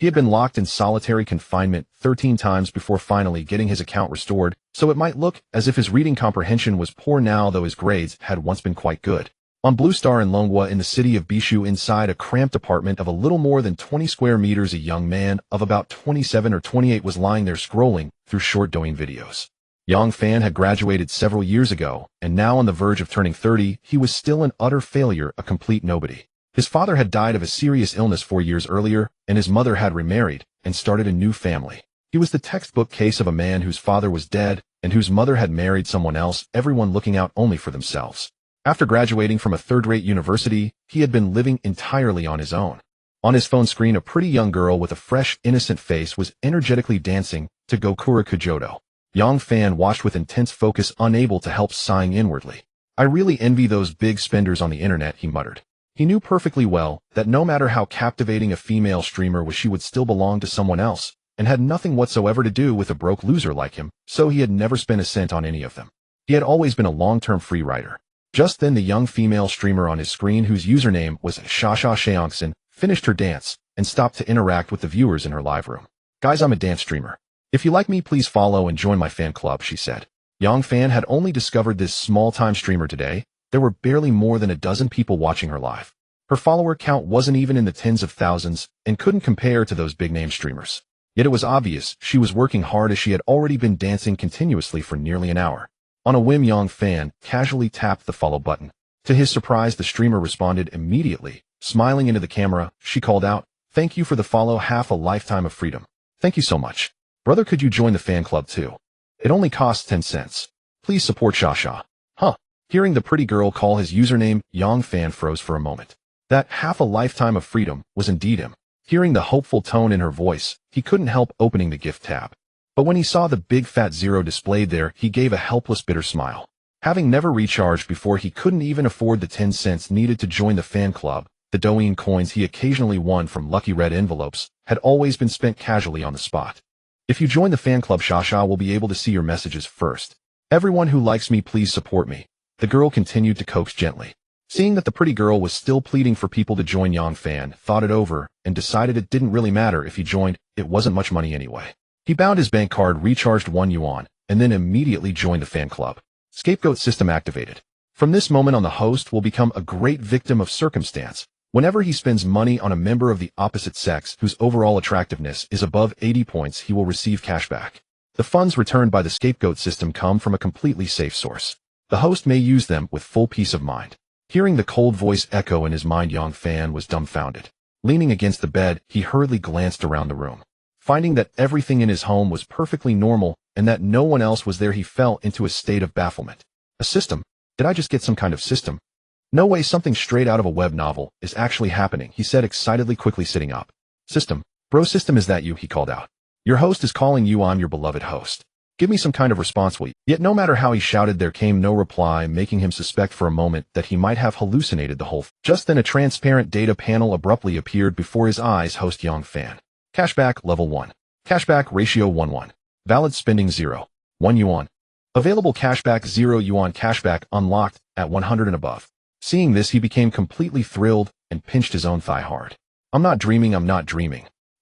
He had been locked in solitary confinement 13 times before finally getting his account restored, so it might look as if his reading comprehension was poor now, though his grades had once been quite good. On Blue Star in Longwa in the city of Bishu, inside a cramped apartment of a little more than 20 square meters, a young man of about 27 or 28 was lying there scrolling through short Douyin videos. Yang Fan had graduated several years ago, and now on the verge of turning 30, he was still an utter failure, a complete nobody. His father had died of a serious illness 4 years earlier, and his mother had remarried and started a new family. He was the textbook case of a man whose father was dead and whose mother had married someone else, everyone looking out only for themselves. After graduating from a third-rate university, he had been living entirely on his own. On his phone screen, a pretty young girl with a fresh, innocent face was energetically dancing to Gokura Kujodo. Yang Fan watched with intense focus, unable to help sighing inwardly. "I really envy those big spenders on the internet," he muttered. He knew perfectly well that no matter how captivating a female streamer was, she would still belong to someone else, and had nothing whatsoever to do with a broke loser like him, so he had never spent a cent on any of them. He had always been a long-term free rider. Just then the young female streamer on his screen, whose username was Shasha Sheongson, finished her dance and stopped to interact with the viewers in her live room. "Guys, I'm a dance streamer. If you like me, please follow and join my fan club," she said. Yang Fan had only discovered this small-time streamer today. There were barely more than a dozen people watching her live. Her follower count wasn't even in the tens of thousands and couldn't compare to those big-name streamers. Yet it was obvious she was working hard, as she had already been dancing continuously for nearly an hour. On a whim, Yang Fan casually tapped the follow button. To his surprise, the streamer responded immediately. Smiling into the camera, she called out, "Thank you for the follow, half a lifetime of freedom. Thank you so much. Brother, could you join the fan club too? It only costs 10 cents. Please support Shasha." Huh. Hearing the pretty girl call his username, Yang Fan froze for a moment. That half a lifetime of freedom was indeed him. Hearing the hopeful tone in her voice, he couldn't help opening the gift tab. But when he saw the big fat zero displayed there, he gave a helpless, bitter smile. Having never recharged before, he couldn't even afford the 10 cents needed to join the fan club. The Douyin coins he occasionally won from lucky red envelopes had always been spent casually on the spot. "If you join the fan club, Shasha will be able to see your messages first. Everyone who likes me, please support me," the girl continued to coax gently. Seeing that the pretty girl was still pleading for people to join, Yang Fan thought it over and decided it didn't really matter if he joined. It wasn't much money anyway. He bound his bank card, recharged 1 yuan, and then immediately joined the fan club. Scapegoat system activated. From this moment on, the host will become a great victim of circumstance. Whenever he spends money on a member of the opposite sex whose overall attractiveness is above 80 points, he will receive cashback. The funds returned by the scapegoat system come from a completely safe source. The host may use them with full peace of mind. Hearing the cold voice echo in his mind, Yang Fan was dumbfounded. Leaning against the bed, he hurriedly glanced around the room. Finding that everything in his home was perfectly normal and that no one else was there, he fell into a state of bafflement. A system? Did I just get some kind of system? No way, something straight out of a web novel is actually happening, he said excitedly, quickly sitting up. "System? Bro, system, is that you?" he called out. "Your host is calling you. I'm your beloved host. Give me some kind of response, will you?" Yet no matter how he shouted, there came no reply, making him suspect for a moment that he might have hallucinated the whole. Just then a transparent data panel abruptly appeared before his eyes. Host Yang Fan. Cashback level 1. Cashback ratio 1:1. Valid spending 0. 1 yuan. Available cashback 0 yuan. Cashback unlocked at 100 and above. Seeing this, he became completely thrilled and pinched his own thigh hard. I'm not dreaming,"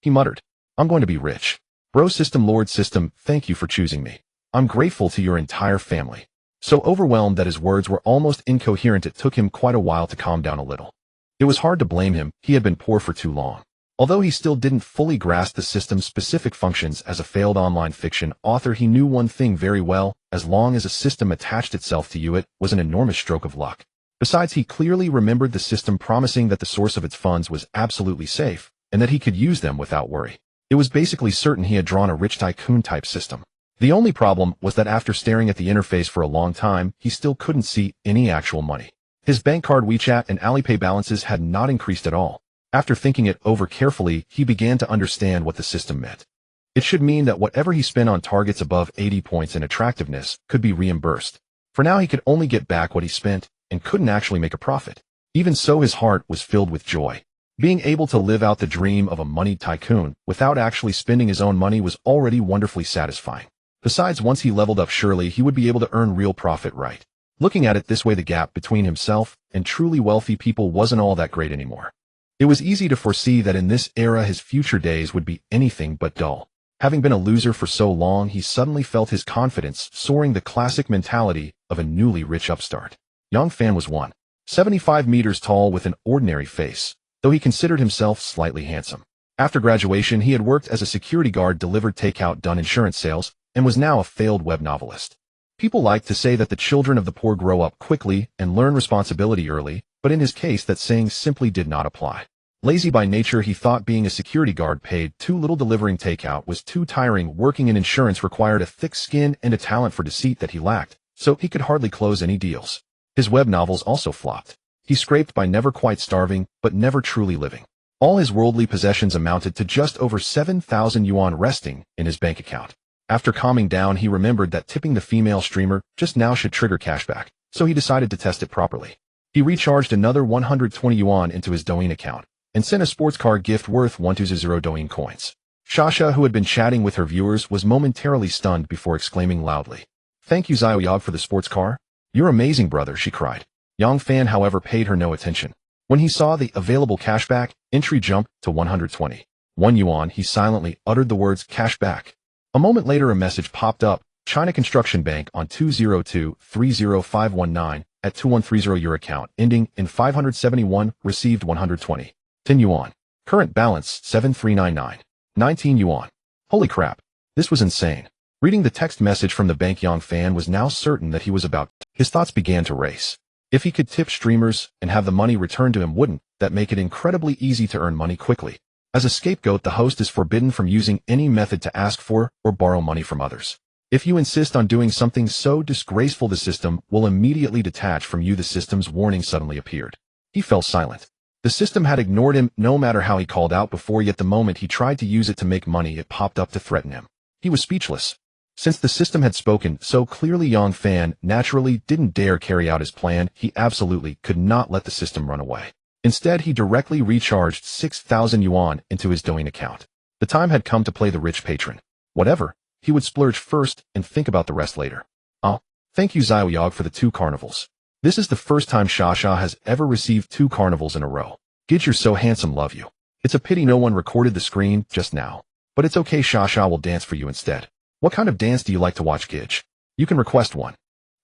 he muttered. "I'm going to be rich. Bro, system, Lord system, thank you for choosing me. I'm grateful to your entire family." So overwhelmed that his words were almost incoherent, it took him quite a while to calm down a little. It was hard to blame him. He had been poor for too long. Although he still didn't fully grasp the system's specific functions as a failed online fiction author, he knew one thing very well: as long as a system attached itself to you, it was an enormous stroke of luck. Besides, he clearly remembered the system promising that the source of its funds was absolutely safe, and that he could use them without worry. It was basically certain he had drawn a rich tycoon-type system. The only problem was that after staring at the interface for a long time, he still couldn't see any actual money. His bank card, WeChat, and Alipay balances had not increased at all. After thinking it over carefully, he began to understand what the system meant. It should mean that whatever he spent on targets above 80 points in attractiveness could be reimbursed. For now, he could only get back what he spent and couldn't actually make a profit. Even so, his heart was filled with joy. Being able to live out the dream of a moneyed tycoon without actually spending his own money was already wonderfully satisfying. Besides, once he leveled up, surely he would be able to earn real profit, right? Looking at it this way, the gap between himself and truly wealthy people wasn't all that great anymore. It was easy to foresee that in this era his future days would be anything but dull. Having been a loser for so long, he suddenly felt his confidence soaring, the classic mentality of a newly rich upstart. Yang Fan was 175 meters tall with an ordinary face, though he considered himself slightly handsome. After graduation, he had worked as a security guard, delivered takeout, done insurance sales, and was now a failed web novelist. People like to say that the children of the poor grow up quickly and learn responsibility early, but in his case that saying simply did not apply. Lazy by nature, he thought being a security guard paid too little, delivering takeout was too tiring, working in insurance required a thick skin and a talent for deceit that he lacked, so he could hardly close any deals. His web novels also flopped. He scraped by, never quite starving, but never truly living. All his worldly possessions amounted to just over 7,000 yuan resting in his bank account. After calming down, he remembered that tipping the female streamer just now should trigger cashback, so he decided to test it properly. He recharged another 120 yuan into his Douyin account and sent a sports car gift worth 120 Douyin coins. Shasha, who had been chatting with her viewers, was momentarily stunned before exclaiming loudly, "Thank you, Xiaoyog, for the sports car? You're amazing, brother," she cried. Yang Fan, however, paid her no attention. When he saw the available cashback entry jump to 121 yuan, he silently uttered the words cashback. A moment later, a message popped up: China Construction Bank on 202-30519 at 2130, your account ending in 571 received 120. 10 yuan. Current balance 7399. 19 yuan. Holy crap. This was insane. Reading the text message from the bank, Yang Fan was now certain that he was about to. His thoughts began to race. If he could tip streamers and have the money returned to him, wouldn't that make it incredibly easy to earn money quickly? As a scapegoat, the host is forbidden from using any method to ask for or borrow money from others. If you insist on doing something so disgraceful, the system will immediately detach from you. The system's warning suddenly appeared. He fell silent. The system had ignored him no matter how he called out before, yet the moment he tried to use it to make money, it popped up to threaten him. He was speechless. Since the system had spoken so clearly, Yang Fan naturally didn't dare carry out his plan. He absolutely could not let the system run away. Instead, he directly recharged 6,000 yuan into his Douyin account. The time had come to play the rich patron. Whatever, he would splurge first and think about the rest later. Oh, thank you, Xiaoyog, for the 2 carnivals. This is the first time Shasha has ever received 2 carnivals in a row. Gidge, you're so handsome, love you. It's a pity no one recorded the screen just now. But it's okay, Shasha will dance for you instead. What kind of dance do you like to watch, Gidge? You can request one.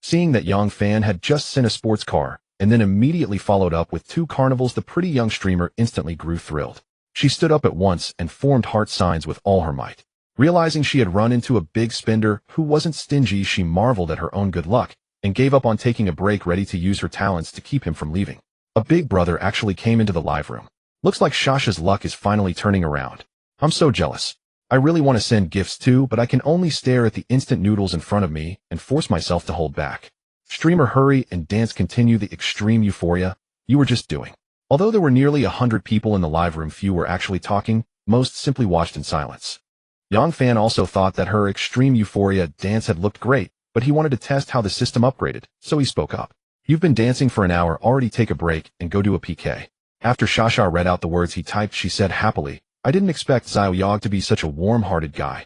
Seeing that Yang Fan had just sent a sports car, and then immediately followed up with 2 carnivals, the pretty young streamer instantly grew thrilled. She stood up at once and formed heart signs with all her might. Realizing she had run into a big spender who wasn't stingy, she marveled at her own good luck and gave up on taking a break, ready to use her talents to keep him from leaving. A big brother actually came into the live room. Looks like Shasha's luck is finally turning around. I'm so jealous. I really want to send gifts too, but I can only stare at the instant noodles in front of me and force myself to hold back. Streamer, hurry and dance, continue the extreme euphoria you were just doing. Although there were nearly 100 people in the live room, few were actually talking, most simply watched in silence. Yang Fan also thought that her extreme euphoria dance had looked great, but he wanted to test how the system upgraded, so he spoke up. You've been dancing for an hour already, take a break and go do a PK. After Shasha read out the words he typed, she said happily, I didn't expect Xiaoyog to be such a warm-hearted guy.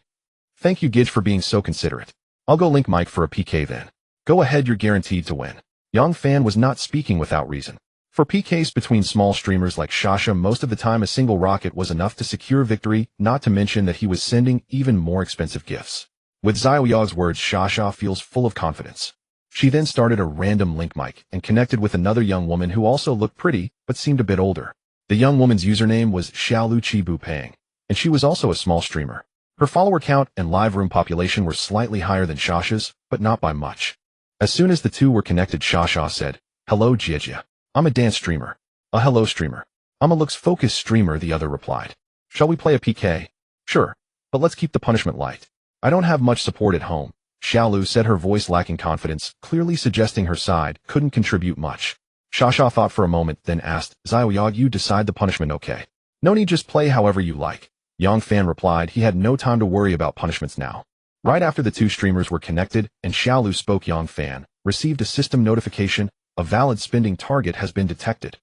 Thank you, Gidge, for being so considerate. I'll go link Mike for a PK then. Go ahead, you're guaranteed to win. Yang Fan was not speaking without reason. For PKs between small streamers like Shasha, most of the time a single rocket was enough to secure victory, not to mention that he was sending even more expensive gifts. With Xiaoyog's words, Shasha feels full of confidence. She then started a random link mic and connected with another young woman who also looked pretty, but seemed a bit older. The young woman's username was Xiaolu Bupang, and she was also a small streamer. Her follower count and live room population were slightly higher than Shasha's, but not by much. As soon as the two were connected, Shasha said, Hello, Jia. I'm a dance streamer. A hello streamer. I'm a looks-focused streamer, the other replied. Shall we play a PK? Sure, but let's keep the punishment light. I don't have much support at home. Xiaolu said, her voice lacking confidence, clearly suggesting her side couldn't contribute much. Shasha thought for a moment, then asked, Xiaoyog, you decide the punishment, okay? No need, just play however you like. Yang Fan replied he had no time to worry about punishments now. Right after the two streamers were connected and Xiaolu spoke, Yang Fan received a system notification. A valid spending target has been detected.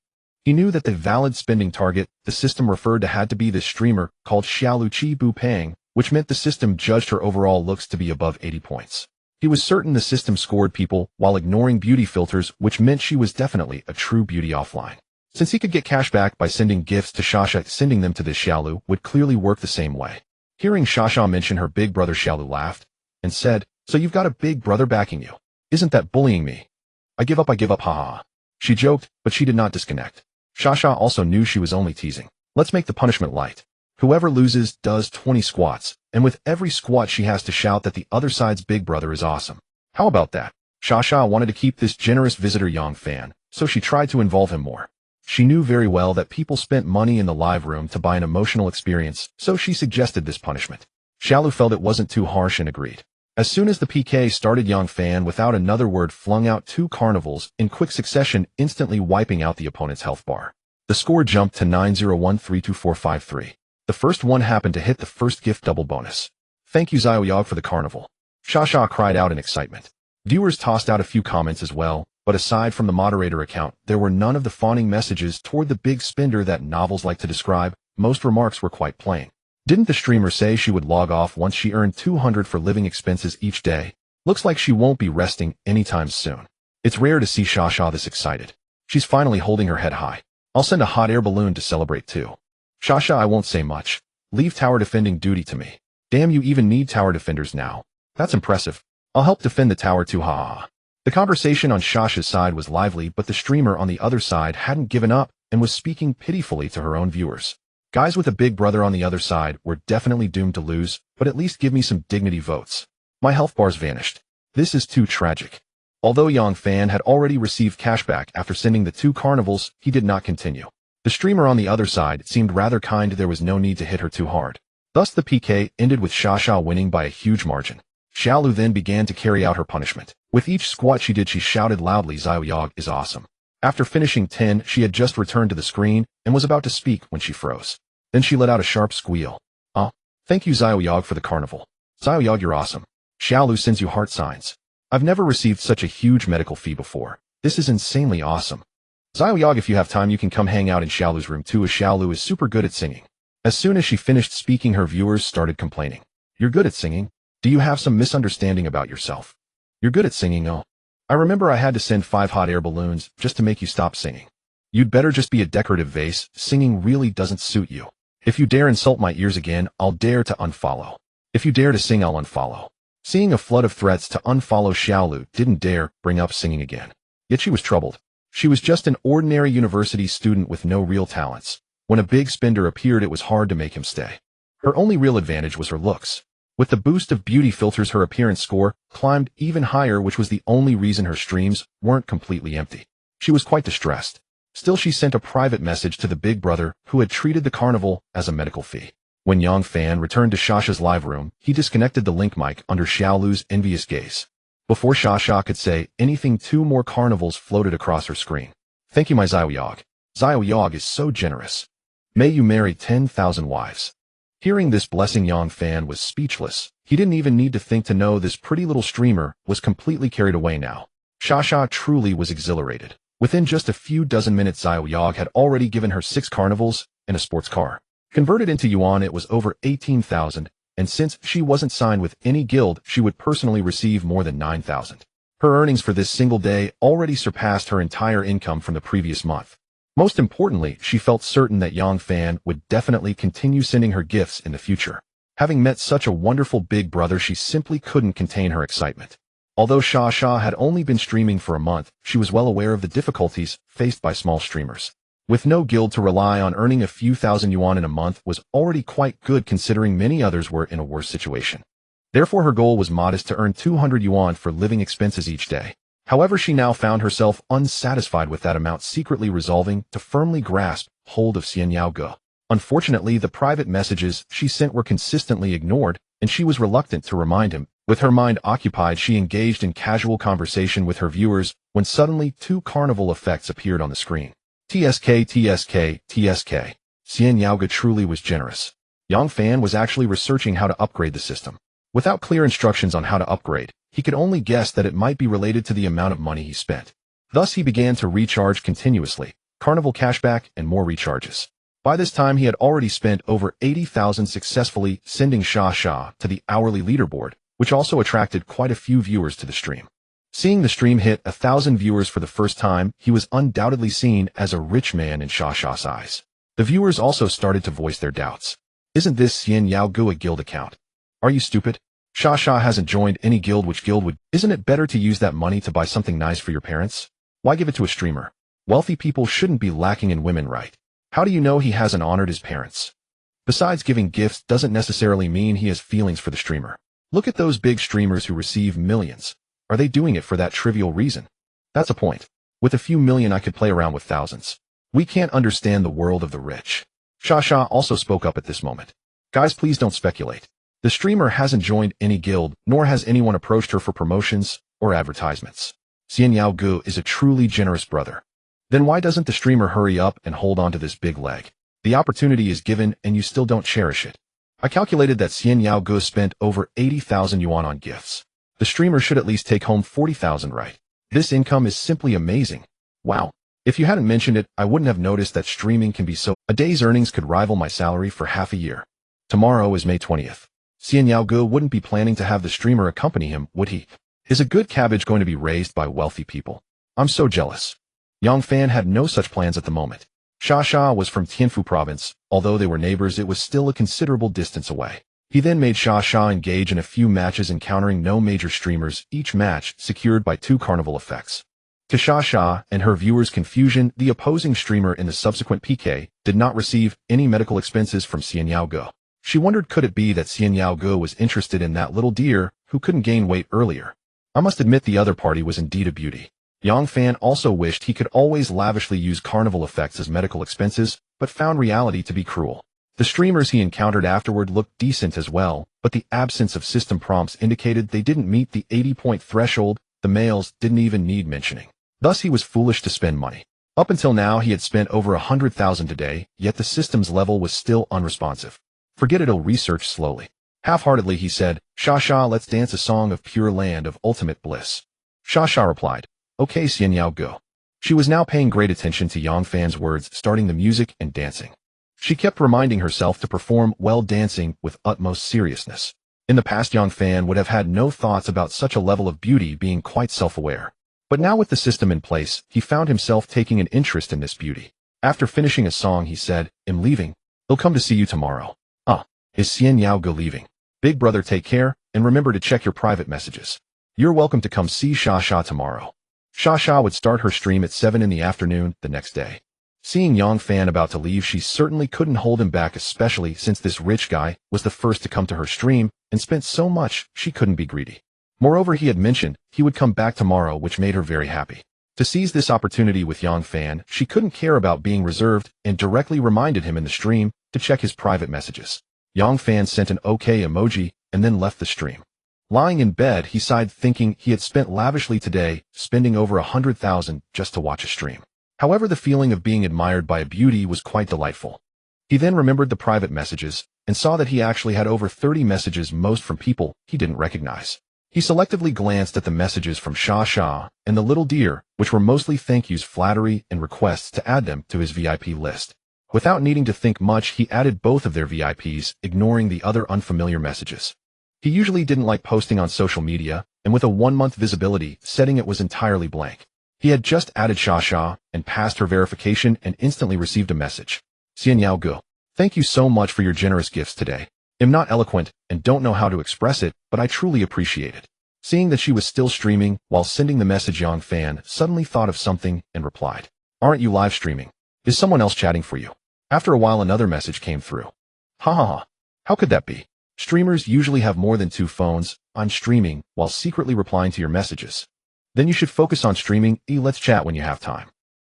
He knew that the valid spending target the system referred to had to be this streamer called Xiaolu Bupang, which meant the system judged her overall looks to be above 80 points. He was certain the system scored people while ignoring beauty filters, which meant she was definitely a true beauty offline. Since he could get cash back by sending gifts to Shasha, sending them to this Xiaolu would clearly work the same way. Hearing Shasha mention her big brother, Xiaolu laughed and said, "So you've got a big brother backing you. Isn't that bullying me? I give up, haha." She joked, but she did not disconnect. Shasha also knew she was only teasing. Let's make the punishment light. Whoever loses does 20 squats, and with every squat she has to shout that the other side's big brother is awesome. How about that? Shasha wanted to keep this generous visitor Yang Fan, so she tried to involve him more. She knew very well that people spent money in the live room to buy an emotional experience, so she suggested this punishment. Xiaolu felt it wasn't too harsh and agreed. As soon as the PK started, Yang Fan, without another word, flung out 2 carnivals in quick succession, instantly wiping out the opponent's health bar. The score jumped to 901-32453. The first one happened to hit the first gift double bonus. "Thank you, Xiaoyog, for the carnival." Shasha cried out in excitement. Viewers tossed out a few comments as well, but aside from the moderator account, there were none of the fawning messages toward the big spender that novels like to describe. Most remarks were quite plain. Didn't the streamer say she would log off once she earned 200 for living expenses each day? Looks like she won't be resting anytime soon. It's rare to see Shasha this excited. She's finally holding her head high. I'll send a hot air balloon to celebrate too. Shasha, I won't say much. Leave tower defending duty to me. Damn, you even need tower defenders now. That's impressive. I'll help defend the tower too, ha. The conversation on Shasha's side was lively, but the streamer on the other side hadn't given up and was speaking pitifully to her own viewers. Guys with a big brother on the other side were definitely doomed to lose, but at least give me some dignity votes. My health bars vanished. This is too tragic. Although Yang Fan had already received cashback after sending the 2 carnivals, he did not continue. The streamer on the other side seemed rather kind. There was no need to hit her too hard. Thus the PK ended with Shasha winning by a huge margin. Xiaolu then began to carry out her punishment. With each squat she did, she shouted loudly, "Xiaoyog is awesome." After finishing 10, she had just returned to the screen and was about to speak when she froze. Then she let out a sharp squeal. Thank you, Xiaoyog, for the carnival. Xiaoyog, you're awesome. Xiaolu sends you heart signs. I've never received such a huge medical fee before. This is insanely awesome. Xiaoyog, if you have time, you can come hang out in Xiaolu's room too, as Xiaolu is super good at singing. As soon as she finished speaking, her viewers started complaining. You're good at singing. Do you have some misunderstanding about yourself? You're good at singing, oh. I remember I had to send 5 hot air balloons just to make you stop singing. You'd better just be a decorative vase. Singing really doesn't suit you. If you dare insult my ears again, I'll dare to unfollow. If you dare to sing, I'll unfollow. Seeing a flood of threats to unfollow, Xiaolu didn't dare bring up singing again. Yet she was troubled. She was just an ordinary university student with no real talents. When a big spender appeared, it was hard to make him stay. Her only real advantage was her looks. With the boost of beauty filters, her appearance score climbed even higher, which was the only reason her streams weren't completely empty. She was quite distressed. Still, she sent a private message to the big brother who had treated the carnival as a medical fee. When Yang Fan returned to Shasha's live room, he disconnected the link mic under Xiaolu's envious gaze. Before Shasha could say anything, 2 more carnivals floated across her screen. Thank you, my Xiaoyog. Xiaoyog is so generous. May you marry 10,000 wives. Hearing this blessing, Yang Fan was speechless. He didn't even need to think to know this pretty little streamer was completely carried away now. Shasha truly was exhilarated. Within just a few dozen minutes, Xiaoyog had already given her 6 carnivals and a sports car. Converted into yuan, it was over 18,000, and since she wasn't signed with any guild, she would personally receive more than 9,000. Her earnings for this single day already surpassed her entire income from the previous month. Most importantly, she felt certain that Yang Fan would definitely continue sending her gifts in the future. Having met such a wonderful big brother, she simply couldn't contain her excitement. Although Shasha had only been streaming for a month, she was well aware of the difficulties faced by small streamers. With no guild to rely on, earning a few thousand yuan in a month was already quite good, considering many others were in a worse situation. Therefore, her goal was modest, to earn 200 yuan for living expenses each day. However, she now found herself unsatisfied with that amount, secretly resolving to firmly grasp hold of Xian Yaoge. Unfortunately, the private messages she sent were consistently ignored, and she was reluctant to remind him. With her mind occupied, she engaged in casual conversation with her viewers when suddenly 2 carnival effects appeared on the screen. TSK, TSK, TSK. Xian Yaoge truly was generous. Yang Fan was actually researching how to upgrade the system. Without clear instructions on how to upgrade, he could only guess that it might be related to the amount of money he spent. Thus, he began to recharge continuously, carnival cashback and more recharges. By this time, he had already spent over 80,000, successfully sending Shasha to the hourly leaderboard, which also attracted quite a few viewers to the stream. Seeing the stream hit 1,000 viewers for the first time, he was undoubtedly seen as a rich man in Shasha's eyes. The viewers also started to voice their doubts. Isn't this Xian Yao Gu a guild account? Are you stupid? Shasha hasn't joined any guild. Which guild would? Isn't it better to use that money to buy something nice for your parents? Why give it to a streamer? Wealthy people shouldn't be lacking in women, right? How do you know he hasn't honored his parents? Besides, giving gifts doesn't necessarily mean he has feelings for the streamer. Look at those big streamers who receive millions. Are they doing it for that trivial reason? That's a point. With a few million I could play around with thousands. We can't understand the world of the rich. Shasha also spoke up at this moment. Guys, please don't speculate. The streamer hasn't joined any guild, nor has anyone approached her for promotions or advertisements. Xian Yao Gu is a truly generous brother. Then why doesn't the streamer hurry up and hold on to this big leg? The opportunity is given and you still don't cherish it. I calculated that Xian Yao Gu spent over 80,000 yuan on gifts. The streamer should at least take home 40,000, right? This income is simply amazing. Wow. If you hadn't mentioned it, I wouldn't have noticed that streaming can be so. A day's earnings could rival my salary for half a year. Tomorrow is May 20th. Xian Yao Gu wouldn't be planning to have the streamer accompany him, would he? Is a good cabbage going to be raised by wealthy people? I'm so jealous. Yang Fan had no such plans at the moment. Shasha was from Tianfu province. Although they were neighbors, it was still a considerable distance away. He then made Shasha engage in a few matches, encountering no major streamers, each match secured by 2 carnival effects. To Shasha and her viewers' confusion, the opposing streamer in the subsequent PK did not receive any medical expenses from Xian Yao Gu. She wondered, could it be that Xian Yao Gu was interested in that little deer who couldn't gain weight earlier? I must admit the other party was indeed a beauty. Yang Fan also wished he could always lavishly use carnival effects as medical expenses, but found reality to be cruel. The streamers he encountered afterward looked decent as well, but the absence of system prompts indicated they didn't meet the 80-point threshold. The males didn't even need mentioning. Thus he was foolish to spend money. Up until now he had spent over 100,000 a day, yet the system's level was still unresponsive. Forget it, he'll research slowly. Half-heartedly he said, Shasha, let's dance a song of pure land of ultimate bliss. Shasha replied, okay Xian Yao Gu. She was now paying great attention to Yang Fan's words, starting the music and dancing. She kept reminding herself to perform well, dancing with utmost seriousness. In the past, Yang Fan would have had no thoughts about such a level of beauty, being quite self-aware. But now with the system in place, he found himself taking an interest in this beauty. After finishing a song, he said, I'm leaving. He'll come to see you tomorrow. Is Xian Yao Gu leaving? Big brother, take care, and remember to check your private messages. You're welcome to come see Shasha tomorrow. Shasha would start her stream at 7 in the afternoon the next day. Seeing Yang Fan about to leave, she certainly couldn't hold him back, especially since this rich guy was the first to come to her stream and spent so much she couldn't be greedy. Moreover, he had mentioned he would come back tomorrow, which made her very happy. To seize this opportunity with Yang Fan, she couldn't care about being reserved and directly reminded him in the stream to check his private messages. Yang Fan sent an OK emoji and then left the stream. Lying in bed, he sighed, thinking he had spent lavishly today, spending over 100,000 just to watch a stream. However, the feeling of being admired by a beauty was quite delightful. He then remembered the private messages and saw that he actually had over 30 messages, most from people he didn't recognize. He selectively glanced at the messages from Shasha and the little deer, which were mostly thank yous, flattery, and requests to add them to his VIP list. Without needing to think much, he added both of their VIPs, ignoring the other unfamiliar messages. He usually didn't like posting on social media, and with a 1-month visibility setting, it was entirely blank. He had just added Shasha and passed her verification and instantly received a message. Xian Yao Gu, thank you so much for your generous gifts today. I'm not eloquent and don't know how to express it, but I truly appreciate it. Seeing that she was still streaming while sending the message, Yang Fan suddenly thought of something and replied, aren't you live streaming? Is someone else chatting for you? After a while, another message came through. Ha ha ha. How could that be? Streamers usually have more than 2 phones. I'm streaming while secretly replying to your messages. Then you should focus on streaming. Let's chat when you have time.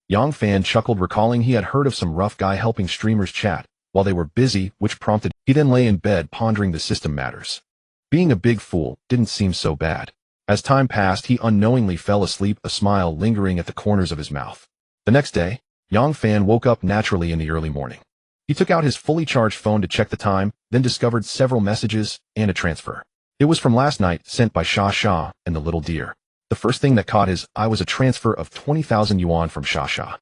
Yang Fan chuckled, recalling he had heard of some rough guy helping streamers chat while they were busy, which prompted he then lay in bed pondering the system matters. Being a big fool didn't seem so bad. As time passed, he unknowingly fell asleep, a smile lingering at the corners of his mouth. The next day, Yang Fan woke up naturally in the early morning. He took out his fully charged phone to check the time, then discovered several messages and a transfer. It was from last night, sent by Shasha and the little deer. The first thing that caught his eye was a transfer of 20,000 yuan from Shasha.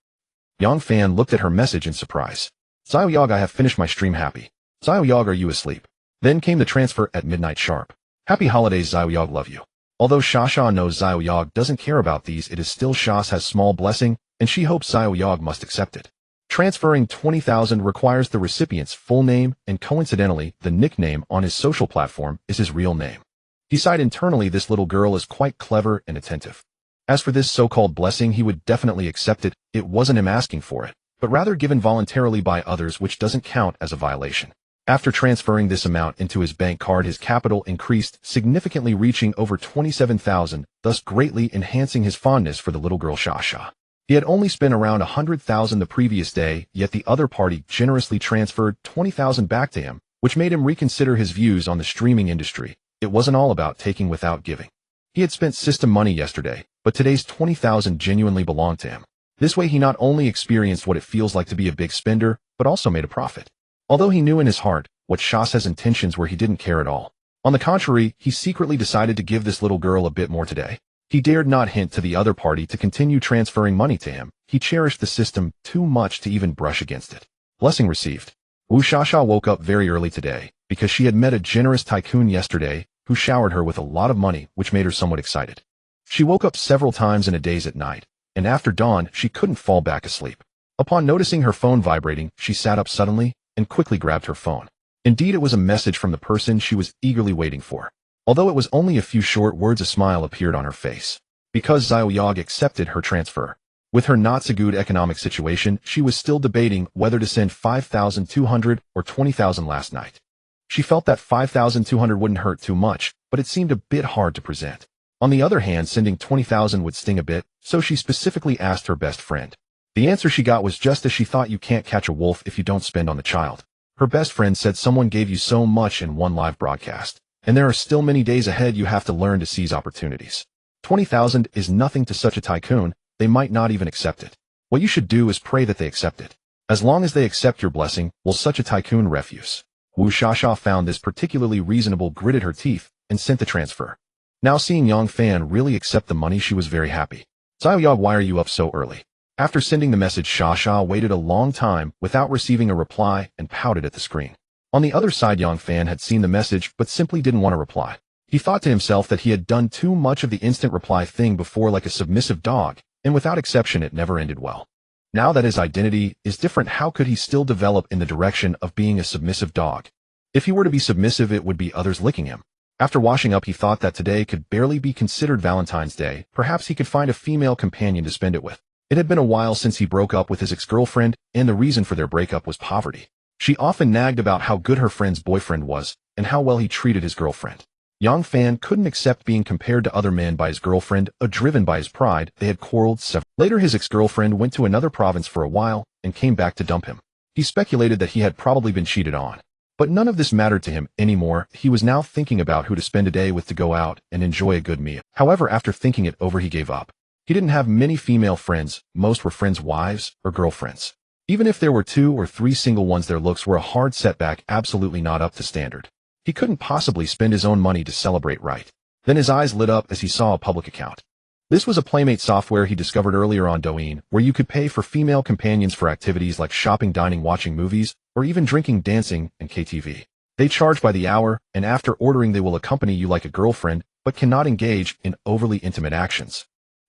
Yang Fan looked at her message in surprise. Xiao Yog, I have finished my stream, happy. Xiao Yog, are you asleep? Then came the transfer at midnight sharp. Happy holidays, Xiao Yog, love you. Although Shasha knows Xiaoyog doesn't care about these, it is still Sha's small blessing, and she hopes Xiaoyog must accept it. Transferring 20,000 requires the recipient's full name, and coincidentally, the nickname on his social platform is his real name. He sighed internally. This little girl is quite clever and attentive. As for this so-called blessing, he would definitely accept it. It wasn't him asking for it, but rather given voluntarily by others, which doesn't count as a violation. After transferring this amount into his bank card, his capital increased, significantly reaching over 27,000, thus greatly enhancing his fondness for the little girl Shasha. He had only spent around 100,000 the previous day, yet the other party generously transferred 20,000 back to him, which made him reconsider his views on the streaming industry. It wasn't all about taking without giving. He had spent system money yesterday, but today's 20,000 genuinely belonged to him. This way he not only experienced what it feels like to be a big spender, but also made a profit. Although he knew in his heart what Sha's intentions were, he didn't care at all. On the contrary, he secretly decided to give this little girl a bit more today. He dared not hint to the other party to continue transferring money to him. He cherished the system too much to even brush against it. Blessing received. Wu Shasha woke up very early today, because she had met a generous tycoon yesterday who showered her with a lot of money, which made her somewhat excited. She woke up several times in a daze at night, and after dawn she couldn't fall back asleep. Upon noticing her phone vibrating, she sat up suddenly and quickly grabbed her phone. Indeed, it was a message from the person she was eagerly waiting for. Although it was only a few short words, a smile appeared on her face. Because Xiaoyog accepted her transfer. With her not so good economic situation, she was still debating whether to send 5,200 or 20,000 last night. She felt that 5,200 wouldn't hurt too much, but it seemed a bit hard to present. On the other hand, sending 20,000 would sting a bit, so she specifically asked her best friend. The answer she got was just as she thought: you can't catch a wolf if you don't spend on the child. Her best friend said someone gave you so much in one live broadcast, and there are still many days ahead. You have to learn to seize opportunities. 20,000 is nothing to such a tycoon. They might not even accept it. What you should do is pray that they accept it. As long as they accept your blessing, will such a tycoon refuse? Wu Shasha found this particularly reasonable, gritted her teeth, and sent the transfer. Now seeing Yang Fan really accept the money, she was very happy. Xiaoyog, why are you up so early? After sending the message, Shasha waited a long time without receiving a reply and pouted at the screen. On the other side, Yang Fan had seen the message but simply didn't want to reply. He thought to himself that he had done too much of the instant reply thing before, like a submissive dog, and without exception it never ended well. Now that his identity is different, how could he still develop in the direction of being a submissive dog? If he were to be submissive, it would be others licking him. After washing up, he thought that today could barely be considered Valentine's Day. Perhaps he could find a female companion to spend it with. It had been a while since he broke up with his ex-girlfriend, and the reason for their breakup was poverty. She often nagged about how good her friend's boyfriend was, and how well he treated his girlfriend. Yang Fan couldn't accept being compared to other men by his girlfriend, driven by his pride. They had quarreled several. Later, his ex-girlfriend went to another province for a while, and came back to dump him. He speculated that he had probably been cheated on. But none of this mattered to him anymore. He was now thinking about who to spend a day with to go out and enjoy a good meal. However, after thinking it over, he gave up. He didn't have many female friends. Most were friends' wives or girlfriends. Even if there were 2 or 3 single ones, their looks were a hard setback, absolutely not up to standard. He couldn't possibly spend his own money to celebrate, right? Then his eyes lit up as he saw a public account. This was a Playmate software he discovered earlier on Douyin, where you could pay for female companions for activities like shopping, dining, watching movies, or even drinking, dancing, and KTV. They charge by the hour, and after ordering they will accompany you like a girlfriend, but cannot engage in overly intimate actions.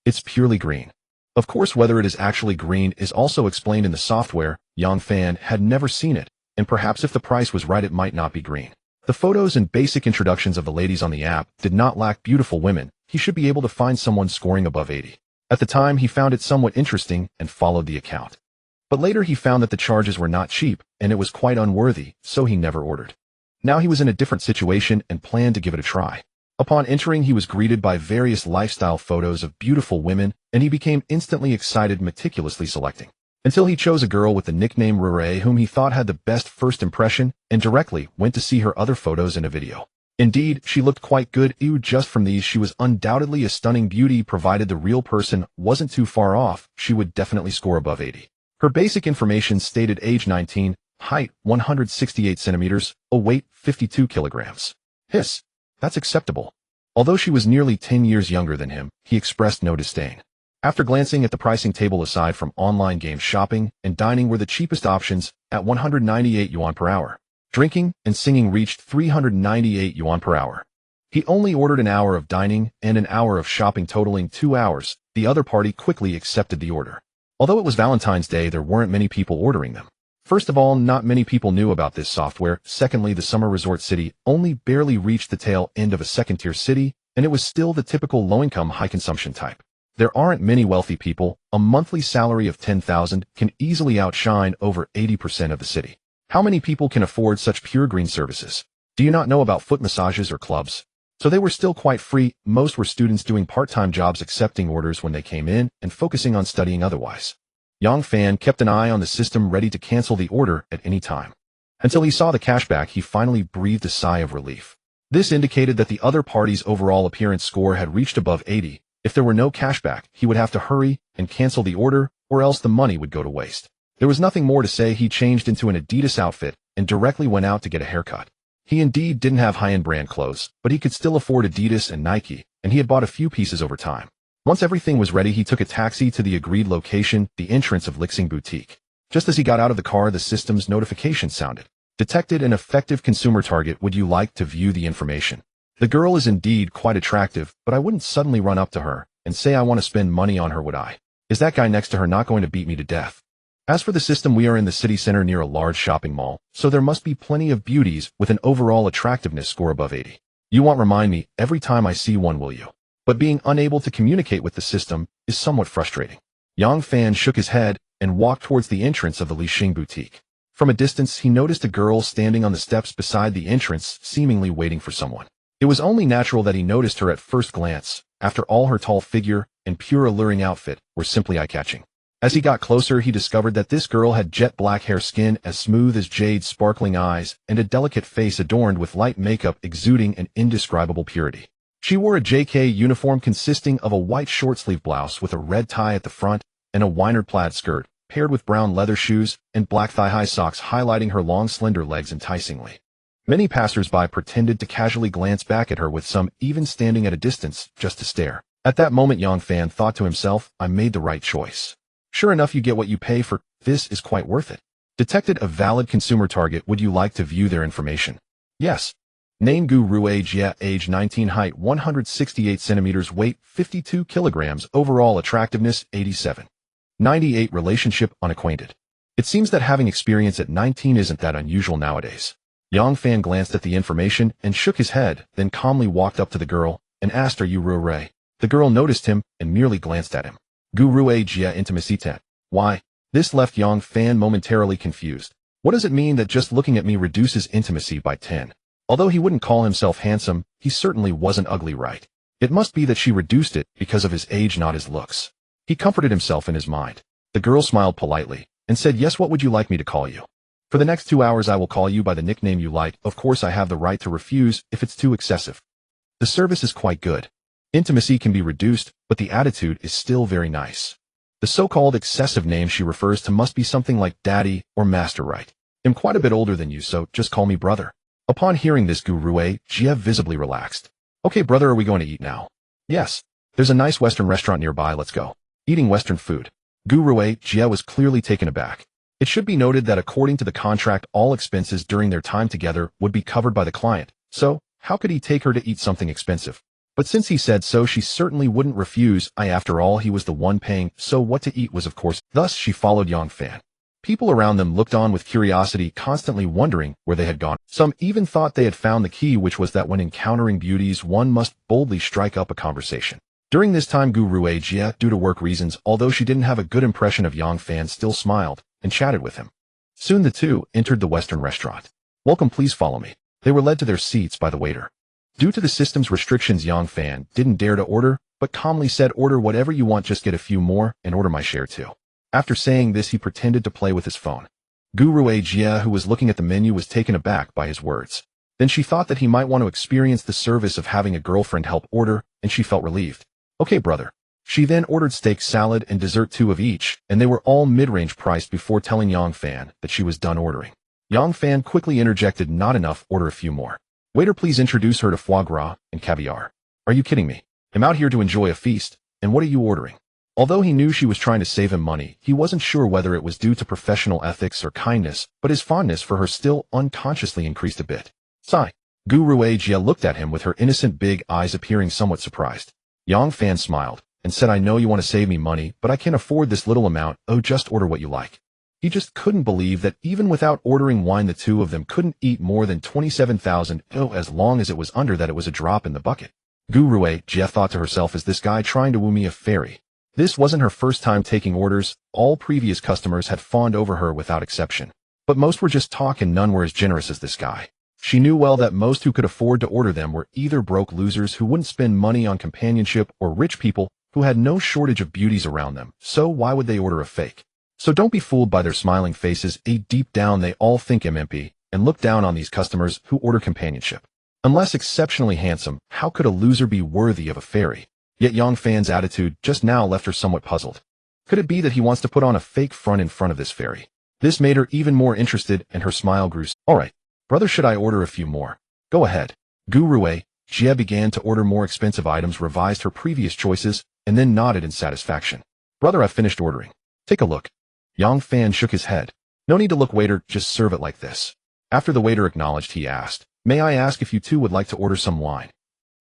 It's purely green. Of course, whether it is actually green is also explained in the software. Yang Fan had never seen it, and perhaps if the price was right, it might not be green. The photos and basic introductions of the ladies on the app did not lack beautiful women. He should be able to find someone scoring above 80. At the time, he found it somewhat interesting and followed the account. But later he found that the charges were not cheap, and it was quite unworthy, so he never ordered. Now he was in a different situation and planned to give it a try. Upon entering, he was greeted by various lifestyle photos of beautiful women, and he became instantly excited, meticulously selecting. Until he chose a girl with the nickname Rure, whom he thought had the best first impression, and directly went to see her other photos in a video. Indeed, she looked quite good. Just from these, she was undoubtedly a stunning beauty. Provided the real person wasn't too far off, she would definitely score above 80. Her basic information stated age 19, height 168 centimeters, weight 52 kilograms. Hiss, that's acceptable. Although she was nearly 10 years younger than him, he expressed no disdain. After glancing at the pricing table, aside from online game shopping and dining were the cheapest options at 198 yuan per hour. Drinking and singing reached 398 yuan per hour. He only ordered an hour of dining and an hour of shopping totaling 2 hours. The other party quickly accepted the order. Although it was Valentine's Day, there weren't many people ordering them. First of all, not many people knew about this software. Secondly, the summer resort city only barely reached the tail end of a second-tier city, and it was still the typical low-income, high-consumption type. There aren't many wealthy people. A monthly salary of $10,000 can easily outshine over 80% of the city. How many people can afford such pure green services? Do you not know about foot massages or clubs? So they were still quite free. Most were students doing part-time jobs, accepting orders when they came in and focusing on studying otherwise. Yang Fan kept an eye on the system, ready to cancel the order at any time. Until he saw the cashback, he finally breathed a sigh of relief. This indicated that the other party's overall appearance score had reached above 80. If there were no cashback, he would have to hurry and cancel the order, or else the money would go to waste. There was nothing more to say. He changed into an Adidas outfit and directly went out to get a haircut. He indeed didn't have high-end brand clothes, but he could still afford Adidas and Nike, and he had bought a few pieces over time. Once everything was ready, he took a taxi to the agreed location, the entrance of Lixing Boutique. Just as he got out of the car, the system's notification sounded. Detected an effective consumer target. Would you like to view the information? The girl is indeed quite attractive, but I wouldn't suddenly run up to her and say I want to spend money on her, would I? Is that guy next to her not going to beat me to death? As for the system, we are in the city center near a large shopping mall, so there must be plenty of beauties with an overall attractiveness score above 80. You won't remind me every time I see one, will you? But being unable to communicate with the system is somewhat frustrating. Yang Fan shook his head and walked towards the entrance of the Lixing Boutique. From a distance, he noticed a girl standing on the steps beside the entrance, seemingly waiting for someone. It was only natural that he noticed her at first glance. After all, her tall figure and pure alluring outfit were simply eye-catching. As he got closer, he discovered that this girl had jet black hair, skin as smooth as jade, sparkling eyes, and a delicate face adorned with light makeup exuding an indescribable purity. She wore a JK uniform consisting of a white short-sleeve blouse with a red tie at the front and a Weinard plaid skirt, paired with brown leather shoes and black thigh-high socks, highlighting her long, slender legs enticingly. Many passers-by pretended to casually glance back at her, with some even standing at a distance just to stare. At that moment, Yang Fan thought to himself, I made the right choice. Sure enough, you get what you pay for. This is quite worth it. Detected a valid consumer target. Would you like to view their information? Yes. Name Gu Rue Jia, age 19, height 168 centimeters, weight 52 kilograms, overall attractiveness 87. 98, relationship unacquainted. It seems that having experience at 19 isn't that unusual nowadays. Yang Fan glanced at the information and shook his head, then calmly walked up to the girl and asked, Are you Rue? The girl noticed him and merely glanced at him. Gu Rue Jia, intimacy 10. Why? This left Yang Fan momentarily confused. What does it mean that just looking at me reduces intimacy by 10? Although he wouldn't call himself handsome, he certainly wasn't ugly, right? It must be that she reduced it because of his age, not his looks. He comforted himself in his mind. The girl smiled politely and said, Yes, what would you like me to call you? For the next 2 hours I will call you by the nickname you like. Of course I have the right to refuse if it's too excessive. The service is quite good. Intimacy can be reduced, but the attitude is still very nice. The so-called excessive name she refers to must be something like Daddy or Master, right? I'm quite a bit older than you, so just call me brother. Upon hearing this, Gu Rue Jia visibly relaxed. Okay, brother, are we going to eat now? Yes. There's a nice Western restaurant nearby, let's go. Eating Western food. Gu Rue Jia was clearly taken aback. It should be noted that according to the contract, all expenses during their time together would be covered by the client, so how could he take her to eat something expensive? But since he said so, she certainly wouldn't refuse. After all, he was the one paying, so what to eat was of course. Thus, she followed Yang Fan. People around them looked on with curiosity, constantly wondering where they had gone. Some even thought they had found the key, which was that when encountering beauties, one must boldly strike up a conversation. During this time, Gu Rue Jia, due to work reasons, although she didn't have a good impression of Yang Fan, still smiled and chatted with him. Soon the two entered the Western restaurant. Welcome, please follow me. They were led to their seats by the waiter. Due to the system's restrictions, Yang Fan didn't dare to order, but calmly said, Order whatever you want, just get a few more and order my share too. After saying this, he pretended to play with his phone. Gu Rue Jia, who was looking at the menu, was taken aback by his words. Then she thought that he might want to experience the service of having a girlfriend help order, and she felt relieved. Okay, brother. She then ordered steak salad and dessert, 2 of each, and they were all mid-range priced before telling Yang Fan that she was done ordering. Yang Fan quickly interjected, Not enough, order a few more. Waiter, please introduce her to foie gras and caviar. Are you kidding me? I'm out here to enjoy a feast, and what are you ordering? Although he knew she was trying to save him money, he wasn't sure whether it was due to professional ethics or kindness, but his fondness for her still unconsciously increased a bit. Sigh. Guru Jia looked at him with her innocent big eyes appearing somewhat surprised. Yang Fan smiled and said, I know you want to save me money, but I can't afford this little amount. Oh, just order what you like. He just couldn't believe that even without ordering wine, the two of them couldn't eat more than 27,000. Oh, as long as it was under that, it was a drop in the bucket. Guru Jia thought to herself, is this guy trying to woo me, a fairy? This wasn't her first time taking orders. All previous customers had fawned over her without exception. But most were just talk and none were as generous as this guy. She knew well that most who could afford to order them were either broke losers who wouldn't spend money on companionship or rich people who had no shortage of beauties around them. So why would they order a fake? So don't be fooled by their smiling faces. Deep down they all think MMP and look down on these customers who order companionship. Unless exceptionally handsome, how could a loser be worthy of a fairy? Yet Yang Fan's attitude just now left her somewhat puzzled. Could it be that he wants to put on a fake front in front of this fairy? This made her even more interested and her smile grew. All right, brother, should I order a few more? Go ahead. Guru Jia began to order more expensive items, revised her previous choices, and then nodded in satisfaction. Brother, I've finished ordering. Take a look. Yang Fan shook his head. No need to look, waiter, just serve it like this. After the waiter acknowledged, he asked, may I ask if you two would like to order some wine?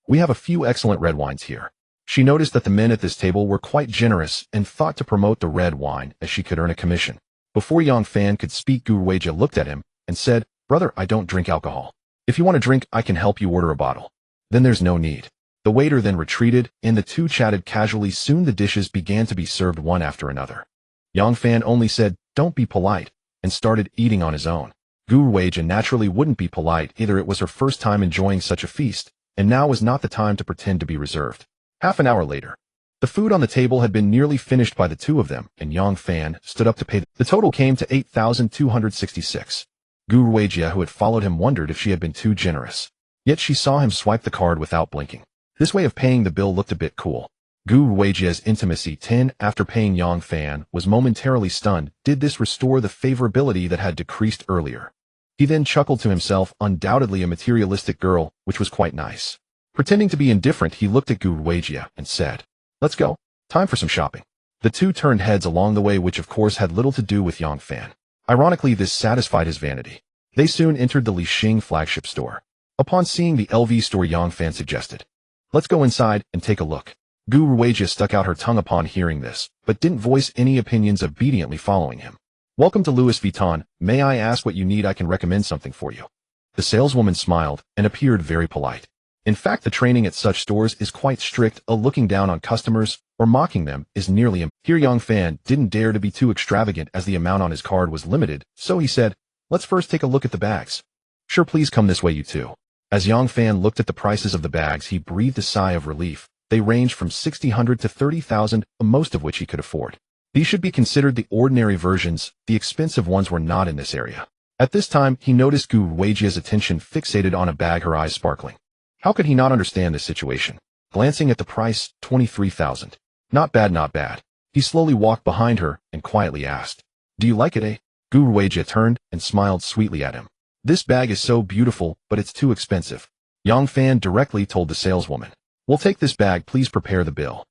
We have a few excellent red wines here. She noticed that the men at this table were quite generous and thought to promote the red wine as she could earn a commission. Before Yang Fan could speak, Guru Jia looked at him and said, brother, I don't drink alcohol. If you want a drink, I can help you order a bottle. Then there's no need. The waiter then retreated and the two chatted casually. Soon the dishes began to be served one after another. Yang Fan only said, don't be polite, and started eating on his own. Guru Jia naturally wouldn't be polite either. It was her first time enjoying such a feast, and now was not the time to pretend to be reserved. Half an hour later, the food on the table had been nearly finished by the two of them, and Yang Fan stood up to pay. The total came to 8,266. Guru Jia, who had followed him, wondered if she had been too generous. Yet she saw him swipe the card without blinking. This way of paying the bill looked a bit cool. Guru Jia's intimacy 10 after paying Yang Fan was momentarily stunned. Did this restore the favorability that had decreased earlier? He then chuckled to himself, undoubtedly a materialistic girl, which was quite nice. Pretending to be indifferent, he looked at Guru Jia and said, let's go. Time for some shopping. The two turned heads along the way, which of course had little to do with Yang Fan. Ironically, this satisfied his vanity. They soon entered the Li Xing flagship store. Upon seeing the LV store, Yang Fan suggested, let's go inside and take a look. Guru Jia stuck out her tongue upon hearing this, but didn't voice any opinions, obediently following him. Welcome to Louis Vuitton. May I ask what you need? I can recommend something for you. The saleswoman smiled and appeared very polite. In fact, the training at such stores is quite strict. Looking down on customers or mocking them is nearly Here Yang Fan didn't dare to be too extravagant as the amount on his card was limited, so he said, let's first take a look at the bags. Sure, please come this way, you two. As Yang Fan looked at the prices of the bags, he breathed a sigh of relief. They ranged from 60,000 to 30,000, most of which he could afford. These should be considered the ordinary versions. The expensive ones were not in this area. At this time, he noticed Guru Jia's attention fixated on a bag, her eyes sparkling. How could he not understand this situation? Glancing at the price, 23,000. Not bad, not bad. He slowly walked behind her and quietly asked, do you like it, eh? Guru Jia turned and smiled sweetly at him. This bag is so beautiful, but it's too expensive. Yang Fan directly told the saleswoman, we'll take this bag, please prepare the bill.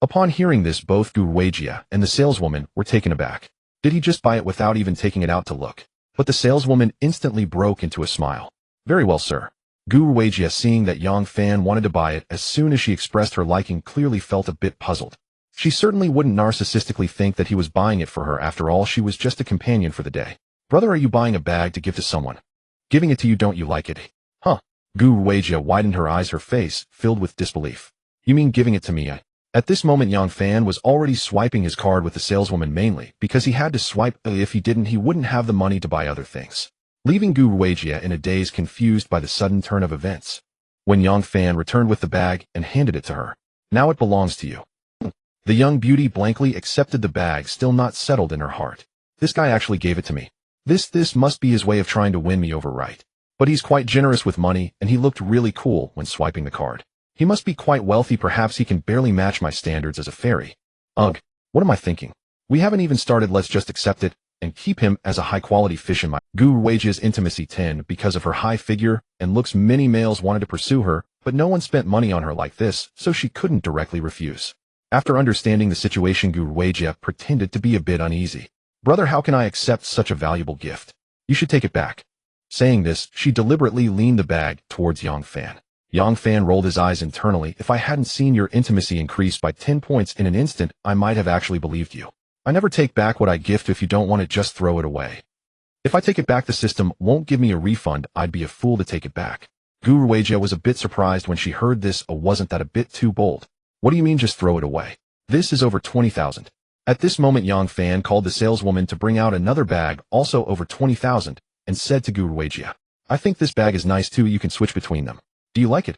Upon hearing this, both Guru Jia and the saleswoman were taken aback. Did he just buy it without even taking it out to look? But the saleswoman instantly broke into a smile. Very well, sir. Guru Jia, seeing that Yang Fan wanted to buy it as soon as she expressed her liking, clearly felt a bit puzzled. She certainly wouldn't narcissistically think that he was buying it for her. After all, she was just a companion for the day. Brother, are you buying a bag to give to someone? Giving it to you, don't you like it? Huh? Guru Jia widened her eyes, her face filled with disbelief. You mean giving it to me, eh? At this moment, Yang Fan was already swiping his card with the saleswoman, mainly because he had to swipe. If he didn't, he wouldn't have the money to buy other things. Leaving Guru Jia in a daze, confused by the sudden turn of events. When Yang Fan returned with the bag and handed it to her. Now it belongs to you. The young beauty blankly accepted the bag, still not settled in her heart. This guy actually gave it to me. This must be his way of trying to win me over, right? But he's quite generous with money, and he looked really cool when swiping the card. He must be quite wealthy. Perhaps he can barely match my standards as a fairy. Ugh, what am I thinking? We haven't even started. Let's just accept it and keep him as a high-quality fish in my... Guru Jia's intimacy 10 because of her high figure and looks. Many males wanted to pursue her, but no one spent money on her like this, so she couldn't directly refuse. After understanding the situation, Guru Jia pretended to be a bit uneasy. Brother, how can I accept such a valuable gift? You should take it back. Saying this, she deliberately leaned the bag towards Yang Fan. Yang Fan rolled his eyes internally. If I hadn't seen your intimacy increase by 10 points in an instant, I might have actually believed you. I never take back what I gift. If you don't want it, just throw it away. If I take it back, the system won't give me a refund. I'd be a fool to take it back. Guruwaja was a bit surprised when she heard this. Wasn't that a bit too bold? What do you mean just throw it away? This is over 20,000. At this moment, Yang Fan called the saleswoman to bring out another bag, also over 20,000, and said to Guruwaja, I think this bag is nice too. You can switch between them. Do you like it?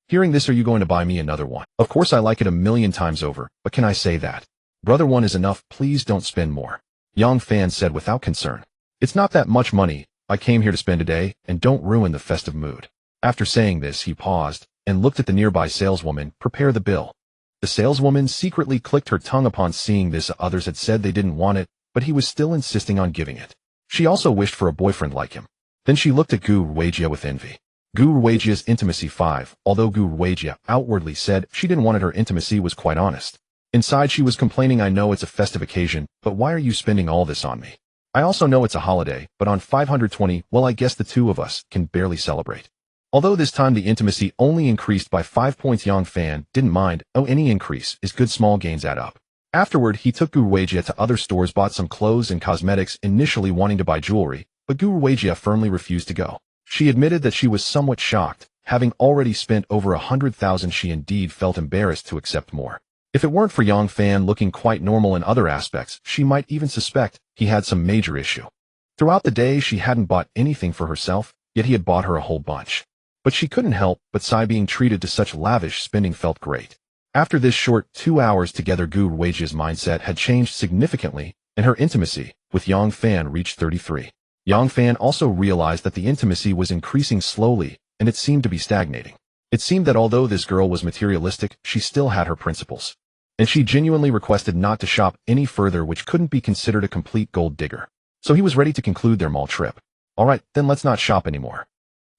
Hearing this, are you going to buy me another one? Of course I like it a million times over, but can I say that? Brother, one is enough. Please don't spend more. Yang Fan said without concern. It's not that much money. I came here to spend a day, and don't ruin the festive mood. After saying this, he paused and looked at the nearby saleswoman. Prepare the bill. The saleswoman secretly clicked her tongue upon seeing this. Others had said they didn't want it, but he was still insisting on giving it. She also wished for a boyfriend like him. Then she looked at Guruwaja with envy. Guruwaja's intimacy 5. Although Guruwaja outwardly said she didn't want it, her intimacy was quite honest. Inside she was complaining, I know it's a festive occasion, but why are you spending all this on me? I also know it's a holiday, but on 520, well, I guess the two of us can barely celebrate. Although this time the intimacy only increased by 5 points, Yang Fan didn't mind. Oh, any increase is good, small gains add up. Afterward, he took Guruwaja to other stores, bought some clothes and cosmetics, initially wanting to buy jewelry, but Guruwaja firmly refused to go. She admitted that she was somewhat shocked. Having already spent over 100,000, she indeed felt embarrassed to accept more. If it weren't for Yang Fan looking quite normal in other aspects, she might even suspect he had some major issue. Throughout the day, she hadn't bought anything for herself, yet he had bought her a whole bunch. But she couldn't help but sigh. Being treated to such lavish spending felt great. After this short 2 hours together, Guruwaja's mindset had changed significantly, and her intimacy with Yang Fan reached 33. Yang Fan also realized that the intimacy was increasing slowly, and it seemed to be stagnating. It seemed that although this girl was materialistic, she still had her principles. And she genuinely requested not to shop any further, which couldn't be considered a complete gold digger. So he was ready to conclude their mall trip. Alright, then let's not shop anymore.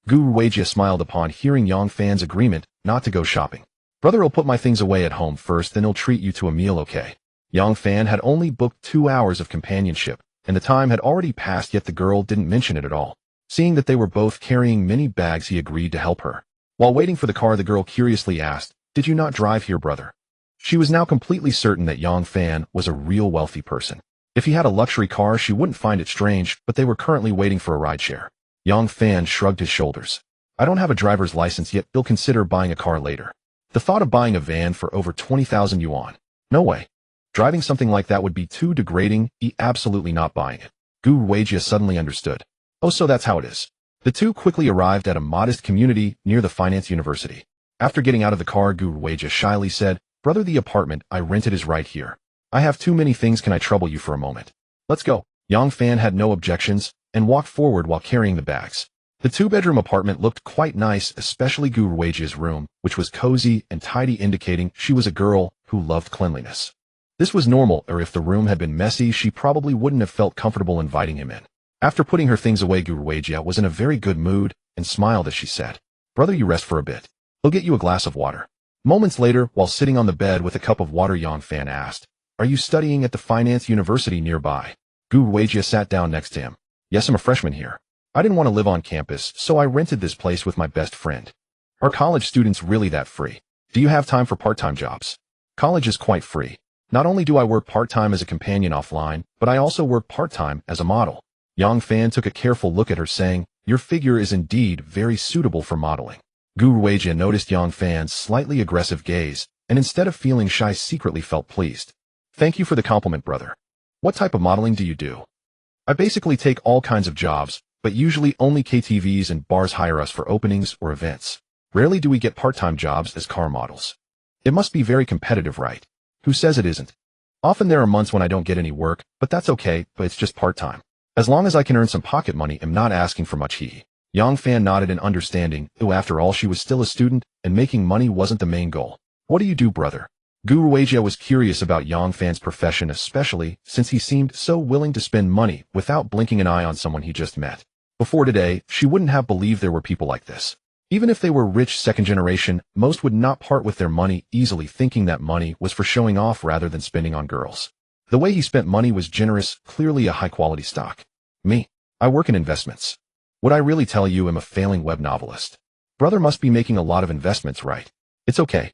Guruwaja smiled upon hearing Yang Fan's agreement not to go shopping. Brother, I'll put my things away at home first, then I'll treat you to a meal, okay? Yang Fan had only booked 2 hours of companionship, and the time had already passed, yet the girl didn't mention it at all. Seeing that they were both carrying many bags, he agreed to help her. While waiting for the car, the girl curiously asked, Did you not drive here, brother? She was now completely certain that Yang Fan was a real wealthy person. If he had a luxury car, she wouldn't find it strange, but they were currently waiting for a rideshare. Yang Fan shrugged his shoulders. I don't have a driver's license yet, you'll consider buying a car later. The thought of buying a van for over 20,000 yuan. No way. Driving something like that would be too degrading. Absolutely not buying it. Guruwaja suddenly understood. Oh, so that's how it is. The two quickly arrived at a modest community near the finance university. After getting out of the car, Guruwaja shyly said, Brother, the apartment I rented is right here. I have too many things. Can I trouble you for a moment? Let's go. Yang Fan had no objections and walked forward while carrying the bags. The two-bedroom apartment looked quite nice, especially Guruwaja's room, which was cozy and tidy, indicating she was a girl who loved cleanliness. This was normal, or if the room had been messy, she probably wouldn't have felt comfortable inviting him in. After putting her things away, Guruwaja was in a very good mood and smiled as she said, Brother, you rest for a bit. I'll get you a glass of water. Moments later, while sitting on the bed with a cup of water, Yang Fan asked, Are you studying at the finance university nearby? Guruwaja sat down next to him. Yes, I'm a freshman here. I didn't want to live on campus, so I rented this place with my best friend. Are college students really that free? Do you have time for part-time jobs? College is quite free. Not only do I work part-time as a companion offline, but I also work part-time as a model. Yang Fan took a careful look at her, saying, Your figure is indeed very suitable for modeling. Guruwaja noticed Yang Fan's slightly aggressive gaze, and instead of feeling shy, secretly felt pleased. Thank you for the compliment, brother. What type of modeling do you do? I basically take all kinds of jobs, but usually only KTVs and bars hire us for openings or events. Rarely do we get part-time jobs as car models. It must be very competitive, right? Who says it isn't? Often there are months when I don't get any work, but that's okay, but it's just part-time. As long as I can earn some pocket money, I'm not asking for much. Yang Fan nodded in understanding. After all, she was still a student, and making money wasn't the main goal. What do you do, brother? Guruwaja was curious about Yang Fan's profession, especially since he seemed so willing to spend money without blinking an eye on someone he just met. Before today, she wouldn't have believed there were people like this. Even if they were rich second generation, most would not part with their money easily, thinking that money was for showing off rather than spending on girls. The way he spent money was generous, clearly a high-quality stock. Me, I work in investments. Would I really tell you I'm a failing web novelist? Brother must be making a lot of investments, right? It's okay.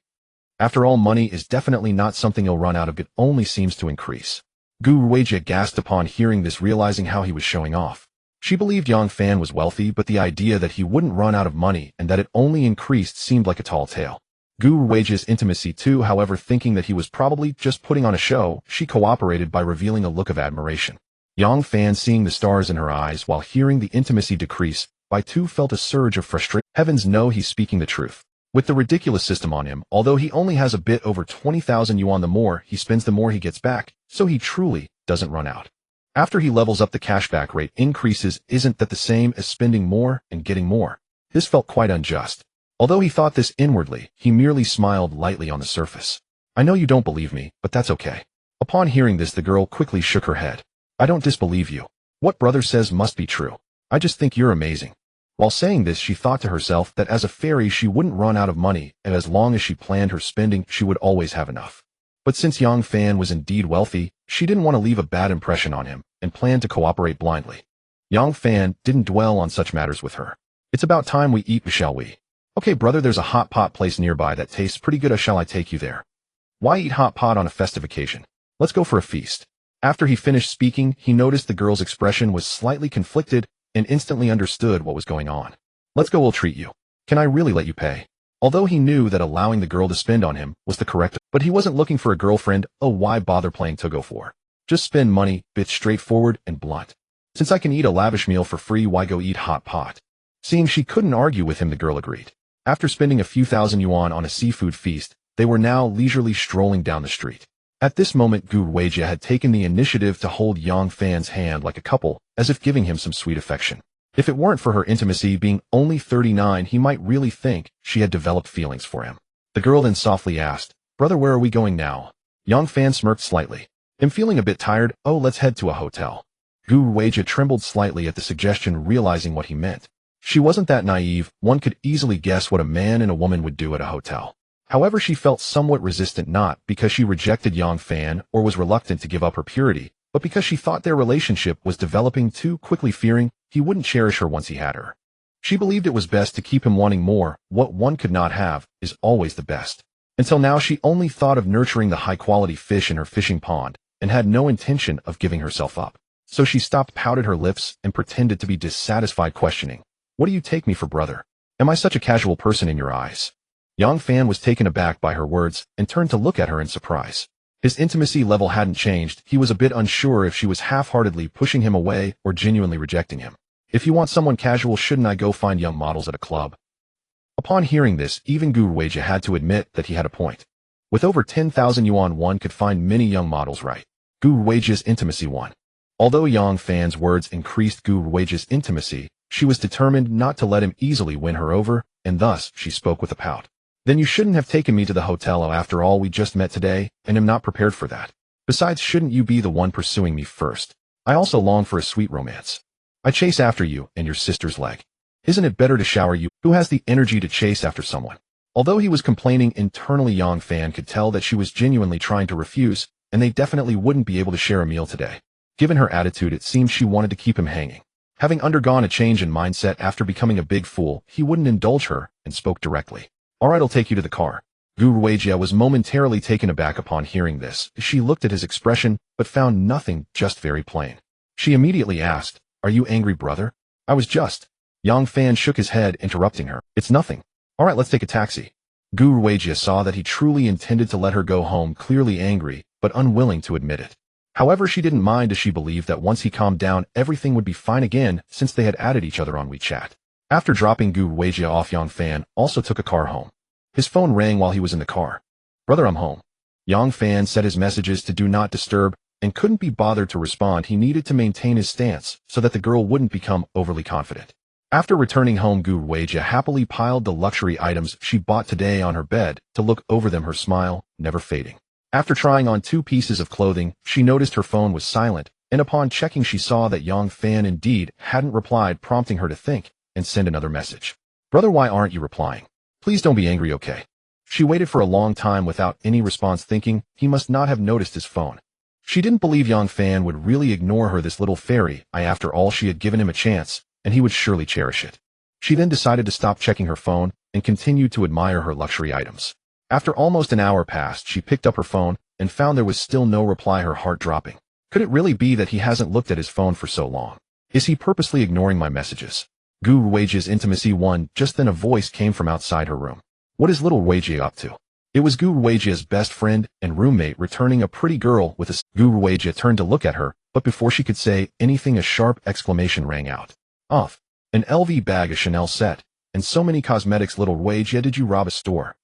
After all, money is definitely not something he'll run out of. It only seems to increase. Gu Ruijie gasped upon hearing this, realizing how he was showing off. She believed Yang Fan was wealthy, but the idea that he wouldn't run out of money and that it only increased seemed like a tall tale. Gu Ruijie's intimacy too, however, thinking that he was probably just putting on a show, she cooperated by revealing a look of admiration. Yang Fan, seeing the stars in her eyes while hearing the intimacy decrease by two, felt a surge of frustration. Heavens, no, he's speaking the truth. With the ridiculous system on him, although he only has a bit over 20,000 yuan, the more he spends the more he gets back, so he truly doesn't run out. After he levels up, the cashback rate increases. Isn't that the same as spending more and getting more? This felt quite unjust. Although he thought this inwardly, he merely smiled lightly on the surface. I know you don't believe me, but that's okay. Upon hearing this, the girl quickly shook her head. I don't disbelieve you. What brother says must be true. I just think you're amazing. While saying this, she thought to herself that as a fairy she wouldn't run out of money, and as long as she planned her spending, she would always have enough. But since Yang Fan was indeed wealthy, she didn't want to leave a bad impression on him, and planned to cooperate blindly. Yang Fan didn't dwell on such matters with her. It's about time we eat, shall we? Okay brother, there's a hot pot place nearby that tastes pretty good. Shall I take you there? Why eat hot pot on a festive occasion? Let's go for a feast. After he finished speaking, he noticed the girl's expression was slightly conflicted and instantly understood what was going on. Let's go, we'll treat you. Can I really let you pay? Although he knew that allowing the girl to spend on him was the correct, but he wasn't looking for a girlfriend. Oh, why bother playing to go for? Just spend money, bit straightforward and blunt. Since I can eat a lavish meal for free, why go eat hot pot? Seeing she couldn't argue with him, the girl agreed. After spending a few thousand yuan on a seafood feast, they were now leisurely strolling down the street. At this moment, Gu Ruijie had taken the initiative to hold Yang Fan's hand like a couple, as if giving him some sweet affection. If it weren't for her intimacy, being only 39, he might really think she had developed feelings for him. The girl then softly asked, Brother, where are we going now? Yang Fan smirked slightly. I'm feeling a bit tired. Oh, let's head to a hotel. Gu Ruijie trembled slightly at the suggestion, realizing what he meant. She wasn't that naive. One could easily guess what a man and a woman would do at a hotel. However, she felt somewhat resistant, not because she rejected Yang Fan or was reluctant to give up her purity, but because she thought their relationship was developing too quickly, fearing he wouldn't cherish her once he had her. She believed it was best to keep him wanting more. What one could not have is always the best. Until now, she only thought of nurturing the high-quality fish in her fishing pond and had no intention of giving herself up. So she stopped, pouted her lips, and pretended to be dissatisfied, questioning, What do you take me for, brother? Am I such a casual person in your eyes? Yang Fan was taken aback by her words and turned to look at her in surprise. His intimacy level hadn't changed. He was a bit unsure if she was half-heartedly pushing him away or genuinely rejecting him. If you want someone casual, shouldn't I go find young models at a club? Upon hearing this, even Gu Ruijie had to admit that he had a point. With over 10,000 yuan, one could find many young models, right? Gu Ruijie's intimacy won. Although Yang Fan's words increased Gu Ruijie's intimacy, she was determined not to let him easily win her over, and thus she spoke with a pout. Then you shouldn't have taken me to the hotel. After all, we just met today, and am not prepared for that. Besides, shouldn't you be the one pursuing me first? I also long for a sweet romance. I chase after you and your sister's leg. Isn't it better to shower you? Who has the energy to chase after someone? Although he was complaining internally, Yang Fan could tell that she was genuinely trying to refuse, and they definitely wouldn't be able to share a meal today. Given her attitude, it seemed she wanted to keep him hanging. Having undergone a change in mindset after becoming a big fool, he wouldn't indulge her and spoke directly. All right, I'll take you to the car. Gu Ruijie was momentarily taken aback upon hearing this. She looked at his expression, but found nothing, just very plain. She immediately asked, Are you angry, brother? I was just. Yang Fan shook his head, interrupting her. It's nothing. All right, let's take a taxi. Gu Ruijie saw that he truly intended to let her go home, clearly angry, but unwilling to admit it. However, she didn't mind, as she believed that once he calmed down, everything would be fine again, since they had added each other on WeChat. After dropping Gu Ruijie off, Yang Fan also took a car home. His phone rang while he was in the car. Brother, I'm home. Yang Fan set his messages to do not disturb and couldn't be bothered to respond. He needed to maintain his stance so that the girl wouldn't become overly confident. After returning home, Gu Ruijie happily piled the luxury items she bought today on her bed to look over them, her smile never fading. After trying on 2 pieces of clothing, she noticed her phone was silent, and upon checking she saw that Yang Fan indeed hadn't replied, prompting her to think and send another message. Brother, why aren't you replying? Please don't be angry, okay? She waited for a long time without any response, thinking he must not have noticed his phone. She didn't believe Yang Fan would really ignore her, this little fairy. After all, she had given him a chance, and he would surely cherish it. She then decided to stop checking her phone and continued to admire her luxury items. After almost an hour passed, she picked up her phone and found there was still no reply, her heart dropping. Could it really be that he hasn't looked at his phone for so long? Is he purposely ignoring my messages? Gu Ruijia's intimacy 1. Just then a voice came from outside her room. What is little Ruijia up to? It was Gu Ruijia's best friend and roommate returning a pretty girl with a... Gu Ruijia turned to look at her, but before she could say anything a sharp exclamation rang out. Off. An LV bag, a Chanel set, and so many cosmetics. Little Ruijia, did you rob a store?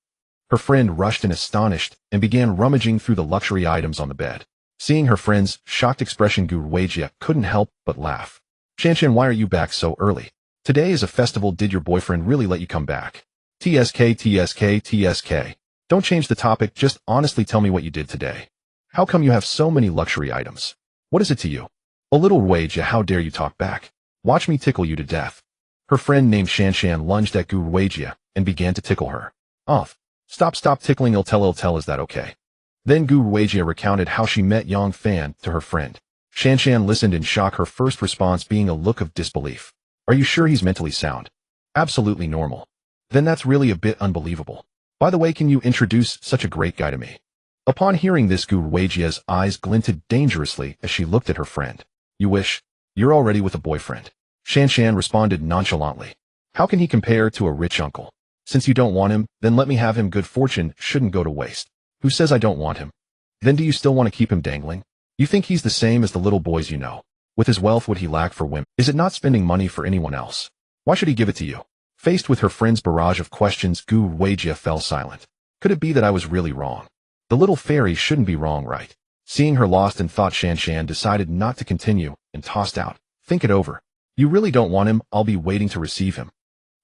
Her friend rushed in astonished and began rummaging through the luxury items on the bed. Seeing her friend's shocked expression, Gu Ruijia couldn't help but laugh. Shanshan, why are you back so early? Today is a festival. Did your boyfriend really let you come back? TSK. Don't change the topic, just honestly tell me what you did today. How come you have so many luxury items? What is it to you? A little Ruijia, how dare you talk back? Watch me tickle you to death. Her friend named Shanshan lunged at Gu Ruijia and began to tickle her. Off. Stop tickling, I'll tell, is that okay? Then Gu Ruijia recounted how she met Yang Fan to her friend. Shanshan listened in shock, her first response being a look of disbelief. Are you sure he's mentally sound? Absolutely normal. Then that's really a bit unbelievable. By the way, can you introduce such a great guy to me? Upon hearing this, Gu Ruijia's eyes glinted dangerously as she looked at her friend. You wish? You're already with a boyfriend. Shanshan responded nonchalantly. How can he compare to a rich uncle? Since you don't want him, then let me have him. Good fortune shouldn't go to waste. Who says I don't want him? Then do you still want to keep him dangling? You think he's the same as the little boys you know? With his wealth, would he lack for women? Is it not spending money for anyone else? Why should he give it to you? Faced with her friend's barrage of questions, Gu Ruijia fell silent. Could it be that I was really wrong? The little fairy shouldn't be wrong, right? Seeing her lost in thought, Shanshan decided not to continue and tossed out. Think it over. You really don't want him, I'll be waiting to receive him.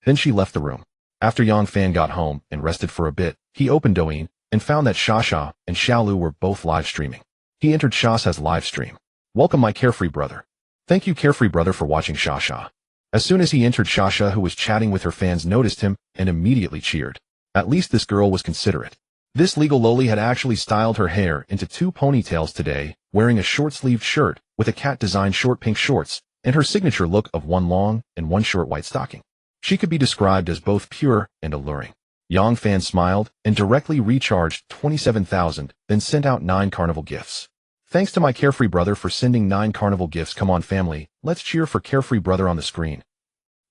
Then she left the room. After Yang Fan got home and rested for a bit, he opened Douyin and found that Xia and Xiaolu were both live streaming. He entered Xia's live stream. Welcome, my carefree brother. Thank you, carefree brother, for watching Xia. As soon as he entered, Xia, who was chatting with her fans, noticed him and immediately cheered. At least this girl was considerate. This legal loli had actually styled her hair into 2 ponytails today, wearing a short-sleeved shirt with a cat-designed short pink shorts, and her signature look of 1 long and 1 short white stocking. She could be described as both pure and alluring. Yang Fan smiled and directly recharged 27,000, then sent out 9 carnival gifts. Thanks to my carefree brother for sending 9 carnival gifts. Come on, family, let's cheer for carefree brother on the screen.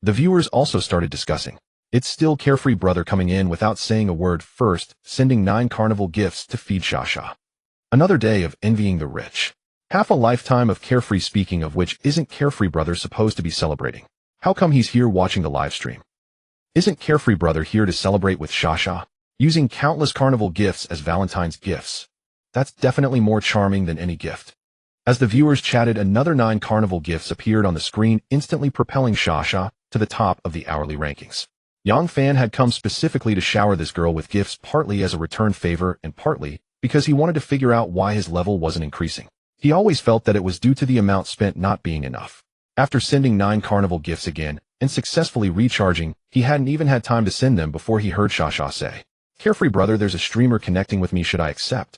The viewers also started discussing. It's still carefree brother coming in without saying a word, first sending 9 carnival gifts to feed Xia. Another day of envying the rich. Half a lifetime of carefree, speaking of which, isn't carefree brother supposed to be celebrating? How come he's here watching the live stream? Isn't carefree brother here to celebrate with Xia? Using countless carnival gifts as Valentine's gifts. That's definitely more charming than any gift. As the viewers chatted, another 9 carnival gifts appeared on the screen, instantly propelling Xia to the top of the hourly rankings. Yang Fan had come specifically to shower this girl with gifts, partly as a return favor and partly because he wanted to figure out why his level wasn't increasing. He always felt that it was due to the amount spent not being enough. After sending 9 carnival gifts again and successfully recharging, he hadn't even had time to send them before he heard Xia say, "Carefree brother, there's a streamer connecting with me, should I accept?"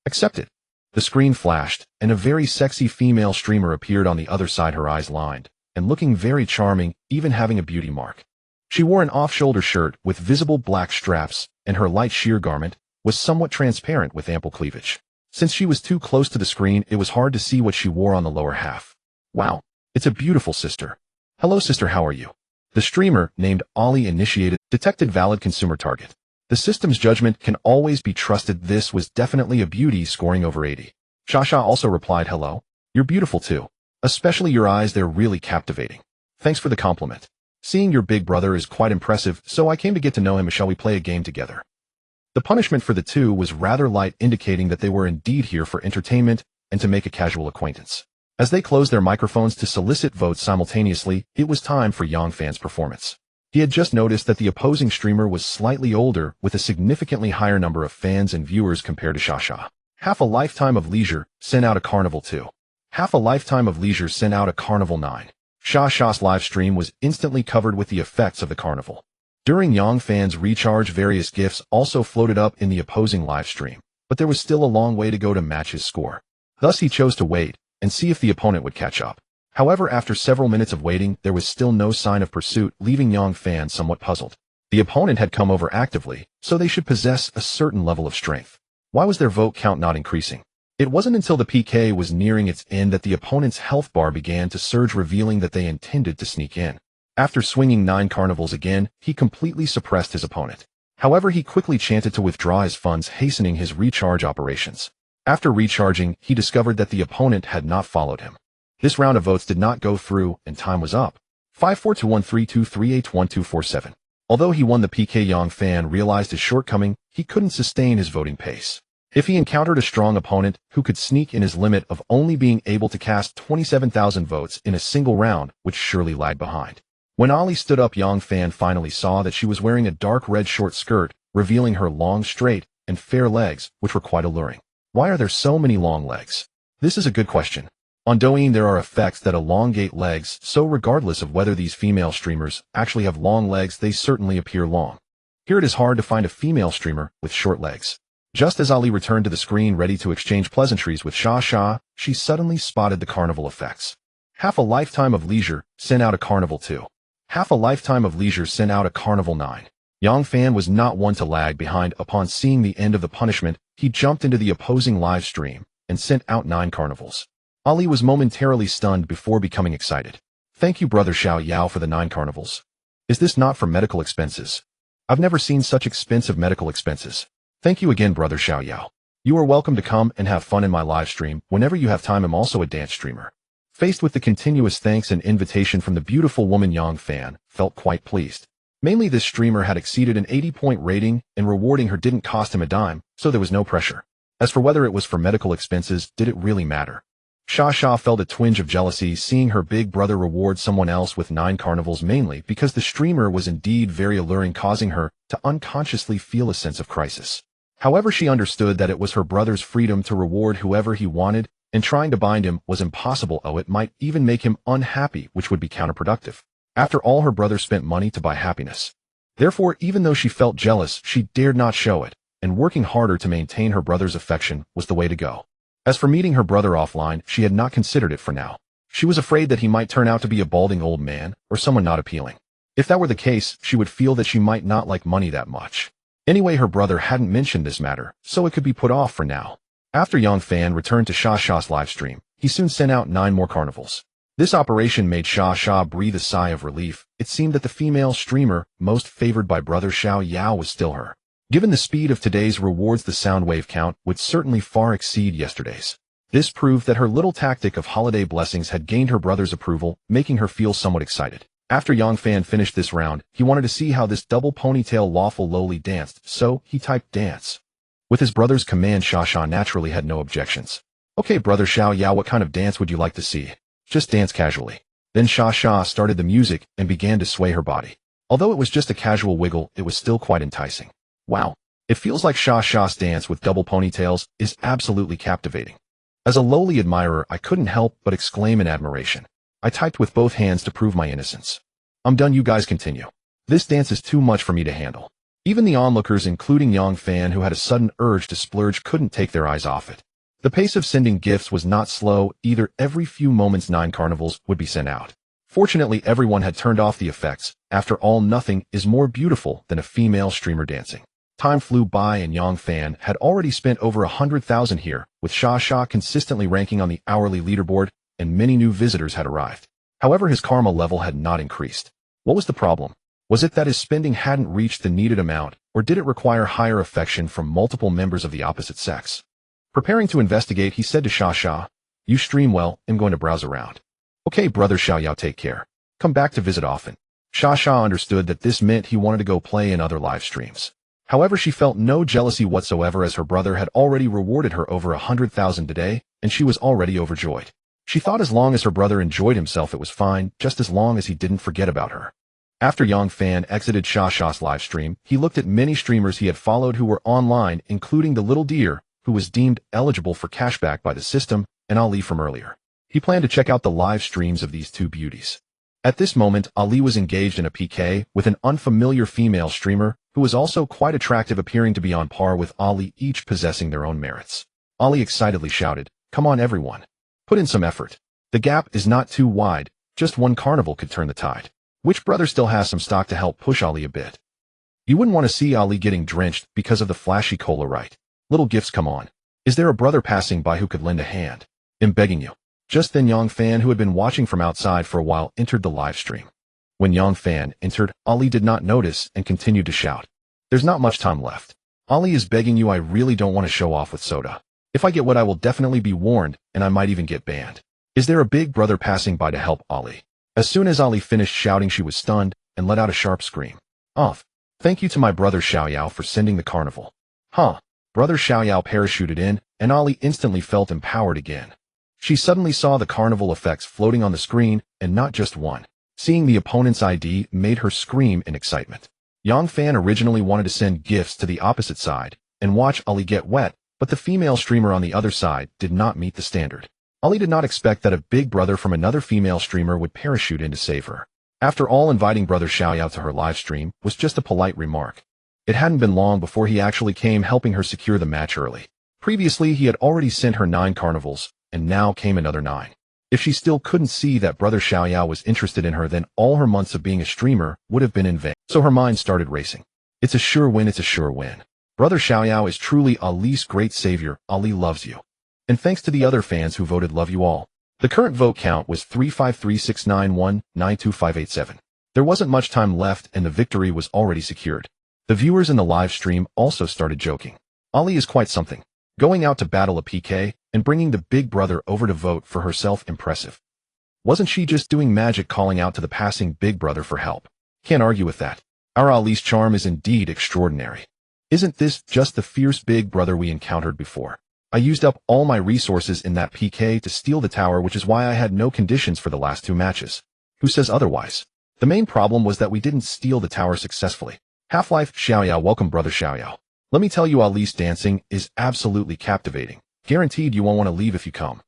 Accepted. The screen flashed, and a very sexy female streamer appeared on the other side, her eyes lined, and looking very charming, even having a beauty mark. She wore an off-shoulder shirt with visible black straps, and her light sheer garment was somewhat transparent with ample cleavage. Since she was too close to the screen, it was hard to see what she wore on the lower half. Wow, it's a beautiful sister. Hello sister, how are you? The streamer, named Ollie, initiated, detected valid consumer target. The system's judgment can always be trusted. This was definitely a beauty, scoring over 80. Xia also replied, hello. You're beautiful too. Especially your eyes, they're really captivating. Thanks for the compliment. Seeing your big brother is quite impressive, so I came to get to know him. Shall we play a game together? The punishment for the two was rather light, indicating that they were indeed here for entertainment and to make a casual acquaintance. As they closed their microphones to solicit votes simultaneously, it was time for Yang Fan's performance. He had just noticed that the opposing streamer was slightly older, with a significantly higher number of fans and viewers compared to Xia. Half a lifetime of leisure sent out a carnival 2. Half a lifetime of leisure sent out a carnival 9. Xia's live stream was instantly covered with the effects of the carnival. During Yang Fan's recharge, various gifts also floated up in the opposing live stream, but there was still a long way to go to match his score. Thus he chose to wait and see if the opponent would catch up. However, after several minutes of waiting, there was still no sign of pursuit, leaving Yang Fan somewhat puzzled. The opponent had come over actively, so they should possess a certain level of strength. Why was their vote count not increasing? It wasn't until the PK was nearing its end that the opponent's health bar began to surge, revealing that they intended to sneak in. After swinging 9 carnivals again, he completely suppressed his opponent. However, he quickly chanted to withdraw his funds, hastening his recharge operations. After recharging, he discovered that the opponent had not followed him. This round of votes did not go through, and time was up. 5-4-2-1-3-2-3-8-1-2-4-7. Although he won the PK, Yang Fan realized his shortcoming. He couldn't sustain his voting pace. If he encountered a strong opponent who could sneak in, his limit of only being able to cast 27,000 votes in a single round would surely lag behind. When Ali stood up, Yang Fan finally saw that she was wearing a dark red short skirt, revealing her long, straight, and fair legs, which were quite alluring. Why are there so many long legs? This is a good question. On Douyin, there are effects that elongate legs, so regardless of whether these female streamers actually have long legs, they certainly appear long. Here it is hard to find a female streamer with short legs. Just as Ali returned to the screen ready to exchange pleasantries with Sha, she suddenly spotted the carnival effects. Half a lifetime of leisure sent out a carnival 2. Half a lifetime of leisure sent out a carnival 9. Yang Fan was not one to lag behind. Upon seeing the end of the punishment, he jumped into the opposing live stream and sent out 9 carnivals. Ali was momentarily stunned before becoming excited. Thank you, Brother Xiao Yao, for the 9 carnivals. Is this not for medical expenses? I've never seen such expensive medical expenses. Thank you again, Brother Xiao Yao. You are welcome to come and have fun in my live stream whenever you have time. I'm also a dance streamer. Faced with the continuous thanks and invitation from the beautiful woman, Yang Fan felt quite pleased. Mainly, this streamer had exceeded an 80-point rating, and rewarding her didn't cost him a dime, so there was no pressure. As for whether it was for medical expenses, did it really matter? Sha felt a twinge of jealousy seeing her big brother reward someone else with 9 carnivals, mainly because the streamer was indeed very alluring, causing her to unconsciously feel a sense of crisis. However, she understood that it was her brother's freedom to reward whoever he wanted, and trying to bind him was impossible. It might even make him unhappy, which would be counterproductive. After all, her brother spent money to buy happiness. Therefore, even though she felt jealous, she dared not show it, and working harder to maintain her brother's affection was the way to go. As for meeting her brother offline, she had not considered it for now. She was afraid that he might turn out to be a balding old man, or someone not appealing. If that were the case, she would feel that she might not like money that much. Anyway, her brother hadn't mentioned this matter, so it could be put off for now. After Yang Fan returned to Sha's livestream, he soon sent out 9 more carnivals. This operation made Sha breathe a sigh of relief. It seemed that the female streamer most favored by Brother Xiao Yao was still her. Given the speed of today's rewards, the sound wave count would certainly far exceed yesterday's. This proved that her little tactic of holiday blessings had gained her brother's approval, making her feel somewhat excited. After Yang Fan finished this round, he wanted to see how this double ponytail lawful lowly danced, so he typed dance. With his brother's command, Sha naturally had no objections. Okay, Brother Xiao Yao, what kind of dance would you like to see? Just dance casually. Then Sha started the music and began to sway her body. Although it was just a casual wiggle, it was still quite enticing. Wow. It feels like Sha's dance with double ponytails is absolutely captivating. As a lowly admirer, I couldn't help but exclaim in admiration. I typed with both hands to prove my innocence. I'm done, you guys continue. This dance is too much for me to handle. Even the onlookers, including Yang Fan, who had a sudden urge to splurge, couldn't take their eyes off it. The pace of sending gifts was not slow either. Every few moments 9 carnivals would be sent out. Fortunately, everyone had turned off the effects. After all, nothing is more beautiful than a female streamer dancing. Time flew by and Yang Fan had already spent over 100,000 here, with Sha consistently ranking on the hourly leaderboard, and many new visitors had arrived. However, his karma level had not increased. What was the problem? Was it that his spending hadn't reached the needed amount, or did it require higher affection from multiple members of the opposite sex? Preparing to investigate, he said to Sha, "You stream well, I'm going to browse around." Okay, Brother Xiao Yao, take care. Come back to visit often. Sha understood that this meant he wanted to go play in other live streams. However, she felt no jealousy whatsoever, as her brother had already rewarded her over 100,000 today, and she was already overjoyed. She thought as long as her brother enjoyed himself, it was fine, just as long as he didn't forget about her. After Yang Fan exited Sha's live stream, he looked at many streamers he had followed who were online, including the little deer, who was deemed eligible for cashback by the system, and Ali from earlier. He planned to check out the live streams of these 2 beauties. At this moment, Ali was engaged in a PK with an unfamiliar female streamer who was also quite attractive, appearing to be on par with Ali, each possessing their own merits. Ali excitedly shouted, "Come on everyone. Put in some effort. The gap is not too wide, just one carnival could turn the tide. Which brother still has some stock to help push Ali a bit? You wouldn't want to see Ali getting drenched because of the flashy cola, right? Little gifts, come on. Is there a brother passing by who could lend a hand? I'm begging you. Just then Yang Fan, who had been watching from outside for a while, entered the live stream. When Yang Fan entered, Ali did not notice and continued to shout. There's not much time left. Ali is begging you, I really don't want to show off with soda. If I get wet I will definitely be warned, and I might even get banned. Is there a big brother passing by to help Ali? As soon as Ali finished shouting she was stunned and let out a sharp scream. Off. Thank you to my brother Xiaoyao for sending the carnival. Huh. Brother Xiaoyao parachuted in, and Ali instantly felt empowered again. She suddenly saw the carnival effects floating on the screen, and not just one. Seeing the opponent's ID made her scream in excitement. Yang Fan originally wanted to send gifts to the opposite side and watch Ali get wet, but the female streamer on the other side did not meet the standard. Ali did not expect that a big brother from another female streamer would parachute in to save her. After all, inviting brother Xiaoyao to her live stream was just a polite remark. It hadn't been long before he actually came, helping her secure the match early. Previously, he had already sent her 9 carnivals, and now came another 9. If she still couldn't see that brother Xiaoyao was interested in her, then all her months of being a streamer would have been in vain. So her mind started racing. It's a sure win, it's a sure win. Brother Xiaoyao is truly Ali's great savior. Ali loves you. And thanks to the other fans who voted, love you all. The current vote count was 353,691,92587. There wasn't much time left and the victory was already secured. The viewers in the live stream also started joking. Ali is quite something. Going out to battle a PK and bringing the big brother over to vote for herself, impressive. Wasn't she just doing magic calling out to the passing big brother for help? Can't argue with that. Our Ali's charm is indeed extraordinary. Isn't this just the fierce big brother we encountered before? I used up all my resources in that PK to steal the tower, which is why I had no conditions for the last 2 matches. Who says otherwise? The main problem was that we didn't steal the tower successfully. Half-Life Xiaoyao, welcome brother Xiaoyao. Let me tell you, Ali's dancing is absolutely captivating. Guaranteed you won't want to leave if you come.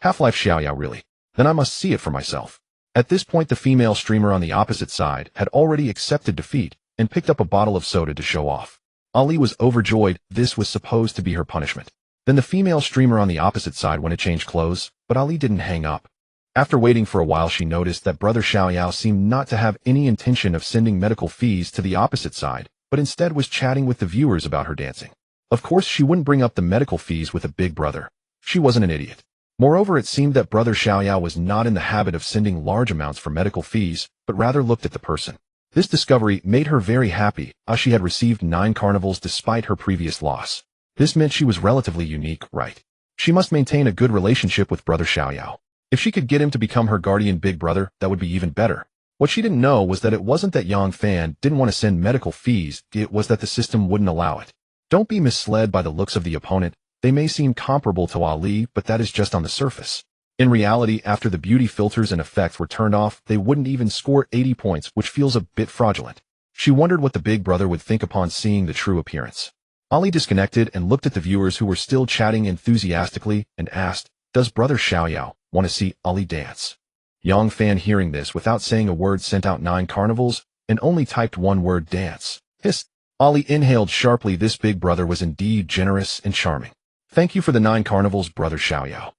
Half-Life Xiaoyao, really? Then I must see it for myself. At this point the female streamer on the opposite side had already accepted defeat and picked up a bottle of soda to show off. Ali was overjoyed. This was supposed to be her punishment. Then the female streamer on the opposite side went to change clothes, but Ali didn't hang up. After waiting for a while she noticed that brother Xiaoyao seemed not to have any intention of sending medical fees to the opposite side, but instead was chatting with the viewers about her dancing. Of course she wouldn't bring up the medical fees with a big brother. She wasn't an idiot. Moreover, it seemed that brother Xiaoyao was not in the habit of sending large amounts for medical fees, but rather looked at the person. This discovery made her very happy, as she had received 9 carnivals despite her previous loss. This meant she was relatively unique, right? She must maintain a good relationship with brother Xiaoyao. If she could get him to become her guardian big brother, that would be even better. What she didn't know was that it wasn't that Yang Fan didn't want to send medical fees, it was that the system wouldn't allow it. Don't be misled by the looks of the opponent. They may seem comparable to Ali, but that is just on the surface. In reality, after the beauty filters and effects were turned off, they wouldn't even score 80 points, which feels a bit fraudulent. She wondered what the big brother would think upon seeing the true appearance. Ali disconnected and looked at the viewers who were still chatting enthusiastically and asked, does brother Xiaoyao want to see Ali dance? Yang Fan, hearing this without saying a word, sent out 9 carnivals and only typed one word, dance. Hiss. Ali inhaled sharply. This big brother was indeed generous and charming. Thank you for the 9 carnivals, brother Xiaoyao.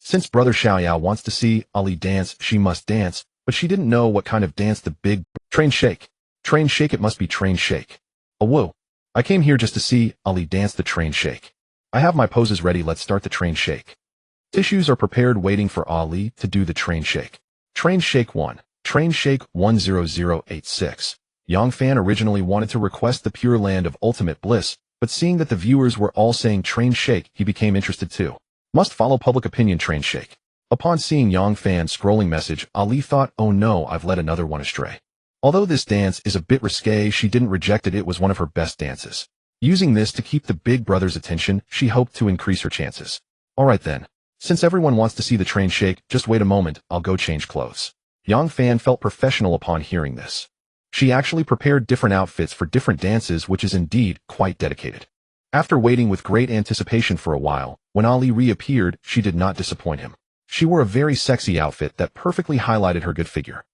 Since brother Xiaoyao wants to see Ali dance, she must dance, but she didn't know what kind of dance the big train shake. Train shake, it must be train shake. Oh whoa. I came here just to see Ali dance the train shake. I have my poses ready, let's start the train shake. Tissues are prepared waiting for Ali to do the train shake. Train shake 1. Train shake 10086. Yang Fan originally wanted to request the Pure Land of Ultimate Bliss, but seeing that the viewers were all saying train shake, he became interested too. Must follow public opinion, train shake. Upon seeing Yang Fan's scrolling message, Ali thought, oh no, I've led another one astray. Although this dance is a bit risque, she didn't reject it. It was one of her best dances. Using this to keep the big brother's attention, she hoped to increase her chances. Alright then. Since everyone wants to see the train shake, just wait a moment, I'll go change clothes. Yang Fan felt professional upon hearing this. She actually prepared different outfits for different dances, which is indeed quite dedicated. After waiting with great anticipation for a while, when Ali reappeared, she did not disappoint him. She wore a very sexy outfit that perfectly highlighted her good figure.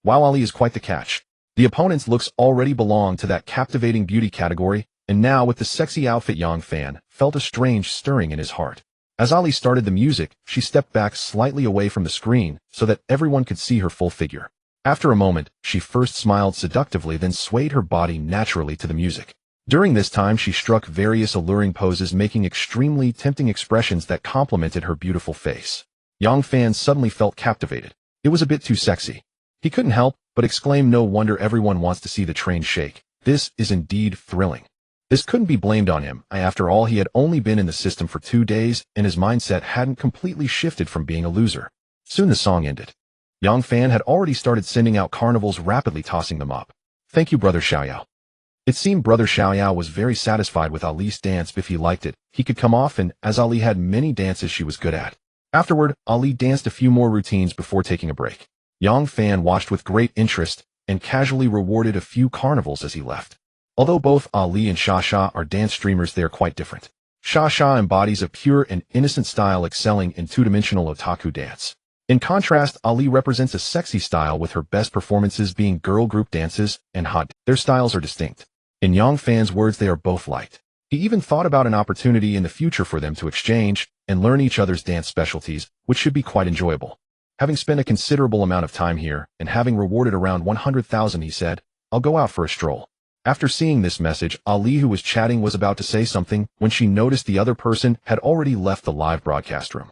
Wow, Ali is quite the catch. The opponent's looks already belonged to that captivating beauty category, and now with the sexy outfit, Yang Fan felt a strange stirring in his heart. As Ali started the music, she stepped back slightly away from the screen so that everyone could see her full figure. After a moment, she first smiled seductively, then swayed her body naturally to the music. During this time, she struck various alluring poses, making extremely tempting expressions that complemented her beautiful face. Yang Fan suddenly felt captivated. It was a bit too sexy. He couldn't help but exclaim, "No wonder everyone wants to see the train shake. This is indeed thrilling." This couldn't be blamed on him. After all, he had only been in the system for 2 days, and his mindset hadn't completely shifted from being a loser. Soon the song ended. Yang Fan had already started sending out carnivals, rapidly tossing them up. "Thank you, Brother Xiaoyao." It seemed Brother Xiaoyao was very satisfied with Ali's dance. If he liked it, he could come off, and as Ali had many dances she was good at. Afterward, Ali danced a few more routines before taking a break. Yang Fan watched with great interest and casually rewarded a few carnivals as he left. Although both Ali and Sha are dance streamers, they are quite different. Sha embodies a pure and innocent style, excelling in two-dimensional otaku dance. In contrast, Ali represents a sexy style, with her best performances being girl group dances and hot. Their styles are distinct. In Yang Fan's words, they are both liked. He even thought about an opportunity in the future for them to exchange and learn each other's dance specialties, which should be quite enjoyable. Having spent a considerable amount of time here and having rewarded around 100,000, he said, "I'll go out for a stroll." After seeing this message, Ali, who was chatting, was about to say something when she noticed the other person had already left the live broadcast room.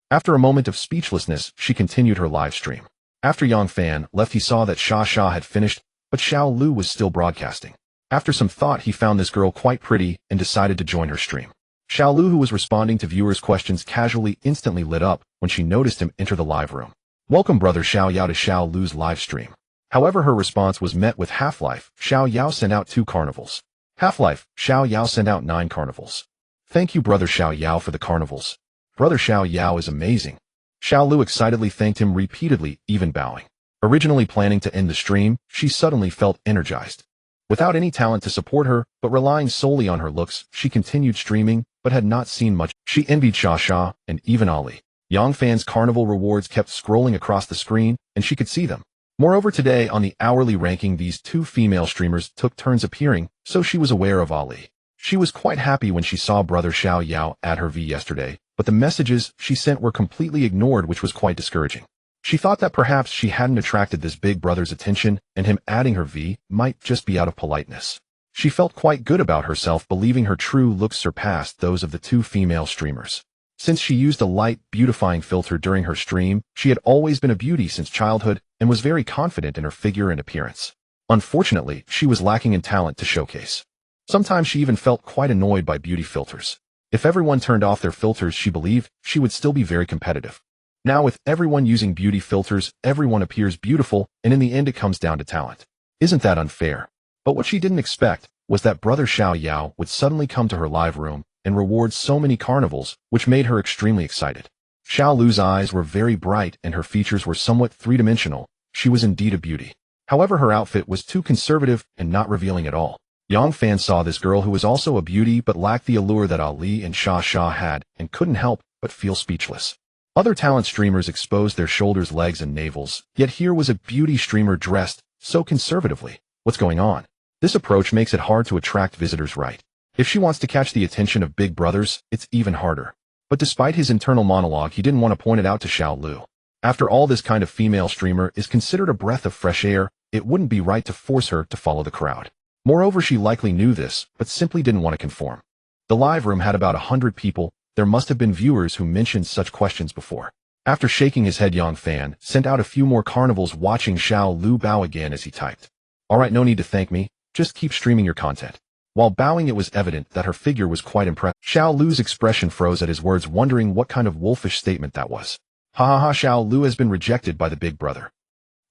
After a moment of speechlessness, she continued her live stream. After Yang Fan left, he saw that Sha had finished, but Xiao Lu was still broadcasting. After some thought, he found this girl quite pretty and decided to join her stream. Xiao Lu, who was responding to viewers' questions casually, instantly lit up when she noticed him enter the live room. "Welcome, Brother Xiaoyao, to Xiao Lu's live stream." However, her response was met with Half-Life. Xiaoyao sent out 2 carnivals. Half-Life, Xiaoyao sent out 9 carnivals. "Thank you, Brother Xiaoyao, for the carnivals. Brother Xiaoyao is amazing." Xiao Lu excitedly thanked him repeatedly, even bowing. Originally planning to end the stream, she suddenly felt energized. Without any talent to support her, but relying solely on her looks, she continued streaming, but had not seen much. She envied Sha and even Ali. Yang Fan's carnival rewards kept scrolling across the screen, and she could see them. Moreover, today on the hourly ranking, these 2 female streamers took turns appearing, so she was aware of Ali. She was quite happy when she saw Brother Xiaoyao add her V yesterday, but the messages she sent were completely ignored, which was quite discouraging. She thought that perhaps she hadn't attracted this big brother's attention, and him adding her V might just be out of politeness. She felt quite good about herself, believing her true looks surpassed those of the 2 female streamers. Since she used a light, beautifying filter during her stream, she had always been a beauty since childhood and was very confident in her figure and appearance. Unfortunately, she was lacking in talent to showcase. Sometimes she even felt quite annoyed by beauty filters. If everyone turned off their filters, she believed she would still be very competitive. Now, with everyone using beauty filters, everyone appears beautiful, and in the end it comes down to talent. Isn't that unfair? But what she didn't expect was that Brother Xiaoyao would suddenly come to her live room and reward so many carnivals, which made her extremely excited. Xiao Lu's eyes were very bright and her features were somewhat three-dimensional. She was indeed a beauty. However, her outfit was too conservative and not revealing at all. Yang Fan saw this girl, who was also a beauty but lacked the allure that Ali and Sha had, and couldn't help but feel speechless. Other talent streamers exposed their shoulders, legs, and navels, yet here was a beauty streamer dressed so conservatively. What's going on? This approach makes it hard to attract visitors, right? If she wants to catch the attention of big brothers, it's even harder. But despite his internal monologue, he didn't want to point it out to Xiao Lu. After all, this kind of female streamer is considered a breath of fresh air. It wouldn't be right to force her to follow the crowd. Moreover, she likely knew this, but simply didn't want to conform. The live room had about 100 people. There must have been viewers who mentioned such questions before. After shaking his head, Yang Fan sent out a few more carnivals, watching Xiao Lu bow again as he typed. "Alright, no need to thank me. Just keep streaming your content." While bowing, it was evident that her figure was quite impressive. Xiao Lu's expression froze at his words, wondering what kind of wolfish statement that was. Xiao Lu has been rejected by the big brother.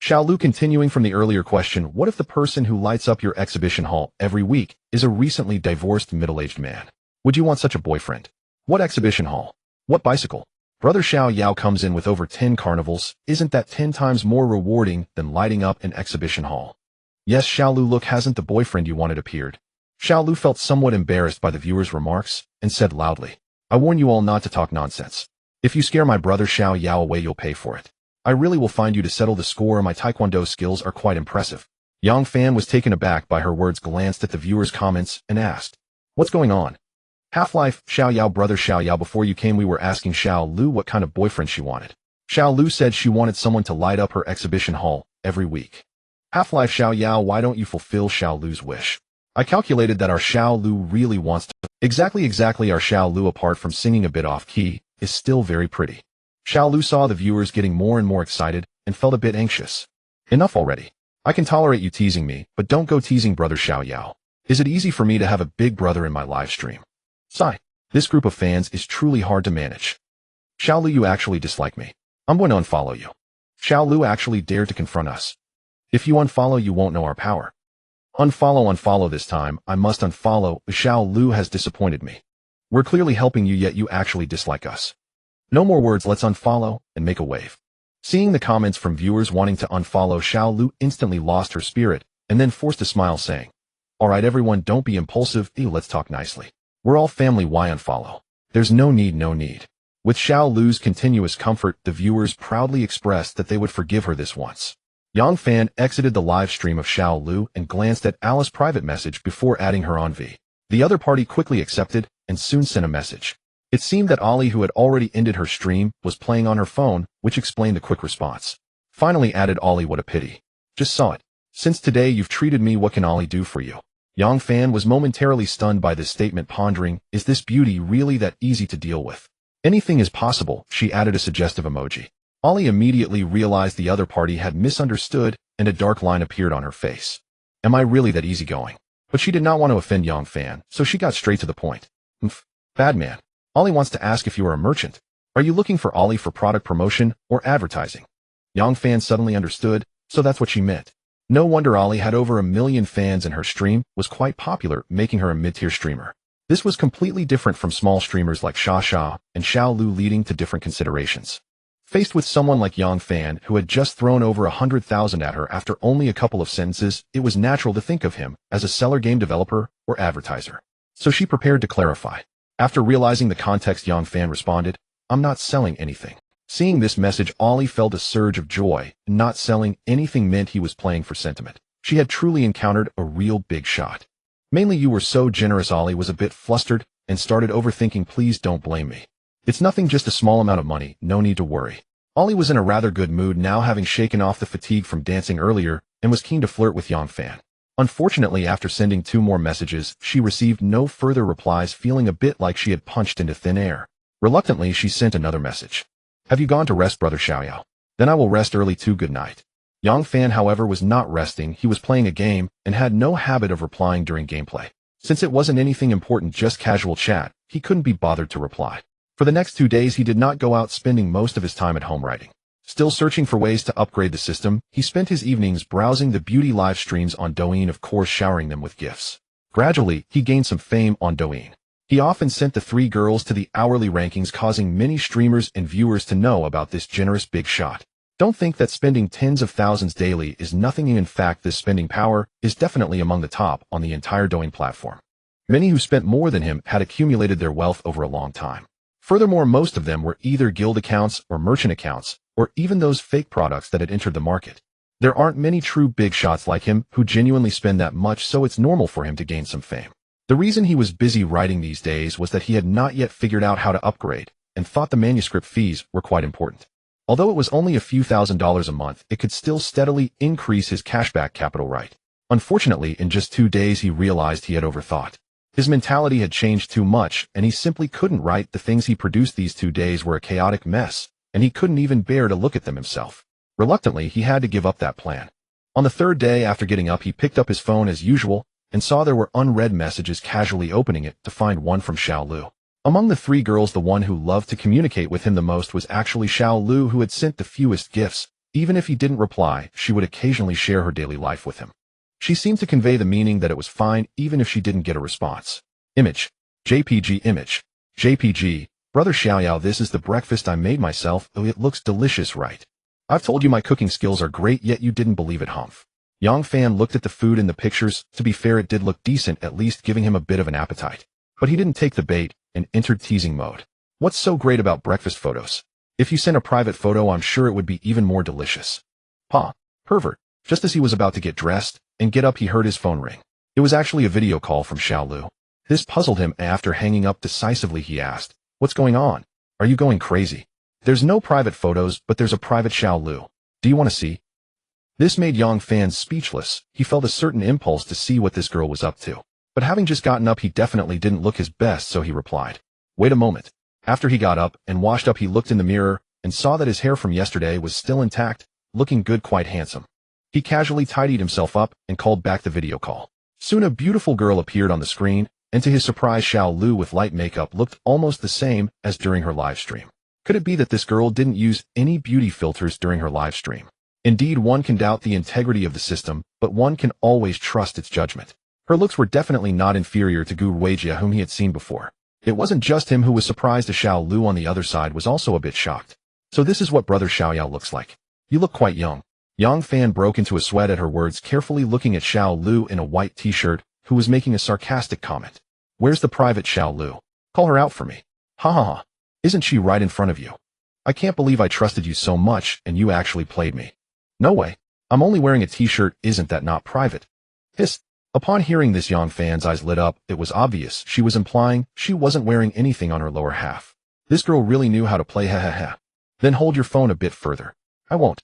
Xiao Lu, continuing from the earlier question, what if the person who lights up your exhibition hall every week is a recently divorced middle-aged man? Would you want such a boyfriend? What exhibition hall? What bicycle? Brother Xiaoyao comes in with over 10 carnivals. Isn't that 10 times more rewarding than lighting up an exhibition hall? Yes, Xiao Lu, look, hasn't the boyfriend you wanted appeared? Xiao Lu felt somewhat embarrassed by the viewer's remarks and said loudly, "I warn you all not to talk nonsense. If you scare my brother Xiaoyao away, you'll pay for it. I really will find you to settle the score. My taekwondo skills are quite impressive." Yang Fan was taken aback by her words, glanced at the viewer's comments, and asked, "What's going on?" Half-Life, Xiaoyao brother Xiaoyao, before you came we were asking Xiao Lu what kind of boyfriend she wanted. Xiao Lu said she wanted someone to light up her exhibition hall every week. Half-Life Xiaoyao, why don't you fulfill Xiao Lu's wish? I calculated that our Xiao Lu really wants to. Exactly our Xiao Lu, apart from singing a bit off-key, is still very pretty. Xiao Lu saw the viewers getting more and more excited and felt a bit anxious. Enough already. I can tolerate you teasing me, but don't go teasing brother Xiaoyao. Is it easy for me to have a big brother in my live stream? Sigh. This group of fans is truly hard to manage. Xiao Lu, you actually dislike me. I'm going to unfollow you. Xiao Lu actually dared to confront us. If you unfollow, you won't know our power. Unfollow this time. I must unfollow. Xiao Lu has disappointed me. We're clearly helping you, yet you actually dislike us. No more words, let's unfollow and make a wave. Seeing the comments from viewers wanting to unfollow, Xiao Lu instantly lost her spirit and then forced a smile, saying, "Alright everyone, don't be impulsive. Let's talk nicely. We're all family, why unfollow? There's no need. With Xiao Lu's continuous comfort, the viewers proudly expressed that they would forgive her this once. Yang Fan exited the live stream of Xiao Lu and glanced at Alice's private message before adding her on V. The other party quickly accepted and soon sent a message. It seemed that Ali, who had already ended her stream, was playing on her phone, which explained the quick response. Finally added Ollie, what a pity. Just saw it. Since today you've treated me, what can Ollie do for you? Yang Fan was momentarily stunned by this statement, pondering, is this beauty really that easy to deal with? Anything is possible, she added a suggestive emoji. Ollie immediately realized the other party had misunderstood, and a dark line appeared on her face. Am I really that easygoing? But she did not want to offend Yang Fan, so she got straight to the point. Bad man. Ollie wants to ask if you are a merchant. Are you looking for Ollie for product promotion or advertising? Yang Fan suddenly understood, so that's what she meant. No wonder Ollie had over 1 million fans and her stream was quite popular, making her a mid-tier streamer. This was completely different from small streamers like Sha and Xiao Lu, leading to different considerations. Faced with someone like Yang Fan, who had just thrown over 100,000 at her after only a couple of sentences, it was natural to think of him as a seller, game developer, or advertiser. So she prepared to clarify. After realizing the context, Yang Fan responded, I'm not selling anything. Seeing this message, Ollie felt a surge of joy. Not selling anything meant he was playing for sentiment. She had truly encountered a real big shot. Mainly you were so generous. Ollie was a bit flustered and started overthinking. Please don't blame me. It's nothing, just a small amount of money, no need to worry. Ollie was in a rather good mood now, having shaken off the fatigue from dancing earlier, and was keen to flirt with Yang Fan. Unfortunately, after sending 2 more messages, she received no further replies, feeling a bit like she had punched into thin air. Reluctantly, she sent another message. Have you gone to rest, brother Xiaoyao? Then I will rest early too, good night. Yang Fan, however, was not resting. He was playing a game and had no habit of replying during gameplay. Since it wasn't anything important, just casual chat, he couldn't be bothered to reply. For the next 2 days, he did not go out, spending most of his time at home writing. Still searching for ways to upgrade the system, he spent his evenings browsing the beauty live streams on Douyin, of course showering them with gifts. Gradually, he gained some fame on Douyin. He often sent the 3 girls to the hourly rankings, causing many streamers and viewers to know about this generous big shot. Don't think that spending tens of thousands daily is nothing. In fact, this spending power is definitely among the top on the entire Douyin platform. Many who spent more than him had accumulated their wealth over a long time. Furthermore, most of them were either guild accounts or merchant accounts, or even those fake products that had entered the market. There aren't many true big shots like him who genuinely spend that much, so it's normal for him to gain some fame. The reason he was busy writing these days was that he had not yet figured out how to upgrade, and thought the manuscript fees were quite important. Although it was only a few $1,000s a month, it could still steadily increase his cashback capital, right? Unfortunately, in just 2 days he realized he had overthought. His mentality had changed too much, and he simply couldn't write. The things he produced these 2 days were a chaotic mess, and he couldn't even bear to look at them himself. Reluctantly, he had to give up that plan. On the 3rd day after getting up, he picked up his phone as usual, and saw there were unread messages, casually opening it to find one from Xiao Lu. Among the 3 girls, the one who loved to communicate with him the most was actually Xiao Lu, who had sent the fewest gifts. Even if he didn't reply, she would occasionally share her daily life with him. She seemed to convey the meaning that it was fine even if she didn't get a response. Image. JPG image. JPG. Brother Xiaoyao, this is the breakfast I made myself. Oh, it looks delicious, right? I've told you my cooking skills are great, yet you didn't believe it, humph. Yang Fan looked at the food in the pictures. To be fair, it did look decent, at least giving him a bit of an appetite. But he didn't take the bait and entered teasing mode. What's so great about breakfast photos? If you sent a private photo, I'm sure it would be even more delicious. Pervert. Just as he was about to get dressed and get up, he heard his phone ring. It was actually a video call from Xiao Lu. This puzzled him. After hanging up decisively, he asked, "What's going on? Are you going crazy? There's no private photos, but there's a private Xiao Lu. Do you want to see?" This made Yang Fan speechless. He felt a certain impulse to see what this girl was up to. But having just gotten up, he definitely didn't look his best, so he replied, "Wait a moment." After he got up and washed up, he looked in the mirror and saw that his hair from yesterday was still intact, looking good, quite handsome. He casually tidied himself up and called back the video call. Soon a beautiful girl appeared on the screen, and to his surprise, Xiao Lu with light makeup looked almost the same as during her live stream. Could it be that this girl didn't use any beauty filters during her live stream? Indeed, one can doubt the integrity of the system, but one can always trust its judgment. Her looks were definitely not inferior to Gu Ruijia, whom he had seen before. It wasn't just him who was surprised, as Xiao Lu on the other side was also a bit shocked. "So this is what brother Xiaoyao looks like. You look quite young." Yang Fan broke into a sweat at her words, carefully looking at Xiao Lu in a white t-shirt, who was making a sarcastic comment. "Where's the private Xiao Lu? Call her out for me." "Ha ha ha. Isn't she right in front of you? I can't believe I trusted you so much and you actually played me." "No way. I'm only wearing a t-shirt. Isn't that not private?" "Hiss." Upon hearing this, Yang Fan's eyes lit up. It was obvious she was implying she wasn't wearing anything on her lower half. This girl really knew how to play, ha ha ha. "Then hold your phone a bit further." "I won't."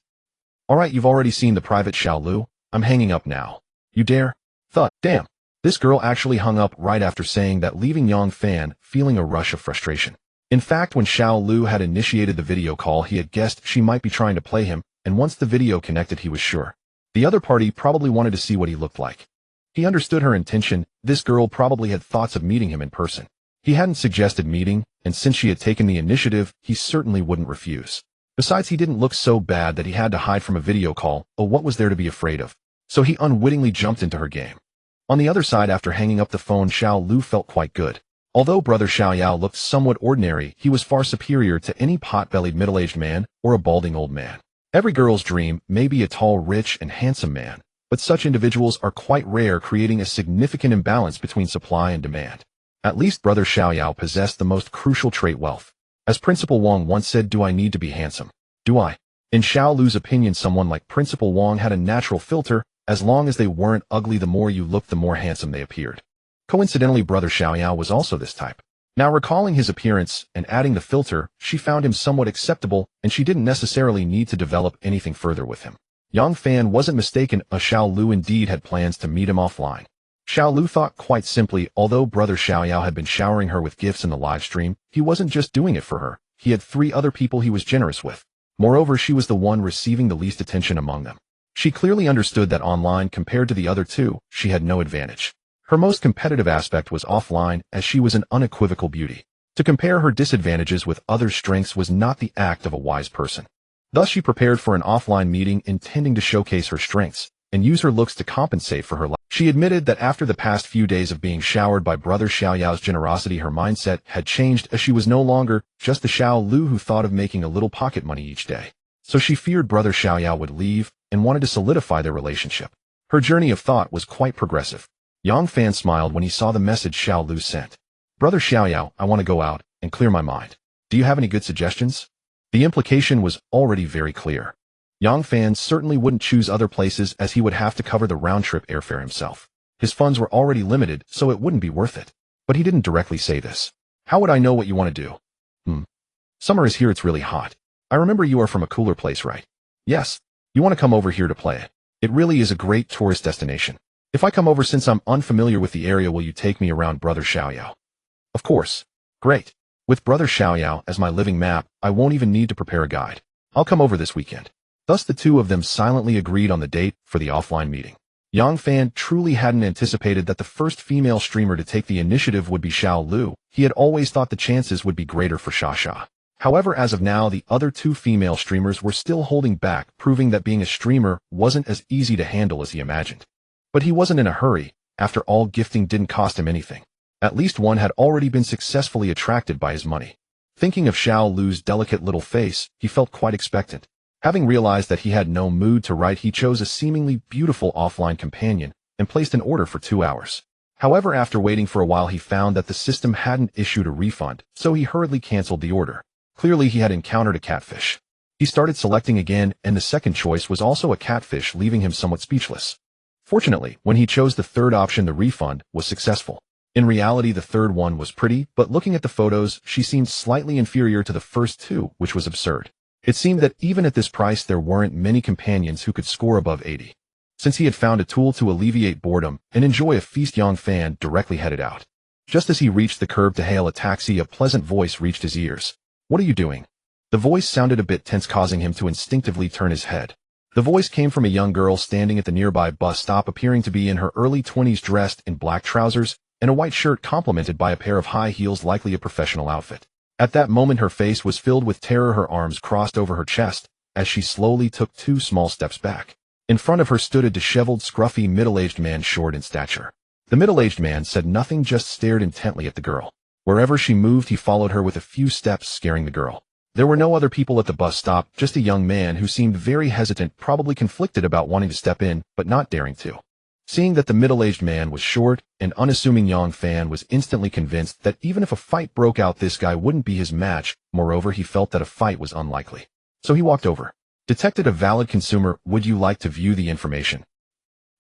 "Alright, you've already seen the private Xiao Lu. I'm hanging up now. You dare?" Thud. Damn. This girl actually hung up right after saying that, leaving Yang Fan feeling a rush of frustration. In fact, when Xiao Lu had initiated the video call, he had guessed she might be trying to play him, and once the video connected, he was sure the other party probably wanted to see what he looked like. He understood her intention. This girl probably had thoughts of meeting him in person. He hadn't suggested meeting, and since she had taken the initiative, he certainly wouldn't refuse. Besides, he didn't look so bad that he had to hide from a video call. Oh, what was there to be afraid of? So he unwittingly jumped into her game. On the other side, after hanging up the phone, Xiao Lu felt quite good. Although brother Xiaoyao looked somewhat ordinary, he was far superior to any pot-bellied middle-aged man or a balding old man. Every girl's dream may be a tall, rich, and handsome man, but such individuals are quite rare, creating a significant imbalance between supply and demand. At least brother Xiaoyao possessed the most crucial trait, wealth. As Principal Wang once said, "Do I need to be handsome? Do I?" In Xiao Lu's opinion, someone like Principal Wang had a natural filter. As long as they weren't ugly, the more you looked, the more handsome they appeared. Coincidentally, brother Xiaoyao was also this type. Now, recalling his appearance and adding the filter, she found him somewhat acceptable, and she didn't necessarily need to develop anything further with him. Yang Fan wasn't mistaken. Xiao Lu indeed had plans to meet him offline. Xiao Lu thought quite simply, although brother Xiaoyao had been showering her with gifts in the live stream, he wasn't just doing it for her. He had 3 other people he was generous with. Moreover, she was the one receiving the least attention among them. She clearly understood that online, compared to the other 2, she had no advantage. Her most competitive aspect was offline, as she was an unequivocal beauty. To compare her disadvantages with others' strengths was not the act of a wise person. Thus, she prepared for an offline meeting, intending to showcase her strengths and use her looks to compensate for her lack. She admitted that after the past few days of being showered by brother Xiaoyao's generosity, her mindset had changed, as she was no longer just the Xiao Lu who thought of making a little pocket money each day. So she feared brother Xiaoyao would leave and wanted to solidify their relationship. Her journey of thought was quite progressive. Yang Fan smiled when he saw the message Xiao Lu sent. "Brother Xiaoyao, I want to go out and clear my mind. Do you have any good suggestions?" The implication was already very clear. Yang Fan certainly wouldn't choose other places, as he would have to cover the round-trip airfare himself. His funds were already limited, so it wouldn't be worth it. But he didn't directly say this. "How would I know what you want to do?" Summer is here, it's really hot. I remember you are from a cooler place, right?" "Yes. You want to come over here to play it? It really is a great tourist destination. If I come over, since I'm unfamiliar with the area, will you take me around, brother Xiaoyao?" "Of course." "Great. With brother Xiaoyao as my living map, I won't even need to prepare a guide. I'll come over this weekend." Thus the 2 of them silently agreed on the date for the offline meeting. Yang Fan truly hadn't anticipated that the first female streamer to take the initiative would be Xiao Lu. He had always thought the chances would be greater for Sha. However, as of now, the other 2 female streamers were still holding back, proving that being a streamer wasn't as easy to handle as he imagined. But he wasn't in a hurry. After all, gifting didn't cost him anything. At least one had already been successfully attracted by his money. Thinking of Xiao Lu's delicate little face, he felt quite expectant. Having realized that he had no mood to write, he chose a seemingly beautiful offline companion and placed an order for 2 hours. However, after waiting for a while, he found that the system hadn't issued a refund, so he hurriedly canceled the order. Clearly, he had encountered a catfish. He started selecting again, and the second choice was also a catfish, leaving him somewhat speechless. Fortunately, when he chose the third option, the refund was successful. In reality, the third one was pretty, but looking at the photos, she seemed slightly inferior to the first two, which was absurd. It seemed that even at this price there weren't many companions who could score above 80. Since he had found a tool to alleviate boredom and enjoy a feast, Yang Fan directly headed out. Just as he reached the curb to hail a taxi, a pleasant voice reached his ears. "What are you doing?" The voice sounded a bit tense, causing him to instinctively turn his head. The voice came from a young girl standing at the nearby bus stop, appearing to be in her early 20s, dressed in black trousers and a white shirt complemented by a pair of high heels, likely a professional outfit. At that moment her face was filled with terror, her arms crossed over her chest as she slowly took 2 small steps back. In front of her stood a disheveled, scruffy, middle-aged man, short in stature. The middle-aged man said nothing, just stared intently at the girl. Wherever she moved, he followed her with a few steps, scaring the girl. There were no other people at the bus stop, just a young man who seemed very hesitant, probably conflicted about wanting to step in, but not daring to. Seeing that the middle-aged man was short and unassuming, Yang Fan was instantly convinced that even if a fight broke out, this guy wouldn't be his match. Moreover, he felt that a fight was unlikely. So he walked over. "Detected a valid consumer. Would you like to view the information?"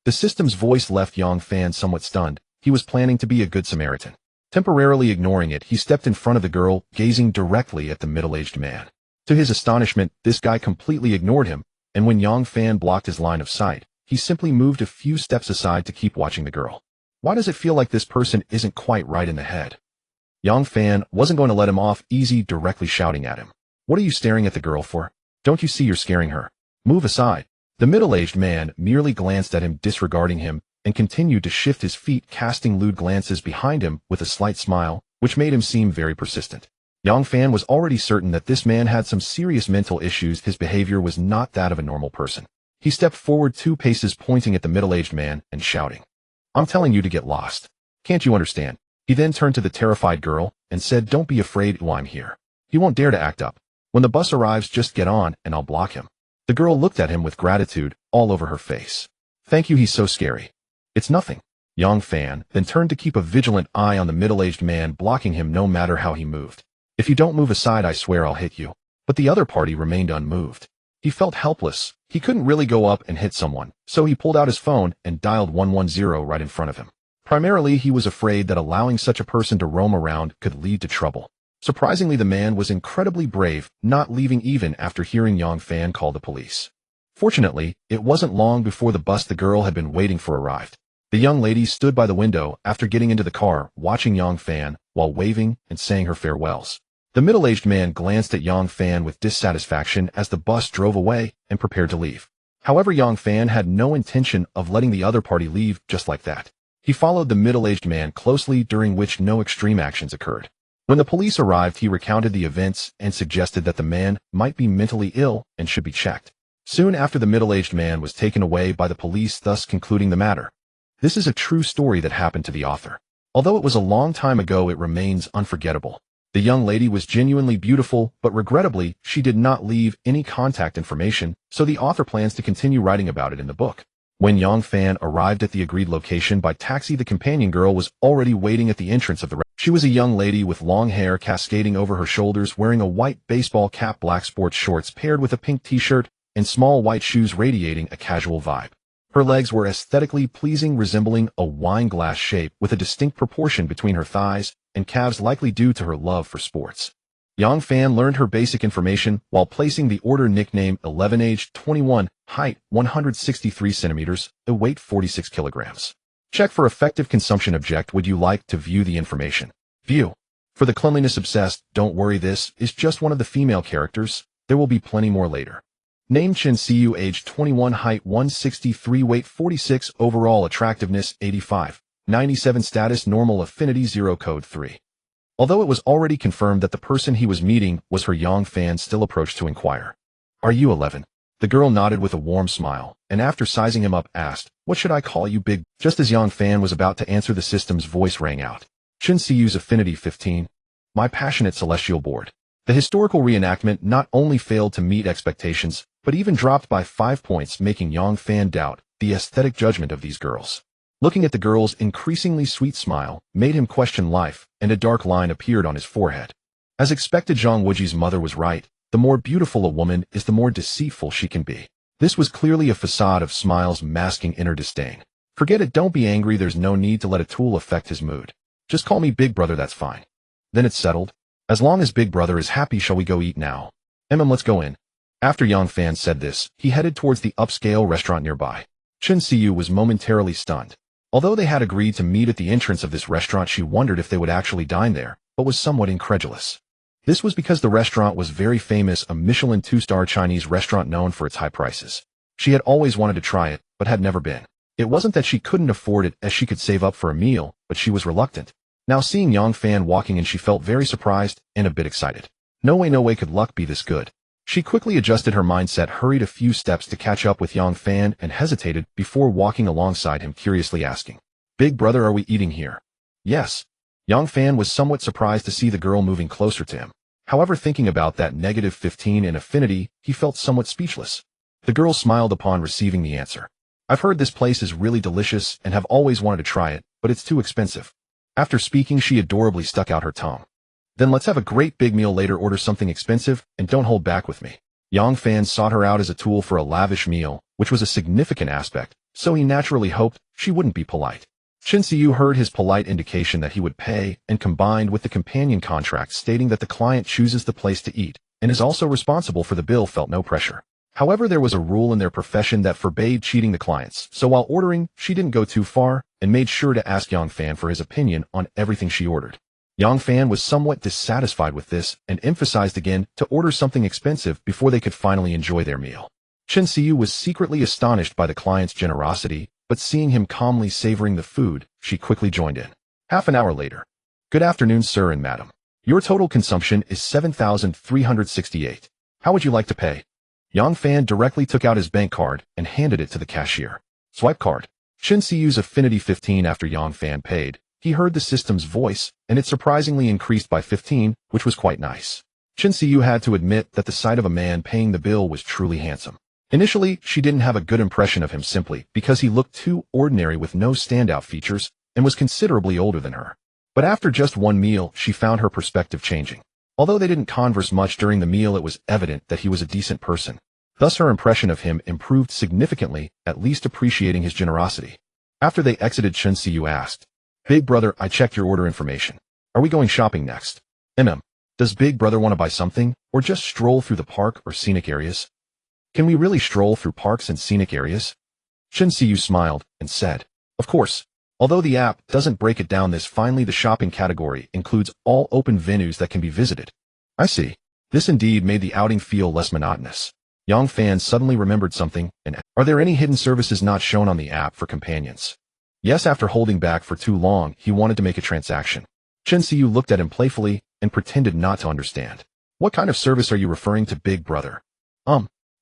The system's voice left Yang Fan somewhat stunned. He was planning to be a good Samaritan. Temporarily ignoring it, he stepped in front of the girl, gazing directly at the middle-aged man. To his astonishment, this guy completely ignored him, and when Yang Fan blocked his line of sight, he simply moved a few steps aside to keep watching the girl. Why does it feel like this person isn't quite right in the head? Yang Fan wasn't going to let him off easy, directly shouting at him. "What are you staring at the girl for? Don't you see you're scaring her? Move aside." The middle-aged man merely glanced at him, disregarding him, and continued to shift his feet, casting lewd glances behind him with a slight smile, which made him seem very persistent. Yang Fan was already certain that this man had some serious mental issues. His behavior was not that of a normal person. He stepped forward 2 paces, pointing at the middle-aged man and shouting, "I'm telling you to get lost. Can't you understand?" He then turned to the terrified girl and said, "Don't be afraid, I'm here. He won't dare to act up. When the bus arrives, just get on and I'll block him." The girl looked at him with gratitude all over her face. "Thank you, he's so scary." "It's nothing." Yang Fan then turned to keep a vigilant eye on the middle-aged man, blocking him no matter how he moved. "If you don't move aside, I swear I'll hit you." But the other party remained unmoved. He felt helpless. He couldn't really go up and hit someone, so he pulled out his phone and dialed 110 right in front of him. Primarily, he was afraid that allowing such a person to roam around could lead to trouble. Surprisingly, the man was incredibly brave, not leaving even after hearing Yang Fan call the police. Fortunately, it wasn't long before the bus the girl had been waiting for arrived. The young lady stood by the window after getting into the car, watching Yang Fan while waving and saying her farewells. The middle-aged man glanced at Yang Fan with dissatisfaction as the bus drove away and prepared to leave. However, Yang Fan had no intention of letting the other party leave just like that. He followed the middle-aged man closely, during which no extreme actions occurred. When the police arrived, he recounted the events and suggested that the man might be mentally ill and should be checked. Soon after, the middle-aged man was taken away by the police, thus concluding the matter. This is a true story that happened to the author. Although it was a long time ago, it remains unforgettable. The young lady was genuinely beautiful, but regrettably, she did not leave any contact information, so the author plans to continue writing about it in the book. When Yang Fan arrived at the agreed location by taxi, the companion girl was already waiting at the entrance of the restaurant. She was a young lady with long hair cascading over her shoulders, wearing a white baseball cap, black sports shorts paired with a pink t-shirt, and small white shoes, radiating a casual vibe. Her legs were aesthetically pleasing, resembling a wine glass shape with a distinct proportion between her thighs and calves, likely due to her love for sports. Yang Fan learned her basic information while placing the order. Nickname 11, age 21, height 163 centimeters, weight 46 kilograms. Check for effective consumption. Object: would you like to view the information? View. For the cleanliness obsessed, don't worry, this is just one of the female characters. There will be plenty more later. Name: Chen Siu, age 21, height 163, weight 46, overall attractiveness 85, 97, status normal, affinity 0, code 3. Although it was already confirmed that the person he was meeting was her, Yang Fan still approached to inquire. "Are you 11? The girl nodded with a warm smile, and after sizing him up, asked, "What should I call you, big?" Just as Yang Fan was about to answer, the system's voice rang out. "Chen Siu's affinity 15. My passionate celestial board." The historical reenactment not only failed to meet expectations, but even dropped by 5 points, making Yang Fan doubt the aesthetic judgment of these girls. Looking at the girl's increasingly sweet smile made him question life, and a dark line appeared on his forehead. As expected, Zhang Wuji's mother was right. The more beautiful a woman is, the more deceitful she can be. This was clearly a facade of smiles masking inner disdain. Forget it, don't be angry, there's no need to let a tool affect his mood. Just call me Big Brother, that's fine. Then it's settled. As long as Big Brother is happy, shall we go eat now? Let's go in. After Yang Fan said this, he headed towards the upscale restaurant nearby. Chen Xiu was momentarily stunned. Although they had agreed to meet at the entrance of this restaurant, she wondered if they would actually dine there, but was somewhat incredulous. This was because the restaurant was very famous, a Michelin 2-star Chinese restaurant known for its high prices. She had always wanted to try it, but had never been. It wasn't that she couldn't afford it, as she could save up for a meal, but she was reluctant. Now seeing Yang Fan walking in, she felt very surprised and a bit excited. No way could luck be this good. She quickly adjusted her mindset, hurried a few steps to catch up with Yang Fan, and hesitated before walking alongside him, curiously asking, "Big Brother, are we eating here?" "Yes." Yang Fan was somewhat surprised to see the girl moving closer to him. However, thinking about that -15 in affinity, he felt somewhat speechless. The girl smiled upon receiving the answer. "I've heard this place is really delicious and have always wanted to try it, but it's too expensive." After speaking, she adorably stuck out her tongue. "Then let's have a great big meal later, order something expensive, and don't hold back with me." Yang Fan sought her out as a tool for a lavish meal, which was a significant aspect, so he naturally hoped she wouldn't be polite. Chen Xiu heard his polite indication that he would pay, and combined with the companion contract stating that the client chooses the place to eat, and is also responsible for the bill, felt no pressure. However, there was a rule in their profession that forbade cheating the clients, so while ordering, she didn't go too far, and made sure to ask Yang Fan for his opinion on everything she ordered. Yang Fan was somewhat dissatisfied with this, and emphasized again to order something expensive before they could finally enjoy their meal. Chen Xiu was secretly astonished by the client's generosity, but seeing him calmly savoring the food, she quickly joined in. Half an hour later. "Good afternoon, sir and madam. Your total consumption is 7,368. How would you like to pay?" Yang Fan directly took out his bank card and handed it to the cashier. "Swipe card." Chen Xiu's affinity 15. After Yang Fan paid, he heard the system's voice, and it surprisingly increased by 15, which was quite nice. Chen Xiu had to admit that the sight of a man paying the bill was truly handsome. Initially, she didn't have a good impression of him simply because he looked too ordinary with no standout features and was considerably older than her. But after just one meal, she found her perspective changing. Although they didn't converse much during the meal, it was evident that he was a decent person. Thus her impression of him improved significantly, at least appreciating his generosity. After they exited, Chen Xiu asked, "Big Brother, I checked your order information. Are we going shopping next?" Does Big Brother want to buy something, or just stroll through the park or scenic areas?" "Can we really stroll through parks and scenic areas?" Chen Xiu smiled and said, "Of course. Although the app doesn't break it down this finely, the shopping category includes all open venues that can be visited." "I see." This indeed made the outing feel less monotonous. Yang Fan suddenly remembered something and asked, "Are there any hidden services not shown on the app for companions?" Yes, after holding back for too long, he wanted to make a transaction. Chen Xiu looked at him playfully and pretended not to understand. "What kind of service are you referring to, Big Brother?"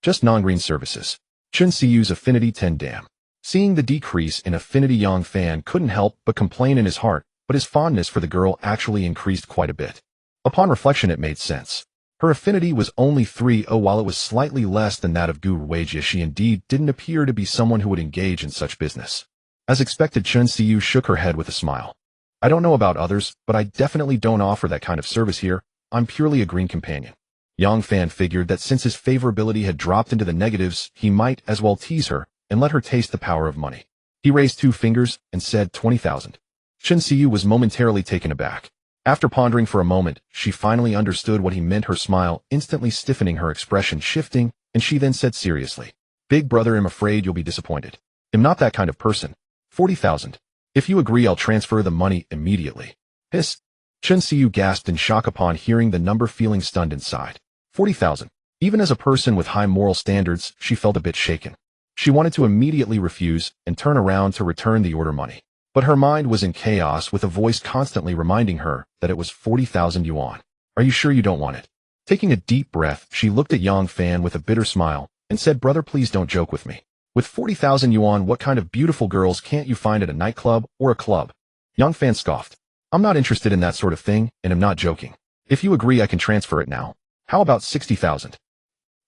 Just non-green services." Chen Xiu's affinity 10. Damn. Seeing the decrease in affinity, Yang Fan couldn't help but complain in his heart, but his fondness for the girl actually increased quite a bit. Upon reflection, it made sense. Her affinity was only 3.0, while it was slightly less than that of Guru Weijia. She indeed didn't appear to be someone who would engage in such business. As expected, Chen Xiu shook her head with a smile. "I don't know about others, but I definitely don't offer that kind of service here. I'm purely a green companion." Yang Fan figured that since his favorability had dropped into the negatives, he might as well tease her and let her taste the power of money. He raised 2 fingers and said 20,000. Chen Xiu was momentarily taken aback. After pondering for a moment, she finally understood what he meant, her smile instantly stiffening, her expression shifting, and she then said seriously, "Big Brother, I'm afraid you'll be disappointed. I'm not that kind of person. 40,000. If you agree, I'll transfer the money immediately." "Hiss." Chen Xiu gasped in shock upon hearing the number, feeling stunned inside. 40,000. Even as a person with high moral standards, she felt a bit shaken. She wanted to immediately refuse and turn around to return the order money. But her mind was in chaos, with a voice constantly reminding her that it was 40,000 yuan. "Are you sure you don't want it?" Taking a deep breath, she looked at Yang Fan with a bitter smile and said, "Brother, please don't joke with me. With 40,000 yuan, what kind of beautiful girls can't you find at a nightclub or a club?" Yang Fan scoffed. "I'm not interested in that sort of thing, and I'm not joking. If you agree, I can transfer it now. How about 60,000?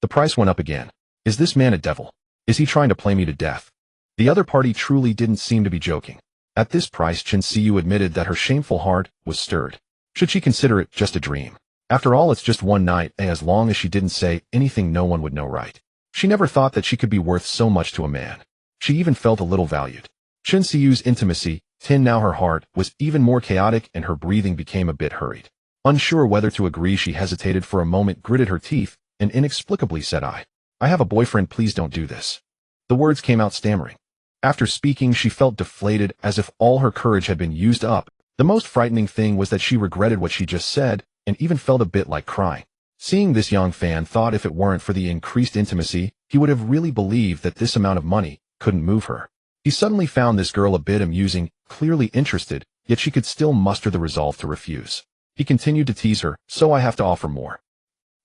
The price went up again. Is this man a devil? Is he trying to play me to death? The other party truly didn't seem to be joking. At this price, Chen Xiu admitted that her shameful heart was stirred. Should she consider it just a dream? After all, it's just one night, and as long as she didn't say anything, no one would know, right? She never thought that she could be worth so much to a man. She even felt a little valued. Chen Xiu's intimacy 10 now her heart was even more chaotic and her breathing became a bit hurried. Unsure whether to agree, she hesitated for a moment, gritted her teeth, and inexplicably said, I have a boyfriend, please don't do this. The words came out stammering. After speaking, she felt deflated, as if all her courage had been used up. The most frightening thing was that she regretted what she just said, and even felt a bit like crying. Seeing this, Yang Fan thought if it weren't for the increased intimacy, he would have really believed that this amount of money couldn't move her. He suddenly found this girl a bit amusing, clearly interested, yet she could still muster the resolve to refuse. He continued to tease her, so I have to offer more.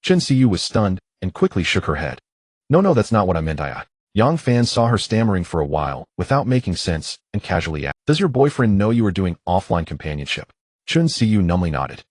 Chen Xiyu was stunned, and quickly shook her head. No, that's not what I meant. Yang Fan saw her stammering for a while, without making sense, and casually asked, does your boyfriend know you are doing offline companionship? Chen Xiyu numbly nodded.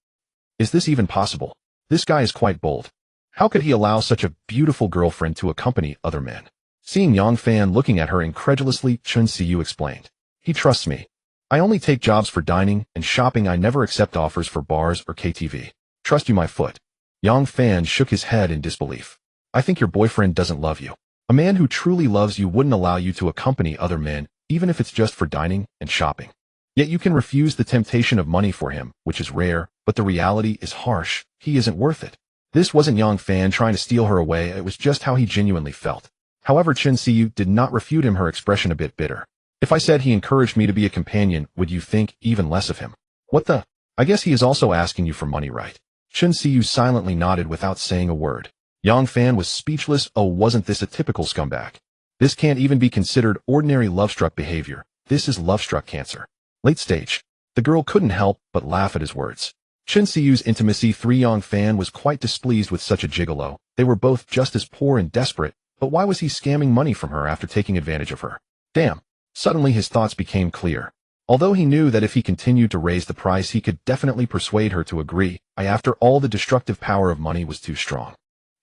Is this even possible? This guy is quite bold. How could he allow such a beautiful girlfriend to accompany other men? Seeing Yang Fan looking at her incredulously, Chen Xiyu explained. He trusts me. I only take jobs for dining and shopping. I never accept offers for bars or KTV. Trust you, my foot. Yang Fan shook his head in disbelief. I think your boyfriend doesn't love you. A man who truly loves you wouldn't allow you to accompany other men, even if it's just for dining and shopping. Yet you can refuse the temptation of money for him, which is rare, but the reality is harsh. He isn't worth it. This wasn't Yang Fan trying to steal her away, it was just how he genuinely felt. However, Chen Xiyu did not refute him, her expression a bit bitter. If I said he encouraged me to be a companion, would you think even less of him? What the? I guess he is also asking you for money, right? Chen Xiyu silently nodded without saying a word. Yang Fan was speechless. Oh, wasn't this a typical scumbag? This can't even be considered ordinary love-struck behavior. This is love-struck cancer. Late stage. The girl couldn't help but laugh at his words. Chen Xiyu's intimacy 3 Yang Fan was quite displeased with such a gigolo. They were both just as poor and desperate, but why was he scamming money from her after taking advantage of her? Damn. Suddenly his thoughts became clear. Although he knew that if he continued to raise the price, he could definitely persuade her to agree, after all, the destructive power of money was too strong.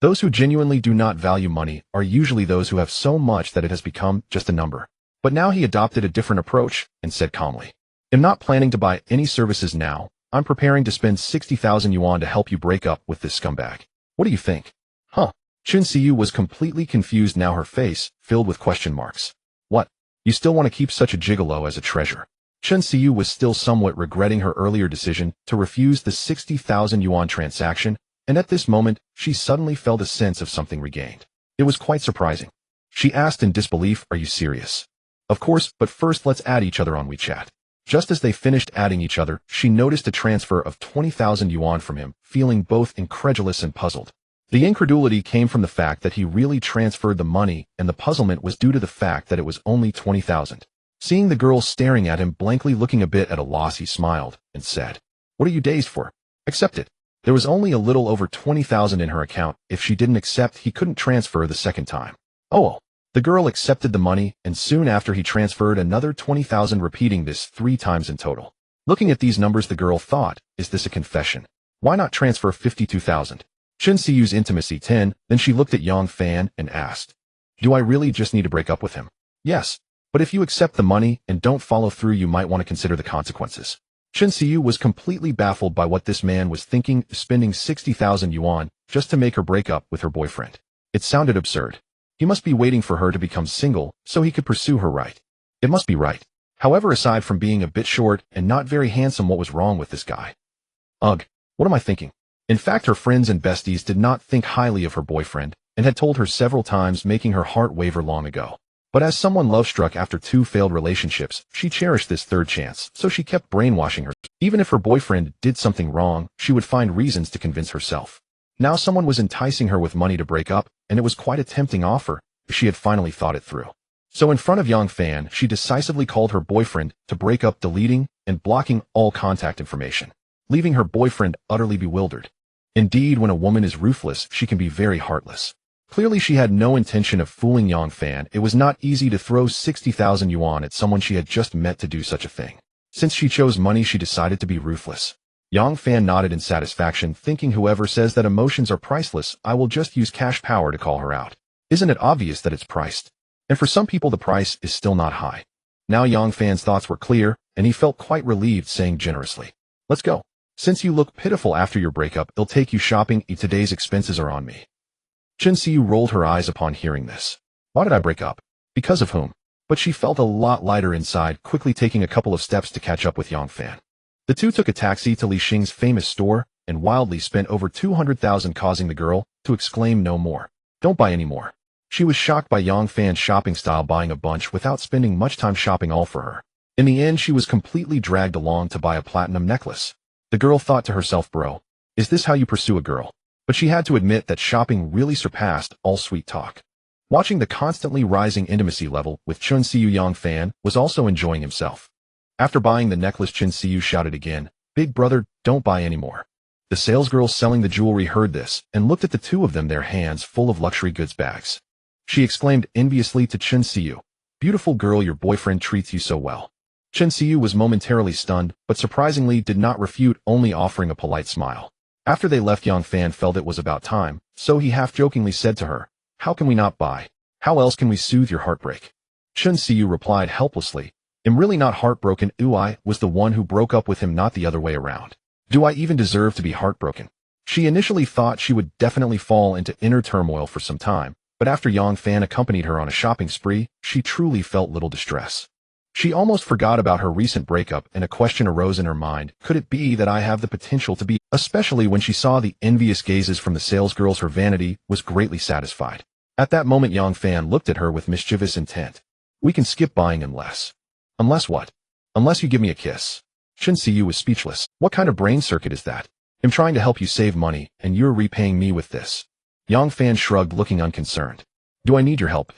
Those who genuinely do not value money are usually those who have so much that it has become just a number. But now he adopted a different approach and said calmly, I'm not planning to buy any services now. I'm preparing to spend 60,000 yuan to help you break up with this scumbag. What do you think? Huh? Chen Xiyu was completely confused now, her face filled with question marks. What? You still want to keep such a gigolo as a treasure? Chen Xiyu was still somewhat regretting her earlier decision to refuse the 60,000 yuan transaction, and at this moment, she suddenly felt a sense of something regained. It was quite surprising. She asked in disbelief, are you serious? Of course, but first let's add each other on WeChat. Just as they finished adding each other, she noticed a transfer of 20,000 yuan from him, feeling both incredulous and puzzled. The incredulity came from the fact that he really transferred the money, and the puzzlement was due to the fact that it was only 20,000. Seeing the girl staring at him blankly, looking a bit at a loss, he smiled and said, what are you dazed for? Accept it. There was only a little over 20,000 in her account. If she didn't accept, he couldn't transfer the second time. Oh well. The girl accepted the money, and soon after he transferred another 20,000, repeating this 3 times in total. Looking at these numbers, the girl thought, is this a confession? Why not transfer 52,000? Chen Xiyu's intimacy 10, then she looked at Yang Fan and asked, do I really just need to break up with him? Yes. But if you accept the money and don't follow through, you might want to consider the consequences. Chen Xiyu was completely baffled by what this man was thinking, spending 60,000 yuan just to make her break up with her boyfriend. It sounded absurd. He must be waiting for her to become single so he could pursue her, right? It must be right. However, aside from being a bit short and not very handsome, what was wrong with this guy? Ugh, what am I thinking? In fact, her friends and besties did not think highly of her boyfriend and had told her several times, making her heart waver long ago. But as someone love-struck after 2 failed relationships, she cherished this third chance, so she kept brainwashing her. Even if her boyfriend did something wrong, she would find reasons to convince herself. Now someone was enticing her with money to break up, and it was quite a tempting offer if she had finally thought it through. So in front of Yang Fan, she decisively called her boyfriend to break up, deleting and blocking all contact information, leaving her boyfriend utterly bewildered. Indeed, when a woman is ruthless, she can be very heartless. Clearly, she had no intention of fooling Yang Fan. It was not easy to throw 60,000 yuan at someone she had just met to do such a thing. Since she chose money, she decided to be ruthless. Yang Fan nodded in satisfaction, thinking, whoever says that emotions are priceless, I will just use cash power to call her out. Isn't it obvious that it's priced? And for some people, the price is still not high. Now Yang Fan's thoughts were clear, and he felt quite relieved, saying generously, let's go. Since you look pitiful after your breakup, I'll take you shopping. Today's expenses are on me. Chen Xiyu rolled her eyes upon hearing this. Why did I break up? Because of whom? but she felt a lot lighter inside, quickly taking a couple of steps to catch up with Yang Fan. The two took a taxi to Li Xing's famous store and wildly spent over 200,000, causing the girl to exclaim no more. Don't buy any more. She was shocked by Yang Fan's shopping style, buying a bunch without spending much time shopping, all for her. In the end, she was completely dragged along to buy a platinum necklace. The girl thought to herself, bro, is this how you pursue a girl? But she had to admit that shopping really surpassed all sweet talk. Watching the constantly rising intimacy level with Chun Siu, Yang Fan was also enjoying himself. After buying the necklace, Chun Siu shouted again, "Big brother, don't buy any more." The salesgirl selling the jewelry heard this and looked at the two of them, their hands full of luxury goods bags. She exclaimed enviously to Chun Siu, "Beautiful girl, your boyfriend treats you so well." Chun Siu was momentarily stunned, but surprisingly did not refute, only offering a polite smile. After they left, Yang Fan felt it was about time, so he half-jokingly said to her, "How can we not buy? How else can we soothe your heartbreak?" Chun Siu replied helplessly, "I'm really not heartbroken. I was the one who broke up with him, not the other way around. Do I even deserve to be heartbroken?" She initially thought she would definitely fall into inner turmoil for some time, but after Yang Fan accompanied her on a shopping spree, she truly felt little distress. She almost forgot about her recent breakup, and a question arose in her mind, could it be that I have the potential to be, especially when she saw the envious gazes from the salesgirls, her vanity was greatly satisfied. At that moment, Yang Fan looked at her with mischievous intent. "We can skip buying unless." "Unless what?" "Unless you give me a kiss." Chun Siu was speechless. What kind of brain circuit is that? I'm trying to help you save money, and you're repaying me with this. Yang Fan shrugged, looking unconcerned. "Do I need your help?"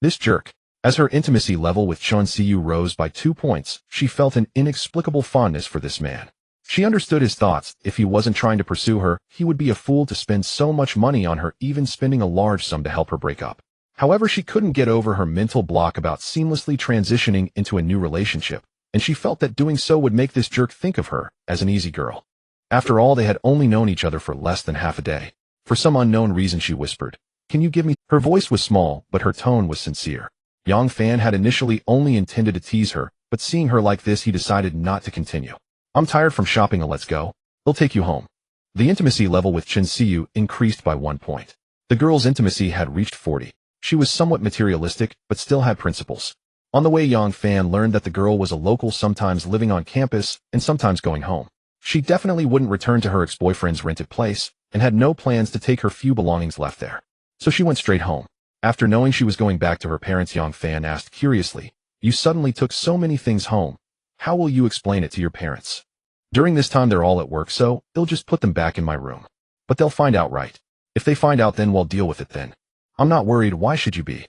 This jerk. As her intimacy level with Chun Siu rose by 2 points, she felt an inexplicable fondness for this man. She understood his thoughts. If he wasn't trying to pursue her, he would be a fool to spend so much money on her, even spending a large sum to help her break up. However, she couldn't get over her mental block about seamlessly transitioning into a new relationship, and she felt that doing so would make this jerk think of her as an easy girl. After all, they had only known each other for less than half a day. For some unknown reason, she whispered, "Can you give me?" Her voice was small, but her tone was sincere. Yang Fan had initially only intended to tease her, but seeing her like this, he decided not to continue. "I'm tired from shopping, let's go. I'll take you home." The intimacy level with Chun Siu increased by 1 point. The girl's intimacy had reached 40. She was somewhat materialistic, but still had principles. On the way, Yang Fan learned that the girl was a local, sometimes living on campus and sometimes going home. She definitely wouldn't return to her ex-boyfriend's rented place and had no plans to take her few belongings left there. So she went straight home. After knowing she was going back to her parents, Yang Fan asked curiously, "You suddenly took so many things home. How will you explain it to your parents?" "During this time they're all at work, so they'll just put them back in my room. But they'll find out, right? If they find out, then we'll deal with it then. I'm not worried, why should you be?"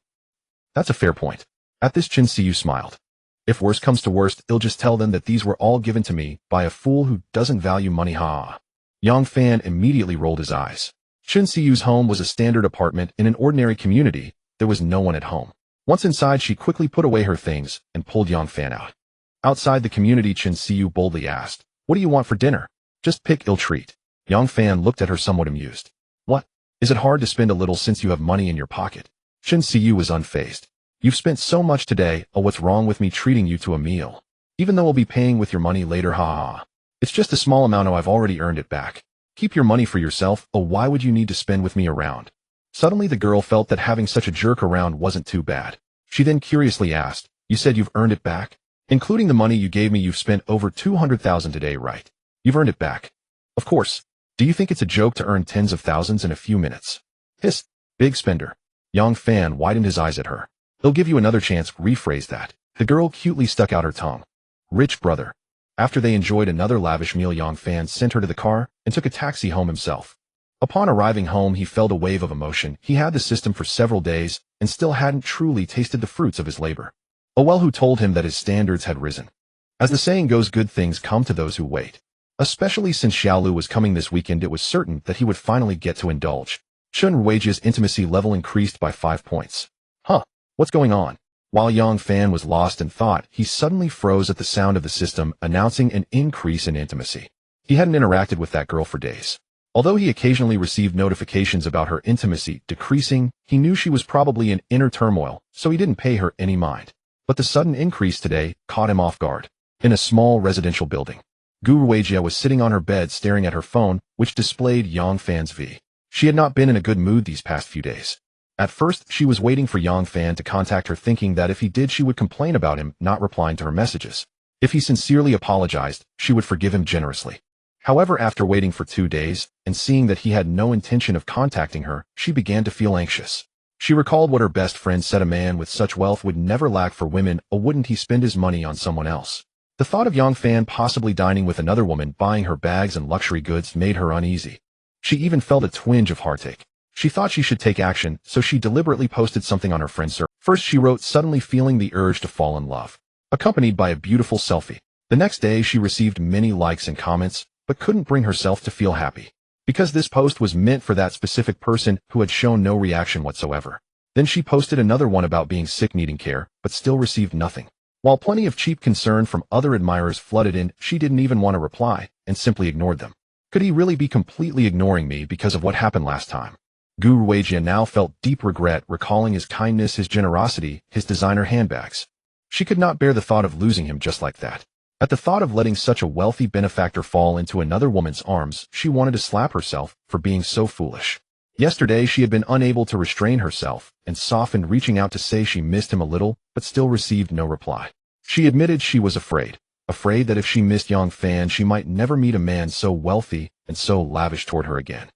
"That's a fair point." At this, Chun Siu smiled. "If worst comes to worst, I'll just tell them that these were all given to me by a fool who doesn't value money, ha." Yang Fan immediately rolled his eyes. Chun Siu's home was a standard apartment in an ordinary community. There was no one at home. Once inside, she quickly put away her things and pulled Yang Fan out. Outside the community, Chun Siu boldly asked, "What do you want for dinner?" "Just pick, ill treat." Yang Fan looked at her somewhat amused. "What? Is it hard to spend a little since you have money in your pocket?" Chun Siu was unfazed. "You've spent so much today, what's wrong with me treating you to a meal? Even though I'll be paying with your money later, ha ha. It's just a small amount, I've already earned it back. Keep your money for yourself, why would you need to spend with me around?" Suddenly the girl felt that having such a jerk around wasn't too bad. She then curiously asked, "You said you've earned it back? Including the money you gave me, you've spent over 200,000 today, right? You've earned it back?" "Of course. Do you think it's a joke to earn tens of thousands in a few minutes?" "Hiss, big spender." Yang Fan widened his eyes at her. "They'll give you another chance, rephrase that." The girl cutely stuck out her tongue. "Rich brother." After they enjoyed another lavish meal, Yang Fan sent her to the car and took a taxi home himself. Upon arriving home, he felt a wave of emotion. He had the system for several days and still hadn't truly tasted the fruits of his labor. Well, who told him that his standards had risen? As the saying goes, good things come to those who wait. Especially since Xiaolu was coming this weekend, it was certain that he would finally get to indulge. Chun Weijia's intimacy level increased by 5 points. Huh, what's going on? While Yang Fan was lost in thought, he suddenly froze at the sound of the system announcing an increase in intimacy. He hadn't interacted with that girl for days. Although he occasionally received notifications about her intimacy decreasing, he knew she was probably in inner turmoil, so he didn't pay her any mind. But the sudden increase today caught him off guard. In a small residential building, Guru Weijia was sitting on her bed staring at her phone, which displayed Yang Fan's V. She had not been in a good mood these past few days. At first, she was waiting for Yang Fan to contact her, thinking that if he did, she would complain about him not replying to her messages. If he sincerely apologized, she would forgive him generously. However, after waiting for 2 days, and seeing that he had no intention of contacting her, she began to feel anxious. She recalled what her best friend said: a man with such wealth would never lack for women, or wouldn't he spend his money on someone else? The thought of Yang Fan possibly dining with another woman, buying her bags and luxury goods, made her uneasy. She even felt a twinge of heartache. She thought she should take action, so she deliberately posted something on her friend's server. First, she wrote, suddenly feeling the urge to fall in love, accompanied by a beautiful selfie. The next day, she received many likes and comments, but couldn't bring herself to feel happy, because this post was meant for that specific person who had shown no reaction whatsoever. Then she posted another one about being sick, needing care, but still received nothing. While plenty of cheap concern from other admirers flooded in, she didn't even want to reply, and simply ignored them. Could he really be completely ignoring me because of what happened last time? Gu Ruijia now felt deep regret, recalling his kindness, his generosity, his designer handbags. She could not bear the thought of losing him just like that. At the thought of letting such a wealthy benefactor fall into another woman's arms, she wanted to slap herself for being so foolish. Yesterday, she had been unable to restrain herself and softened, reaching out to say she missed him a little, but still received no reply. She admitted she was afraid that if she missed Yang Fan, she might never meet a man so wealthy and so lavish toward her again.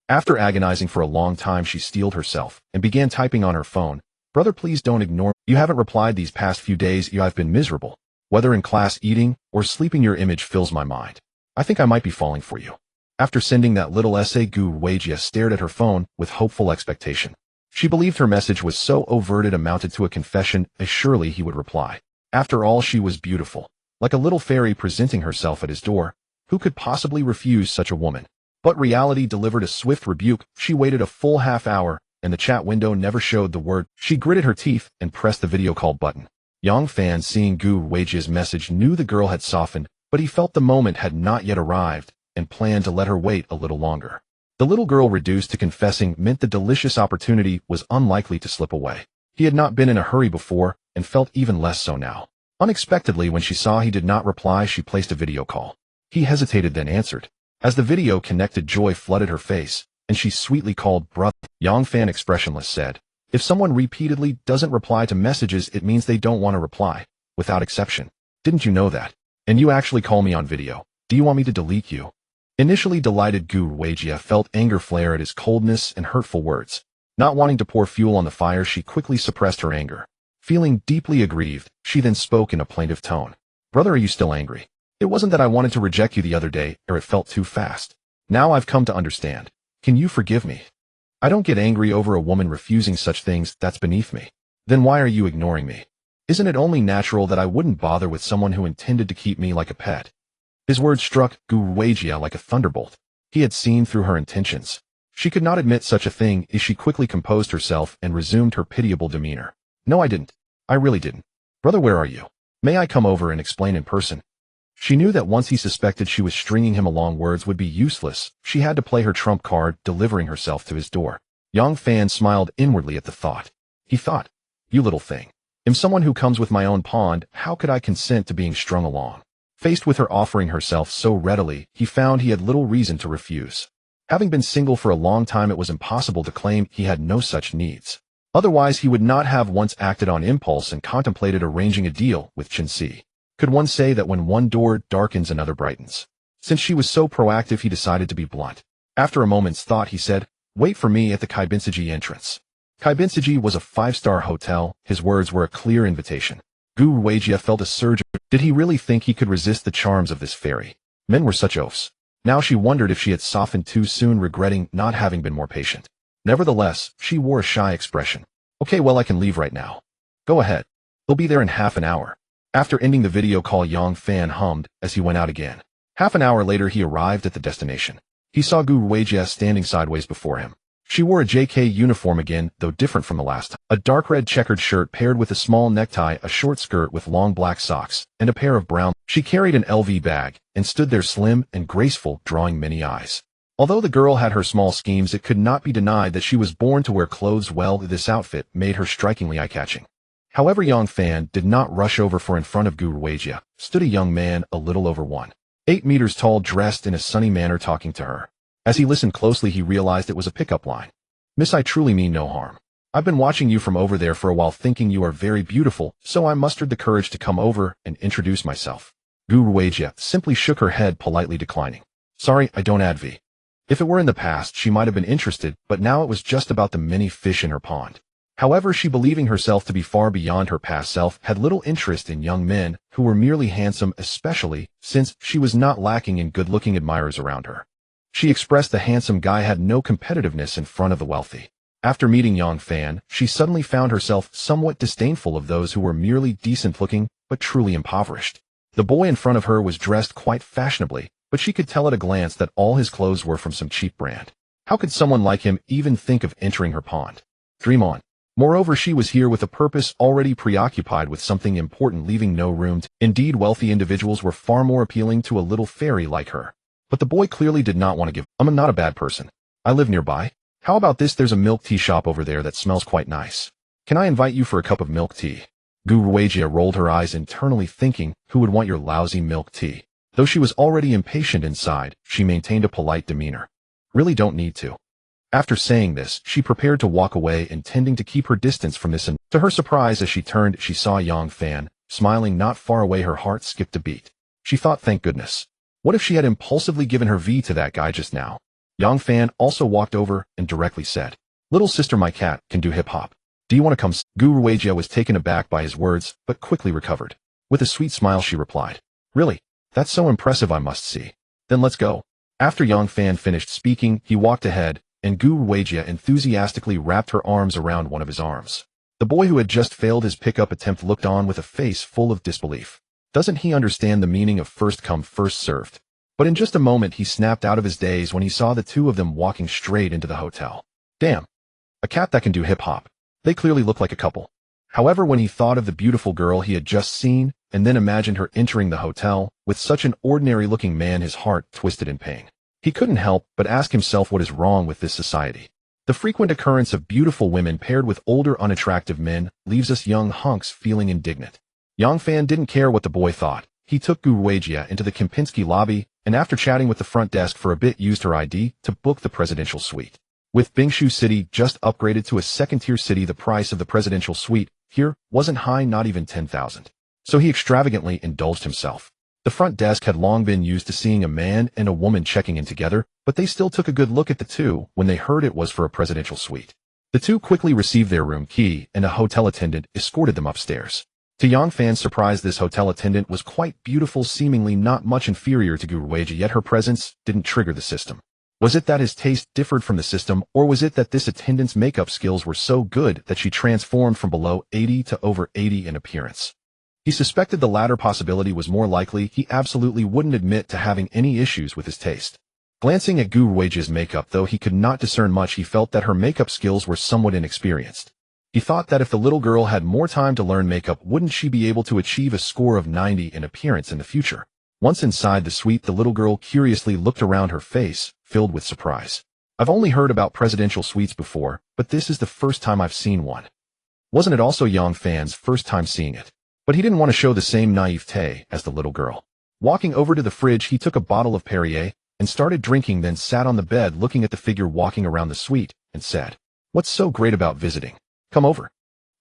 After agonizing for a long time, she steeled herself and began typing on her phone. Brother, please don't ignore. You haven't replied these past few days. I've been miserable. Whether in class, eating, or sleeping, your image fills my mind. I think I might be falling for you. After sending that little essay, Gu Ruijia stared at her phone with hopeful expectation. She believed her message was so overt it amounted to a confession, as surely he would reply. After all, she was beautiful, like a little fairy presenting herself at his door. Who could possibly refuse such a woman? But reality delivered a swift rebuke. She waited a full half hour, and the chat window never showed the word. She gritted her teeth and pressed the video call button. Yang Fan, seeing Gu Ruijia's message, knew the girl had softened, but he felt the moment had not yet arrived, and planned to let her wait a little longer. The little girl reduced to confessing meant the delicious opportunity was unlikely to slip away. He had not been in a hurry before, and felt even less so now. Unexpectedly, when she saw he did not reply, she placed a video call. He hesitated, then answered. As the video connected, joy flooded her face, and she sweetly called, brother. Yang Fan, expressionless, said, if someone repeatedly doesn't reply to messages, it means they don't want to reply, without exception. Didn't you know that? And you actually call me on video. Do you want me to delete you? Initially delighted, Gu Ruijia felt anger flare at his coldness and hurtful words. Not wanting to pour fuel on the fire, she quickly suppressed her anger. Feeling deeply aggrieved, she then spoke in a plaintive tone. Brother, are you still angry? It wasn't that I wanted to reject you the other day, or it felt too fast. Now I've come to understand. Can you forgive me? I don't get angry over a woman refusing such things. That's beneath me. Then why are you ignoring me? Isn't it only natural that I wouldn't bother with someone who intended to keep me like a pet? His words struck Gu Ruijia like a thunderbolt. He had seen through her intentions. She could not admit such a thing, as she quickly composed herself and resumed her pitiable demeanor. No, I didn't. I really didn't. Brother, where are you? May I come over and explain in person? She knew that once he suspected she was stringing him along, words would be useless. She had to play her trump card, delivering herself to his door. Yang Fan smiled inwardly at the thought. He thought, you little thing. I'm someone who comes with my own pond. How could I consent to being strung along? Faced with her offering herself so readily, he found he had little reason to refuse. Having been single for a long time, it was impossible to claim he had no such needs. Otherwise, he would not have once acted on impulse and contemplated arranging a deal with Chin-Si. Could one say that when one door darkens, another brightens? Since she was so proactive, he decided to be blunt. After a moment's thought, he said, wait for me at the Kaibinsiji entrance. Kaibinsiji was a 5-star hotel. His words were a clear invitation. Gu Ruijia felt a surge. Did he really think he could resist the charms of this fairy? Men were such oafs. Now she wondered if she had softened too soon, regretting not having been more patient. Nevertheless, she wore a shy expression. Okay, well, I can leave right now. Go ahead. He'll be there in half an hour. After ending the video call, Yang Fan hummed as he went out again. Half an hour later, he arrived at the destination. He saw Gu Ruijia standing sideways before him. She wore a JK uniform again, though different from the last time. A dark red checkered shirt paired with a small necktie, a short skirt with long black socks, and a pair of brown. She carried an LV bag and stood there slim and graceful, drawing many eyes. Although the girl had her small schemes, it could not be denied that she was born to wear clothes well. This outfit made her strikingly eye-catching. However, Yang Fan did not rush over, for in front of Gu Ruijia stood a young man a little over 1.8 meters tall, dressed in a sunny manner, talking to her. As he listened closely, he realized it was a pickup line. Miss, I truly mean no harm. I've been watching you from over there for a while thinking you are very beautiful, so I mustered the courage to come over and introduce myself. Guruwaja simply shook her head, politely declining. Sorry, I don't add V. If it were in the past, she might have been interested, but now it was just about the many fish in her pond. However, she, believing herself to be far beyond her past self, had little interest in young men who were merely handsome, especially since she was not lacking in good-looking admirers around her. She expressed the handsome guy had no competitiveness in front of the wealthy. After meeting Yang Fan, she suddenly found herself somewhat disdainful of those who were merely decent-looking but truly impoverished. The boy in front of her was dressed quite fashionably, but she could tell at a glance that all his clothes were from some cheap brand. How could someone like him even think of entering her pond? Dream on. Moreover, she was here with a purpose, already preoccupied with something important, leaving no room to. Indeed, wealthy individuals were far more appealing to a little fairy like her. But the boy clearly did not want to give. I'm not a bad person. I live nearby. How about this? There's a milk tea shop over there that smells quite nice. Can I invite you for a cup of milk tea? Guruwaja rolled her eyes, internally thinking, who would want your lousy milk tea? Though she was already impatient inside, she maintained a polite demeanor. Really don't need to. After saying this, she prepared to walk away, intending to keep her distance from this, and to her surprise, as she turned, she saw Yang Fan, smiling not far away. Her heart skipped a beat. She thought, thank goodness. What if she had impulsively given her V to that guy just now? Yang Fan also walked over and directly said, Little sister, my cat can do hip-hop. Do you want to come? Guruwaja was taken aback by his words, but quickly recovered. With a sweet smile, she replied, Really? That's so impressive, I must see. Then let's go. After Yang Fan finished speaking, he walked ahead, and Guruwaja enthusiastically wrapped her arms around one of his arms. The boy who had just failed his pickup attempt looked on with a face full of disbelief. Doesn't he understand the meaning of first come, first served? But in just a moment he snapped out of his daze when he saw the two of them walking straight into the hotel. Damn. A cat that can do hip-hop. They clearly look like a couple. However, when he thought of the beautiful girl he had just seen, and then imagined her entering the hotel with such an ordinary-looking man, his heart twisted in pain. He couldn't help but ask himself, what is wrong with this society? The frequent occurrence of beautiful women paired with older, unattractive men leaves us young hunks feeling indignant. Yang Fan didn't care what the boy thought. He took Guruwaja into the Kempinski lobby, and after chatting with the front desk for a bit, used her ID to book the presidential suite. With Bingshu City just upgraded to a second-tier city, the price of the presidential suite here wasn't high, not even 10,000. So he extravagantly indulged himself. The front desk had long been used to seeing a man and a woman checking in together, but they still took a good look at the two when they heard it was for a presidential suite. The two quickly received their room key, and a hotel attendant escorted them upstairs. To Yang Fan's surprise, this hotel attendant was quite beautiful, seemingly not much inferior to Guruwaja, yet her presence didn't trigger the system. Was it that his taste differed from the system, or was it that this attendant's makeup skills were so good that she transformed from below 80 to over 80 in appearance? He suspected the latter possibility was more likely. He absolutely wouldn't admit to having any issues with his taste. Glancing at Guruwaja's makeup, though he could not discern much, he felt that her makeup skills were somewhat inexperienced. He thought that if the little girl had more time to learn makeup, wouldn't she be able to achieve a score of 90 in appearance in the future? Once inside the suite, the little girl curiously looked around, her face filled with surprise. I've only heard about presidential suites before, but this is the first time I've seen one. Wasn't it also Yang Fan's first time seeing it? But he didn't want to show the same naivete as the little girl. Walking over to the fridge, he took a bottle of Perrier and started drinking, then sat on the bed looking at the figure walking around the suite and said, What's so great about visiting? Come over.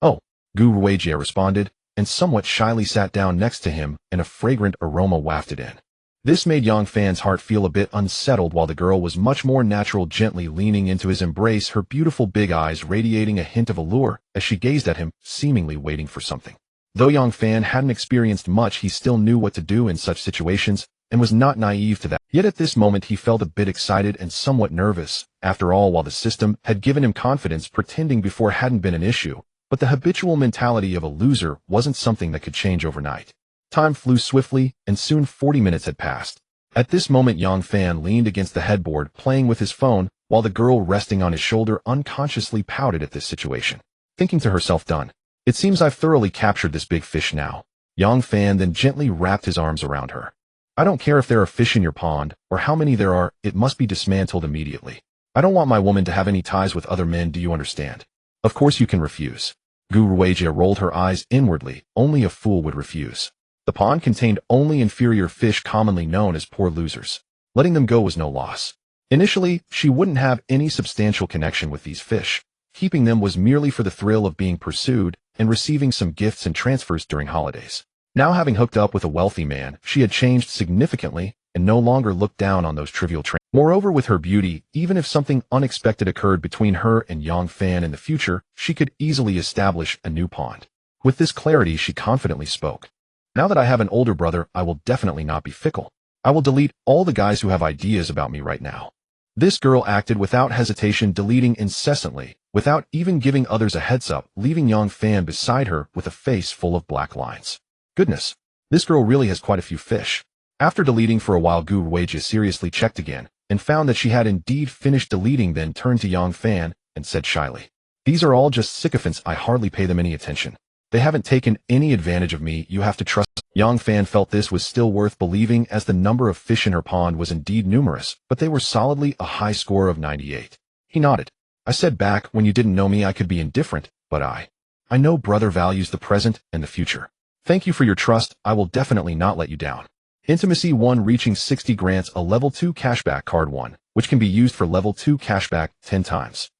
Oh, Guruwaja responded, and somewhat shyly sat down next to him, and a fragrant aroma wafted in. This made Yang Fan's heart feel a bit unsettled, while the girl was much more natural, gently leaning into his embrace, her beautiful big eyes radiating a hint of allure as she gazed at him, seemingly waiting for something. Though Yang Fan hadn't experienced much, he still knew what to do in such situations, and was not naive to that. Yet at this moment he felt a bit excited and somewhat nervous. After all, while the system had given him confidence, pretending before hadn't been an issue, but the habitual mentality of a loser wasn't something that could change overnight. Time flew swiftly, and soon 40 minutes had passed. At this moment Yang Fan leaned against the headboard, playing with his phone, while the girl resting on his shoulder unconsciously pouted at this situation. Thinking to herself, done. It seems I've thoroughly captured this big fish now. Yang Fan then gently wrapped his arms around her. I don't care if there are fish in your pond, or how many there are, it must be dismantled immediately. I don't want my woman to have any ties with other men, do you understand? Of course you can refuse. Guruwaja rolled her eyes inwardly. Only a fool would refuse. The pond contained only inferior fish, commonly known as poor losers. Letting them go was no loss. Initially, she wouldn't have any substantial connection with these fish, Keeping them was merely for the thrill of being pursued and receiving some gifts and transfers during holidays. Now having hooked up with a wealthy man, she had changed significantly and no longer looked down on those trivial traits. Moreover, with her beauty, even if something unexpected occurred between her and Yang Fan in the future, she could easily establish a new pond. With this clarity, she confidently spoke. Now that I have an older brother, I will definitely not be fickle. I will delete all the guys who have ideas about me right now. This girl acted without hesitation, deleting incessantly, without even giving others a heads up, leaving Yang Fan beside her with a face full of black lines. Goodness, this girl really has quite a few fish. After deleting for a while, Gu Ruijia seriously checked again, and found that she had indeed finished deleting, then turned to Yang Fan and said shyly, "These are all just sycophants, I hardly pay them any attention. They haven't taken any advantage of me, you have to trust." Yang Fan felt this was still worth believing, as the number of fish in her pond was indeed numerous, but they were solidly a high score of 98. He nodded. "I said back when you didn't know me I could be indifferent, but I know brother values the present and the future. Thank you for your trust, I will definitely not let you down." Intimacy 1 reaching 60 grants a level 2 cashback card 1, which can be used for level 2 cashback 10 times.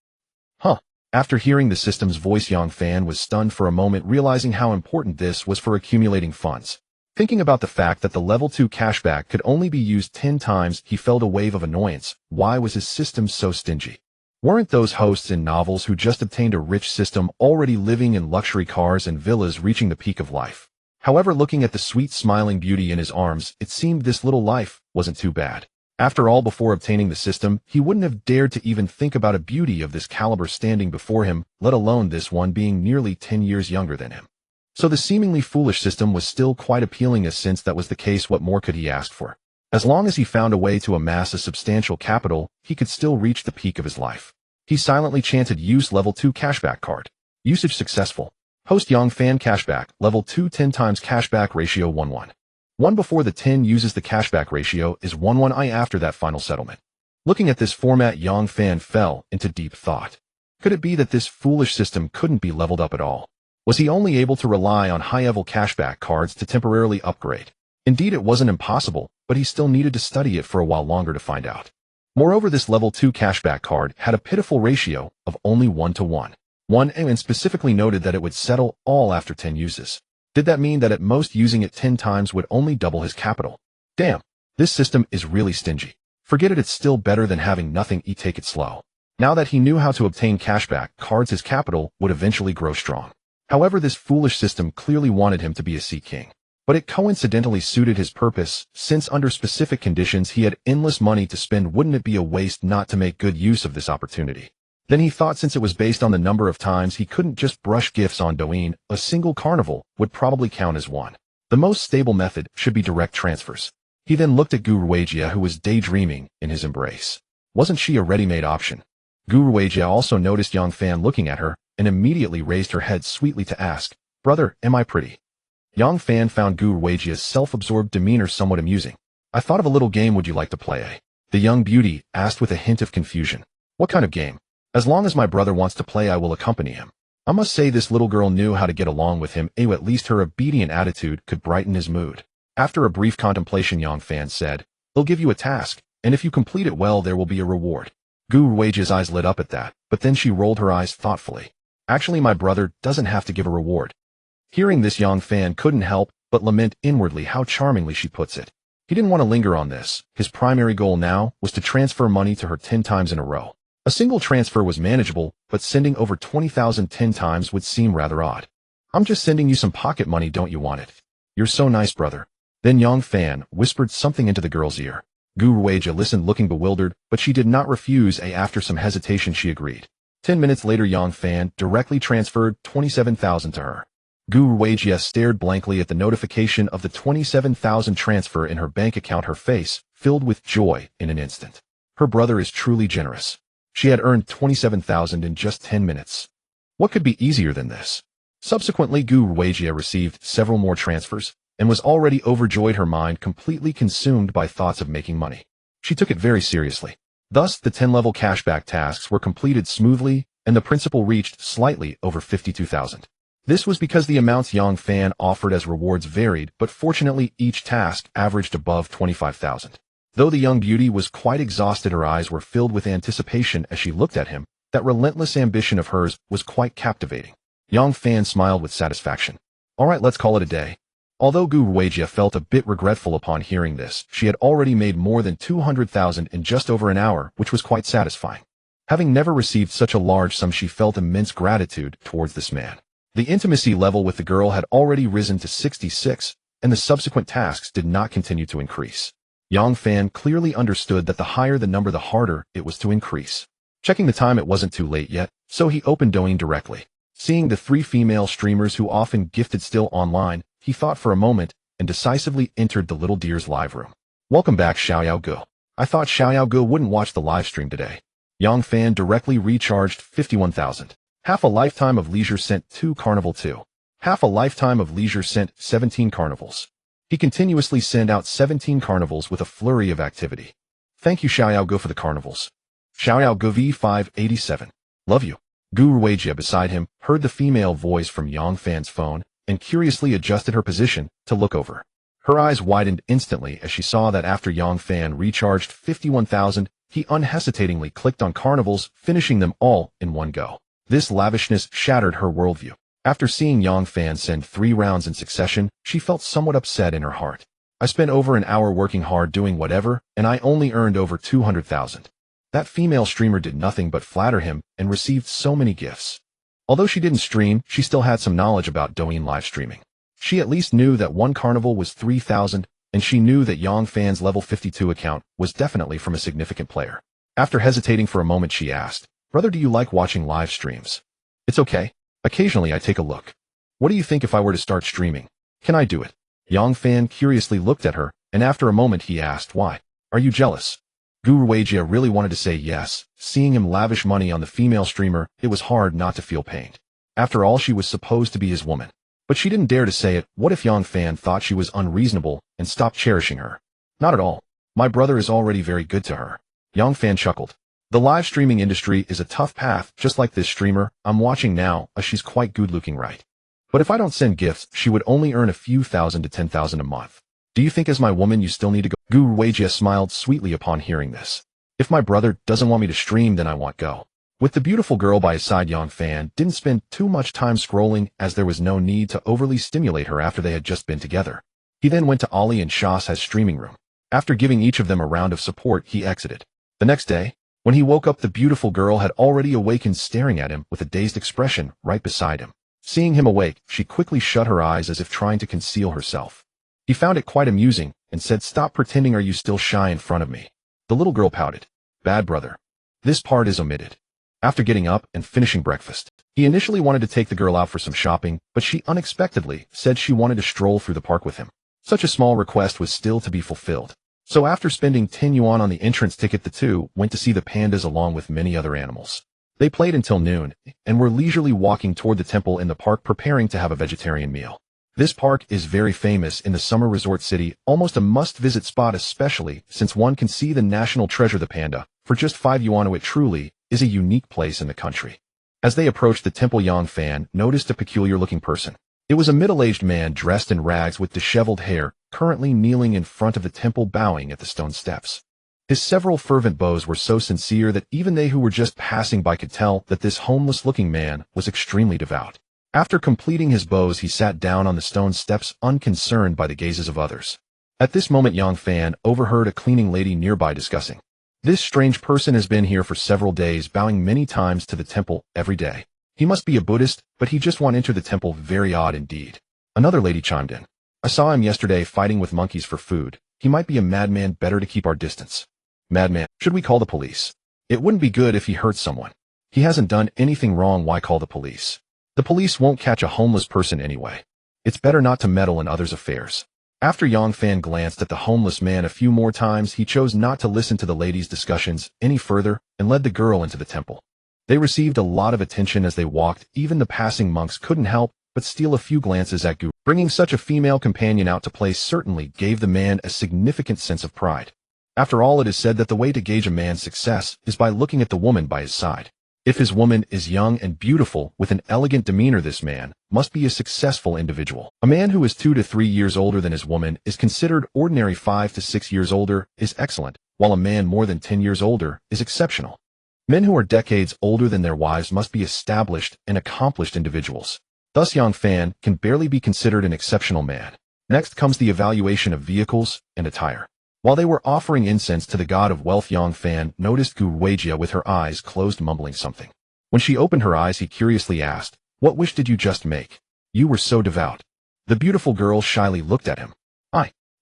After hearing the system's voice, Yang Fan was stunned for a moment, realizing how important this was for accumulating funds. Thinking about the fact that the level 2 cashback could only be used 10 times, he felt a wave of annoyance. Why was his system so stingy? Weren't those hosts in novels who just obtained a rich system already living in luxury cars and villas, reaching the peak of life? However, looking at the sweet smiling beauty in his arms, it seemed this little life wasn't too bad. After all, before obtaining the system, he wouldn't have dared to even think about a beauty of this caliber standing before him, let alone this one being nearly 10 years younger than him. So the seemingly foolish system was still quite appealing, as since that was the case, what more could he ask for? As long as he found a way to amass a substantial capital, he could still reach the peak of his life. He silently chanted, "Use level 2 cashback card. Usage successful. Host Yang Fan cashback, level 2 10 times cashback ratio 1-1. 1 before the 10 uses the cashback ratio is 1-1 after that final settlement." Looking at this format, Yang Fan fell into deep thought. Could it be that this foolish system couldn't be leveled up at all? Was he only able to rely on high-level cashback cards to temporarily upgrade? Indeed, it wasn't impossible, but he still needed to study it for a while longer to find out. Moreover, this level 2 cashback card had a pitiful ratio of only 1-1. And specifically noted that it would settle all after 10 uses. Did that mean that at most using it 10 times would only double his capital? Damn, this system is really stingy. Forget it, it's still better than having nothing. Take it slow. Now that he knew how to obtain cashback cards, his capital would eventually grow strong. However, this foolish system clearly wanted him to be a sea king. But it coincidentally suited his purpose, since under specific conditions he had endless money to spend. Wouldn't it be a waste not to make good use of this opportunity? Then he thought, since it was based on the number of times he couldn't just brush gifts on Douyin, a single carnival would probably count as one. The most stable method should be direct transfers. He then looked at Gu Ruijia, who was daydreaming in his embrace. Wasn't she a ready-made option? Gu Ruijia also noticed Yang Fan looking at her, and immediately raised her head sweetly to ask, "Brother, am I pretty?" Yang Fan found Gu Ruijia's self-absorbed demeanor somewhat amusing. "I thought of a little game, would you like to play, eh?" The young beauty asked with a hint of confusion. "What kind of game?" "As long as my brother wants to play, I will accompany him." I must say this little girl knew how to get along with him, at least her obedient attitude could brighten his mood. After a brief contemplation, Yang Fan said, "They'll give you a task, and if you complete it well, there will be a reward." Gu Ruijia's eyes lit up at that, but then she rolled her eyes thoughtfully. "Actually, my brother doesn't have to give a reward." Hearing this, Yang Fan couldn't help but lament inwardly how charmingly she puts it. He didn't want to linger on this. His primary goal now was to transfer money to her 10 times in a row. A single transfer was manageable, but sending over 20,000 10 times would seem rather odd. "I'm just sending you some pocket money, don't you want it?" "You're so nice, brother." Then Yang Fan whispered something into the girl's ear. Gu Ruijia listened, looking bewildered, but she did not refuse. After some hesitation, she agreed. 10 minutes later, Yang Fan directly transferred 27,000 to her. Gu Ruijia stared blankly at the notification of the 27,000 transfer in her bank account, her face filled with joy in an instant. Her brother is truly generous. She had earned 27,000 in just 10 minutes. What could be easier than this? Subsequently, Gu Ruijia received several more transfers and was already overjoyed, her mind completely consumed by thoughts of making money. She took it very seriously. Thus, the 10-level cashback tasks were completed smoothly, and the principal reached slightly over 52,000. This was because the amounts Yang Fan offered as rewards varied, but fortunately each task averaged above 25,000. Though the young beauty was quite exhausted, her eyes were filled with anticipation as she looked at him, That relentless ambition of hers was quite captivating. Yang Fan smiled with satisfaction. All right, let's call it a day. Although Gu Ruijia felt a bit regretful upon hearing this, she had already made more than 200,000 in just over an hour, which was quite satisfying. Having never received such a large sum, she felt immense gratitude towards this man. The intimacy level with the girl had already risen to 66, and the subsequent tasks did not continue to increase. Yang Fan clearly understood that the higher the number, the harder it was to increase. Checking the time, it wasn't too late yet, so he opened Douyin directly. Seeing the 3 female streamers who often gifted still online, he thought for a moment and decisively entered the little deer's live room. Welcome back, Xiaoyao Gu. I thought Xiaoyao Gu wouldn't watch the live stream today. Yang Fan directly recharged 51,000. Half a lifetime of leisure sent 2 carnival 2. Half a lifetime of leisure sent 17 carnivals. He continuously sent out 17 carnivals with a flurry of activity. Thank you, Xiaoyao Gu, for the carnivals. Xiaoyao Gu V587. Love you. Gu Ruijia beside him heard the female voice from Yang Fan's phone and curiously adjusted her position to look over. Her eyes widened instantly as she saw that after Yang Fan recharged 51,000, he unhesitatingly clicked on carnivals, finishing them all in one go. This lavishness shattered her worldview. After seeing Yang Fan send 3 rounds in succession, she felt somewhat upset in her heart. I spent over an hour working hard doing whatever, and I only earned over 200,000. That female streamer did nothing but flatter him and received so many gifts. Although she didn't stream, she still had some knowledge about Douyin live streaming. She at least knew that one carnival was 3,000, and she knew that Yang Fan's level 52 account was definitely from a significant player. After hesitating for a moment, she asked, "Brother, do you like watching live streams?" "It's okay. Occasionally I take a look. What do you think if I were to start streaming? Can I do it?" Yang Fan curiously looked at her, and after a moment he asked, "Why? Are you jealous?" Gu Ruijia really wanted to say yes. Seeing him lavish money on the female streamer, it was hard not to feel pained. After all, she was supposed to be his woman. But she didn't dare to say it. What if Yang Fan thought she was unreasonable and stopped cherishing her? Not at all. My brother is already very good to her. Yang Fan chuckled. The live streaming industry is a tough path, just like this streamer I'm watching now. She's quite good looking, right? But if I don't send gifts, she would only earn a few thousand to 10,000 a month. Do you think as my woman you still need to go? Gu Ruijia smiled sweetly upon hearing this. If my brother doesn't want me to stream, then I won't go. With the beautiful girl by his side, Yang Fan didn't spend too much time scrolling, as there was no need to overly stimulate her after they had just been together. He then went to Ali and Shah's streaming room. After giving each of them a round of support, he exited. The next day, when he woke up, the beautiful girl had already awakened, staring at him with a dazed expression right beside him. Seeing him awake, she quickly shut her eyes as if trying to conceal herself. He found it quite amusing and said, "Stop pretending. Are you still shy in front of me?" The little girl pouted. "Bad brother. This part is omitted." After getting up and finishing breakfast, he initially wanted to take the girl out for some shopping, but she unexpectedly said she wanted to stroll through the park with him. Such a small request was still to be fulfilled. So after spending 10 yuan on the entrance ticket, the two went to see the pandas along with many other animals. They played until noon and were leisurely walking toward the temple in the park, preparing to have a vegetarian meal. This park is very famous in the summer resort city, almost a must-visit spot, especially since one can see the national treasure, the panda, for just 5 yuan. It truly is a unique place in the country. As they approached the temple, Yang Fan noticed a peculiar-looking person. It was a middle-aged man dressed in rags with disheveled hair, currently kneeling in front of the temple, bowing at the stone steps. His several fervent bows were so sincere that even they who were just passing by could tell that this homeless-looking man was extremely devout. After completing his bows, he sat down on the stone steps, unconcerned by the gazes of others. At this moment, Yang Fan overheard a cleaning lady nearby discussing. "This strange person has been here for several days, bowing many times to the temple every day. He must be a Buddhist, but he just won't enter the temple. Very odd indeed." Another lady chimed in. "I saw him yesterday fighting with monkeys for food. He might be a madman. Better to keep our distance." "Madman? Should we call the police?" "It wouldn't be good if he hurt someone. He hasn't done anything wrong. Why call the police? The police won't catch a homeless person anyway. It's better not to meddle in others' affairs." After Yang Fan glanced at the homeless man a few more times, he chose not to listen to the ladies' discussions any further and led the girl into the temple. They received a lot of attention as they walked. Even the passing monks couldn't help but steal a few glances at Gu. Bringing such a female companion out to play certainly gave the man a significant sense of pride. After all, it is said that the way to gauge a man's success is by looking at the woman by his side. If his woman is young and beautiful with an elegant demeanor, this man must be a successful individual. A man who is 2 to 3 years older than his woman is considered ordinary. 5 to 6 years older is excellent, while a man more than 10 years older is exceptional. Men who are decades older than their wives must be established and accomplished individuals. Thus Yang Fan can barely be considered an exceptional man. Next comes the evaluation of vehicles and attire. While they were offering incense to the god of wealth, Yang Fan noticed Gu Ruijia with her eyes closed mumbling something. When she opened her eyes, he curiously asked, "What wish did you just make? You were so devout." The beautiful girl shyly looked at him.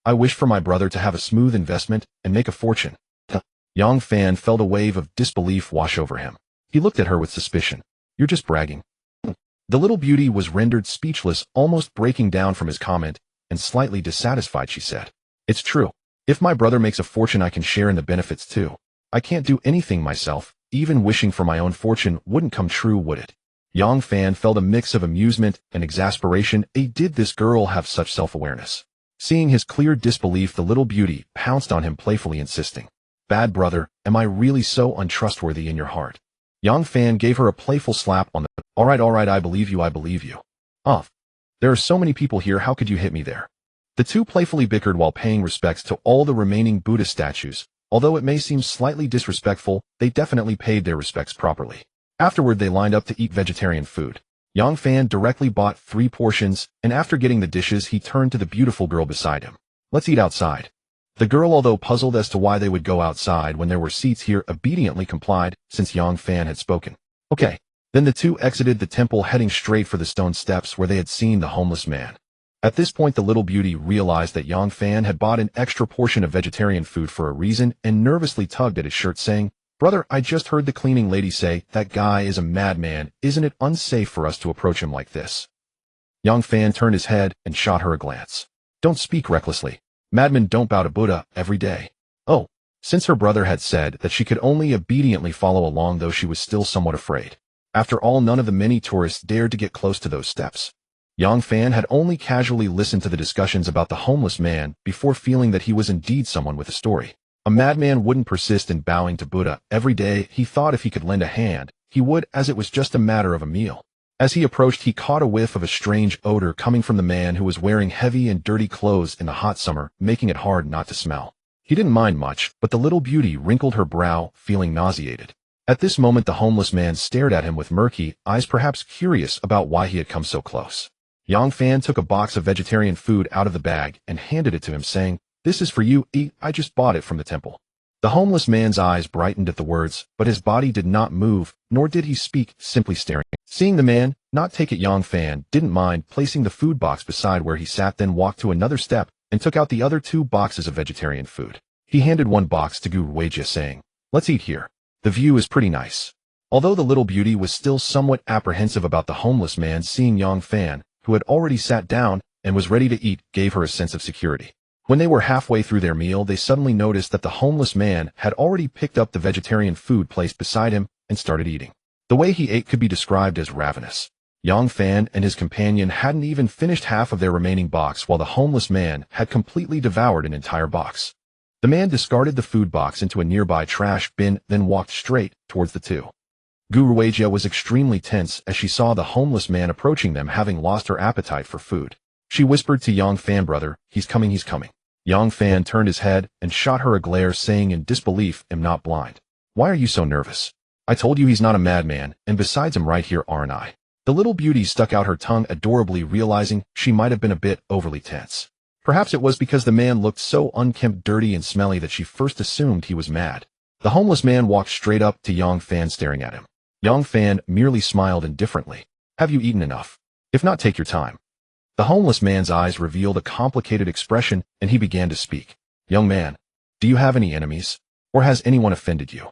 I wish for my brother to have a smooth investment and make a fortune." Yang Fan felt a wave of disbelief wash over him. He looked at her with suspicion. "You're just bragging." The little beauty was rendered speechless, almost breaking down from his comment, and slightly dissatisfied she said, "It's true. If my brother makes a fortune, I can share in the benefits too. I can't do anything myself. Even wishing for my own fortune wouldn't come true, would it?" Yang Fan felt a mix of amusement and exasperation. Did this girl have such self-awareness? Seeing his clear disbelief, the little beauty pounced on him playfully, insisting, "Bad brother, am I really so untrustworthy in your heart?" Yang Fan gave her a playful slap on the, all right, I believe you. There are so many people here, how could you hit me there?" The two playfully bickered while paying respects to all the remaining Buddha statues. Although it may seem slightly disrespectful, they definitely paid their respects properly. Afterward, they lined up to eat vegetarian food. Yang Fan directly bought 3 portions, and after getting the dishes, he turned to the beautiful girl beside him. "Let's eat outside." The girl, although puzzled as to why they would go outside when there were seats here, obediently complied, since Yang Fan had spoken. Okay. Then the two exited the temple, heading straight for the stone steps where they had seen the homeless man. At this point, the little beauty realized that Yang Fan had bought an extra portion of vegetarian food for a reason and nervously tugged at his shirt, saying, "Brother, I just heard the cleaning lady say that guy is a madman. Isn't it unsafe for us to approach him like this?" Yang Fan turned his head and shot her a glance. "Don't speak recklessly. Madmen don't bow to Buddha every day." Since her brother had said that she could only obediently follow along, though she was still somewhat afraid. After all, none of the many tourists dared to get close to those steps. Yang Fan had only casually listened to the discussions about the homeless man before feeling that he was indeed someone with a story. A madman wouldn't persist in bowing to Buddha every day. He thought if he could lend a hand, he would, as it was just a matter of a meal. As he approached, he caught a whiff of a strange odor coming from the man who was wearing heavy and dirty clothes in the hot summer, making it hard not to smell. He didn't mind much, but the little beauty wrinkled her brow, feeling nauseated. At this moment, the homeless man stared at him with murky eyes, perhaps curious about why he had come so close. Yang Fan took a box of vegetarian food out of the bag and handed it to him, saying, "This is for you. Eat. I just bought it from the temple." The homeless man's eyes brightened at the words, but his body did not move, nor did he speak, simply staring. Seeing the man not take it, Yang Fan didn't mind placing the food box beside where he sat, then walked to another step and took out the other 2 boxes of vegetarian food. He handed one box to Gu Ruijia, saying, "Let's eat here. The view is pretty nice." Although the little beauty was still somewhat apprehensive about the homeless man, seeing Yang Fan, who had already sat down and was ready to eat, gave her a sense of security. When they were halfway through their meal, they suddenly noticed that the homeless man had already picked up the vegetarian food placed beside him and started eating. The way he ate could be described as ravenous. Yang Fan and his companion hadn't even finished half of their remaining box, while the homeless man had completely devoured an entire box. The man discarded the food box into a nearby trash bin, then walked straight towards the two. Gu Ruijia was extremely tense as she saw the homeless man approaching them, having lost her appetite for food. She whispered to Yang Fan, "Brother, he's coming. Yang Fan turned his head and shot her a glare, saying in disbelief, "I'm not blind. Why are you so nervous? I told you he's not a madman, and besides, I'm right here, aren't I?" The little beauty stuck out her tongue adorably, realizing she might have been a bit overly tense. Perhaps it was because the man looked so unkempt, dirty, and smelly that she first assumed he was mad. The homeless man walked straight up to Yang Fan, staring at him. Yang Fan merely smiled indifferently. "Have you eaten enough? If not, take your time." The homeless man's eyes revealed a complicated expression, and he began to speak. "Young man, do you have any enemies? Or has anyone offended you?"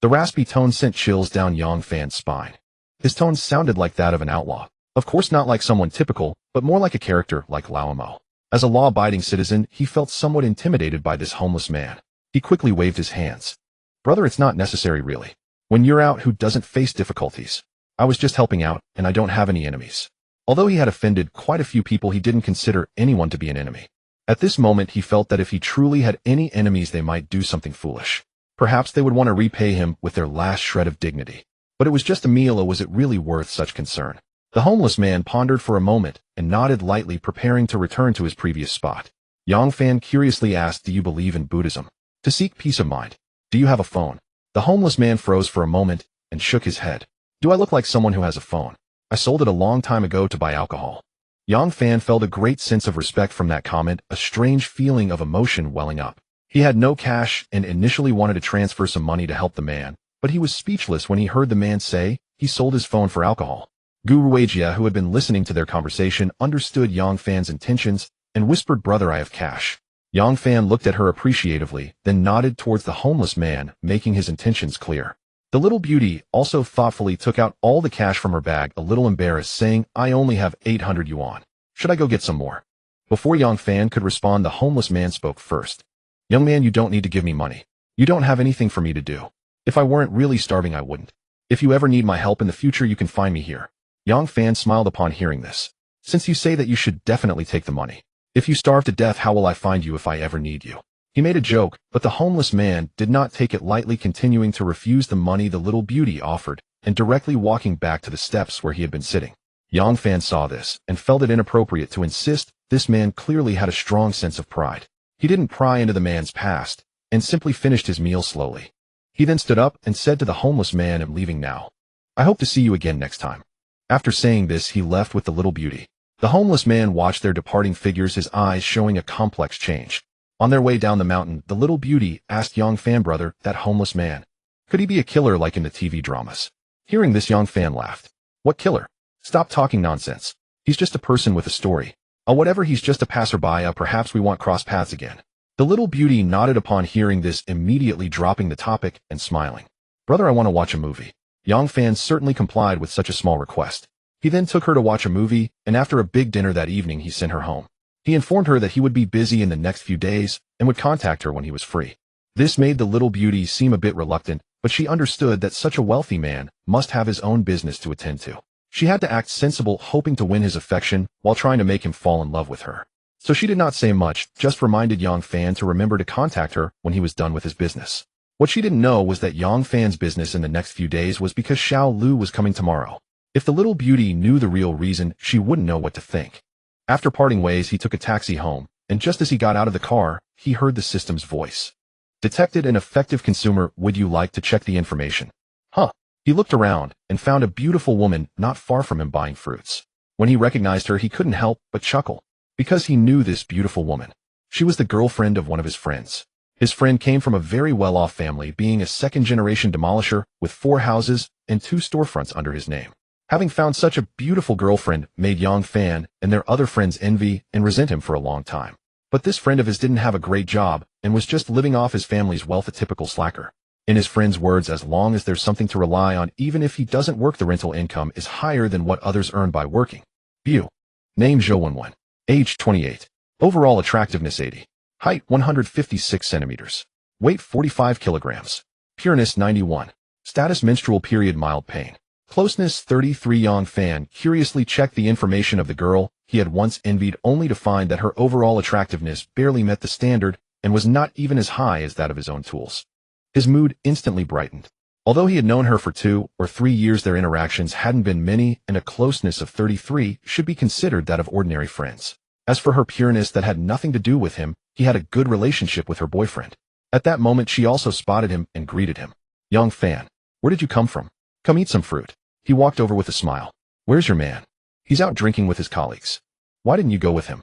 The raspy tone sent chills down Yang Fan's spine. His tone sounded like that of an outlaw. Of course not like someone typical, but more like a character like Lao Mo. As a law-abiding citizen, he felt somewhat intimidated by this homeless man. He quickly waved his hands. "Brother, it's not necessary really. When you're out, who doesn't face difficulties? I was just helping out, and I don't have any enemies." Although he had offended quite a few people, he didn't consider anyone to be an enemy. At this moment, he felt that if he truly had any enemies, they might do something foolish. Perhaps they would want to repay him with their last shred of dignity. But it was just a meal, or was it really worth such concern? The homeless man pondered for a moment and nodded lightly, preparing to return to his previous spot. Yang Fan curiously asked, "Do you believe in Buddhism?" "To seek peace of mind." "Do you have a phone?" The homeless man froze for a moment and shook his head. Do I look like someone who has a phone? I sold it a long time ago to buy alcohol. Yang Fan felt a great sense of respect from that comment, a strange feeling of emotion welling up. He had no cash and initially wanted to transfer some money to help the man, but he was speechless when he heard the man say he sold his phone for alcohol. Gu Ruijia, who had been listening to their conversation, understood Yang Fan's intentions and whispered, "Brother, I have cash." Yang Fan looked at her appreciatively, then nodded towards the homeless man, making his intentions clear. The little beauty also thoughtfully took out all the cash from her bag, a little embarrassed, saying, "I only have 800 yuan. Should I go get some more?" Before Yang Fan could respond, the homeless man spoke first. "Young man, you don't need to give me money. You don't have anything for me to do. If I weren't really starving, I wouldn't. If you ever need my help in the future, you can find me here." Yang Fan smiled upon hearing this. "Since you say that, you should definitely take the money. If you starve to death, how will I find you if I ever need you?" He made a joke, but the homeless man did not take it lightly, continuing to refuse the money the little beauty offered and directly walking back to the steps where he had been sitting. Yang Fan saw this and felt it inappropriate to insist. This man clearly had a strong sense of pride. He didn't pry into the man's past and simply finished his meal slowly. He then stood up and said to the homeless man, "I'm leaving now. I hope to see you again next time." After saying this, he left with the little beauty. The homeless man watched their departing figures, his eyes showing a complex change. On their way down the mountain, the little beauty asked Yang Fan, "Brother, that homeless man, could he be a killer like in the TV dramas?" Hearing this, Yang Fan laughed. "What killer? Stop talking nonsense. He's just a person with a story. Whatever, he's just a passerby. Perhaps we won't cross paths again." The little beauty nodded upon hearing this, immediately dropping the topic and smiling. "Brother, I want to watch a movie." Yang Fan certainly complied with such a small request. He then took her to watch a movie, and after a big dinner that evening, he sent her home. He informed her that he would be busy in the next few days and would contact her when he was free. This made the little beauty seem a bit reluctant, but she understood that such a wealthy man must have his own business to attend to. She had to act sensible, hoping to win his affection while trying to make him fall in love with her. So she did not say much, just reminded Yang Fan to remember to contact her when he was done with his business. What she didn't know was that Yang Fan's business in the next few days was because Xiao Lu was coming tomorrow. If the little beauty knew the real reason, she wouldn't know what to think. After parting ways, he took a taxi home, and just as he got out of the car, he heard the system's voice. "Detected an effective consumer. Would you like to check the information?" Huh. He looked around and found a beautiful woman not far from him buying fruits. When he recognized her, he couldn't help but chuckle, because he knew this beautiful woman. She was the girlfriend of one of his friends. His friend came from a very well-off family, being a second-generation demolisher with 4 houses and 2 storefronts under his name. Having found such a beautiful girlfriend made Yang Fan and their other friends envy and resent him for a long time. But this friend of his didn't have a great job and was just living off his family's wealth, a typical slacker. In his friend's words, as long as there's something to rely on, even if he doesn't work, the rental income is higher than what others earn by working. View. Name Zhou Wenwen. Age 28. Overall attractiveness 80. Height 156 centimeters. Weight 45 kilograms. Pureness 91. Status menstrual period, mild pain. Closeness 33. Yang Fan curiously checked the information of the girl he had once envied, only to find that her overall attractiveness barely met the standard and was not even as high as that of his own tools. His mood instantly brightened. Although he had known her for 2 or 3 years, their interactions hadn't been many, and a closeness of 33 should be considered that of ordinary friends. As for her pureness, that had nothing to do with him. He had a good relationship with her boyfriend. At that moment, she also spotted him and greeted him. "Yang Fan, where did you come from? Come eat some fruit." He walked over with a smile. "Where's your man?" "He's out drinking with his colleagues." "Why didn't you go with him?"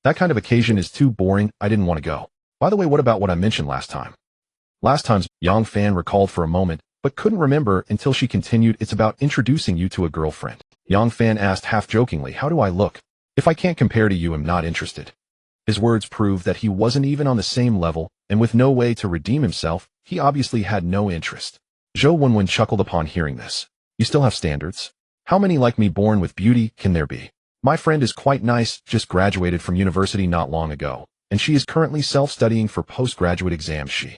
"That kind of occasion is too boring. I didn't want to go." "By the way, what about what I mentioned last time?" Last time's Yang Fan recalled for a moment, but couldn't remember until she continued. "It's about introducing you to a girlfriend." Yang Fan asked half jokingly, "How do I look? If I can't compare to you, I'm not interested." His words proved that he wasn't even on the same level, and with no way to redeem himself, he obviously had no interest. Zhou Wenwen chuckled upon hearing this. "You still have standards? How many like me born with beauty can there be? My friend is quite nice, just graduated from university not long ago, and she is currently self-studying for postgraduate exams." She.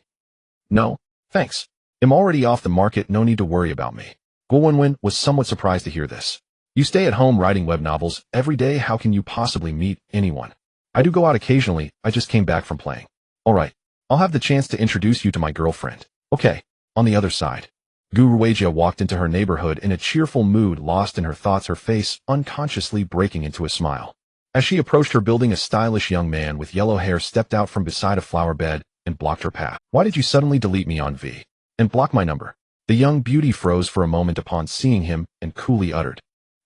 "No, thanks. I'm already off the market, no need to worry about me." Guo Wenwen was somewhat surprised to hear this. "You stay at home writing web novels every day, how can you possibly meet anyone?" "I do go out occasionally, I just came back from playing." "Alright, I'll have the chance to introduce you to my girlfriend." "Okay." On the other side, Gu Ruijia walked into her neighborhood in a cheerful mood, lost in her thoughts, her face unconsciously breaking into a smile. As she approached her building, a stylish young man with yellow hair stepped out from beside a flower bed and blocked her path. "Why did you suddenly delete me on V? and block my number. The young beauty froze for a moment upon seeing him and coolly uttered,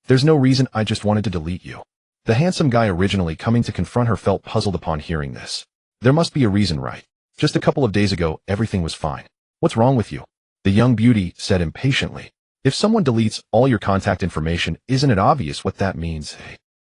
"There's no reason, I just wanted to delete you." The handsome guy originally coming to confront her felt puzzled upon hearing this. There must be a reason, right? Just a couple of days ago, everything was fine. What's wrong with you? The young beauty said impatiently. If someone deletes all your contact information, isn't it obvious what that means?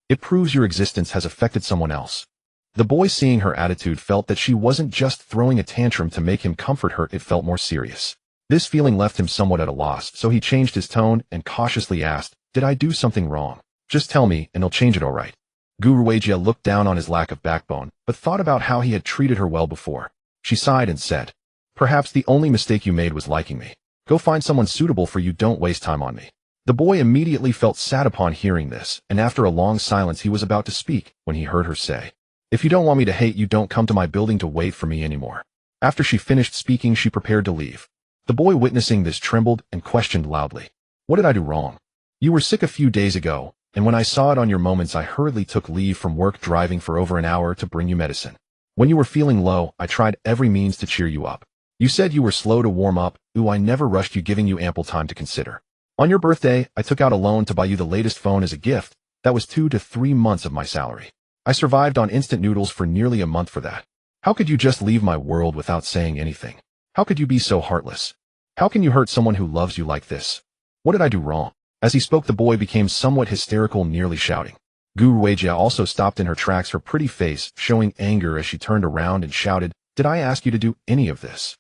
It proves your existence has affected someone else. The boy, seeing her attitude, felt that she wasn't just throwing a tantrum to make him comfort her, it felt more serious. This feeling left him somewhat at a loss, so he changed his tone and cautiously asked, "Did I do something wrong? Just tell me, and I'll change it, all right." Guruwagia looked down on his lack of backbone, but thought about how he had treated her well before. She sighed and said, "Perhaps the only mistake you made was liking me. Go find someone suitable for you, don't waste time on me." The boy immediately felt sad upon hearing this, and after a long silence he was about to speak when he heard her say, "If you don't want me to hate you, don't come to my building to wait for me anymore." After she finished speaking, she prepared to leave. The boy, witnessing this, trembled and questioned loudly, "What did I do wrong? You were sick a few days ago, and when I saw it on your moments, I hurriedly took leave from work, driving for over an hour to bring you medicine. When you were feeling low, I tried every means to cheer you up. You said you were slow to warm up. I never rushed you, giving you ample time to consider. On your birthday, I took out a loan to buy you the latest phone as a gift. That was 2 to 3 months of my salary. I survived on instant noodles for nearly a month for that. How could you just leave my world without saying anything? How could you be so heartless? How can you hurt someone who loves you like this? What did I do wrong?" As he spoke, the boy became somewhat hysterical, nearly shouting. Guruwagia also stopped in her tracks, her pretty face showing anger as she turned around and shouted, "Did I ask you to do any of this?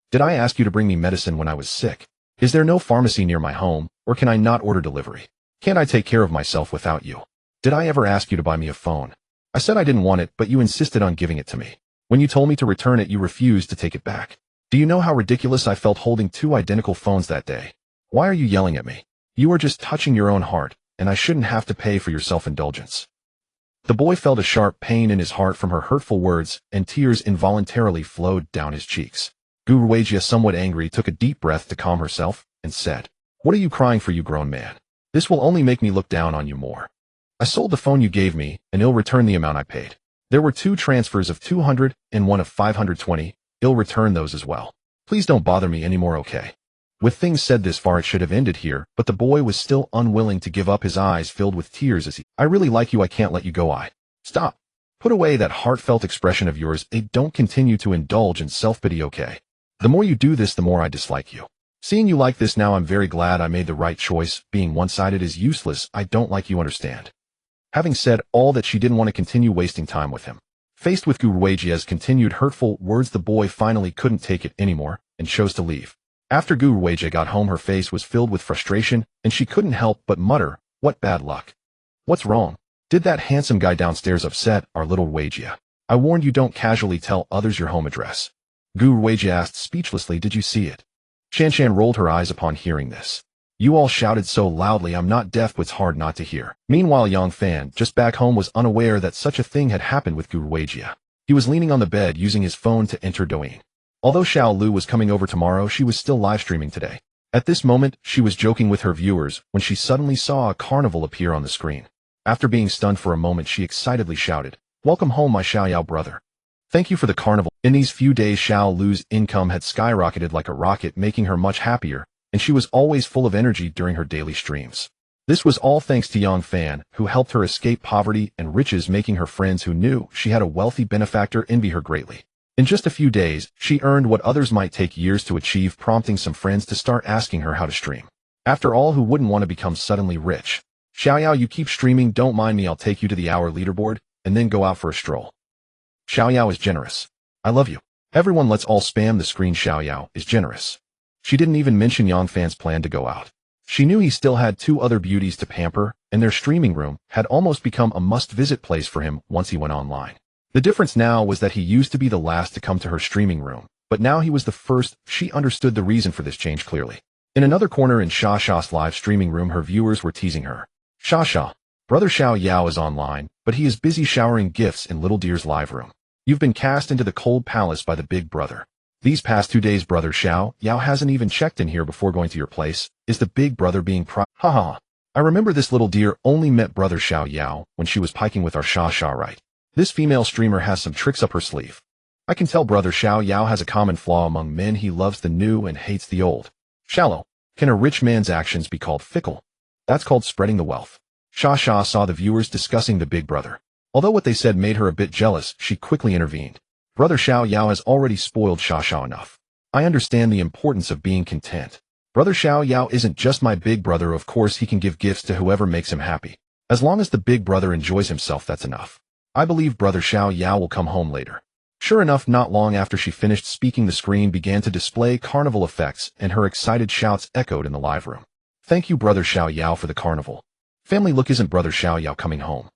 Did I ask you to bring me medicine when I was sick? Is there no pharmacy near my home, or can I not order delivery? Can't I take care of myself without you? Did I ever ask you to buy me a phone? I said I didn't want it, but you insisted on giving it to me. When you told me to return it, you refused to take it back. Do you know how ridiculous I felt holding 2 identical phones that day? Why are you yelling at me? You are just touching your own heart, and I shouldn't have to pay for your self-indulgence." The boy felt a sharp pain in his heart from her hurtful words, and tears involuntarily flowed down his cheeks. Guruwagia, somewhat angry, took a deep breath to calm herself and said, "What are you crying for, you grown man? This will only make me look down on you more. I sold the phone you gave me, and I'll return the amount I paid. There were 2 transfers of 200 and one of 520. I'll return those as well. Please don't bother me anymore, okay?" With things said this far, it should have ended here, but the boy was still unwilling to give up, his eyes filled with tears as he, "I really like you, I can't let you go. Stop. Put away that heartfelt expression of yours. Don't continue to indulge in self-pity, okay? The more you do this, the more I dislike you. Seeing you like this now, I'm very glad I made the right choice. Being one-sided is useless. I don't like you, understand?" Having said all that, she didn't want to continue wasting time with him. Faced with Guruwagia's continued hurtful words, the boy finally couldn't take it anymore and chose to leave. After Guruwagia got home, her face was filled with frustration, and she couldn't help but mutter, "What bad luck. What's wrong? Did that handsome guy downstairs upset our little Wagia? I warned you, don't casually tell others your home address." Guruwagia asked speechlessly, "Did you see it?" Shanshan rolled her eyes upon hearing this. "You all shouted so loudly, I'm not deaf, but it's hard not to hear." Meanwhile, Yang Fan, just back home, was unaware that such a thing had happened with Guruwagia. He was leaning on the bed using his phone to enter Douyin. Although Xiao Lu was coming over tomorrow, she was still live streaming today. At this moment, she was joking with her viewers when she suddenly saw a carnival appear on the screen. After being stunned for a moment, she excitedly shouted, "Welcome home, my Xiao Yao brother. Thank you for the carnival." In these few days, Xiao Lu's income had skyrocketed like a rocket, making her much happier, and she was always full of energy during her daily streams. This was all thanks to Yang Fan, who helped her escape poverty and riches, making her friends who knew she had a wealthy benefactor envy her greatly. In just a few days, she earned what others might take years to achieve, prompting some friends to start asking her how to stream. After all, who wouldn't want to become suddenly rich? "Xiao Yao, you keep streaming, don't mind me, I'll take you to the hour leaderboard, and then go out for a stroll." Xiao Yao is generous. I love you. Everyone, let's all spam the screen. Xiao Yao is generous. She didn't even mention Yang Fan's plan to go out. She knew he still had 2 other beauties to pamper, and their streaming room had almost become a must-visit place for him once he went online. The difference now was that he used to be the last to come to her streaming room, but now he was the first. She understood the reason for this change clearly. In another corner in Shasha's live streaming room, her viewers were teasing her. "Shasha, brother Xiao Yao is online, but he is busy showering gifts in Little Deer's live room. You've been cast into the cold palace by the big brother. These past 2 days, brother Xiao Yao hasn't even checked in here before going to your place. Is the big brother being Haha. I remember this Little Deer only met brother Xiao Yao when she was piking with our Shasha, right? This female streamer has some tricks up her sleeve. I can tell brother Xiao Yao has a common flaw among men. He loves the new and hates the old. Shallow. Can a rich man's actions be called fickle? That's called spreading the wealth. Sha saw the viewers discussing the big brother. Although what they said made her a bit jealous, she quickly intervened. Brother Xiao Yao has already spoiled Sha enough. I understand the importance of being content. Brother Xiao Yao isn't just my big brother. Of course he can give gifts to whoever makes him happy. As long as the big brother enjoys himself, that's enough. I believe brother Xiao Yao will come home later. Sure enough, not long after she finished speaking, the screen began to display carnival effects and her excited shouts echoed in the live room. Thank you brother Xiao Yao for the carnival. Family look, isn't brother Xiao Yao coming home?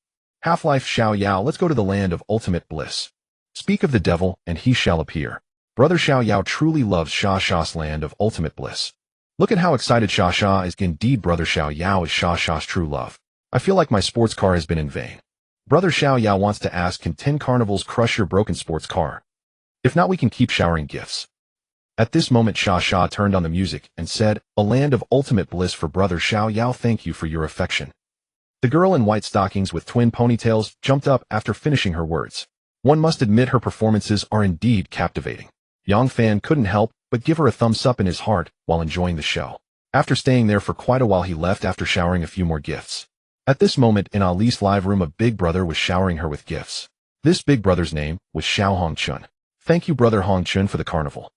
Half-Life Xiao Yao, let's go to the land of ultimate bliss. Speak of the devil and he shall appear. Brother Xiao Yao truly loves Sha's land of ultimate bliss. Look at how excited Sha is. Indeed, brother Xiao Yao is Sha's true love. I feel like my sports car has been in vain. Brother Xiao Yao wants to ask, can 10 carnivals crush your broken sports car? If not, we can keep showering gifts. At this moment, Sha turned on the music and said, a land of ultimate bliss for brother Xiao Yao. Thank you for your affection. The girl in white stockings with twin ponytails jumped up after finishing her words. One must admit her performances are indeed captivating. Yang Fan couldn't help but give her a thumbs up in his heart while enjoying the show. After staying there for quite a while, he left after showering a few more gifts. At this moment in Ali's live room, a big brother was showering her with gifts. This big brother's name was Xiao Hongchun. Thank you brother Hongchun for the carnival.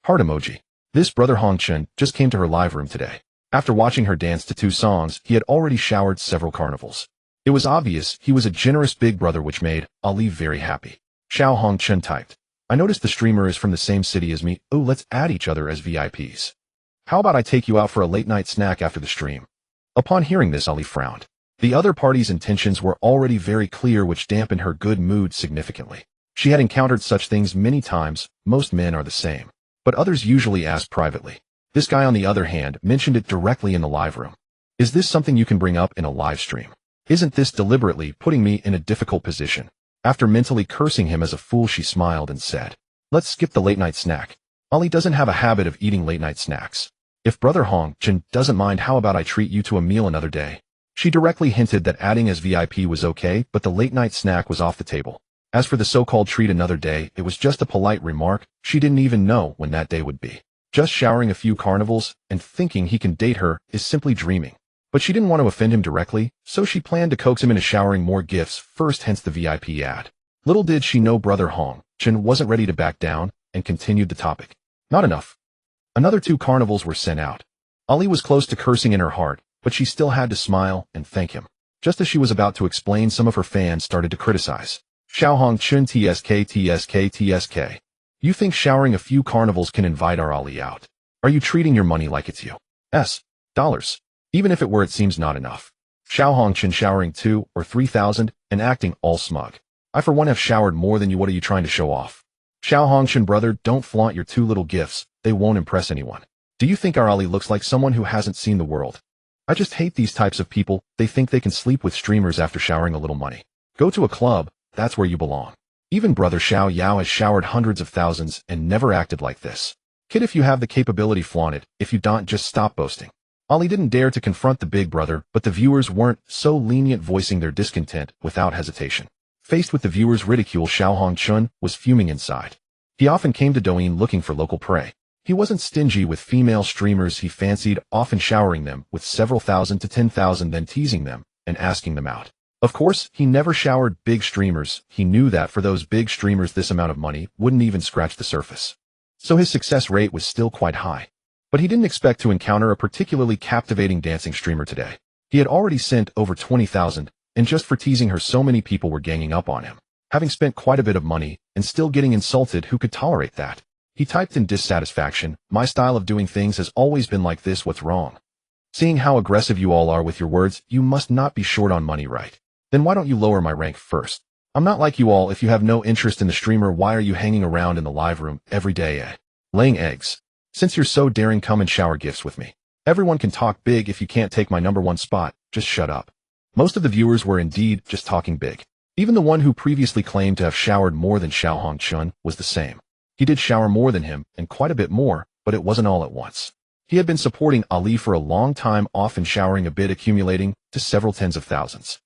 Heart emoji. This brother Hongchun just came to her live room today. After watching her dance to 2 songs, he had already showered several carnivals. It was obvious he was a generous big brother, which made Ali very happy. Xiao Hongchun typed, I noticed the streamer is from the same city as me. Oh, let's add each other as VIPs. How about I take you out for a late night snack after the stream? Upon hearing this, Ali frowned. The other party's intentions were already very clear, which dampened her good mood significantly. She had encountered such things many times. Most men are the same, but others usually ask privately. This guy, on the other hand, mentioned it directly in the live room. Is this something you can bring up in a live stream? Isn't this deliberately putting me in a difficult position? After mentally cursing him as a fool, she smiled and said, let's skip the late night snack. Ali doesn't have a habit of eating late night snacks. If brother Hongchun doesn't mind, how about I treat you to a meal another day? She directly hinted that adding as VIP was okay, but the late night snack was off the table. As for the so-called treat another day, it was just a polite remark. She didn't even know when that day would be. Just showering a few carnivals and thinking he can date her is simply dreaming. But she didn't want to offend him directly, so she planned to coax him into showering more gifts first, hence the VIP ad. Little did she know brother Hongchun wasn't ready to back down and continued the topic. Not enough. Another 2 carnivals were sent out. Ali was close to cursing in her heart, but she still had to smile and thank him. Just as she was about to explain, some of her fans started to criticize. Xiao Hongchun TSK. You think showering a few carnivals can invite our Ali out? Are you treating your money like it's U.S. dollars? Even if it were, it seems not enough. Xiao Hongchun showering 2 or 3,000 and acting all smug. I for one have showered more than you. What are you trying to show off? Xiao Hongchun brother, don't flaunt your 2 little gifts. They won't impress anyone. Do you think our Ali looks like someone who hasn't seen the world? I just hate these types of people. They think they can sleep with streamers after showering a little money. Go to a club, that's where you belong. Even brother Xiao Yao has showered hundreds of thousands and never acted like this. Kid, if you have the capability, flaunt it. If you don't, just stop boasting. Ali didn't dare to confront the big brother, but the viewers weren't so lenient, voicing their discontent without hesitation. Faced with the viewers' ridicule, Xiao Hongchun was fuming inside. He often came to Douyin looking for local prey. He wasn't stingy with female streamers he fancied, often showering them with several thousand to 10,000, then teasing them and asking them out. Of course, he never showered big streamers. He knew that for those big streamers, this amount of money wouldn't even scratch the surface. So his success rate was still quite high. But he didn't expect to encounter a particularly captivating dancing streamer today. He had already sent over 20,000, and just for teasing her, so many people were ganging up on him. Having spent quite a bit of money and still getting insulted, who could tolerate that? He typed in dissatisfaction, my style of doing things has always been like this. What's wrong? Seeing how aggressive you all are with your words, you must not be short on money, right? Then why don't you lower my rank first? I'm not like you all. If you have no interest in the streamer, why are you hanging around in the live room every day, laying eggs? Since you're so daring, come and shower gifts with me. Everyone can talk big. If you can't take my #1 spot, just shut up. Most of the viewers were indeed just talking big. Even the one who previously claimed to have showered more than Xiao Hongchun was the same. He did shower more than him, and quite a bit more, but it wasn't all at once. He had been supporting Ali for a long time, often showering a bit, accumulating to several tens of thousands.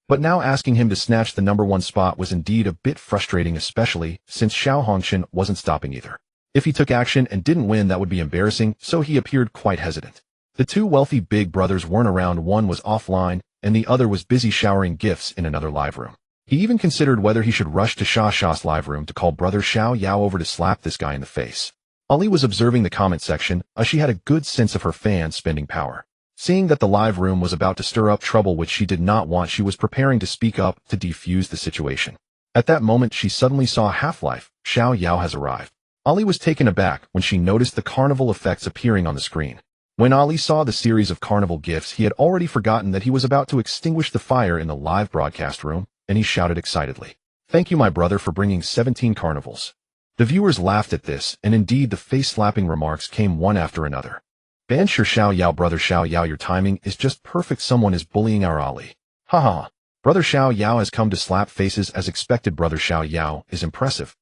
But now asking him to snatch the #1 spot was indeed a bit frustrating, especially since Xiao Hongchen wasn't stopping either. If he took action and didn't win, that would be embarrassing, so he appeared quite hesitant. The two wealthy big brothers weren't around. One was offline, and the other was busy showering gifts in another live room. He even considered whether he should rush to Xiao's live room to call brother Xiao Yao over to slap this guy in the face. Ali was observing the comment section, as she had a good sense of her fans' spending power. Seeing that the live room was about to stir up trouble which she did not want, she was preparing to speak up to defuse the situation. At that moment, she suddenly saw Half-Life, Xiao Yao has arrived. Ali was taken aback when she noticed the carnival effects appearing on the screen. When Ali saw the series of carnival gifts, he had already forgotten that he was about to extinguish the fire in the live broadcast room, and he shouted excitedly, "Thank you, my brother, for bringing 17 carnivals." The viewers laughed at this, and indeed the face-slapping remarks came one after another. "Ban sure Xiao Yao, brother Xiao Yao, your timing is just perfect. Someone is bullying our Ali. Ha ha. Brother Xiao Yao has come to slap faces as expected. Brother Xiao Yao is impressive.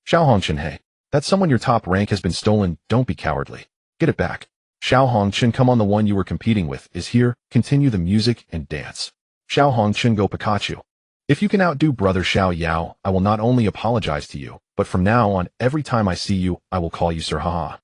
Xiao Hongchen, hey. That someone, your top rank has been stolen. Don't be cowardly. Get it back. Xiao Hongchen, come on, the one you were competing with is here. Continue the music and dance. Xiao Hongchen, go Pikachu. If you can outdo brother Xiao Yao, I will not only apologize to you, but from now on, every time I see you, I will call you Sir Haha."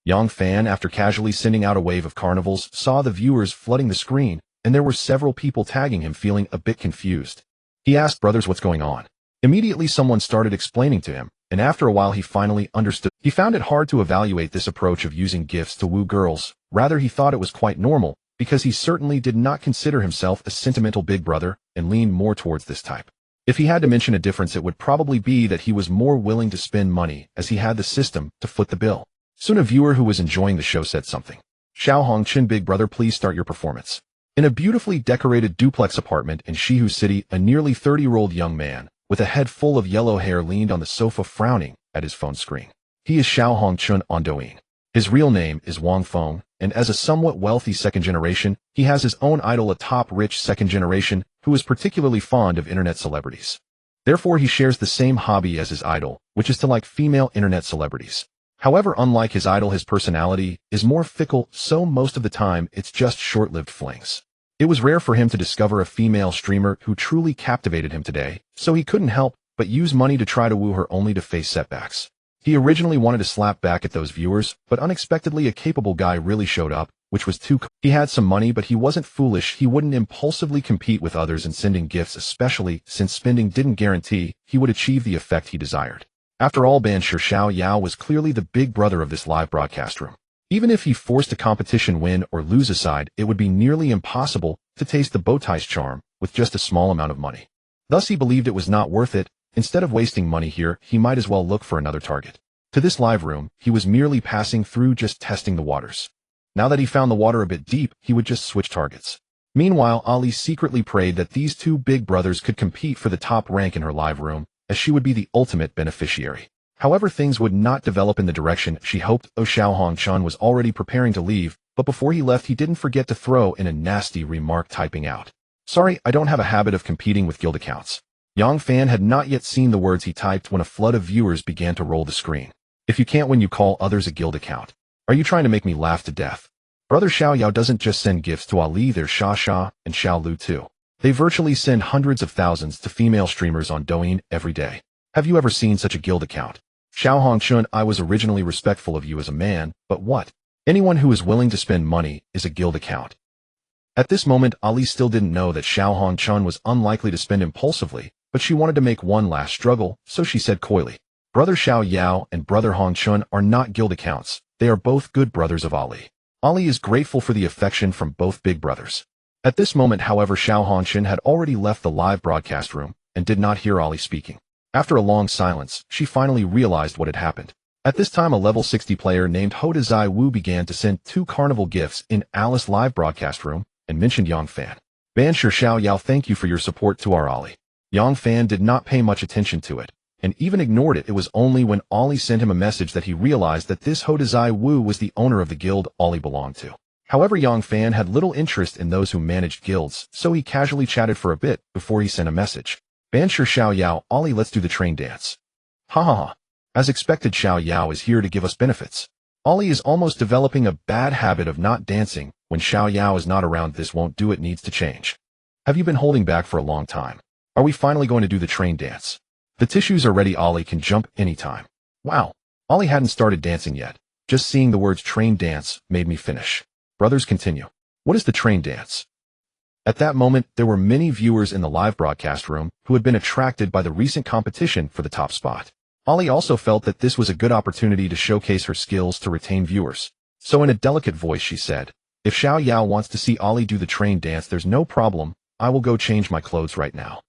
Yang Fan, after casually sending out a wave of carnivals, saw the viewers flooding the screen, and there were several people tagging him, feeling a bit confused. He asked brothers what's going on. Immediately someone started explaining to him, and after a while he finally understood. He found it hard to evaluate this approach of using gifts to woo girls. Rather, he thought it was quite normal, because he certainly did not consider himself a sentimental big brother, and leaned more towards this type. If he had to mention a difference, it would probably be that he was more willing to spend money, as he had the system to foot the bill. Soon a viewer who was enjoying the show said something. "Xiao Hongchen, big brother, please start your performance." In a beautifully decorated duplex apartment in Shihu City, a nearly 30-year-old young man, with a head full of yellow hair, leaned on the sofa frowning at his phone screen. He is Xiao Hongchen on Douyin. His real name is Wang Feng, and as a somewhat wealthy second generation, he has his own idol, a top rich second generation, who is particularly fond of internet celebrities. Therefore, he shares the same hobby as his idol, which is to like female internet celebrities. However, unlike his idol, his personality is more fickle, so most of the time it's just short-lived flings. It was rare for him to discover a female streamer who truly captivated him today, so he couldn't help but use money to try to woo her, only to face setbacks. He originally wanted to slap back at those viewers, but unexpectedly a capable guy really showed up, which was too. He had some money, but he wasn't foolish. He wouldn't impulsively compete with others in sending gifts, especially since spending didn't guarantee he would achieve the effect he desired. After all, Ban Sure Xiao Yao was clearly the big brother of this live broadcast room. Even if he forced a competition win or lose aside, it would be nearly impossible to taste the bowtie's charm with just a small amount of money. Thus he believed it was not worth it. Instead of wasting money here, he might as well look for another target. To this live room, he was merely passing through, just testing the waters. Now that he found the water a bit deep, he would just switch targets. Meanwhile, Ali secretly prayed that these two big brothers could compete for the top rank in her live room, as she would be the ultimate beneficiary. However, things would not develop in the direction she hoped. Xiao Hongchen was already preparing to leave, but before he left, he didn't forget to throw in a nasty remark, typing out, "Sorry, I don't have a habit of competing with guild accounts." Yang Fan had not yet seen the words he typed when a flood of viewers began to roll the screen. "If you can't win, you call others a guild account. Are you trying to make me laugh to death?" Brother Xiao Yao doesn't just send gifts to Ali, there's Sha and Xiao Lu too. They virtually send hundreds of thousands to female streamers on Douyin every day. Have you ever seen such a guild account? Xiao Hongchen, I was originally respectful of you as a man, but what? Anyone who is willing to spend money is a guild account. At this moment, Ali still didn't know that Xiao Hongchen was unlikely to spend impulsively, but she wanted to make one last struggle, so she said coyly, "Brother Xiao Yao and brother Hongchen are not guild accounts. They are both good brothers of Ali." Ali is grateful for the affection from both big brothers. At this moment, however, Xiao Hongchen had already left the live broadcast room and did not hear Ali speaking. After a long silence, she finally realized what had happened. At this time, a level 60 player named Hoda Zai Wu began to send 2 carnival gifts in Alice live broadcast room and mentioned Yang Fan. "Ban Sure Xiao Yao, thank you for your support to our Ali." Yang Fan did not pay much attention to it, and even ignored it. It was only when Ali sent him a message that he realized that this Hoda Zai Wu was the owner of the guild Ali belonged to. However, Yang Fan had little interest in those who managed guilds, so he casually chatted for a bit before he sent a message. "Ban Sure Xiao Yao, Ali, let's do the train dance." Ha ha ha. As expected, Xiao Yao is here to give us benefits. Ali is almost developing a bad habit of not dancing when Xiao Yao is not around. This won't do, it needs to change. Have you been holding back for a long time? Are we finally going to do the train dance? The tissues are ready. Ollie can jump anytime. Wow. Ollie hadn't started dancing yet. Just seeing the words train dance made me finish. Brothers continue. What is the train dance? At that moment, there were many viewers in the live broadcast room who had been attracted by the recent competition for the top spot. Ollie also felt that this was a good opportunity to showcase her skills to retain viewers. So in a delicate voice she said, "If Xiao Yao wants to see Ollie do the train dance, there's no problem. I will go change my clothes right now."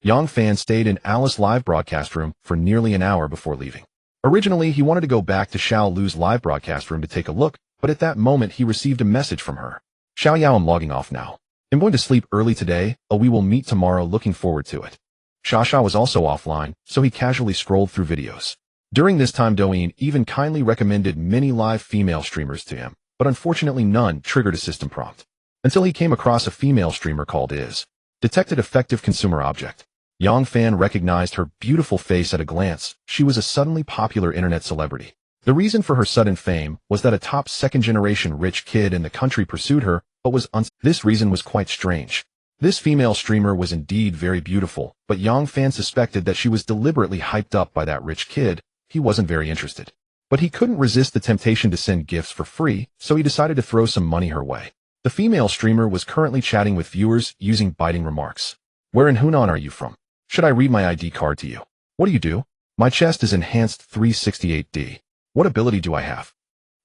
Yang Fan stayed in Alice's live broadcast room for nearly an hour before leaving. Originally, he wanted to go back to Xiao Lu's live broadcast room to take a look, but at that moment he received a message from her. "Xiao Yao, I'm logging off now. I'm going to sleep early today, we will meet tomorrow, looking forward to it." Shasha was also offline, so he casually scrolled through videos. During this time, Douyin even kindly recommended many live female streamers to him, but unfortunately none triggered a system prompt. Until he came across a female streamer called detected effective consumer object. Yang Fan recognized her beautiful face at a glance. She was a suddenly popular internet celebrity. The reason for her sudden fame was that a top second-generation rich kid in the country pursued her, but this reason was quite strange. This female streamer was indeed very beautiful, but Yang Fan suspected that she was deliberately hyped up by that rich kid. He wasn't very interested. But he couldn't resist the temptation to send gifts for free, so he decided to throw some money her way. The female streamer was currently chatting with viewers using biting remarks. "Where in Hunan are you from? Should I read my ID card to you? What do you do? My chest is enhanced 368D. What ability do I have?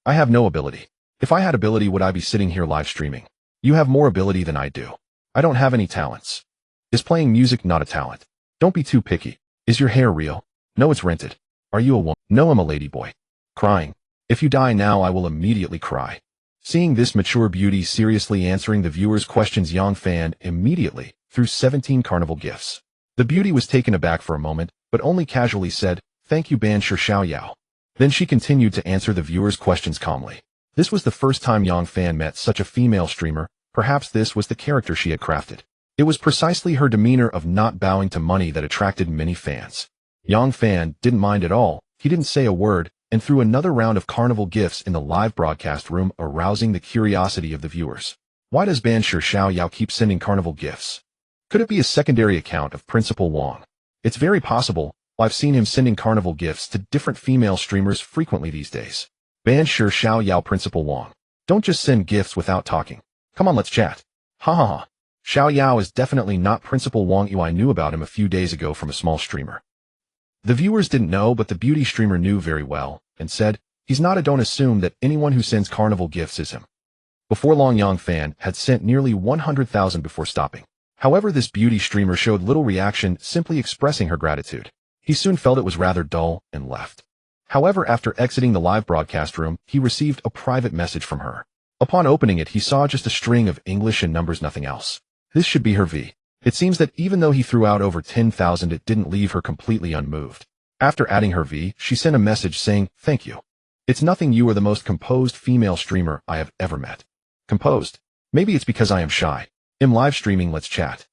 I have no ability. If I had ability, would I be sitting here live streaming? You have more ability than I do. I don't have any talents. Is playing music not a talent? Don't be too picky. Is your hair real? No, it's rented. Are you a woman? No, I'm a ladyboy. Crying. If you die now, I will immediately cry." Seeing this mature beauty seriously answering the viewers' questions, Yang Fan immediately threw 17 carnival gifts. The beauty was taken aback for a moment, but only casually said, "Thank you, Ban Shi Xiao Yao." Then she continued to answer the viewers' questions calmly. This was the first time Yang Fan met such a female streamer. Perhaps this was the character she had crafted. It was precisely her demeanor of not bowing to money that attracted many fans. Yang Fan didn't mind at all. He didn't say a word, and threw another round of carnival gifts in the live broadcast room, arousing the curiosity of the viewers. Why does Ban Shi Xiao Yao keep sending carnival gifts? Could it be a secondary account of Principal Wang? It's very possible. I've seen him sending carnival gifts to different female streamers frequently these days. Ban Shi Xiao Yao, Principal Wang. Don't just send gifts without talking. Come on, let's chat. Ha ha ha. Xiao Yao is definitely not Principal Wang. I knew about him a few days ago from a small streamer. The viewers didn't know, but the beauty streamer knew very well, and said, "He's not a don't assume that anyone who sends carnival gifts is him." Before long, Yang Fan had sent nearly 100,000 before stopping. However, this beauty streamer showed little reaction, simply expressing her gratitude. He soon felt it was rather dull and left. However, after exiting the live broadcast room, he received a private message from her. Upon opening it, he saw just a string of English and numbers, nothing else. This should be her V. It seems that even though he threw out over 10,000, it didn't leave her completely unmoved. After adding her V, she sent a message saying, "Thank you. It's nothing, you are the most composed female streamer I have ever met." Composed? Maybe it's because I am shy. I'm live streaming, let's chat.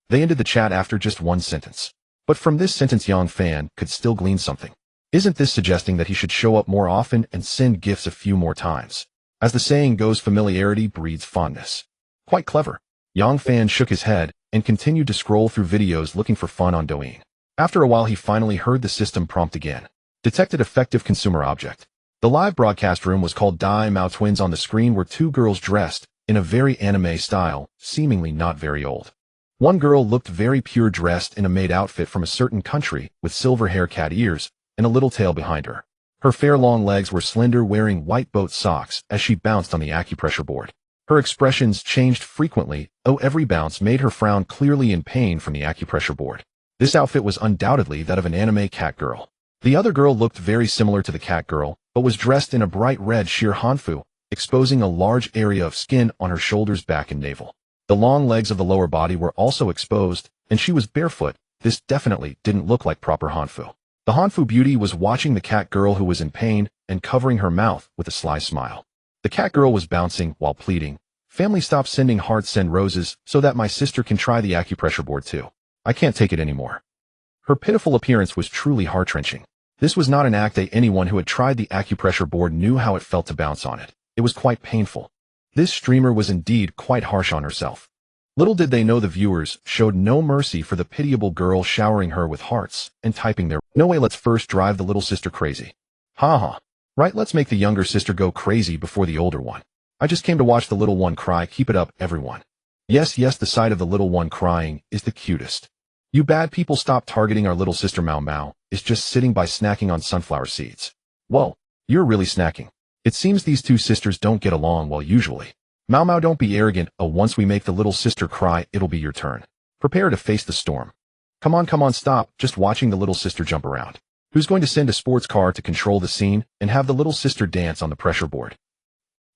They ended the chat after just one sentence. But from this sentence, Yang Fan could still glean something. Isn't this suggesting that he should show up more often and send gifts a few more times? As the saying goes, familiarity breeds fondness. Quite clever. Yang Fan shook his head and continued to scroll through videos looking for fun on Douyin. After a while, he finally heard the system prompt again. Detected effective consumer object. The live broadcast room was called Dai Mao Twins. On the screen were two girls dressed in a very anime style, seemingly not very old. One girl looked very pure, dressed in a maid outfit from a certain country, with silver hair, cat ears, and a little tail behind her. Her fair long legs were slender, wearing white boat socks as she bounced on the acupressure board. Her expressions changed frequently. Every bounce made her frown, clearly in pain from the acupressure board. This outfit was undoubtedly that of an anime cat girl. The other girl looked very similar to the cat girl, but was dressed in a bright red sheer hanfu, exposing a large area of skin on her shoulders, back, and navel. The long legs of the lower body were also exposed, and she was barefoot. This definitely didn't look like proper hanfu. The hanfu beauty was watching the cat girl, who was in pain, and covering her mouth with a sly smile. The cat girl was bouncing while pleading, "Family, stop sending hearts, send roses, so that my sister can try the acupressure board too. I can't take it anymore." Her pitiful appearance was truly heart-wrenching. This was not an act. Anyone who had tried the acupressure board knew how it felt to bounce on it. It was quite painful. This streamer was indeed quite harsh on herself. Little did they know the viewers showed no mercy for the pitiable girl, showering her with hearts and typing their, "No way, let's first drive the little sister crazy. Ha ha. Right, let's make the younger sister go crazy before the older one. I just came to watch the little one cry. Keep it up, everyone." Yes, yes, the sight of the little one crying is the cutest. You bad people, stop targeting our little sister. Mau Mau is just sitting by snacking on sunflower seeds. Whoa, you're really snacking. It seems these two sisters don't get along well usually. Mau Mau, don't be arrogant. Oh, once we make the little sister cry, it'll be your turn. Prepare to face the storm. Come on, stop just watching the little sister jump around. Who's going to send a sports car to control the scene and have the little sister dance on the pressure board?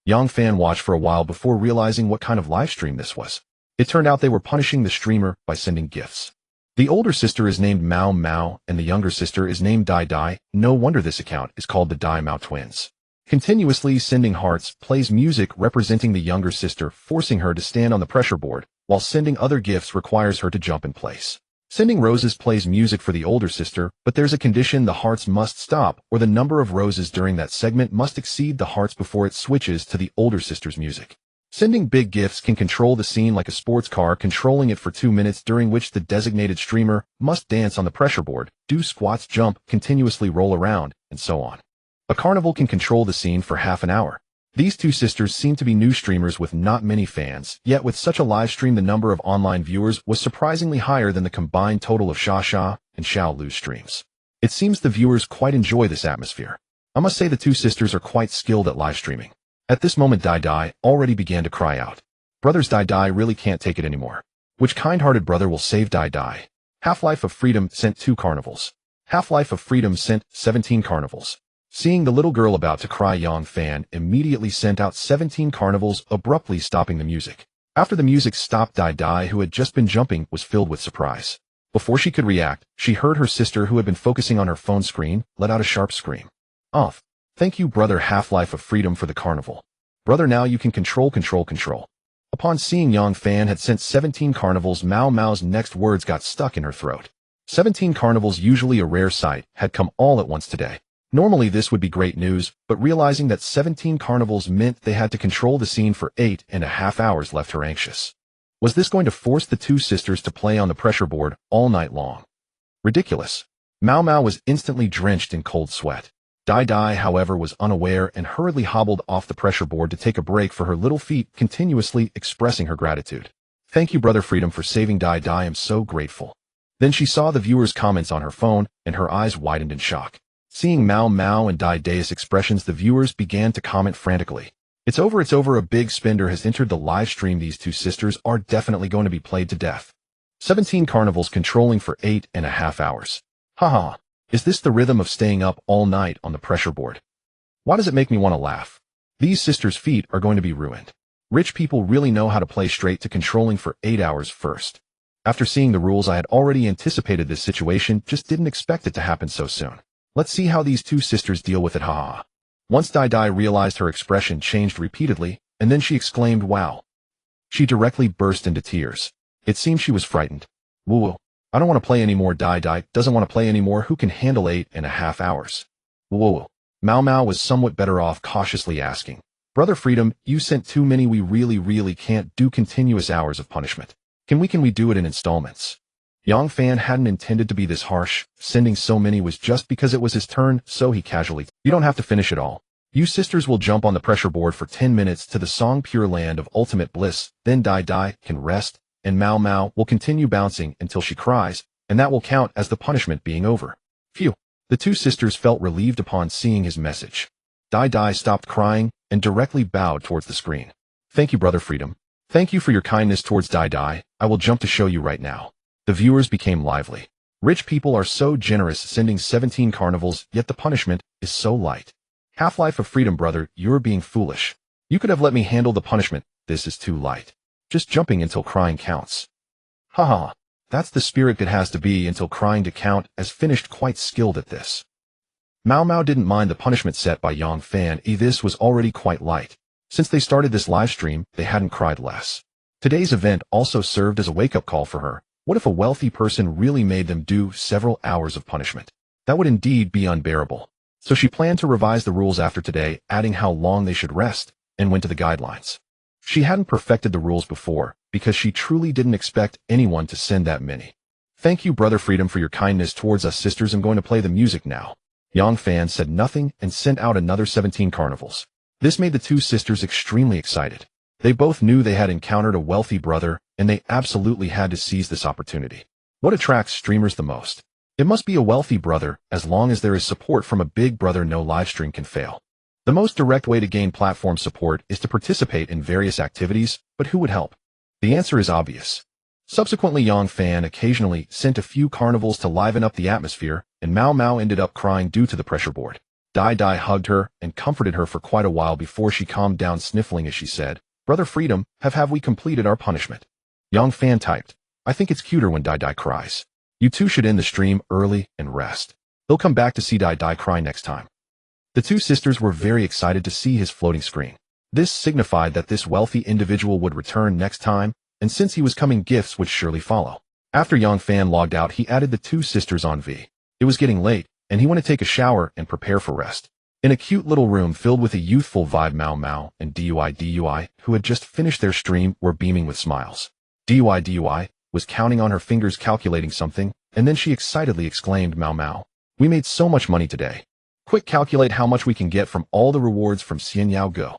Yang Fan watched for a while before realizing what kind of live stream this was. It turned out they were punishing the streamer by sending gifts. The older sister is named Mau Mau and the younger sister is named Dai Dai. No wonder this account is called the Dai Mau twins. Continuously sending hearts plays music representing the younger sister, forcing her to stand on the pressure board, while sending other gifts requires her to jump in place. Sending roses plays music for the older sister, but there's a condition: the hearts must stop, or the number of roses during that segment must exceed the hearts before it switches to the older sister's music. Sending big gifts can control the scene like a sports car, controlling it for 2 minutes, during which the designated streamer must dance on the pressure board, do squats, jump, continuously roll around, and so on. A carnival can control the scene for half an hour. These two sisters seem to be new streamers with not many fans, yet with such a live stream the number of online viewers was surprisingly higher than the combined total of Sha Sha and Xiao Lu's streams. It seems the viewers quite enjoy this atmosphere. I must say the two sisters are quite skilled at live streaming. At this moment Dai Dai already began to cry out. Brothers, Dai Dai really can't take it anymore. Which kind-hearted brother will save Dai Dai? Half-Life of Freedom sent 2 carnivals. Half-Life of Freedom sent 17 carnivals. Seeing the little girl about to cry, Yang Fan immediately sent out 17 carnivals, abruptly stopping the music. After the music stopped, Dai Dai, who had just been jumping, was filled with surprise. Before she could react, she heard her sister, who had been focusing on her phone screen, let out a sharp scream. "Off. Thank you, brother Half-Life of Freedom, for the carnival. Brother, now you can control. Upon seeing Yang Fan had sent 17 carnivals, Mau Mau's next words got stuck in her throat. 17 carnivals, usually a rare sight, had come all at once today. Normally this would be great news, but realizing that 17 carnivals meant they had to control the scene for 8.5 hours left her anxious. Was this going to force the two sisters to play on the pressure board all night long? Ridiculous. Mau Mau was instantly drenched in cold sweat. Dai Dai, however, was unaware and hurriedly hobbled off the pressure board to take a break for her little feet, continuously expressing her gratitude. "Thank you, brother Freedom, for saving Dai Dai. I'm so grateful." Then she saw the viewers' comments on her phone, and her eyes widened in shock. Seeing Mau Mau and Dai Dai's expressions, the viewers began to comment frantically. It's over, a big spender has entered the live stream. These two sisters are definitely going to be played to death. 17 carnivals controlling for 8.5 hours. Haha, is this the rhythm of staying up all night on the pressure board? Why does it make me want to laugh? These sisters' feet are going to be ruined. Rich people really know how to play straight to controlling for 8 hours first. After seeing the rules, I had already anticipated this situation, just didn't expect it to happen so soon. Let's see how these two sisters deal with it, haha. Once Dai Dai realized, her expression changed repeatedly, and then she exclaimed, "Wow." She directly burst into tears. It seemed she was frightened. "Woo, I don't want to play anymore." Dai Dai doesn't want to play anymore. Who can handle 8.5 hours? Whoa. Mau Mau was somewhat better off, cautiously asking, "Brother Freedom, you sent too many. We really can't do continuous hours of punishment. Can we do it in installments?" Yang Fan hadn't intended to be this harsh. Sending so many was just because it was his turn, so he casually, "You don't have to finish it all. You sisters will jump on the pressure board for 10 minutes to the song Pure Land of Ultimate Bliss, then Dai Dai can rest, and Mau Mau will continue bouncing until she cries, and that will count as the punishment being over." Phew. The two sisters felt relieved upon seeing his message. Dai Dai stopped crying and directly bowed towards the screen. "Thank you, Brother Freedom. Thank you for your kindness towards Dai Dai. I will jump to show you right now." The viewers became lively. Rich people are so generous, sending 17 carnivals, yet the punishment is so light. Half-Life of Freedom, brother, you're being foolish. You could have let me handle the punishment. This is too light. Just jumping until crying counts. Haha, that's the spirit. It has to be until crying to count, as finished, quite skilled at this. Mau Mau didn't mind the punishment set by Yang Fan. This was already quite light. Since they started this live stream, they hadn't cried less. Today's event also served as a wake-up call for her. What if a wealthy person really made them do several hours of punishment? That would indeed be unbearable. So she planned to revise the rules after today, adding how long they should rest, and went to the guidelines. She hadn't perfected the rules before, because she truly didn't expect anyone to send that many. Thank you, Brother Freedom, for your kindness towards us sisters. I'm going to play the music now. Yang Fan said nothing and sent out another 17 carnivals. This made the two sisters extremely excited. They both knew they had encountered a wealthy brother, and they absolutely had to seize this opportunity. What attracts streamers the most? It must be a wealthy brother. As long as there is support from a big brother, no livestream can fail. The most direct way to gain platform support is to participate in various activities, but who would help? The answer is obvious. Subsequently, Yang Fan occasionally sent a few carnivals to liven up the atmosphere, and Mao Mao ended up crying due to the pressure board. Dai Dai hugged her and comforted her for quite a while before she calmed down, sniffling as she said, "Brother Freedom, have we completed our punishment?" Yang Fan typed, "I think it's cuter when Dai Dai cries. You two should end the stream early and rest. They'll come back to see Dai Dai cry next time." The two sisters were very excited to see his floating screen. This signified that this wealthy individual would return next time, and since he was coming, gifts would surely follow. After Yang Fan logged out, he added the two sisters on V. It was getting late, and he went to take a shower and prepare for rest. In a cute little room filled with a youthful vibe, Mao Mao and DUI, who had just finished their stream, were beaming with smiles. DUI was counting on her fingers, calculating something, and then she excitedly exclaimed, "Mao Mao, we made so much money today. Quick, calculate how much we can get from all the rewards from Xian Yao Go."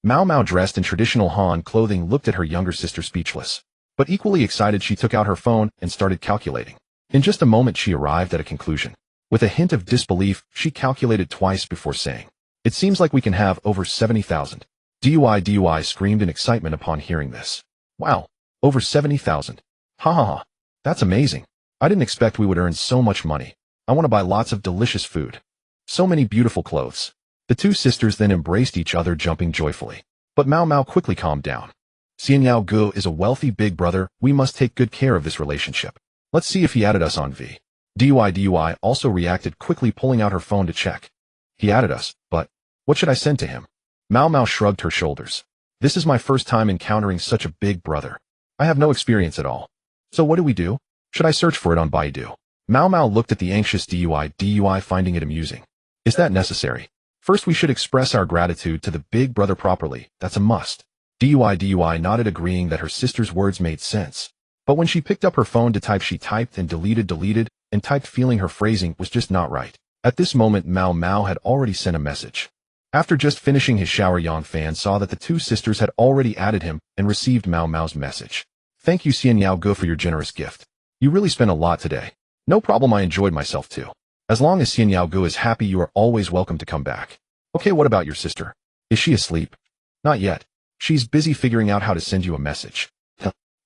Mao Mao, dressed in traditional Han clothing, looked at her younger sister speechless. But equally excited, she took out her phone and started calculating. In just a moment, she arrived at a conclusion. With a hint of disbelief, she calculated twice before saying, "It seems like we can have over 70,000. DUI screamed in excitement upon hearing this. "Wow, over 70,000. Ha ha ha. That's amazing. I didn't expect we would earn so much money. I want to buy lots of delicious food. So many beautiful clothes." The two sisters then embraced each other, jumping joyfully. But Mao Mao quickly calmed down. "Xian Yao Gu is a wealthy big brother. We must take good care of this relationship. Let's see if he added us on V." DUI also reacted quickly, pulling out her phone to check. "He added us, but what should I send to him?" Mao Mao shrugged her shoulders. "This is my first time encountering such a big brother. I have no experience at all. So what do we do? Should I search for it on Baidu?" Mao Mao looked at the anxious DUI, finding it amusing. "Is that necessary? First, we should express our gratitude to the big brother properly. That's a must." DUI nodded, agreeing that her sister's words made sense. But when she picked up her phone to type, she typed and deleted, and typed, feeling her phrasing was just not right. At this moment, Mao Mao had already sent a message. After just finishing his shower, Yang Fan saw that the two sisters had already added him and received Mao Mao's message. "Thank you, Xian Yao Go, for your generous gift. You really spent a lot today." "No problem, I enjoyed myself too. As long as Xian Yao Gu is happy, you are always welcome to come back." "Okay, what about your sister? Is she asleep?" "Not yet. She's busy figuring out how to send you a message."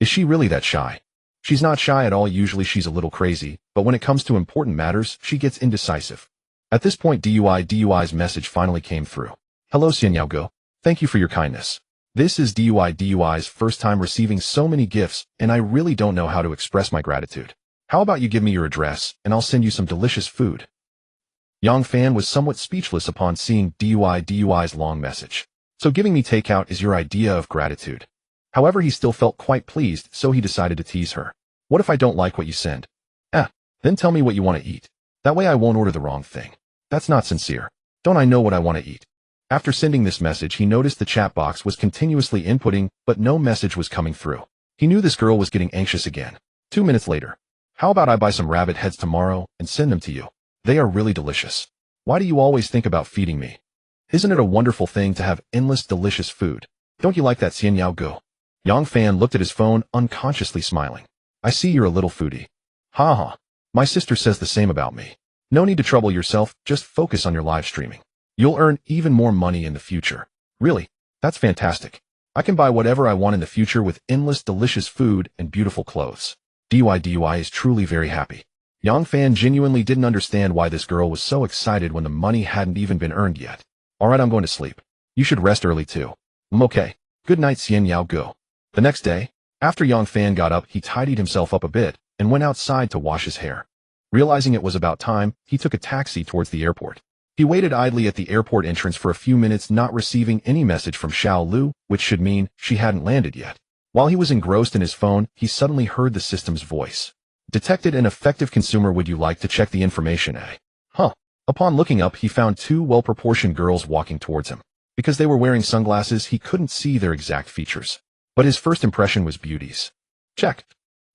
"Is she really that shy?" "She's not shy at all. Usually she's a little crazy, but when it comes to important matters, she gets indecisive." At this point, DUI's message finally came through. "Hello, Xian Yao Gu. Thank you for your kindness. This is DUI's first time receiving so many gifts, and I really don't know how to express my gratitude. How about you give me your address, and I'll send you some delicious food." Yang Fan was somewhat speechless upon seeing DUI's long message. "So giving me takeout is your idea of gratitude?" However, he still felt quite pleased, so he decided to tease her. "What if I don't like what you send?" Then tell me what you want to eat. That way I won't order the wrong thing." "That's not sincere. Don't I know what I want to eat?" After sending this message, he noticed the chat box was continuously inputting, but no message was coming through. He knew this girl was getting anxious again. 2 minutes later. "How about I buy some rabbit heads tomorrow and send them to you? They are really delicious. Why do you always think about feeding me? Isn't it a wonderful thing to have endless delicious food? Don't you like that, Xian Yao Gu?" Yang Fan looked at his phone, unconsciously smiling. "I see you're a little foodie." "Ha ha. My sister says the same about me. No need to trouble yourself, just focus on your live streaming. You'll earn even more money in the future." "Really? That's fantastic. I can buy whatever I want in the future with endless delicious food and beautiful clothes." DUI is truly very happy. Yang Fan genuinely didn't understand why this girl was so excited when the money hadn't even been earned yet. "Alright, I'm going to sleep. You should rest early too." "Okay. Good night, Xian Yao Gu." The next day, after Yang Fan got up, he tidied himself up a bit and went outside to wash his hair. Realizing it was about time, he took a taxi towards the airport. He waited idly at the airport entrance for a few minutes, not receiving any message from Xiao Lu, which should mean she hadn't landed yet. While he was engrossed in his phone, he suddenly heard the system's voice. "Detected an effective consumer. Would you like to check the information, eh?" Upon looking up, he found two well-proportioned girls walking towards him. Because they were wearing sunglasses, he couldn't see their exact features. But his first impression was beauties. Check.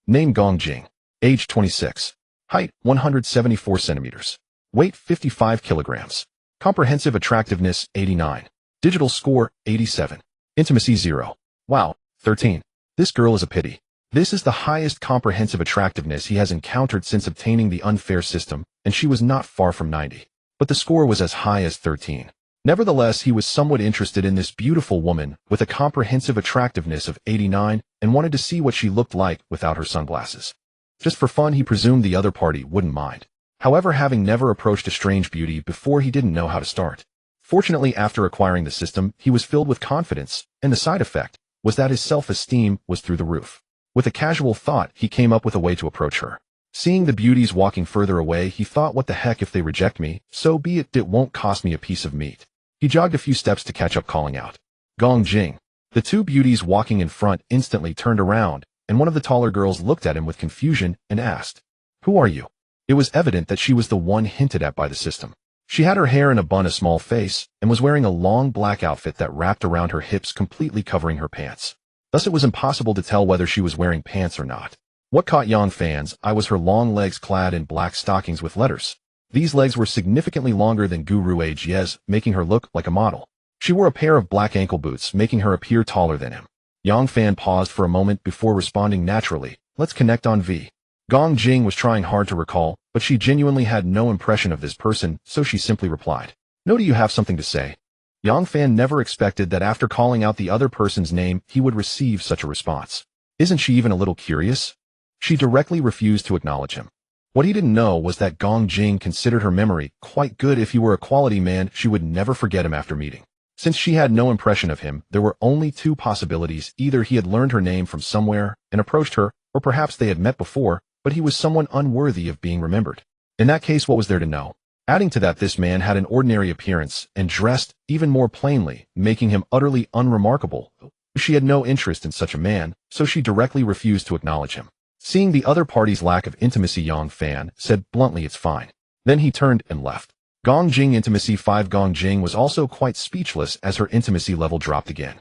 Name Gong Jing. Age 26. Height 174 centimeters. Weight 55 kilograms. Comprehensive attractiveness 89. Digital score 87. Intimacy 0. Wow, 13. This girl is a pity. This is the highest comprehensive attractiveness he has encountered since obtaining the unfair system, and she was not far from 90. But the score was as high as 13. Nevertheless, he was somewhat interested in this beautiful woman with a comprehensive attractiveness of 89 and wanted to see what she looked like without her sunglasses. Just for fun, he presumed the other party wouldn't mind. However, having never approached a strange beauty before, he didn't know how to start. Fortunately, after acquiring the system, he was filled with confidence, and the side effect was that his self-esteem was through the roof. With a casual thought, he came up with a way to approach her. Seeing the beauties walking further away, he thought, what the heck, if they reject me, so be it, it won't cost me a piece of meat. He jogged a few steps to catch up, calling out, Gong Jing. The two beauties walking in front instantly turned around, and one of the taller girls looked at him with confusion and asked, "Who are you?" It was evident that she was the one hinted at by the system. She had her hair in a bun, a small face, and was wearing a long black outfit that wrapped around her hips, completely covering her pants. Thus it was impossible to tell whether she was wearing pants or not. What caught Yang Fan's eye was her long legs clad in black stockings with letters. These legs were significantly longer than Guru Age's, making her look like a model. She wore a pair of black ankle boots, making her appear taller than him. Yang Fan paused for a moment before responding naturally, "Let's connect on V." Gong Jing was trying hard to recall, but she genuinely had no impression of this person, so she simply replied, "No, do you have something to say?" Yang Fan never expected that after calling out the other person's name, he would receive such a response. Isn't she even a little curious? She directly refused to acknowledge him. What he didn't know was that Gong Jing considered her memory quite good. If he were a quality man, she would never forget him after meeting. Since she had no impression of him, there were only two possibilities. Either he had learned her name from somewhere and approached her, or perhaps they had met before, but he was someone unworthy of being remembered. In that case, what was there to know? Adding to that, this man had an ordinary appearance and dressed even more plainly, making him utterly unremarkable. She had no interest in such a man, so she directly refused to acknowledge him. Seeing the other party's lack of intimacy, Yang Fan said bluntly, "It's fine." Then he turned and left. Gong Jing intimacy 5. Gong Jing was also quite speechless as her intimacy level dropped again.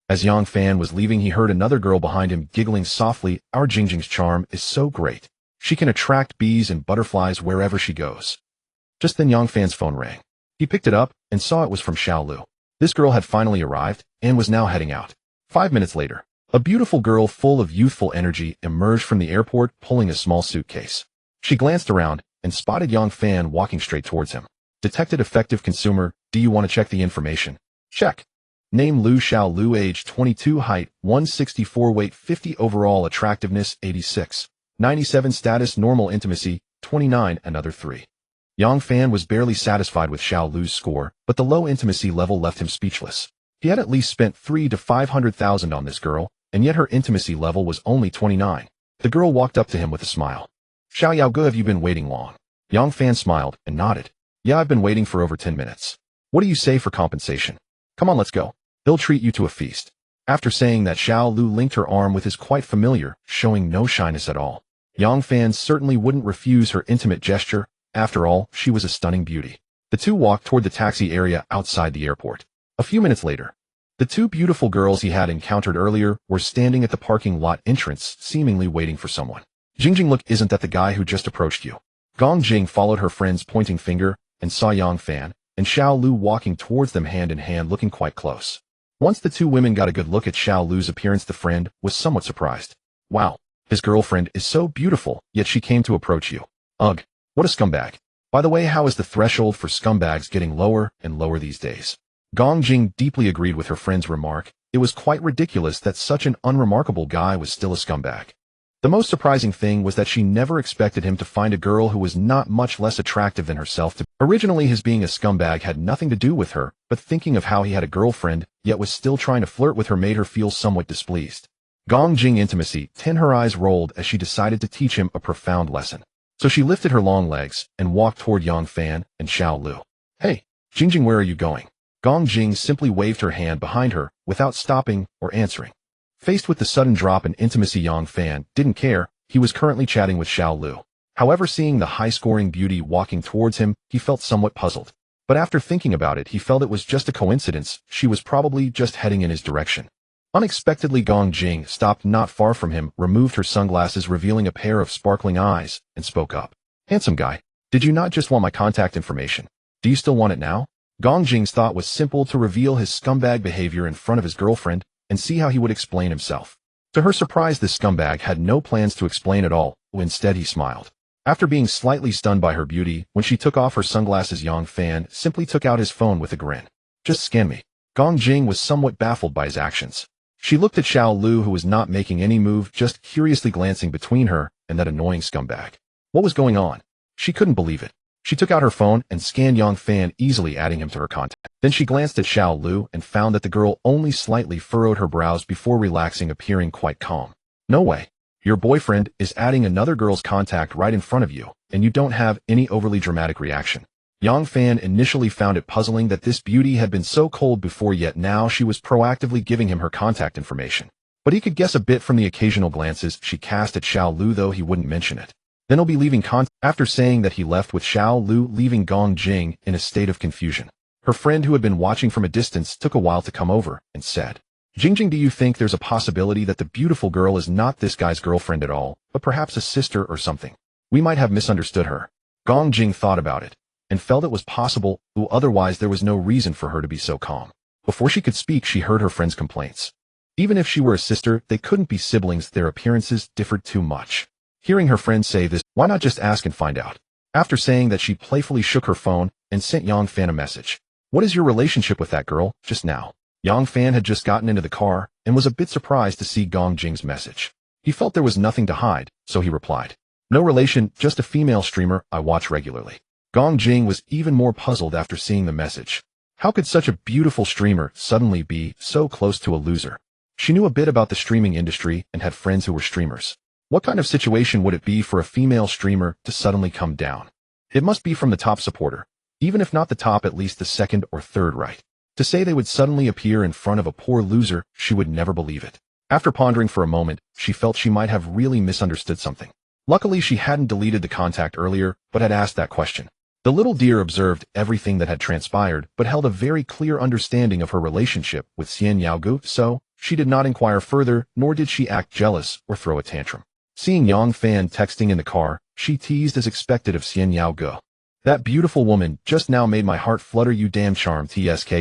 As Yang Fan was leaving, he heard another girl behind him giggling softly, "Our Jingjing's charm is so great. She can attract bees and butterflies wherever she goes." Just then Yang Fan's phone rang. He picked it up and saw it was from Xiao Lu. This girl had finally arrived and was now heading out. 5 minutes later, a beautiful girl full of youthful energy emerged from the airport pulling a small suitcase. She glanced around and spotted Yang Fan walking straight towards him. Detected effective consumer. Do you want to check the information? Check. Name Lu Xiao Lu, age 22, height 164, weight 50, overall attractiveness 86, 97, status normal, intimacy 29, another 3. Yang Fan was barely satisfied with Xiao Lu's score, but the low intimacy level left him speechless. He had at least spent 300,000 to 500,000 on this girl, and yet her intimacy level was only 29. The girl walked up to him with a smile. "Xiao Yaoge, have you been waiting long?" Yang Fan smiled and nodded. "Yeah, I've been waiting for over 10 minutes. What do you say for compensation? Come on, let's go. They'll treat you to a feast." After saying that, Xiao Lu linked her arm with his, quite familiar, showing no shyness at all. Yang Fan certainly wouldn't refuse her intimate gesture. After all, she was a stunning beauty. The two walked toward the taxi area outside the airport. A few minutes later, the two beautiful girls he had encountered earlier were standing at the parking lot entrance, seemingly waiting for someone. "Jingjing, look, isn't that the guy who just approached you?" Gong Jing followed her friend's pointing finger and saw Yang Fan and Xiao Lu walking towards them hand in hand, looking quite close. Once the two women got a good look at Xiao Lu's appearance, the friend was somewhat surprised. "Wow, his girlfriend is so beautiful, yet she came to approach you. Ugh, what a scumbag. By the way, how is the threshold for scumbags getting lower and lower these days?" Gong Jing deeply agreed with her friend's remark. It was quite ridiculous that such an unremarkable guy was still a scumbag. The most surprising thing was that she never expected him to find a girl who was not much less attractive than herself. Originally, his being a scumbag had nothing to do with her, but thinking of how he had a girlfriend, yet was still trying to flirt with her, made her feel somewhat displeased. Gong Jing intimacy 10. Her eyes rolled as she decided to teach him a profound lesson. So she lifted her long legs and walked toward Yang Fan and Xiao Lu. "Hey, Jingjing, where are you going?" Gong Jing simply waved her hand behind her without stopping or answering. Faced with the sudden drop in intimacy, Yang Fan didn't care. He was currently chatting with Xiao Lu. However, seeing the high-scoring beauty walking towards him, he felt somewhat puzzled. But after thinking about it, he felt it was just a coincidence. She was probably just heading in his direction. Unexpectedly, Gong Jing stopped not far from him, removed her sunglasses revealing a pair of sparkling eyes, and spoke up. Handsome guy, did you not just want my contact information? Do you still want it now? Gong Jing's thought was simple: to reveal his scumbag behavior in front of his girlfriend and see how he would explain himself. To her surprise, this scumbag had no plans to explain at all. Instead, he smiled. After being slightly stunned by her beauty, when she took off her sunglasses, Yang Fan simply took out his phone with a grin. Just scan me. Gong Jing was somewhat baffled by his actions. She looked at Xiao Lu, who was not making any move, just curiously glancing between her and that annoying scumbag. What was going on? She couldn't believe it. She took out her phone and scanned Yang Fan, easily adding him to her contact. Then she glanced at Xiao Lu and found that the girl only slightly furrowed her brows before relaxing, appearing quite calm. No way. Your boyfriend is adding another girl's contact right in front of you, and you don't have any overly dramatic reaction. Yang Fan initially found it puzzling that this beauty had been so cold before, yet now she was proactively giving him her contact information. But he could guess a bit from the occasional glances she cast at Xiao Lu, though he wouldn't mention it. Then he'll be leaving contact. After saying that, he left with Xiao Lu, leaving Gong Jing in a state of confusion. Her friend, who had been watching from a distance, took a while to come over and said, Jingjing, do you think there's a possibility that the beautiful girl is not this guy's girlfriend at all, but perhaps a sister or something? We might have misunderstood her. Gong Jing thought about it and felt it was possible, though otherwise there was no reason for her to be so calm. Before she could speak, she heard her friend's complaints. Even if she were a sister, they couldn't be siblings. Their appearances differed too much. Hearing her friend say this, why not just ask and find out? After saying that, she playfully shook her phone and sent Yang Fan a message. What is your relationship with that girl just now? Yang Fan had just gotten into the car and was a bit surprised to see Gong Jing's message. He felt there was nothing to hide, so he replied, no relation, just a female streamer I watch regularly. Gong Jing was even more puzzled after seeing the message. How could such a beautiful streamer suddenly be so close to a loser? She knew a bit about the streaming industry and had friends who were streamers. What kind of situation would it be for a female streamer to suddenly come down? It must be from the top supporter. Even if not the top, at least the second or third, right? To say they would suddenly appear in front of a poor loser, she would never believe it. After pondering for a moment, she felt she might have really misunderstood something. Luckily, she hadn't deleted the contact earlier, but had asked that question. The little deer observed everything that had transpired, but held a very clear understanding of her relationship with Xian Yaogu, so she did not inquire further, nor did she act jealous or throw a tantrum. Seeing Yang Fan texting in the car, she teased as expected of Xian Yaogu. That beautiful woman just now made my heart flutter, you damn charm, tsk.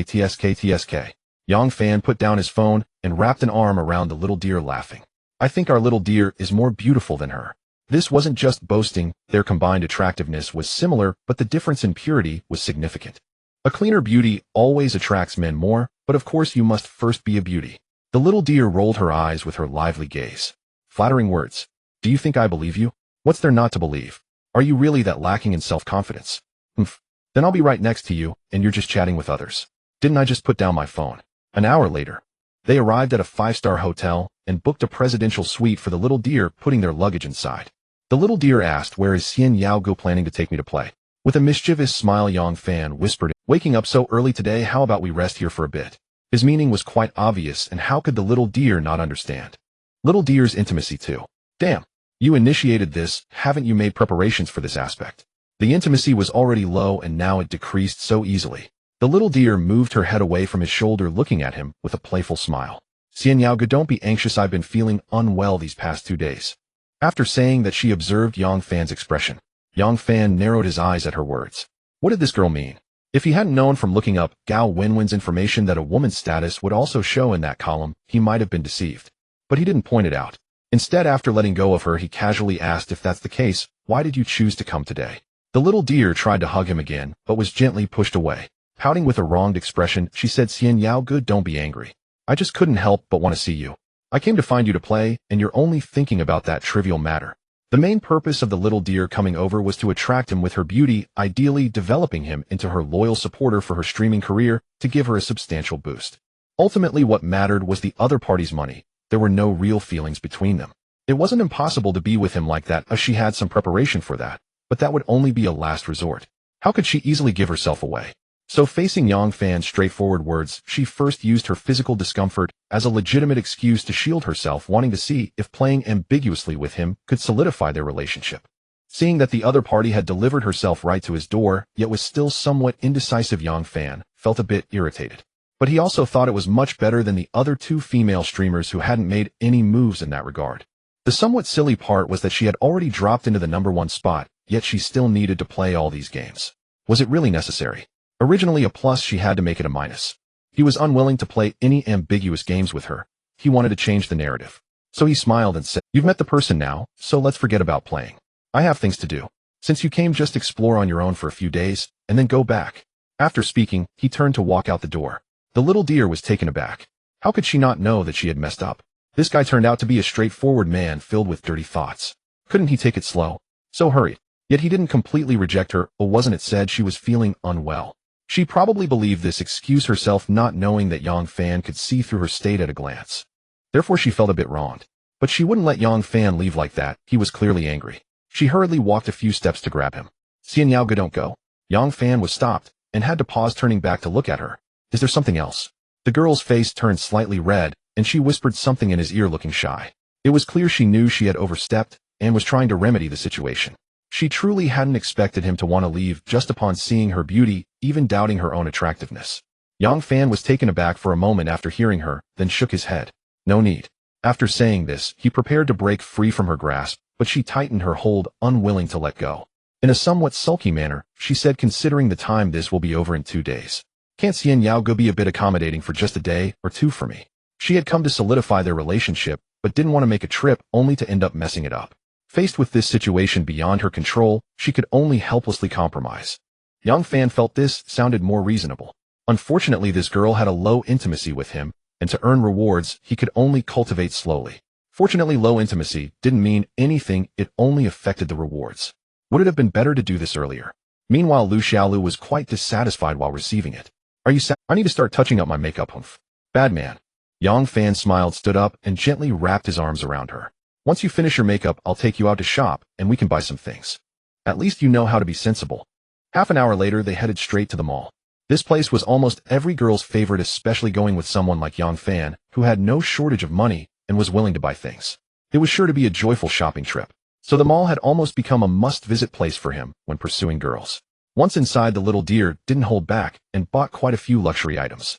Yang Fan put down his phone and wrapped an arm around the little deer, laughing. I think our little deer is more beautiful than her. This wasn't just boasting, their combined attractiveness was similar, but the difference in purity was significant. A cleaner beauty always attracts men more, but of course you must first be a beauty. The little deer rolled her eyes with her lively gaze. Flattering words. Do you think I believe you? What's there not to believe? Are you really that lacking in self-confidence? Humph. Then I'll be right next to you, and you're just chatting with others. Didn't I just put down my phone? An hour later, they arrived at a 5-star hotel and booked a presidential suite for the little deer, putting their luggage inside. The little deer asked, where is Xian Yaogu planning to take me to play? With a mischievous smile, Yang Fan whispered, waking up so early today, how about we rest here for a bit? His meaning was quite obvious, and how could the little deer not understand? Little deer's intimacy too. Damn. You initiated this, haven't you made preparations for this aspect? The intimacy was already low and now it decreased so easily. The little deer moved her head away from his shoulder, looking at him with a playful smile. Xian Yaogu, don't be anxious, I've been feeling unwell these past 2 days. After saying that, she observed Yang Fan's expression. Yang Fan narrowed his eyes at her words. What did this girl mean? If he hadn't known from looking up Gao Wenwen's information that a woman's status would also show in that column, he might have been deceived. But he didn't point it out. Instead, after letting go of her, he casually asked, if that's the case, why did you choose to come today? The little deer tried to hug him again, but was gently pushed away. Pouting with a wronged expression, she said, Xian Yaogu, don't be angry. I just couldn't help but want to see you. I came to find you to play, and you're only thinking about that trivial matter. The main purpose of the little deer coming over was to attract him with her beauty, ideally developing him into her loyal supporter for her streaming career, to give her a substantial boost. Ultimately, what mattered was the other party's money. There were no real feelings between them. It wasn't impossible to be with him like that, as she had some preparation for that, but that would only be a last resort. How could she easily give herself away? So, facing Yang Fan's straightforward words, she first used her physical discomfort as a legitimate excuse to shield herself, wanting to see if playing ambiguously with him could solidify their relationship. Seeing that the other party had delivered herself right to his door, yet was still somewhat indecisive, Yang Fan felt a bit irritated. But he also thought it was much better than the other two female streamers who hadn't made any moves in that regard. The somewhat silly part was that she had already dropped into the #1 spot, yet she still needed to play all these games. Was it really necessary? Originally a plus, she had to make it a minus. He was unwilling to play any ambiguous games with her. He wanted to change the narrative. So he smiled and said, "You've met the person now, so let's forget about playing. I have things to do. Since you came, just explore on your own for a few days, and then go back." After speaking, he turned to walk out the door. The little deer was taken aback. How could she not know that she had messed up? This guy turned out to be a straightforward man filled with dirty thoughts. Couldn't he take it slow? So hurried. Yet he didn't completely reject her, or wasn't it said she was feeling unwell? She probably believed this excuse herself, not knowing that Yang Fan could see through her state at a glance. Therefore she felt a bit wronged. But she wouldn't let Yang Fan leave like that. He was clearly angry. She hurriedly walked a few steps to grab him. "Xian Yao, don't go." Yang Fan was stopped, and had to pause, turning back to look at her. "Is there something else?" The girl's face turned slightly red, and she whispered something in his ear, looking shy. It was clear she knew she had overstepped, and was trying to remedy the situation. She truly hadn't expected him to want to leave just upon seeing her beauty, even doubting her own attractiveness. Yang Fan was taken aback for a moment after hearing her, then shook his head. "No need." After saying this, he prepared to break free from her grasp, but she tightened her hold, unwilling to let go. In a somewhat sulky manner, she said, "Considering the time, this will be over in 2 days. Can't Xian Yao be a bit accommodating for just a day or two for me?" She had come to solidify their relationship, but didn't want to make a trip only to end up messing it up. Faced with this situation beyond her control, she could only helplessly compromise. Yang Fan felt this sounded more reasonable. Unfortunately, this girl had a low intimacy with him, and to earn rewards, he could only cultivate slowly. Fortunately, low intimacy didn't mean anything, it only affected the rewards. Would it have been better to do this earlier? Meanwhile, Lu Xiaolu was quite dissatisfied while receiving it. "Are you I need to start touching up my makeup, humph." "Bad man." Yang Fan smiled, stood up, and gently wrapped his arms around her. "Once you finish your makeup, I'll take you out to shop, and we can buy some things. At least you know how to be sensible." Half an hour later, they headed straight to the mall. This place was almost every girl's favorite, especially going with someone like Yang Fan, who had no shortage of money and was willing to buy things. It was sure to be a joyful shopping trip. So the mall had almost become a must-visit place for him when pursuing girls. Once inside, the little deer didn't hold back and bought quite a few luxury items.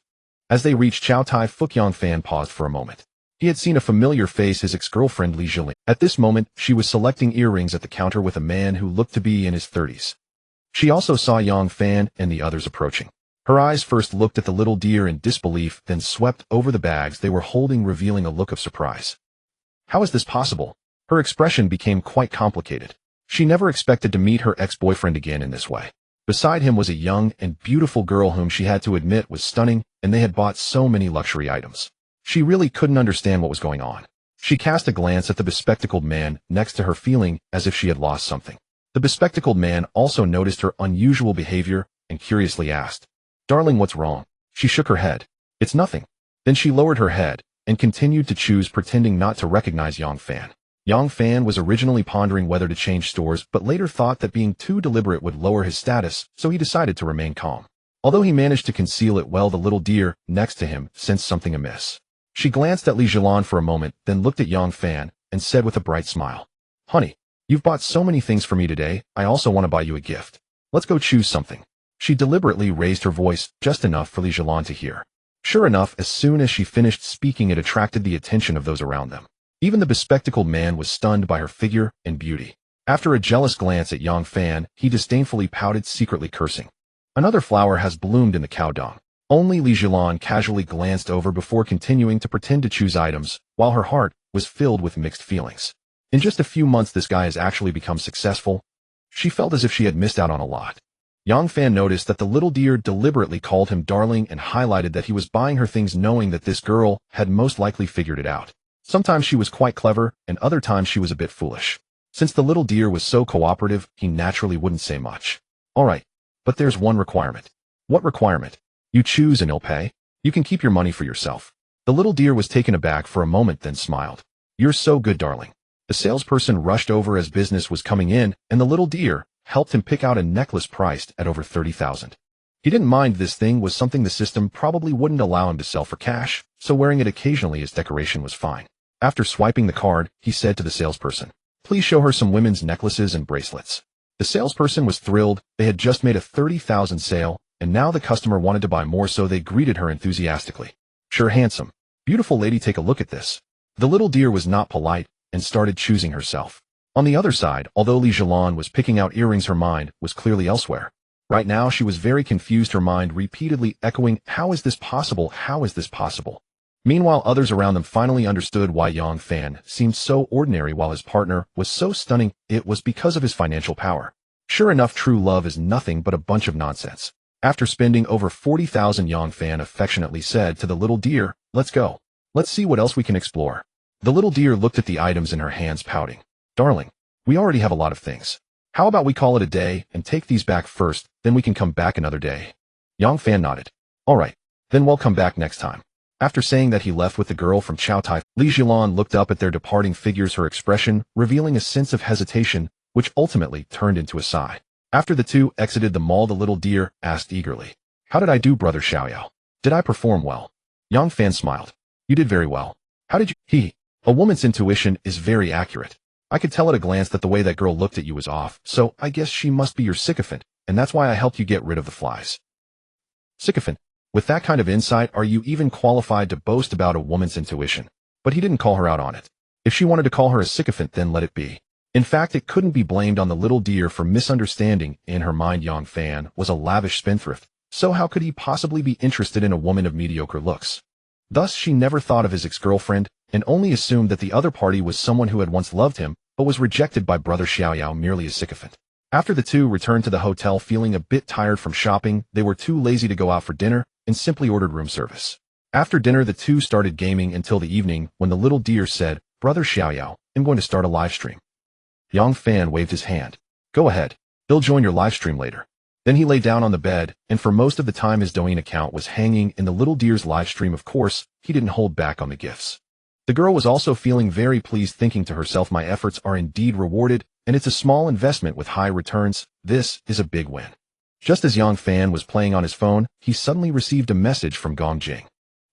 As they reached Chow Tai Fook, Yang Fan paused for a moment. He had seen a familiar face, his ex-girlfriend Li Zhiling. At this moment, she was selecting earrings at the counter with a man who looked to be in his 30s. She also saw Yang Fan and the others approaching. Her eyes first looked at the little deer in disbelief, then swept over the bags they were holding, revealing a look of surprise. How is this possible? Her expression became quite complicated. She never expected to meet her ex-boyfriend again in this way. Beside him was a young and beautiful girl whom she had to admit was stunning, and they had bought so many luxury items. She really couldn't understand what was going on. She cast a glance at the bespectacled man next to her, feeling as if she had lost something. The bespectacled man also noticed her unusual behavior and curiously asked, "Darling, what's wrong?" She shook her head. "It's nothing." Then she lowered her head and continued to choose, pretending not to recognize Yang Fan. Yang Fan was originally pondering whether to change stores, but later thought that being too deliberate would lower his status, so he decided to remain calm. Although he managed to conceal it well, the little deer next to him sensed something amiss. She glanced at Li Zhilan for a moment, then looked at Yang Fan and said with a bright smile, "Honey, you've bought so many things for me today, I also want to buy you a gift. Let's go choose something." She deliberately raised her voice just enough for Li Zhilan to hear. Sure enough, as soon as she finished speaking, it attracted the attention of those around them. Even the bespectacled man was stunned by her figure and beauty. After a jealous glance at Yang Fan, he disdainfully pouted, secretly cursing. "Another flower has bloomed in the cow dung." Only Li Zhilan casually glanced over before continuing to pretend to choose items, while her heart was filled with mixed feelings. In just a few months, this guy has actually become successful. She felt as if she had missed out on a lot. Yang Fan noticed that the little deer deliberately called him darling and highlighted that he was buying her things, knowing that this girl had most likely figured it out. Sometimes she was quite clever, and other times she was a bit foolish. Since the little deer was so cooperative, he naturally wouldn't say much. "All right, but there's one requirement." "What requirement?" "You choose and he'll pay. You can keep your money for yourself." The little deer was taken aback for a moment, then smiled. "You're so good, darling." The salesperson rushed over as business was coming in, and the little deer helped him pick out a necklace priced at over 30,000. He didn't mind. This thing was something the system probably wouldn't allow him to sell for cash, so wearing it occasionally as decoration was fine. After swiping the card, he said to the salesperson, "Please show her some women's necklaces and bracelets." The salesperson was thrilled. They had just made a 30,000 sale, and now the customer wanted to buy more, so they greeted her enthusiastically. "Sure, handsome. Beautiful lady, take a look at this." The little deer was not polite and started choosing herself. On the other side, although Li Jilan was picking out earrings, her mind was clearly elsewhere. Right now she was very confused, her mind repeatedly echoing, "How is this possible? How is this possible?" Meanwhile, others around them finally understood why Yang Fan seemed so ordinary while his partner was so stunning. It was because of his financial power. Sure enough, true love is nothing but a bunch of nonsense. After spending over 40,000, Yang Fan affectionately said to the little deer, "Let's go. Let's see what else we can explore." The little deer looked at the items in her hands, pouting. "Darling, we already have a lot of things. How about we call it a day and take these back first, then we can come back another day?" Yang Fan nodded. "All right, then we'll come back next time." After saying that, he left with the girl from Chow Tai. Li Jilan looked up at their departing figures, her expression revealing a sense of hesitation, which ultimately turned into a sigh. After the two exited the mall, the little deer asked eagerly, "How did I do, brother Xiaoyao? Did I perform well?" Yang Fan smiled. "You did very well. How did you?" A woman's intuition is very accurate. I could tell at a glance that the way that girl looked at you was off, so I guess she must be your sycophant, and that's why I helped you get rid of the flies." Sycophant? With that kind of insight, are you even qualified to boast about a woman's intuition? But he didn't call her out on it. If she wanted to call her a sycophant, then let it be. In fact, it couldn't be blamed on the little deer for misunderstanding. In her mind, Yang Fan was a lavish spendthrift, so how could he possibly be interested in a woman of mediocre looks? Thus, she never thought of his ex-girlfriend, and only assumed that the other party was someone who had once loved him, but was rejected by brother Xiaoyao, merely a sycophant. After the two returned to the hotel feeling a bit tired from shopping, they were too lazy to go out for dinner, and simply ordered room service. After dinner, the two started gaming until the evening, when the little deer said, "Brother Xiaoyao, I'm going to start a live stream." Yang Fan waved his hand. "Go ahead. He'll join your live stream later." Then he lay down on the bed, and for most of the time his Douyin account was hanging in the little deer's live stream. Of course, he didn't hold back on the gifts. The girl was also feeling very pleased, thinking to herself, "My efforts are indeed rewarded, and it's a small investment with high returns. This is a big win." Just as Yang Fan was playing on his phone, he suddenly received a message from Gong Jing.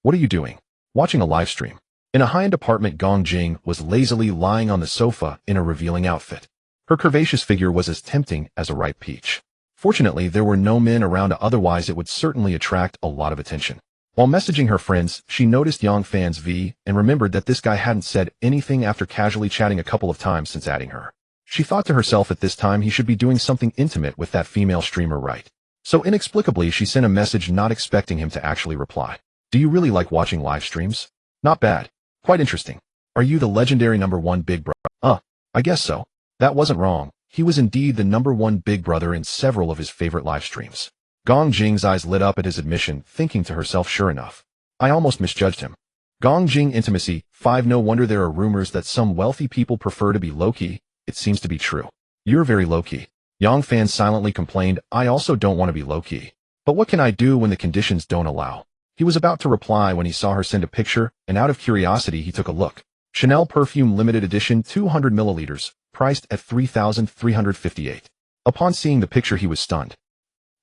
"What are you doing?" "Watching a live stream." In a high-end apartment, Gong Jing was lazily lying on the sofa in a revealing outfit. Her curvaceous figure was as tempting as a ripe peach. Fortunately, there were no men around, otherwise it would certainly attract a lot of attention. While messaging her friends, she noticed Yang Fan's V and remembered that this guy hadn't said anything after casually chatting a couple of times since adding her. She thought to herself, at this time he should be doing something intimate with that female streamer, right? So inexplicably, she sent a message, not expecting him to actually reply. "Do you really like watching live streams?" "Not bad. Quite interesting. Are you the legendary #1 Big Brother?" I guess so." That wasn't wrong. He was indeed the #1 Big Brother in several of his favorite live streams. Gong Jing's eyes lit up at his admission, thinking to herself, "Sure enough. I almost misjudged him." Gong Jing intimacy. 5. No wonder there are rumors that some wealthy people prefer to be low-key. It seems to be true. "You're very low-key." Yang Fan silently complained, "I also don't want to be low-key. But what can I do when the conditions don't allow?" He was about to reply when he saw her send a picture, and out of curiosity he took a look. Chanel perfume limited edition 200 milliliters, priced at 3,358. Upon seeing the picture he was stunned.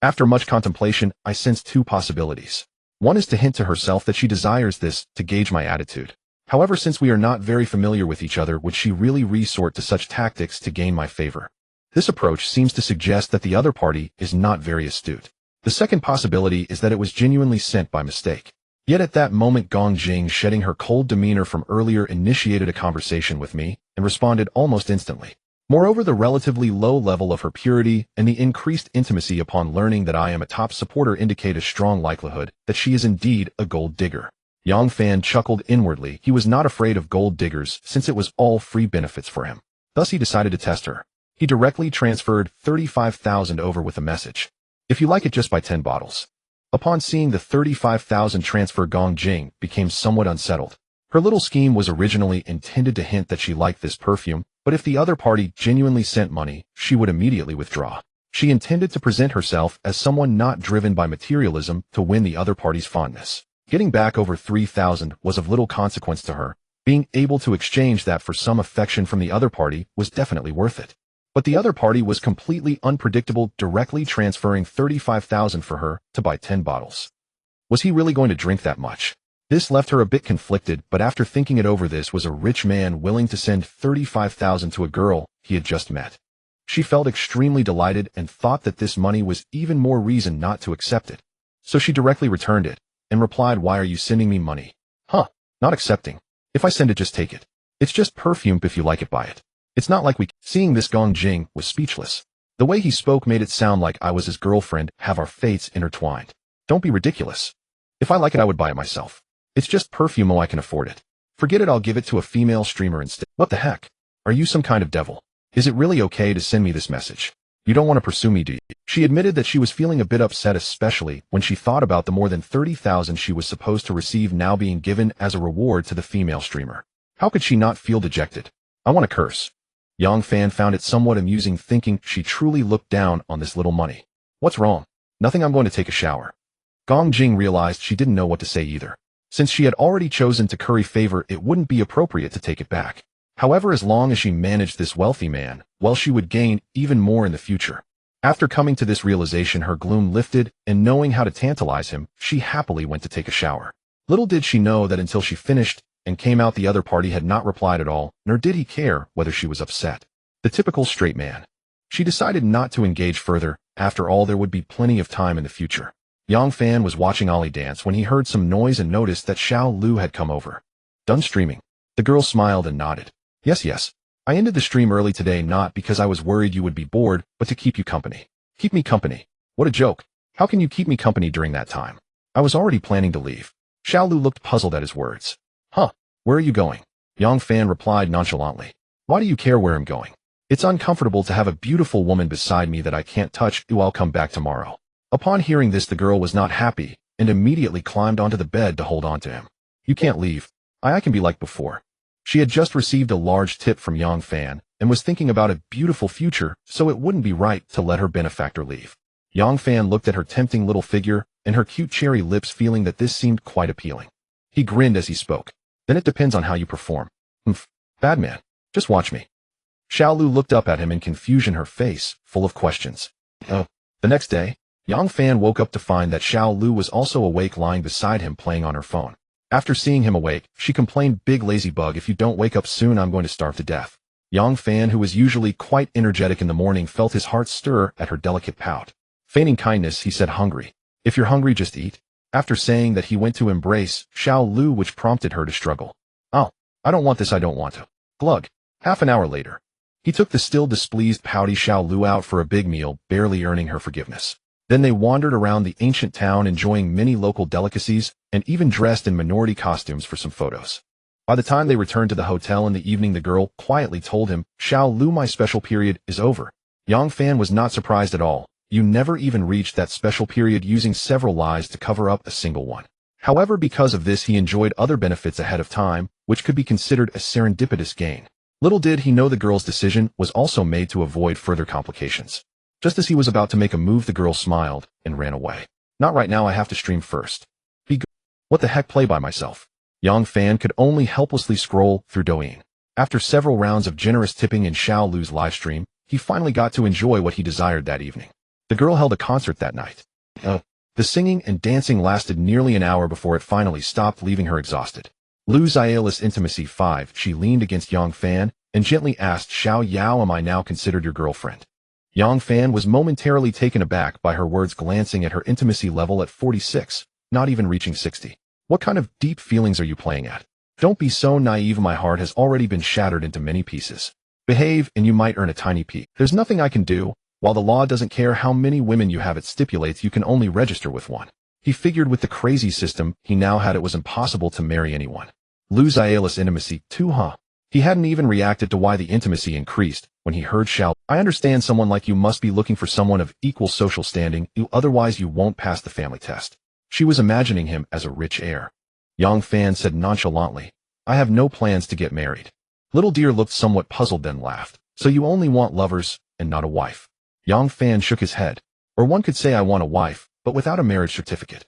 After much contemplation, I sensed two possibilities. One is to hint to herself that she desires this, to gauge my attitude. However, since we are not very familiar with each other, would she really resort to such tactics to gain my favor? This approach seems to suggest that the other party is not very astute. The second possibility is that it was genuinely sent by mistake. Yet at that moment, Gong Jing, shedding her cold demeanor from earlier, initiated a conversation with me and responded almost instantly. Moreover, the relatively low level of her purity and the increased intimacy upon learning that I am a top supporter indicate a strong likelihood that she is indeed a gold digger. Yang Fan chuckled inwardly. He was not afraid of gold diggers, since it was all free benefits for him. Thus he decided to test her. He directly transferred 35,000 over with a message. "If you like it, just buy 10 bottles. Upon seeing the 35,000 transfer, Gong Jing became somewhat unsettled. Her little scheme was originally intended to hint that she liked this perfume, but if the other party genuinely sent money, she would immediately withdraw. She intended to present herself as someone not driven by materialism to win the other party's fondness. Getting back over 3,000 was of little consequence to her. Being able to exchange that for some affection from the other party was definitely worth it. But the other party was completely unpredictable, directly transferring 35,000 for her to buy 10 bottles. Was he really going to drink that much? This left her a bit conflicted, but after thinking it over, this was a rich man willing to send 35,000 to a girl he had just met. She felt extremely delighted and thought that this money was even more reason not to accept it. So she directly returned it and replied, "Why are you sending me money?" "Huh, not accepting. If I send it, just take it. It's just perfume. If you like it, buy it. It's not like we..." Seeing this, Gong Jing was speechless. The way he spoke made it sound like I was his girlfriend, have our fates intertwined. Don't be ridiculous. If I like it, I would buy it myself. It's just perfume. Oh, I can afford it. Forget it, I'll give it to a female streamer instead. What the heck? Are you some kind of devil? Is it really okay to send me this message? You don't want to pursue me, do you? She admitted that she was feeling a bit upset, especially when she thought about the more than 30,000 she was supposed to receive now being given as a reward to the female streamer. How could she not feel dejected? I want to curse. Yang Fan found it somewhat amusing, thinking she truly looked down on this little money. What's wrong? Nothing, I'm going to take a shower. Gong Jing realized she didn't know what to say either. Since she had already chosen to curry favor, it wouldn't be appropriate to take it back. However, as long as she managed this wealthy man, well, she would gain even more in the future. After coming to this realization, her gloom lifted, and knowing how to tantalize him, she happily went to take a shower. Little did she know that until she finished and came out, the other party had not replied at all, nor did he care whether she was upset. The typical straight man. She decided not to engage further. After all, there would be plenty of time in the future. Yang Fan was watching Ollie dance when he heard some noise and noticed that Xiao Lu had come over. Done streaming? The girl smiled and nodded. Yes. I ended the stream early today, not because I was worried you would be bored, but to keep you company. Keep me company? What a joke. How can you keep me company during that time? I was already planning to leave. Xiao Lu looked puzzled at his words. Huh, where are you going? Yang Fan replied nonchalantly. Why do you care where I'm going? It's uncomfortable to have a beautiful woman beside me that I can't touch. I'll come back tomorrow. Upon hearing this, the girl was not happy and immediately climbed onto the bed to hold on to him. You can't leave. I can be like before. She had just received a large tip from Yang Fan and was thinking about a beautiful future, so it wouldn't be right to let her benefactor leave. Yang Fan looked at her tempting little figure and her cute cherry lips, feeling that this seemed quite appealing. He grinned as he spoke. Then it depends on how you perform. Bad man. Just watch me. Xiao Lu looked up at him in confusion, her face full of questions. The next day, Yang Fan woke up to find that Xiao Lu was also awake, lying beside him playing on her phone. After seeing him awake, she complained, "Big lazy bug, if you don't wake up soon, I'm going to starve to death." Yang Fan, who was usually quite energetic in the morning, felt his heart stir at her delicate pout. Feigning kindness, he said, "Hungry? If you're hungry, just eat." After saying that, he went to embrace Xiao Lu, which prompted her to struggle. "Oh, I don't want this, I don't want to." Glug. Half an hour later, he took the still displeased, pouty Xiao Lu out for a big meal, barely earning her forgiveness. Then they wandered around the ancient town, enjoying many local delicacies, and even dressed in minority costumes for some photos. By the time they returned to the hotel in the evening, the girl quietly told him, "Xiao Lu, my special period is over." Yang Fan was not surprised at all. You never even reached that special period, using several lies to cover up a single one. However, because of this, he enjoyed other benefits ahead of time, which could be considered a serendipitous gain. Little did he know the girl's decision was also made to avoid further complications. Just as he was about to make a move, the girl smiled and ran away. "Not right now, I have to stream first." "Be good." "What the heck, play by myself." Yang Fan could only helplessly scroll through Douyin. After several rounds of generous tipping in Xiao Lu's livestream, he finally got to enjoy what he desired that evening. The girl held a concert that night. The singing and dancing lasted nearly an hour before it finally stopped, leaving her exhausted. Lu Xiaolis Intimacy 5. She leaned against Yang Fan and gently asked, "Xiao Yao, am I now considered your girlfriend?" Yang Fan was momentarily taken aback by her words, glancing at her intimacy level at 46, not even reaching 60. "What kind of deep feelings are you playing at? Don't be so naive, my heart has already been shattered into many pieces. Behave and you might earn a tiny peek. There's nothing I can do. While the law doesn't care how many women you have, it stipulates you can only register with one." He figured with the crazy system he now had, it was impossible to marry anyone. Lu Xiaolis Intimacy 2. He hadn't even reacted to why the intimacy increased when he heard Xiao. "I understand someone like you must be looking for someone of equal social standing, otherwise you won't pass the family test." She was imagining him as a rich heir. Yang Fan said nonchalantly, "I have no plans to get married." Little Deer looked somewhat puzzled, then laughed. "So you only want lovers and not a wife?" Yang Fan shook his head. "Or one could say I want a wife, but without a marriage certificate."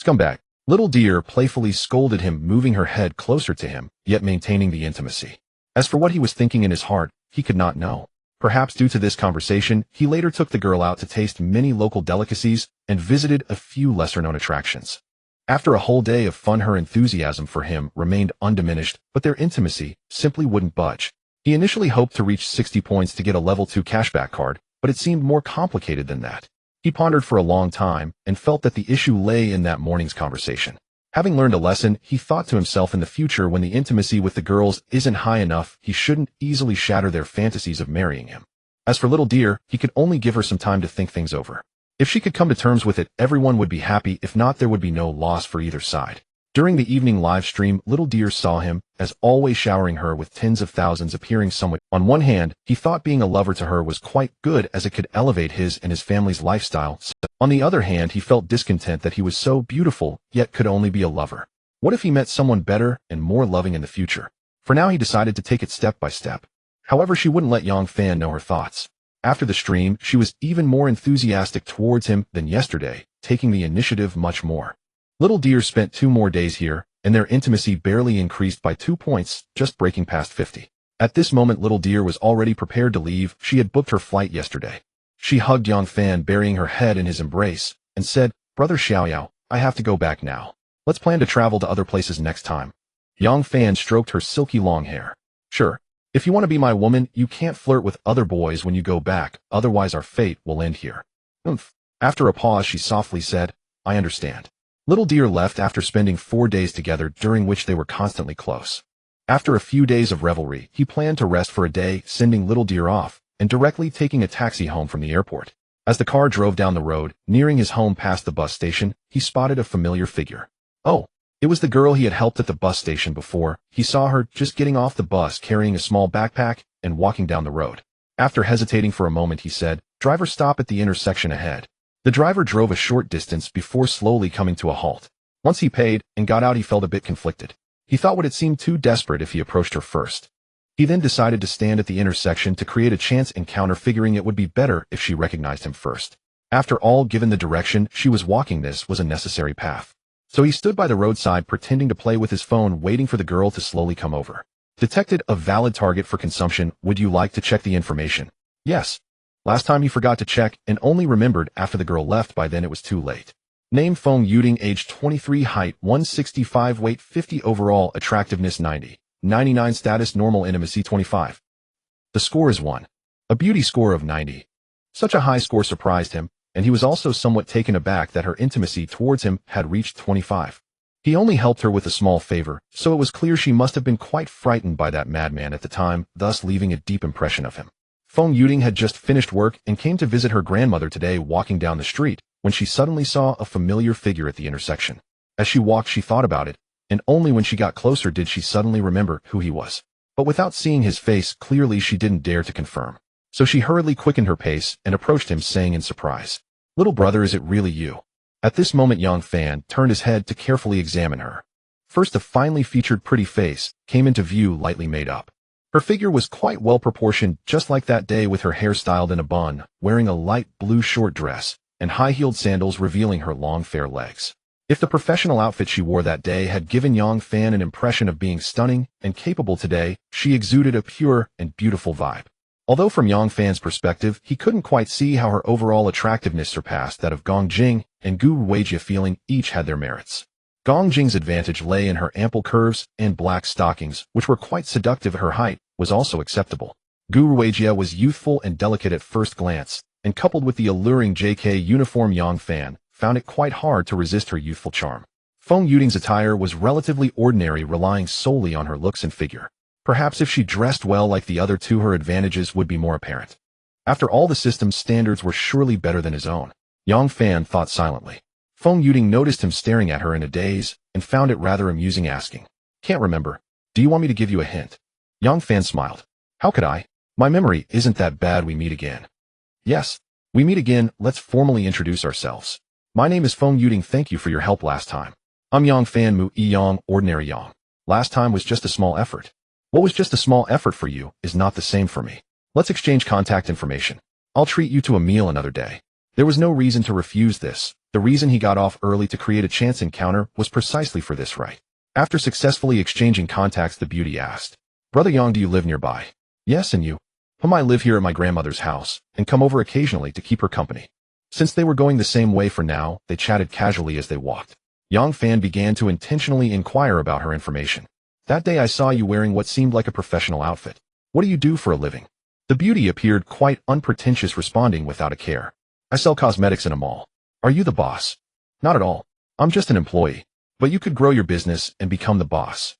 Scumbag. Little Deer playfully scolded him, moving her head closer to him, yet maintaining the intimacy. As for what he was thinking in his heart, he could not know. Perhaps due to this conversation, he later took the girl out to taste many local delicacies and visited a few lesser-known attractions. After a whole day of fun, her enthusiasm for him remained undiminished, but their intimacy simply wouldn't budge. He initially hoped to reach 60 points to get a level 2 cashback card, but it seemed more complicated than that. He pondered for a long time and felt that the issue lay in that morning's conversation. Having learned a lesson, he thought to himself in the future when the intimacy with the girls isn't high enough, he shouldn't easily shatter their fantasies of marrying him. As for little dear, he could only give her some time to think things over. If she could come to terms with it, everyone would be happy. If not, there would be no loss for either side. During the evening live stream, little dear saw him, as always, showering her with tens of thousands appearing somewhat. On one hand, he thought being a lover to her was quite good as it could elevate his and his family's lifestyle. On the other hand, he felt discontent that he was so beautiful, yet could only be a lover. What if he met someone better and more loving in the future? For now, he decided to take it step by step. However, she wouldn't let Yang Fan know her thoughts. After the stream, she was even more enthusiastic towards him than yesterday, taking the initiative much more. Little dear spent 2 more days here, and their intimacy barely increased by 2 points, just breaking past 50. At this moment, little dear was already prepared to leave. She had booked her flight yesterday. She hugged Yang Fan, burying her head in his embrace, and said, "Brother Xiaoyao, I have to go back now. Let's plan to travel to other places next time." Yang Fan stroked her silky long hair. "Sure. If you want to be my woman, you can't flirt with other boys when you go back, otherwise our fate will end here." "Oomph." After a pause, she softly said, "I understand." Little dear left after spending 4 days together, during which they were constantly close. After a few days of revelry, he planned to rest for a day, sending little dear off, and directly taking a taxi home from the airport. As the car drove down the road, nearing his home past the bus station, he spotted a familiar figure. Oh, it was the girl he had helped at the bus station before. He saw her just getting off the bus, carrying a small backpack and walking down the road. After hesitating for a moment, he said, "Driver, stop at the intersection ahead." The driver drove a short distance before slowly coming to a halt. Once he paid and got out, he felt a bit conflicted. He thought would it seem too desperate if he approached her first. He then decided to stand at the intersection to create a chance encounter, figuring it would be better if she recognized him first. After all, given the direction she was walking, this was a necessary path. So he stood by the roadside, pretending to play with his phone, waiting for the girl to slowly come over. Detected a valid target for consumption. Would you like to check the information? Yes. Last time he forgot to check and only remembered after the girl left. By then it was too late. Name Feng Yuding, age 23, height 165, weight 50, overall attractiveness 90, 99, status normal, intimacy 25. The score is 1. A beauty score of 90. Such a high score surprised him, and he was also somewhat taken aback that her intimacy towards him had reached 25. He only helped her with a small favor, so it was clear she must have been quite frightened by that madman at the time, thus leaving a deep impression of him. Feng Yuding had just finished work and came to visit her grandmother today, walking down the street, when she suddenly saw a familiar figure at the intersection. As she walked, she thought about it, and only when she got closer did she suddenly remember who he was. But without seeing his face clearly, she didn't dare to confirm. So she hurriedly quickened her pace and approached him, saying in surprise, "Little brother, is it really you?" At this moment, Yang Fan turned his head to carefully examine her. First, a finely featured pretty face came into view, lightly made up. Her figure was quite well proportioned, just like that day, with her hair styled in a bun, wearing a light blue short dress, and high-heeled sandals revealing her long fair legs. If the professional outfit she wore that day had given Yang Fan an impression of being stunning and capable, today she exuded a pure and beautiful vibe. Although from Yang Fan's perspective, he couldn't quite see how her overall attractiveness surpassed that of Gong Jing and Gu Ruijie, feeling each had their merits. Gong Jing's advantage lay in her ample curves and black stockings, which were quite seductive. Her height was also acceptable. Gu Ruijie was youthful and delicate at first glance, and coupled with the alluring JK uniform, Yang Fan found it quite hard to resist her youthful charm. Feng Yuding's attire was relatively ordinary, relying solely on her looks and figure. Perhaps if she dressed well like the other two, her advantages would be more apparent. After all, the system's standards were surely better than his own. Yang Fan thought silently. Feng Yuding noticed him staring at her in a daze and found it rather amusing, asking, "Can't remember. Do you want me to give you a hint?" Yang Fan smiled. "How could I? My memory isn't that bad. We meet again." "Yes, we meet again. Let's formally introduce ourselves. My name is Feng Yuding. Thank you for your help last time. I'm Yang Fan Mu Yi Yang, ordinary Yang. Last time was just a small effort. What was just a small effort for you is not the same for me. Let's exchange contact information. I'll treat you to a meal another day." There was no reason to refuse this. The reason he got off early to create a chance encounter was precisely for this, right? After successfully exchanging contacts, the beauty asked, "Brother Yang, do you live nearby?" "Yes, and you?" "I live here at my grandmother's house, and come over occasionally to keep her company." Since they were going the same way for now, they chatted casually as they walked. Yang Fan began to intentionally inquire about her information. "That day I saw you wearing what seemed like a professional outfit. What do you do for a living? The beauty appeared quite unpretentious, responding without a care. I sell cosmetics in a mall. Are you the boss? Not at all. I'm just an employee. But you could grow your business and become the boss.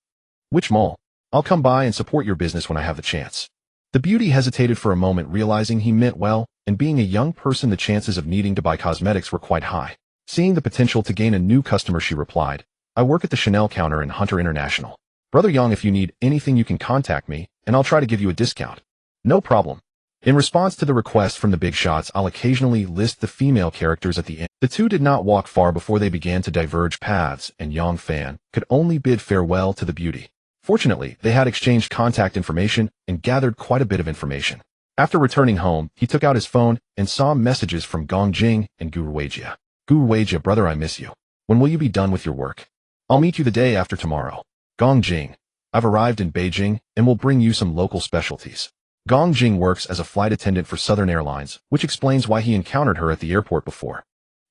Which mall? I'll come by and support your business when I have the chance. The beauty hesitated for a moment, realizing he meant well, and being a young person, the chances of needing to buy cosmetics were quite high. Seeing the potential to gain a new customer, she replied, I work at the Chanel counter in Hunter International. Brother Young, if you need anything you can contact me, and I'll try to give you a discount. No problem. In response to the request from the big shots, I'll occasionally list the female characters at the end. The two did not walk far before they began to diverge paths, and Yang Fan could only bid farewell to the beauty. Fortunately, they had exchanged contact information and gathered quite a bit of information. After returning home, he took out his phone and saw messages from Gong Jing and Gu Ruijia. Gu Ruijia, brother, I miss you. When will you be done with your work? I'll meet you the day after tomorrow. Gong Jing, I've arrived in Beijing and will bring you some local specialties. Gong Jing works as a flight attendant for Southern Airlines, which explains why he encountered her at the airport before.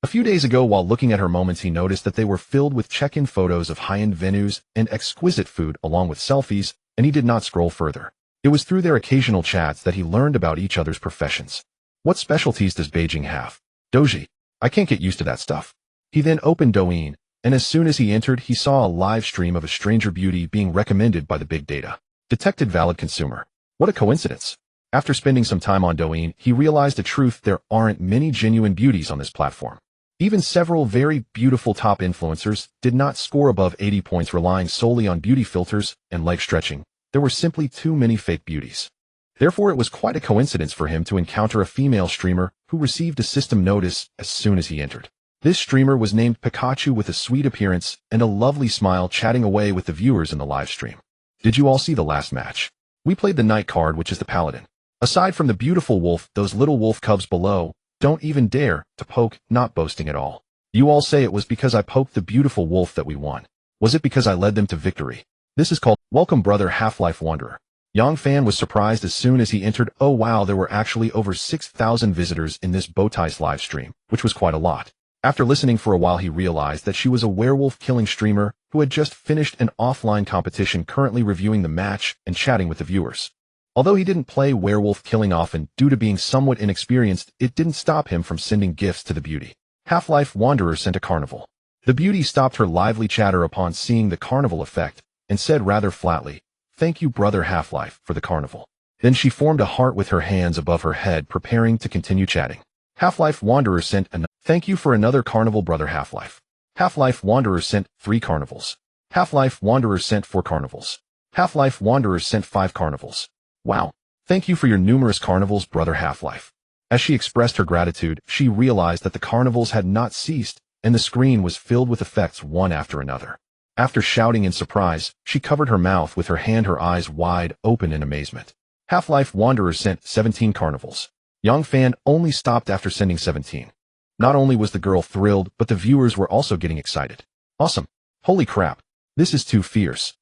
A few days ago, while looking at her moments, he noticed that they were filled with check-in photos of high-end venues and exquisite food along with selfies, and he did not scroll further. It was through their occasional chats that he learned about each other's professions. What specialties does Beijing have? Doji. I can't get used to that stuff. He then opened Douyin, and as soon as he entered, he saw a live stream of a stranger beauty being recommended by the big data. Detected valid consumer. What a coincidence. After spending some time on Douyin, he realized the truth: there aren't many genuine beauties on this platform. Even several very beautiful top influencers did not score above 80 points, relying solely on beauty filters and leg stretching. There were simply too many fake beauties. Therefore, it was quite a coincidence for him to encounter a female streamer who received a system notice as soon as he entered. This streamer was named Pikachu, with a sweet appearance and a lovely smile, chatting away with the viewers in the live stream. Did you all see the last match? We played the knight card, which is the paladin. Aside from the beautiful wolf, those little wolf cubs below don't even dare to poke, not boasting at all. You all say it was because I poked the beautiful wolf that we won. Was it because I led them to victory? This is called welcome, brother Half-Life Wanderer. Yang Fan was surprised as soon as he entered. Oh wow, there were actually over 6,000 visitors in this Bowtie's live stream, which was quite a lot. After listening for a while, he realized that she was a werewolf killing streamer who had just finished an offline competition, currently reviewing the match and chatting with the viewers. Although he didn't play werewolf killing often due to being somewhat inexperienced, it didn't stop him from sending gifts to the beauty. Half-Life Wanderer sent a carnival. The beauty stopped her lively chatter upon seeing the carnival effect and said rather flatly, "Thank you, brother Half-Life, for the carnival." Then she formed a heart with her hands above her head, preparing to continue chatting. Half-Life Wanderer sent a thank you for another carnival, brother Half-Life. Half-Life Wanderer sent 3 carnivals. Half-Life Wanderer sent 4 carnivals. Half-Life Wanderer sent 5 carnivals. Wow. Thank you for your numerous carnivals, brother Half-Life. As she expressed her gratitude, she realized that the carnivals had not ceased, and the screen was filled with effects one after another. After shouting in surprise, she covered her mouth with her hand, her eyes wide open in amazement. Half-Life Wanderer sent 17 carnivals. Yang Fan only stopped after sending 17. Not only was the girl thrilled, but the viewers were also getting excited. Awesome. Holy crap. This is too fierce.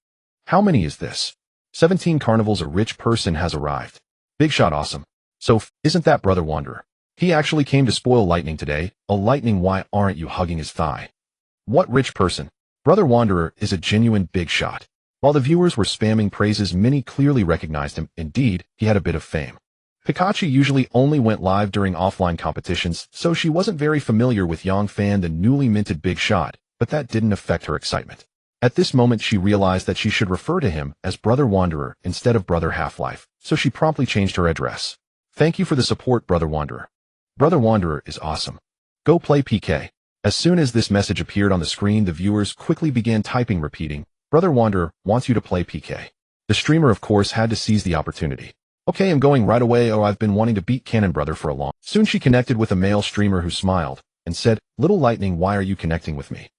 How many is this? 17 carnivals, a rich person has arrived. Big shot, awesome. So, isn't that brother Wanderer? He actually came to spoil Lightning today. A Lightning, why aren't you hugging his thigh? What rich person? Brother Wanderer is a genuine big shot. While the viewers were spamming praises, many clearly recognized him. Indeed, he had a bit of fame. Pikachu usually only went live during offline competitions, so she wasn't very familiar with Yang Fan, the newly minted big shot, but that didn't affect her excitement. At this moment, she realized that she should refer to him as Brother Wanderer instead of Brother Half-Life, so she promptly changed her address. Thank you for the support, Brother Wanderer. Brother Wanderer is awesome. Go play PK. As soon as this message appeared on the screen, the viewers quickly began typing, repeating, Brother Wanderer wants you to play PK. The streamer, of course, had to seize the opportunity. Okay, I'm going right away. Oh, I've been wanting to beat Cannon Brother for a long. Soon she connected with a male streamer who smiled and said, Little Lightning, why are you connecting with me?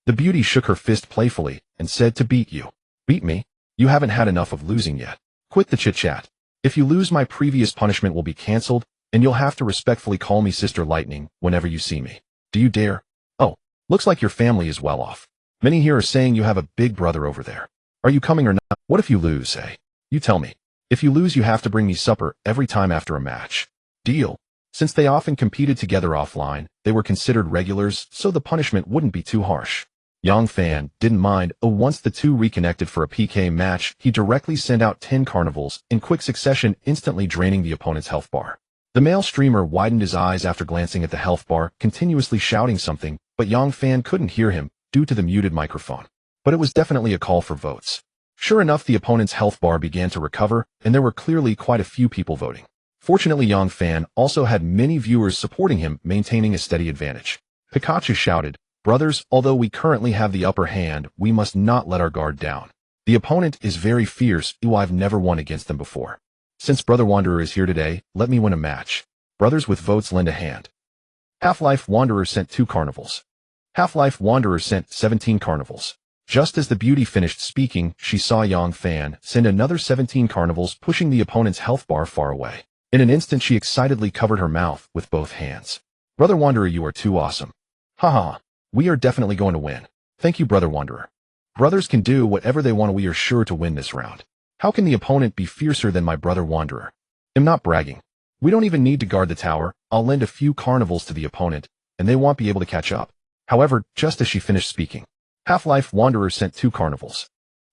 The beauty shook her fist playfully and said, to beat you. Beat me? You haven't had enough of losing yet. Quit the chit-chat. If you lose, my previous punishment will be cancelled, and you'll have to respectfully call me Sister Lightning whenever you see me. Do you dare? Oh, looks like your family is well off. Many here are saying you have a big brother over there. Are you coming or not? What if you lose, eh? You tell me. If you lose, you have to bring me supper every time after a match. Deal. Since they often competed together offline, they were considered regulars, so the punishment wouldn't be too harsh. Yang Fan didn't mind. Once the two reconnected for a PK match, he directly sent out 10 carnivals in quick succession, instantly draining the opponent's health bar. The male streamer widened his eyes after glancing at the health bar, continuously shouting something, but Yang Fan couldn't hear him due to the muted microphone. But it was definitely a call for votes. Sure enough, the opponent's health bar began to recover, and there were clearly quite a few people voting. Fortunately, Yang Fan also had many viewers supporting him, maintaining a steady advantage. Pikachu shouted, "Brothers, although we currently have the upper hand, we must not let our guard down. The opponent is very fierce. I've never won against them before. Since Brother Wanderer is here today, let me win a match. Brothers with votes lend a hand." Half-Life Wanderer sent 2 carnivals. Half-Life Wanderer sent 17 carnivals. Just as the beauty finished speaking, she saw Yang Fan send another 17 carnivals, pushing the opponent's health bar far away. In an instant, she excitedly covered her mouth with both hands. "Brother Wanderer, you are too awesome. Haha, we are definitely going to win. Thank you, Brother Wanderer. Brothers can do whatever they want. We are sure to win this round. How can the opponent be fiercer than my Brother Wanderer? I'm not bragging. We don't even need to guard the tower. I'll lend a few carnivals to the opponent, and they won't be able to catch up." However, just as she finished speaking, Half-Life Wanderer sent 2 carnivals.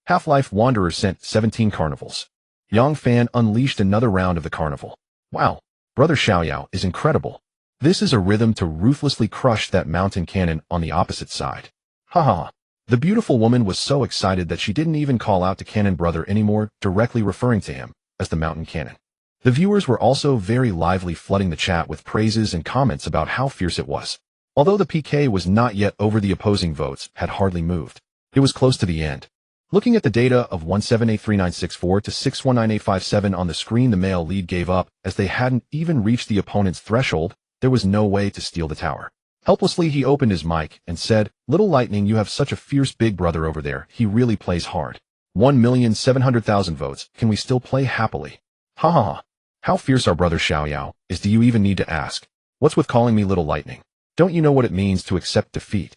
Half-Life Wanderer sent 17 carnivals. Yang Fan unleashed another round of the carnival. Wow, Brother Xiaoyao is incredible. This is a rhythm to ruthlessly crush that mountain cannon on the opposite side. Haha. The beautiful woman was so excited that she didn't even call out to Cannon Brother anymore, directly referring to him as the mountain cannon. The viewers were also very lively, flooding the chat with praises and comments about how fierce it was. Although the PK was not yet over, the opposing votes had hardly moved. It was close to the end. Looking at the data of 178396 to 619857 on the screen, the male lead gave up, as they hadn't even reached the opponent's threshold. There was no way to steal the tower. Helplessly, he opened his mic and said, "Little Lightning, you have such a fierce big brother over there. He really plays hard. 1,700,000 votes. Can we still play happily? Ha ha ha. How fierce our Brother Xiaoyao is, do you even need to ask? What's with calling me Little Lightning? Don't you know what it means to accept defeat?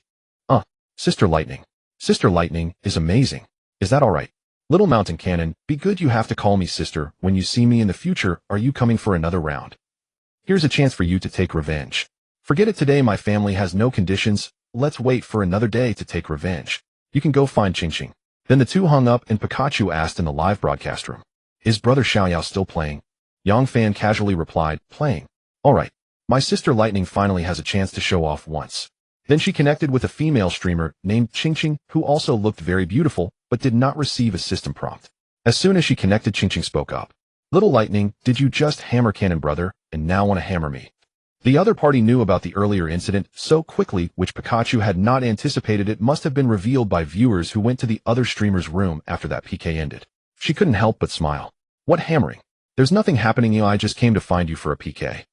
Sister Lightning. Sister Lightning is amazing. Is that alright? Little Mountain Cannon, be good. You have to call me sister when you see me in the future. Are you coming for another round? Here's a chance for you to take revenge. Forget it today. My family has no conditions. Let's wait for another day to take revenge. You can go find Ching Ching." Then the two hung up, and Pikachu asked in the live broadcast room, "Is Brother Xiaoyao still playing?" Yang Fan casually replied, "Playing. Alright. My sister Lightning finally has a chance to show off once." Then she connected with a female streamer named Ching Ching, who also looked very beautiful, but did not receive a system prompt. As soon as she connected, Ching Ching spoke up. "Little Lightning, did you just hammer Cannon Brother, and now want to hammer me?" The other party knew about the earlier incident so quickly, which Pikachu had not anticipated. It must have been revealed by viewers who went to the other streamer's room after that PK ended. She couldn't help but smile. "What hammering? There's nothing happening. I just came to find you for a PK.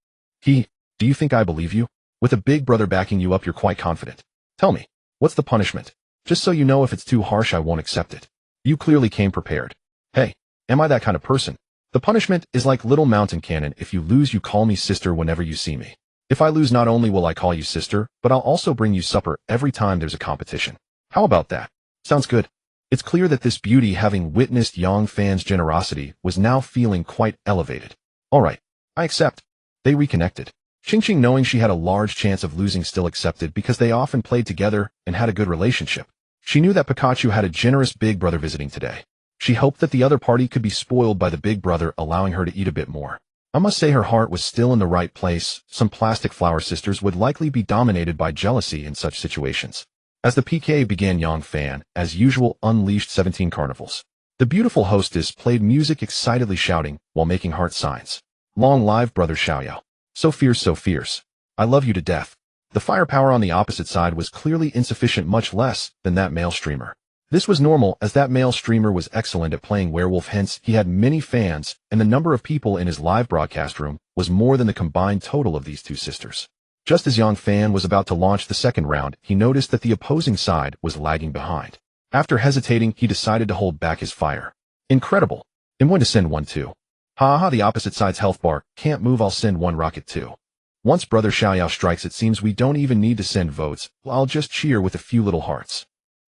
Do you think I believe you? With a big brother backing you up, you're quite confident. Tell me, what's the punishment? Just so you know, if it's too harsh, I won't accept it. You clearly came prepared. Hey, am I that kind of person? The punishment is like Little Mountain Cannon. If you lose, you call me sister whenever you see me. If I lose, not only will I call you sister, but I'll also bring you supper every time there's a competition. How about that? Sounds good." It's clear that this beauty, having witnessed Yang Fan's generosity, was now feeling quite elevated. "Alright, I accept." They reconnected. Ching Ching, knowing she had a large chance of losing, still accepted because they often played together and had a good relationship. She knew that Pikachu had a generous big brother visiting today. She hoped that the other party could be spoiled by the big brother, allowing her to eat a bit more. I must say her heart was still in the right place. Some plastic flower sisters would likely be dominated by jealousy in such situations. As the PK began, Yang Fan, as usual, unleashed 17 carnivals. The beautiful hostess played music, excitedly shouting while making heart signs. "Long live Brother Xiaoyao. So fierce, so fierce. I love you to death." The firepower on the opposite side was clearly insufficient, much less than that male streamer. This was normal, as that male streamer was excellent at playing werewolf, hence he had many fans, and the number of people in his live broadcast room was more than the combined total of these two sisters. Just as Yang Fan was about to launch the second round, he noticed that the opposing side was lagging behind. After hesitating, he decided to hold back his fire. "Incredible. I'm going to send one too. Haha, the opposite side's health bar can't move. I'll send one rocket too. Once Brother Xiaoyao strikes, it seems we don't even need to send votes. I'll just cheer with a few little hearts.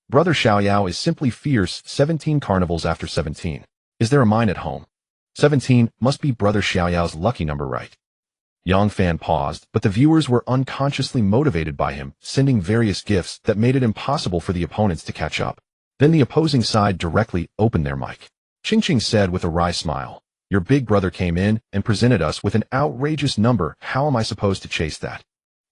Brother Xiaoyao is simply fierce. 17 carnivals after 17. Is there a mine at home? 17 must be Brother Xiaoyao's lucky number, right?" Yang Fan paused, but the viewers were unconsciously motivated by him, sending various gifts that made it impossible for the opponents to catch up. Then the opposing side directly opened their mic. Ching Ching said with a wry smile, "Your big brother came in and presented us with an outrageous number. How am I supposed to chase that?"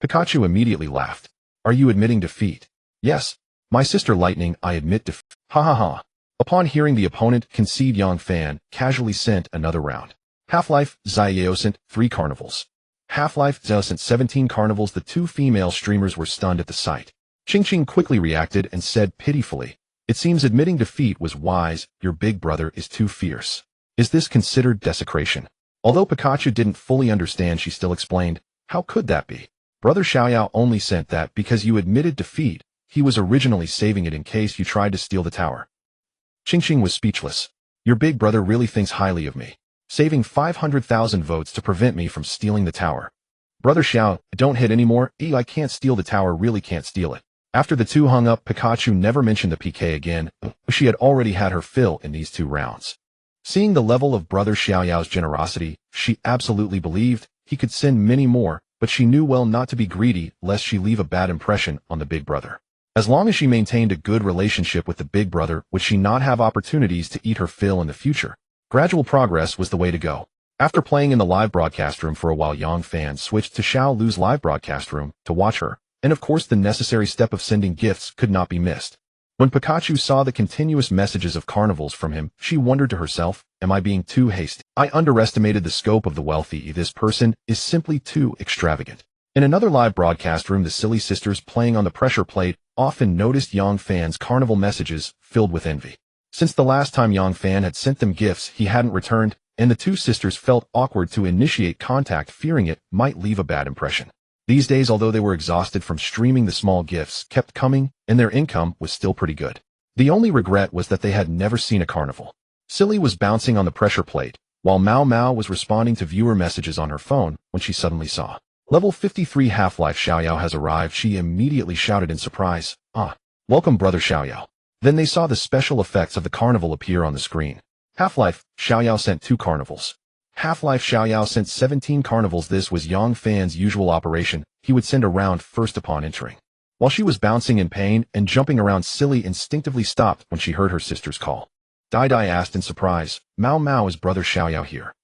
Pikachu immediately laughed. "Are you admitting defeat?" "Yes. My sister Lightning, I admit defeat." Ha ha ha. Upon hearing the opponent concede, Yang Fan casually sent another round. Half-Life Xiao sent 3 carnivals. Half-Life Xiao sent 17 carnivals. The 2 female streamers were stunned at the sight. Ching Ching quickly reacted and said pitifully, "It seems admitting defeat was wise. Your big brother is too fierce. Is this considered desecration?" Although Pikachu didn't fully understand, she still explained, "How could that be? Brother Xiaoyao only sent that because you admitted defeat. He was originally saving it in case you tried to steal the tower." Ching Ching was speechless. "Your big brother really thinks highly of me, saving 500,000 votes to prevent me from stealing the tower. Brother Xiao, don't hit anymore. I can't steal the tower, really can't steal it." After the 2 hung up, Pikachu never mentioned the PK again. She had already had her fill in these 2 rounds. Seeing the level of Brother Xiaoyao's generosity, she absolutely believed he could send many more, but she knew well not to be greedy lest she leave a bad impression on the big brother. As long as she maintained a good relationship with the big brother, would she not have opportunities to eat her fill in the future? Gradual progress was the way to go. After playing in the live broadcast room for a while, Yang Fan switched to Xiao Lu's live broadcast room to watch her, and of course the necessary step of sending gifts could not be missed. When Pikachu saw the continuous messages of carnivals from him, she wondered to herself, "Am I being too hasty? I underestimated the scope of the wealthy. This person is simply too extravagant." In another live broadcast room, the silly sisters playing on the pressure plate often noticed Yang Fan's carnival messages filled with envy. Since the last time Yang Fan had sent them gifts, he hadn't returned, and the 2 sisters felt awkward to initiate contact, fearing it might leave a bad impression. These days, although they were exhausted from streaming, the small gifts kept coming, and their income was still pretty good. The only regret was that they had never seen a carnival. Silly was bouncing on the pressure plate, while Mao Mao was responding to viewer messages on her phone when she suddenly saw Level 53 Half-Life Xiaoyao has arrived. She immediately shouted in surprise, "Ah, welcome Brother Xiaoyao." Then they saw the special effects of the carnival appear on the screen. Half-Life Xiaoyao sent 2 carnivals. Half-Life Xiaoyao sent 17 carnivals. This was Yang Fan's usual operation. He would send a round first upon entering. While she was bouncing in pain and jumping around, Silly instinctively stopped when she heard her sister's call. Dai Dai asked in surprise, "Mao Mao, is Brother Xiaoyao here?"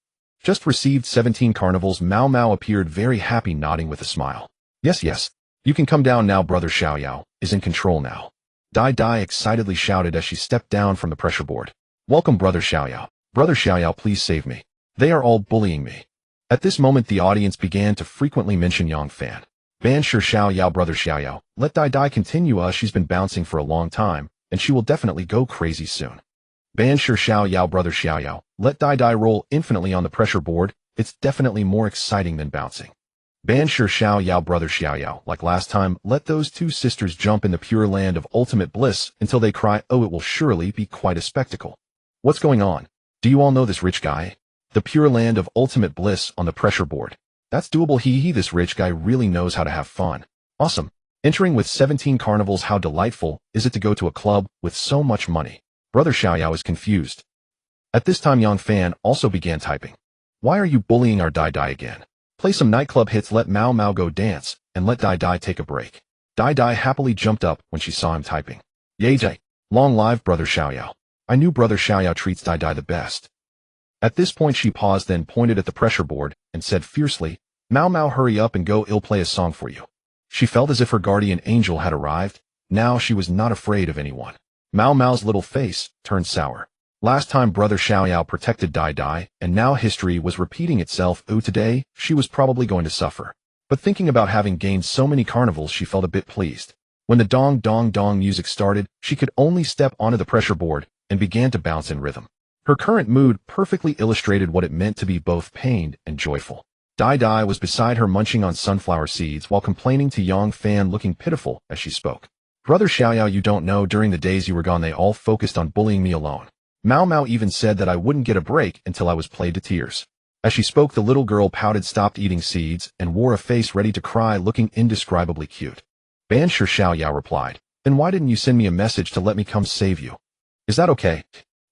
"Just received 17 carnivals." Mao Mao appeared very happy, nodding with a smile. Yes, you can come down now. Brother Xiaoyao is in control now." Dai Dai excitedly shouted as she stepped down from the pressure board. "Welcome Brother Xiaoyao. Brother Xiaoyao, please save me. They are all bullying me." At this moment, the audience began to frequently mention Yang Fan. "Ban Shi Xiaoyao, Brother Xiaoyao, let Dai Dai continue. She's been bouncing for a long time, and she will definitely go crazy soon." "Ban Shi Xiaoyao, Brother Xiaoyao, let Dai Dai roll infinitely on the pressure board. It's definitely more exciting than bouncing." "Ban Shi Xiaoyao, Brother Xiaoyao, like last time, let those 2 sisters jump in the pure land of ultimate bliss until they cry. Oh, it will surely be quite a spectacle." "What's going on? Do you all know this rich guy? The pure land of ultimate bliss on the pressure board. That's doable. This rich guy really knows how to have fun. Awesome. Entering with 17 carnivals. How delightful is it to go to a club with so much money?" Brother Xiaoyao is confused. At this time, Yang Fan also began typing. "Why are you bullying our Dai Dai again? Play some nightclub hits, let Mao Mao go dance, and let Dai Dai take a break." Dai Dai happily jumped up when she saw him typing. "Yay, long live Brother Xiaoyao. I knew Brother Xiaoyao treats Dai Dai the best." At this point she paused, then pointed at the pressure board and said fiercely, "Mao Mao, hurry up and go. I'll play a song for you." She felt as if her guardian angel had arrived. Now she was not afraid of anyone. Mao Mao's little face turned sour. Last time Brother Xiaoyao protected Dai Dai, and now history was repeating itself. Today she was probably going to suffer. But thinking about having gained so many carnivals, she felt a bit pleased. When the dong dong dong music started, she could only step onto the pressure board and began to bounce in rhythm. Her current mood perfectly illustrated what it meant to be both pained and joyful. Dai Dai was beside her munching on sunflower seeds while complaining to Yang Fan, looking pitiful as she spoke. "Brother Xiaoyao, you don't know, during the days you were gone they all focused on bullying me alone. Mao Mao even said that I wouldn't get a break until I was played to tears." As she spoke, the little girl pouted, stopped eating seeds, and wore a face ready to cry, looking indescribably cute. Ban Shi Xiaoyao replied, "Then why didn't you send me a message to let me come save you? Is that okay?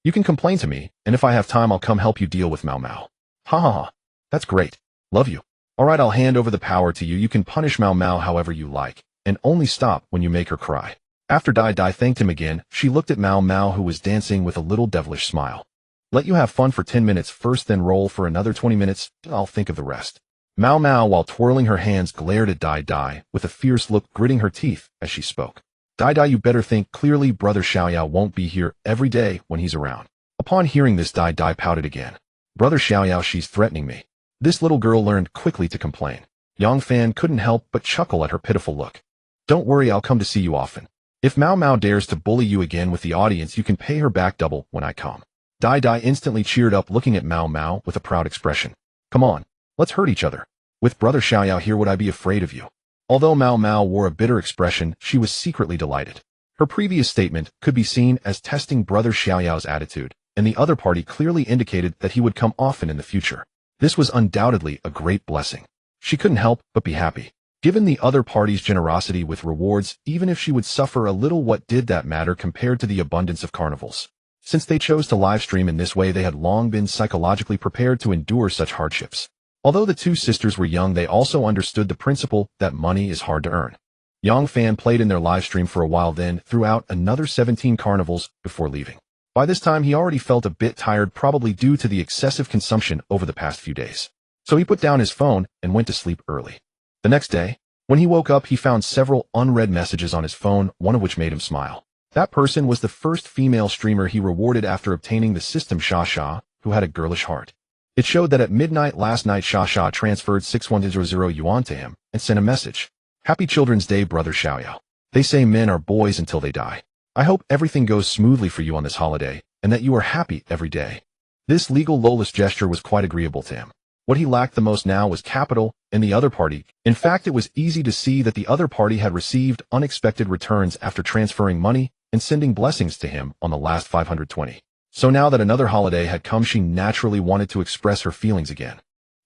You can complain to me, and if I have time I'll come help you deal with Mao Mao." "Ha ha ha. That's great. Love you." Alright, I'll hand over the power to you. You can punish Mao Mao however you like, and only stop when you make her cry. After Dai Dai thanked him again, she looked at Mao Mao, who was dancing with a little devilish smile. Let you have fun for 10 minutes first, then roll for another 20 minutes, I'll think of the rest. Mao Mao, while twirling her hands, glared at Dai Dai with a fierce look, gritting her teeth as she spoke. Dai Dai, you better think clearly. Brother Xiaoyao won't be here every day when he's around. Upon hearing this, Dai Dai pouted again. Brother Xiaoyao, she's threatening me. This little girl learned quickly to complain. Yang Fan couldn't help but chuckle at her pitiful look. Don't worry, I'll come to see you often. If Mao Mao dares to bully you again with the audience, you can pay her back double when I come. Dai Dai instantly cheered up, looking at Mao Mao with a proud expression. Come on, let's hurt each other. With Brother Xiaoyao here, would I be afraid of you? Although Mao Mao wore a bitter expression, she was secretly delighted. Her previous statement could be seen as testing Brother Xiaoyao's attitude, and the other party clearly indicated that he would come often in the future. This was undoubtedly a great blessing. She couldn't help but be happy. Given the other party's generosity with rewards, even if she would suffer a little, what did that matter compared to the abundance of carnivals? Since they chose to live stream in this way, they had long been psychologically prepared to endure such hardships. Although the two sisters were young, they also understood the principle that money is hard to earn. Yang Fan played in their live stream for a while, then threw out another 17 carnivals before leaving. By this time, he already felt a bit tired, probably due to the excessive consumption over the past few days. So he put down his phone and went to sleep early. The next day, when he woke up, he found several unread messages on his phone, one of which made him smile. That person was the first female streamer he rewarded after obtaining the system, Sha, who had a girlish heart. It showed that at midnight last night, Sha transferred 6100 yuan to him and sent a message. Happy Children's Day, Brother Xiaoyao. They say men are boys until they die. I hope everything goes smoothly for you on this holiday, and that you are happy every day. This legal lawless gesture was quite agreeable to him. What he lacked the most now was capital in the other party. In fact, it was easy to see that the other party had received unexpected returns after transferring money and sending blessings to him on the last 520. So now that another holiday had come, she naturally wanted to express her feelings again.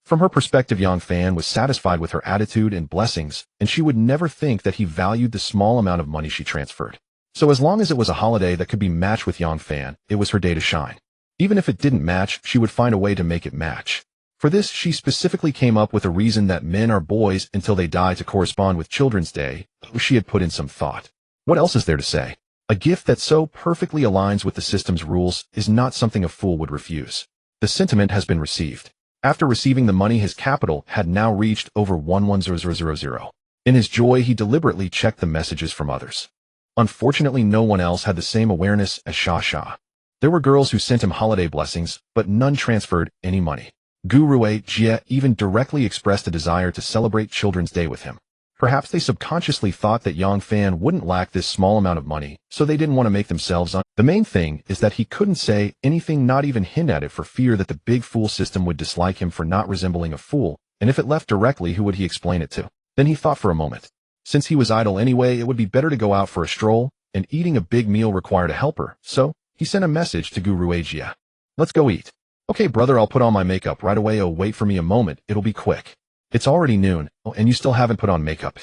From her perspective, Yang Fan was satisfied with her attitude and blessings, and she would never think that he valued the small amount of money she transferred. So as long as it was a holiday that could be matched with Yang Fan, it was her day to shine. Even if it didn't match, she would find a way to make it match. For this, she specifically came up with a reason that men are boys until they die to correspond with Children's Day. She had put in some thought. What else is there to say? A gift that so perfectly aligns with the system's rules is not something a fool would refuse. The sentiment has been received. After receiving the money, his capital had now reached over 110000. In his joy, he deliberately checked the messages from others. Unfortunately, no one else had the same awareness as Sha. There were girls who sent him holiday blessings, but none transferred any money. Gurue Jie even directly expressed a desire to celebrate Children's Day with him. Perhaps they subconsciously thought that Yang Fan wouldn't lack this small amount of money, so they didn't want to make themselves The main thing is that he couldn't say anything, not even hint at it, for fear that the big fool system would dislike him for not resembling a fool, and if it left directly, who would he explain it to? Then he thought for a moment. Since he was idle anyway, it would be better to go out for a stroll, and eating a big meal required a helper, so he sent a message to Gurue Jie. Let's go eat. Okay, brother, I'll put on my makeup right away. Oh, wait for me a moment, it'll be quick. It's already noon, and you still haven't put on makeup.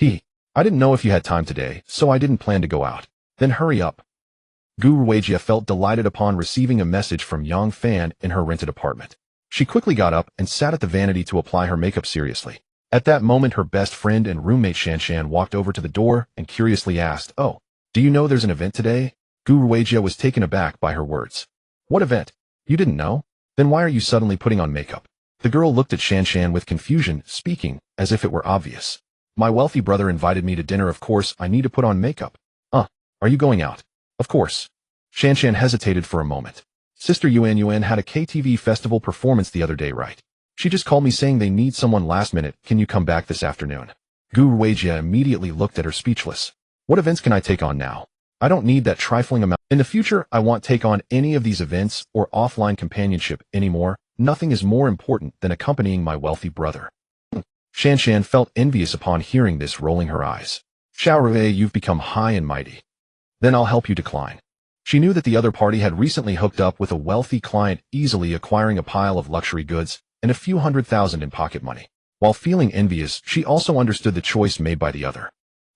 I didn't know if you had time today, so I didn't plan to go out. Then hurry up. Gurue Jie felt delighted upon receiving a message from Yang Fan in her rented apartment. She quickly got up and sat at the vanity to apply her makeup seriously. At that moment, her best friend and roommate Shan walked over to the door and curiously asked, "Oh, do you know there's an event today?" Gurue Jie was taken aback by her words. "What event? You didn't know? Then why are you suddenly putting on makeup?" The girl looked at Shan with confusion, speaking as if it were obvious. "My wealthy brother invited me to dinner. Of course, I need to put on makeup." Are you going out?" "Of course." Shan hesitated for a moment. "Sister Yuan had a KTV festival performance the other day, right? She just called me saying they need someone last minute. Can you come back this afternoon?" Gurue Jie immediately looked at her, speechless. "What events can I take on now? I don't need that trifling amount. In the future, I won't take on any of these events or offline companionship anymore. Nothing is more important than accompanying my wealthy brother." Shan felt envious upon hearing this, rolling her eyes. "Xiaorue, you've become high and mighty. Then I'll help you decline." She knew that the other party had recently hooked up with a wealthy client, easily acquiring a pile of luxury goods and a few $100,000 in pocket money. While feeling envious, she also understood the choice made by the other.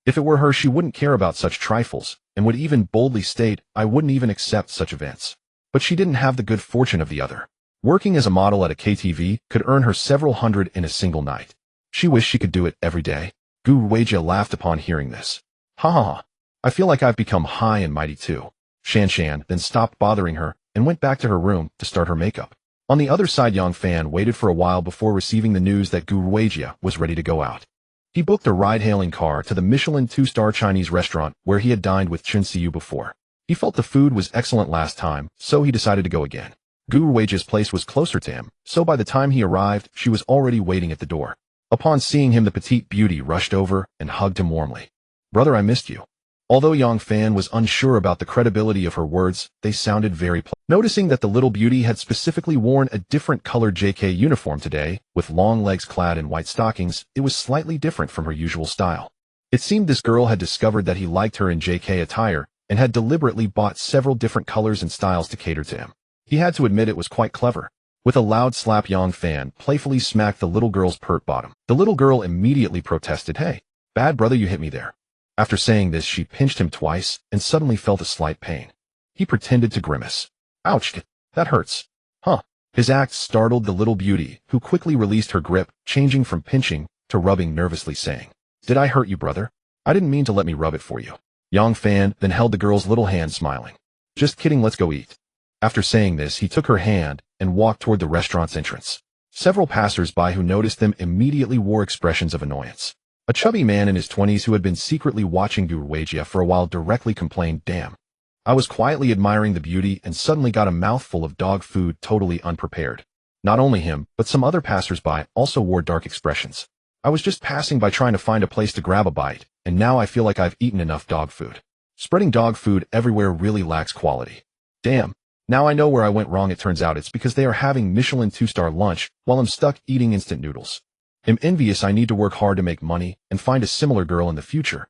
If it were her, she wouldn't care about such trifles, and would even boldly state, "I wouldn't even accept such events." But she didn't have the good fortune of the other. Working as a model at a KTV could earn her several hundred in a single night. She wished she could do it every day. Gu Weijia laughed upon hearing this. Ha ha ha. I feel like I've become high and mighty too. Shan Shan then stopped bothering her and went back to her room to start her makeup. On the other side, Yang Fan waited for a while before receiving the news that Gu Weijia was ready to go out. He booked a ride-hailing car to the Michelin 2-star Chinese restaurant where he had dined with Chun Siyu before. He felt the food was excellent last time, so he decided to go again. Gu Weijia's place was closer to him, so by the time he arrived, she was already waiting at the door. Upon seeing him, the petite beauty rushed over and hugged him warmly. Brother, I missed you. Although Yang Fan was unsure about the credibility of her words, they sounded very pleasant. Noticing that the little beauty had specifically worn a different colored JK uniform today, with long legs clad in white stockings, it was slightly different from her usual style. It seemed this girl had discovered that he liked her in JK attire and had deliberately bought several different colors and styles to cater to him. He had to admit it was quite clever. With a loud slap, Yang Fan playfully smacked the little girl's pert bottom. The little girl immediately protested, "Hey, bad brother, you hit me there." After saying this, she pinched him twice and suddenly felt a slight pain. He pretended to grimace. "Ouch, that hurts." Huh. His act startled the little beauty, who quickly released her grip, changing from pinching to rubbing nervously, saying, "Did I hurt you, brother? I didn't mean to, let me rub it for you." Yang Fan then held the girl's little hand, smiling. "Just kidding, let's go eat." After saying this, he took her hand and walked toward the restaurant's entrance. Several passers-by who noticed them immediately wore expressions of annoyance. A chubby man in his 20s who had been secretly watching Gu Weijia for a while directly complained, "Damn. I was quietly admiring the beauty and suddenly got a mouthful of dog food totally unprepared." Not only him, but some other passers-by also wore dark expressions. "I was just passing by trying to find a place to grab a bite, and now I feel like I've eaten enough dog food. Spreading dog food everywhere really lacks quality. Damn. Now I know where I went wrong. It turns out it's because they are having Michelin 2-star lunch while I'm stuck eating instant noodles. I'm envious. I need to work hard to make money and find a similar girl in the future."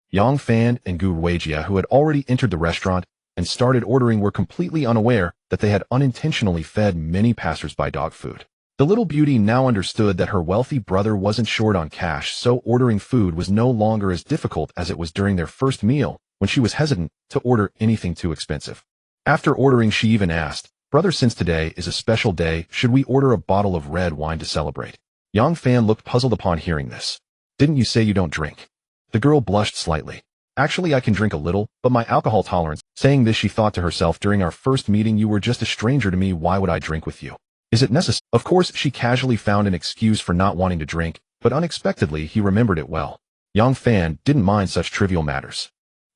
Yang Fan and Gu Weijia, who had already entered the restaurant and started ordering, were completely unaware that they had unintentionally fed many passers-by dog food. The little beauty now understood that her wealthy brother wasn't short on cash, so ordering food was no longer as difficult as it was during their first meal, when she was hesitant to order anything too expensive. After ordering, she even asked, "Brother, since today is a special day, should we order a bottle of red wine to celebrate?" Yang Fan looked puzzled upon hearing this. "Didn't you say you don't drink?" The girl blushed slightly. "Actually, I can drink a little, but my alcohol tolerance..." Saying this, she thought to herself, "During our first meeting, you were just a stranger to me. Why would I drink with you? Is it necessary?" Of course, she casually found an excuse for not wanting to drink, but unexpectedly, he remembered it well. Yang Fan didn't mind such trivial matters.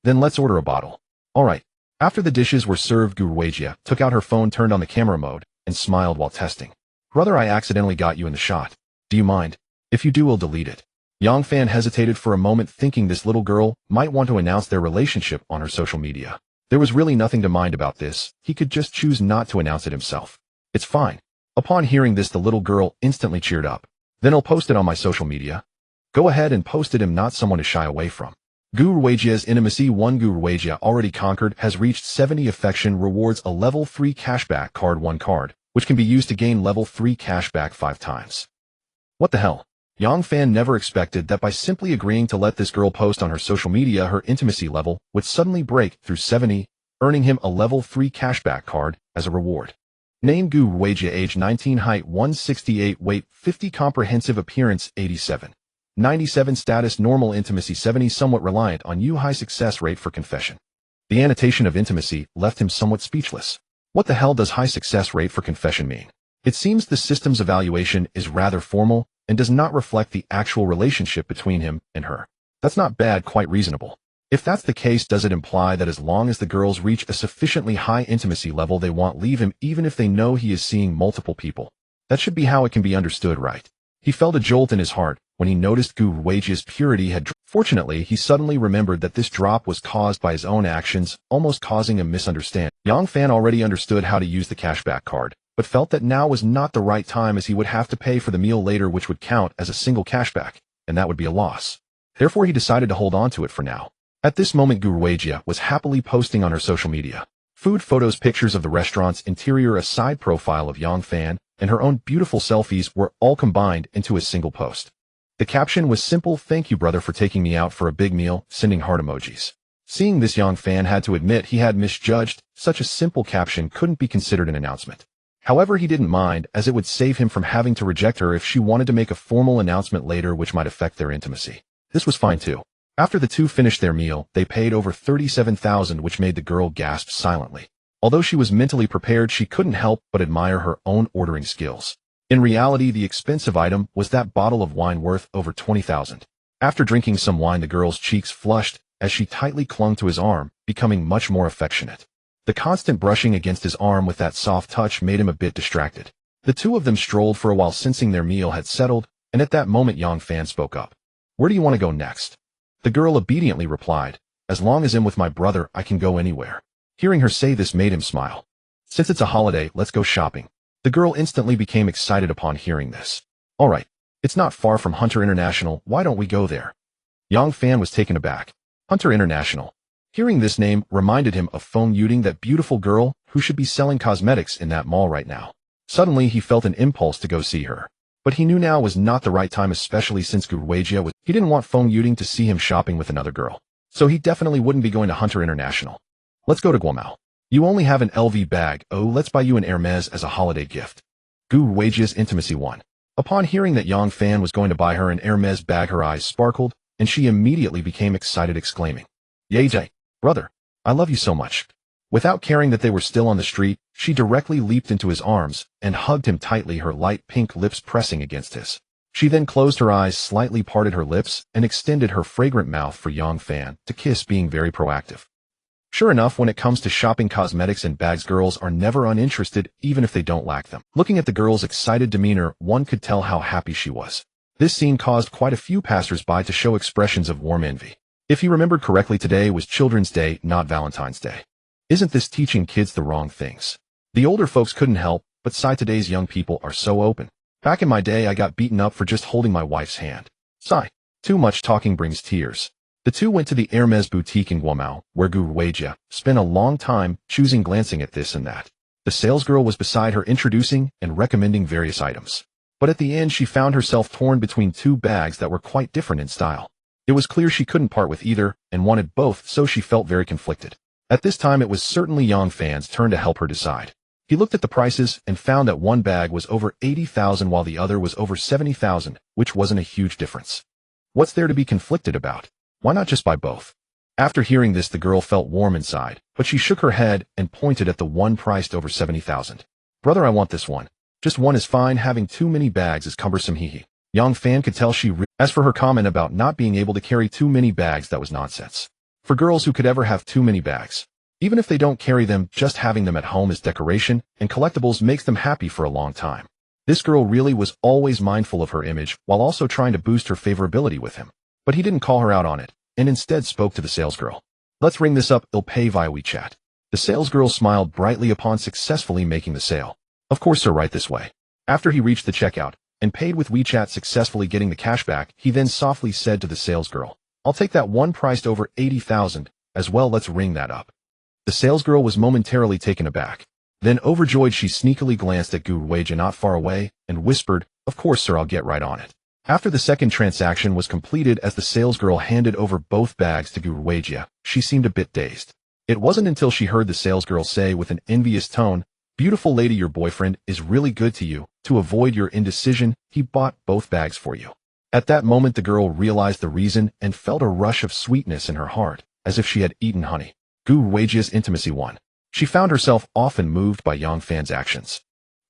"Then let's order a bottle." "All right." After the dishes were served, Gu Weijia took out her phone, turned on the camera mode, and smiled while testing. "Brother, I accidentally got you in the shot. Do you mind? If you do, we'll delete it." Yang Fan hesitated for a moment, thinking this little girl might want to announce their relationship on her social media. There was really nothing to mind about this. He could just choose not to announce it himself. "It's fine." Upon hearing this, the little girl instantly cheered up. "Then I'll post it on my social media." "Go ahead and post it. I'm not someone to shy away from." Gu Weijia's intimacy. 1 Gu Weijia already conquered has reached 70 affection rewards, a level 3 cashback card, 1 card, which can be used to gain level 3 cashback 5 times. What the hell? Yang Fan never expected that by simply agreeing to let this girl post on her social media, her intimacy level would suddenly break through 70, earning him a level 3 cashback card as a reward. Name: Gu Weijia, age 19, height 168, weight 50, comprehensive appearance 87. 97 status normal, intimacy 70, somewhat reliant on you, high success rate for confession. The annotation of intimacy left him somewhat speechless. What the hell does high success rate for confession mean? It seems the system's evaluation is rather formal and does not reflect the actual relationship between him and her. That's not bad, quite reasonable. If that's the case, does it imply that as long as the girls reach a sufficiently high intimacy level, they won't leave him even if they know he is seeing multiple people? That should be how it can be understood, right? He felt a jolt in his heart when he noticed Gu Weijia's purity had dropped. Fortunately, he suddenly remembered that this drop was caused by his own actions, almost causing a misunderstanding. Yang Fan already understood how to use the cashback card, but felt that now was not the right time, as he would have to pay for the meal later, which would count as a single cashback, and that would be a loss. Therefore, he decided to hold on to it for now. At this moment, Gu Weijia was happily posting on her social media food photos, pictures of the restaurant's interior, a side profile of Yang Fan, and her own beautiful selfies were all combined into a single post. The caption was simple: "Thank you, brother, for taking me out for a big meal," sending heart emojis. Seeing this, Yang Fan had to admit he had misjudged. Such a simple caption couldn't be considered an announcement. However, he didn't mind, as it would save him from having to reject her if she wanted to make a formal announcement later which might affect their intimacy. This was fine too. After the two finished their meal, they paid over $37,000, which made the girl gasp silently. Although she was mentally prepared, she couldn't help but admire her own ordering skills. In reality, the expensive item was that bottle of wine worth over $20,000. After drinking some wine, the girl's cheeks flushed as she tightly clung to his arm, becoming much more affectionate. The constant brushing against his arm with that soft touch made him a bit distracted. The two of them strolled for a while, sensing their meal had settled, and at that moment Yang Fan spoke up. "Where do you want to go next?" The girl obediently replied, "As long as I'm with my brother, I can go anywhere." Hearing her say this made him smile. "Since it's a holiday, let's go shopping." The girl instantly became excited upon hearing this. "All right. It's not far from Hunter International, why don't we go there?" Yang Fan was taken aback. Hunter International. Hearing this name reminded him of Feng Yuding, that beautiful girl who should be selling cosmetics in that mall right now. Suddenly he felt an impulse to go see her. But he knew now was not the right time, especially since he didn't want Feng Yuding to see him shopping with another girl. So he definitely wouldn't be going to Hunter International. "Let's go to Guomao. You only have an LV bag, oh let's buy you an Hermes as a holiday gift." Gu Weijia's intimacy 1. Upon hearing that Yang Fan was going to buy her an Hermes bag, her eyes sparkled, and she immediately became excited, exclaiming, "Yejie, brother, I love you so much." Without caring that they were still on the street, she directly leaped into his arms and hugged him tightly, her light pink lips pressing against his. She then closed her eyes, slightly parted her lips, and extended her fragrant mouth for Yang Fan to kiss, being very proactive. Sure enough, when it comes to shopping cosmetics and bags, girls are never uninterested, even if they don't lack them. Looking at the girl's excited demeanor, one could tell how happy she was. This scene caused quite a few passers-by to show expressions of warm envy. If he remembered correctly, today was Children's Day, not Valentine's Day. Isn't this teaching kids the wrong things? The older folks couldn't help but sigh. Today's young people are so open. Back in my day, I got beaten up for just holding my wife's hand. Sigh. Too much talking brings tears. The two went to the Hermes boutique in Guomao, where Gu Weijia spent a long time glancing at this and that. The salesgirl was beside her, introducing and recommending various items. But at the end, she found herself torn between two bags that were quite different in style. It was clear she couldn't part with either and wanted both, so she felt very conflicted. At this time, it was certainly Yang Fan's turn to help her decide. He looked at the prices and found that one bag was over 80,000 while the other was over 70,000, which wasn't a huge difference. What's there to be conflicted about? Why not just buy both? After hearing this, the girl felt warm inside, but she shook her head and pointed at the one priced over 70,000. "Brother, I want this one. Just one is fine. Having too many bags is cumbersome." Yang Fan could tell as for her comment about not being able to carry too many bags, that was nonsense. For girls, who could ever have too many bags? Even if they don't carry them, just having them at home as decoration and collectibles makes them happy for a long time. This girl really was always mindful of her image while also trying to boost her favorability with him. But he didn't call her out on it, and instead spoke to the salesgirl. "Let's ring this up, I'll pay via WeChat." The salesgirl smiled brightly upon successfully making the sale. "Of course, sir, right this way." After he reached the checkout and paid with WeChat, successfully getting the cash back, he then softly said to the salesgirl, "I'll take that one priced over 80,000 as well, let's ring that up." The salesgirl was momentarily taken aback. Then, overjoyed, she sneakily glanced at Gu Weijia not far away and whispered, "Of course, sir, I'll get right on it." After the second transaction was completed, as the salesgirl handed over both bags to Gu Weijia, she seemed a bit dazed. It wasn't until she heard the salesgirl say with an envious tone, "Beautiful lady, your boyfriend is really good to you. To avoid your indecision, he bought both bags for you." At that moment, the girl realized the reason and felt a rush of sweetness in her heart, as if she had eaten honey. Gu Weijia's intimacy 1. She found herself often moved by Yang Fan's actions.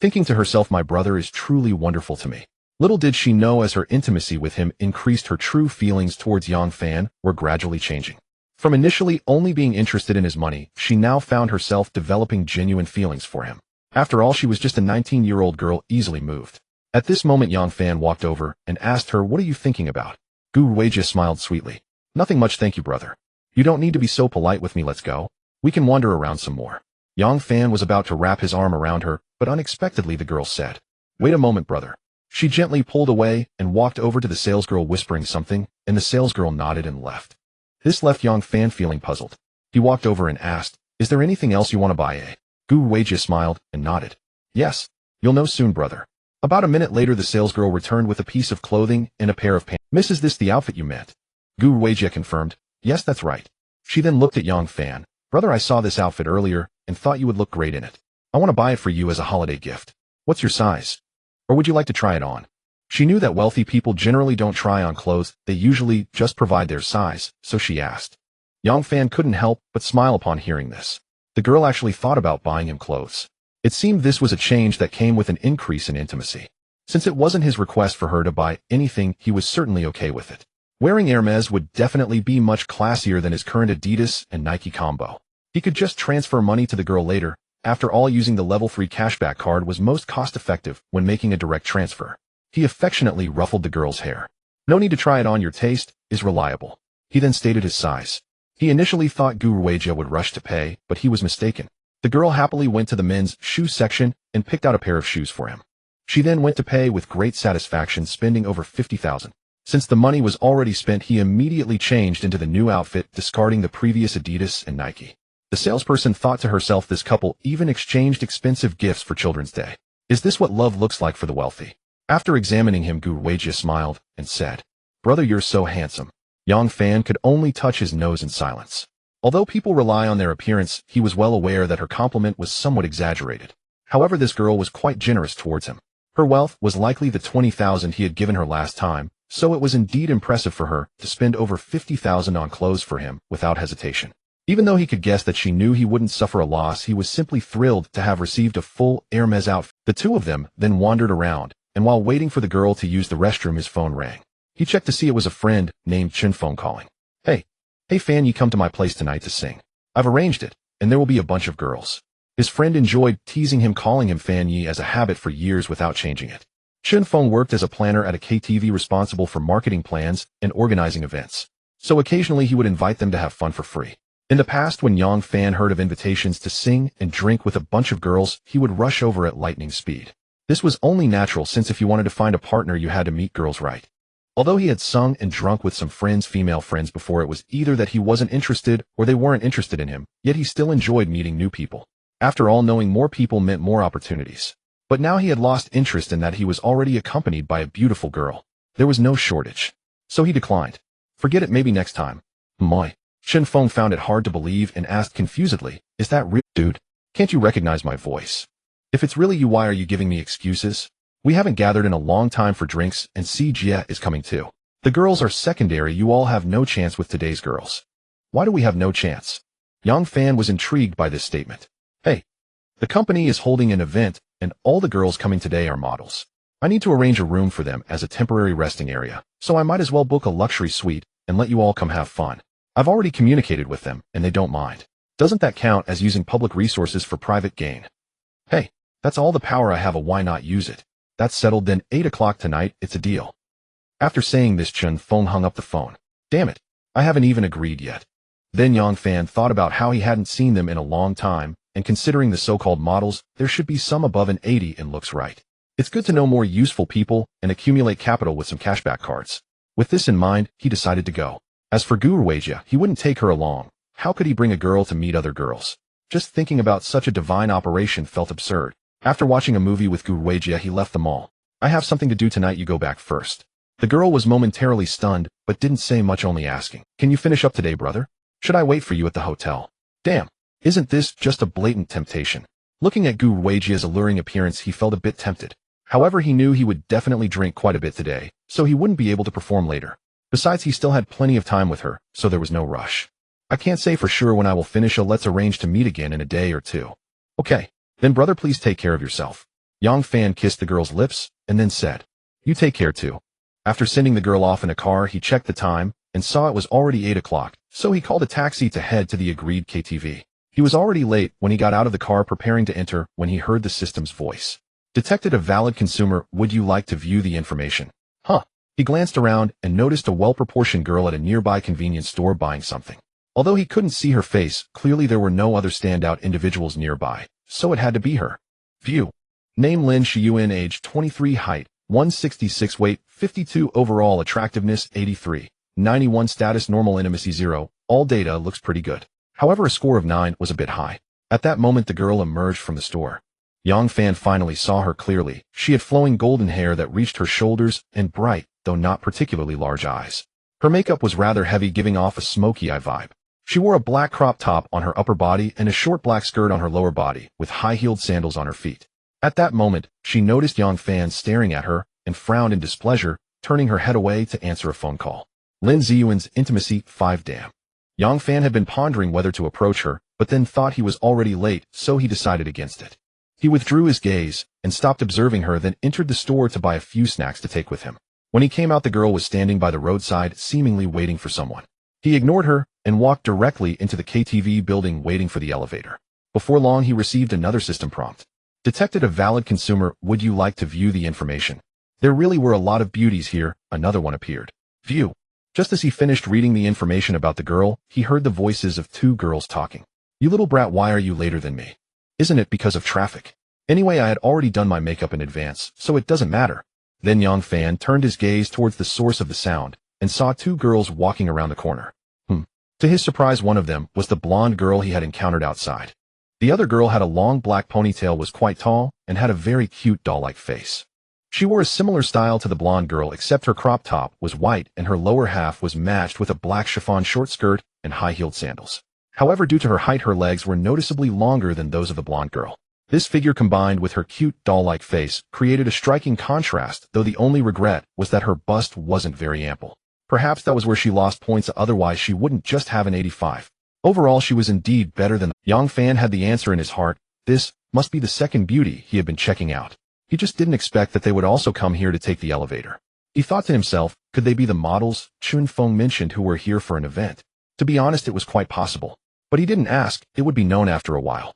Thinking to herself, "My brother is truly wonderful to me." Little did she know, as her intimacy with him increased, her true feelings towards Yang Fan were gradually changing. From initially only being interested in his money, she now found herself developing genuine feelings for him. After all, she was just a 19-year-old girl, easily moved. At this moment, Yang Fan walked over and asked her, "What are you thinking about?" Gu Weijia smiled sweetly. "Nothing much, thank you, brother. You don't need to be so polite with me, let's go. We can wander around some more." Yang Fan was about to wrap his arm around her, but unexpectedly the girl said, "Wait a moment, brother." She gently pulled away and walked over to the salesgirl, whispering something, and the salesgirl nodded and left. This left Yang Fan feeling puzzled. He walked over and asked, "Is there anything else you want to buy, eh?" Gu Weijia smiled and nodded. "Yes. You'll know soon, brother." About a minute later, the salesgirl returned with a piece of clothing and a pair of pants. "Miss, is this the outfit you meant?" Gu Weijia confirmed, "Yes, that's right." She then looked at Yang Fan. "Brother, I saw this outfit earlier and thought you would look great in it." I want to buy it for you as a holiday gift. What's your size? Or would you like to try it on? She knew that wealthy people generally don't try on clothes, they usually just provide their size, so she asked. Yang Fan couldn't help but smile upon hearing this. The girl actually thought about buying him clothes. It seemed this was a change that came with an increase in intimacy. Since it wasn't his request for her to buy anything, he was certainly okay with it. Wearing Hermes would definitely be much classier than his current Adidas and Nike combo. He could just transfer money to the girl later. After all, using the level 3 cashback card was most cost-effective when making a direct transfer. He affectionately ruffled the girl's hair. No need to try it on, your taste is reliable. He then stated his size. He initially thought Guruwaja would rush to pay, but he was mistaken. The girl happily went to the men's shoe section and picked out a pair of shoes for him. She then went to pay with great satisfaction, spending over 50,000. Since the money was already spent, he immediately changed into the new outfit, discarding the previous Adidas and Nike. The salesperson thought to herself, this couple even exchanged expensive gifts for Children's Day. Is this what love looks like for the wealthy? After examining him, Guruwaja smiled and said, "Brother, you're so handsome." Yang Fan could only touch his nose in silence. Although people rely on their appearance, he was well aware that her compliment was somewhat exaggerated. However, this girl was quite generous towards him. Her wealth was likely the 20,000 he had given her last time, so it was indeed impressive for her to spend over 50,000 on clothes for him without hesitation. Even though he could guess that she knew he wouldn't suffer a loss, he was simply thrilled to have received a full Hermes outfit. The two of them then wandered around, and while waiting for the girl to use the restroom, his phone rang. He checked to see it was a friend named Chen phone calling. Hey Fan, you come to my place tonight to sing. I've arranged it, and there will be a bunch of girls. His friend enjoyed teasing him, calling him Fan Yi as a habit for years without changing it. Chen Feng worked as a planner at a KTV responsible for marketing plans and organizing events, so occasionally he would invite them to have fun for free. In the past, when Yang Fan heard of invitations to sing and drink with a bunch of girls, he would rush over at lightning speed. This was only natural, since if you wanted to find a partner, you had to meet girls right. Although he had sung and drunk with some female friends before, it was either that he wasn't interested or they weren't interested in him, yet he still enjoyed meeting new people. After all, knowing more people meant more opportunities. But now he had lost interest in that. He was already accompanied by a beautiful girl. There was no shortage. So he declined. Forget it, maybe next time. Moi. Chen Feng found it hard to believe and asked confusedly, "Is that real, dude? Can't you recognize my voice? If it's really you, why are you giving me excuses? We haven't gathered in a long time for drinks, and Si Jia is coming too. The girls are secondary, you all have no chance with today's girls." Why do we have no chance? Yang Fan was intrigued by this statement. Hey, the company is holding an event, and all the girls coming today are models. I need to arrange a room for them as a temporary resting area, so I might as well book a luxury suite and let you all come have fun. I've already communicated with them, and they don't mind. Doesn't that count as using public resources for private gain? Hey, that's all the power I have, why not use it? That's settled then, 8 o'clock tonight, it's a deal. After saying this, Chen Feng hung up the phone. Damn it, I haven't even agreed yet. Then Yang Fan thought about how he hadn't seen them in a long time, and considering the so-called models, there should be some above an 80 and looks right. It's good to know more useful people and accumulate capital with some cashback cards. With this in mind, he decided to go. As for Guruwaja, he wouldn't take her along. How could he bring a girl to meet other girls? Just thinking about such a divine operation felt absurd. After watching a movie with Guruwaja, he left the mall. I have something to do tonight, you go back first. The girl was momentarily stunned, but didn't say much, only asking, "Can you finish up today, brother? Should I wait for you at the hotel?" Damn, isn't this just a blatant temptation? Looking at Guruwaja's alluring appearance, he felt a bit tempted. However, he knew he would definitely drink quite a bit today, so he wouldn't be able to perform later. Besides, he still had plenty of time with her, so there was no rush. I can't say for sure when I will finish, so let's arrange to meet again in a day or two. Okay, then brother, please take care of yourself. Yang Fan kissed the girl's lips, and then said, "You take care too." After sending the girl off in a car, he checked the time, and saw it was already 8 o'clock, so he called a taxi to head to the agreed KTV. He was already late when he got out of the car preparing to enter when he heard the system's voice. Detected a valid consumer, would you like to view the information? Huh. He glanced around and noticed a well-proportioned girl at a nearby convenience store buying something. Although he couldn't see her face, clearly there were no other standout individuals nearby, so it had to be her. View. Name Lin Shiyuan, age 23, height 166, weight 52, overall attractiveness 83, 91, status normal, intimacy 0, all data looks pretty good. However, a score of 9 was a bit high. At that moment, the girl emerged from the store. Yang Fan finally saw her clearly. She had flowing golden hair that reached her shoulders and bright, though not particularly large eyes. Her makeup was rather heavy, giving off a smoky eye vibe. She wore a black crop top on her upper body and a short black skirt on her lower body, with high-heeled sandals on her feet. At that moment, she noticed Yang Fan staring at her and frowned in displeasure, turning her head away to answer a phone call. Lin Ziyuan's intimacy 5 damn. Yang Fan had been pondering whether to approach her, but then thought he was already late, so he decided against it. He withdrew his gaze and stopped observing her, then entered the store to buy a few snacks to take with him. When he came out, the girl was standing by the roadside, seemingly waiting for someone. He ignored her and walked directly into the KTV building, waiting for the elevator. Before long, he received another system prompt. Detected a valid consumer. Would you like to view the information? There really were a lot of beauties here. Another one appeared. View. Just as he finished reading the information about the girl, he heard the voices of 2 girls talking. You little brat, why are you later than me? Isn't it because of traffic? Anyway, I had already done my makeup in advance, so it doesn't matter. Then Yang Fan turned his gaze towards the source of the sound and saw 2 girls walking around the corner. To his surprise, one of them was the blonde girl he had encountered outside. The other girl had a long black ponytail, was quite tall, and had a very cute doll-like face. She wore a similar style to the blonde girl, except her crop top was white and her lower half was matched with a black chiffon short skirt and high-heeled sandals. However, due to her height, her legs were noticeably longer than those of the blonde girl. This figure, combined with her cute doll-like face, created a striking contrast, though the only regret was that her bust wasn't very ample. Perhaps that was where she lost points, otherwise she wouldn't just have an 85. Overall, she was indeed better than Yang Fan had the answer in his heart. This must be the second beauty he had been checking out. He just didn't expect that they would also come here to take the elevator. He thought to himself, could they be the models Chun Feng mentioned who were here for an event? To be honest, it was quite possible. But he didn't ask, it would be known after a while.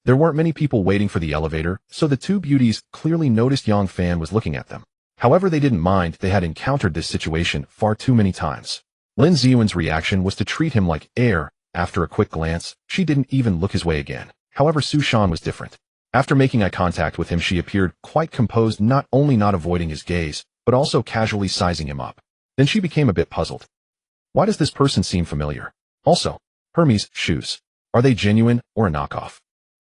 There weren't many people waiting for the elevator, so the 2 beauties clearly noticed Yang Fan was looking at them. However, they didn't mind. They had encountered this situation far too many times. Lin Ziyuan's reaction was to treat him like air. After a quick glance, she didn't even look his way again. However, Su Shan was different. After making eye contact with him, she appeared quite composed, not only not avoiding his gaze, but also casually sizing him up. Then she became a bit puzzled. Why does this person seem familiar? Also, Hermes' shoes. Are they genuine or a knockoff?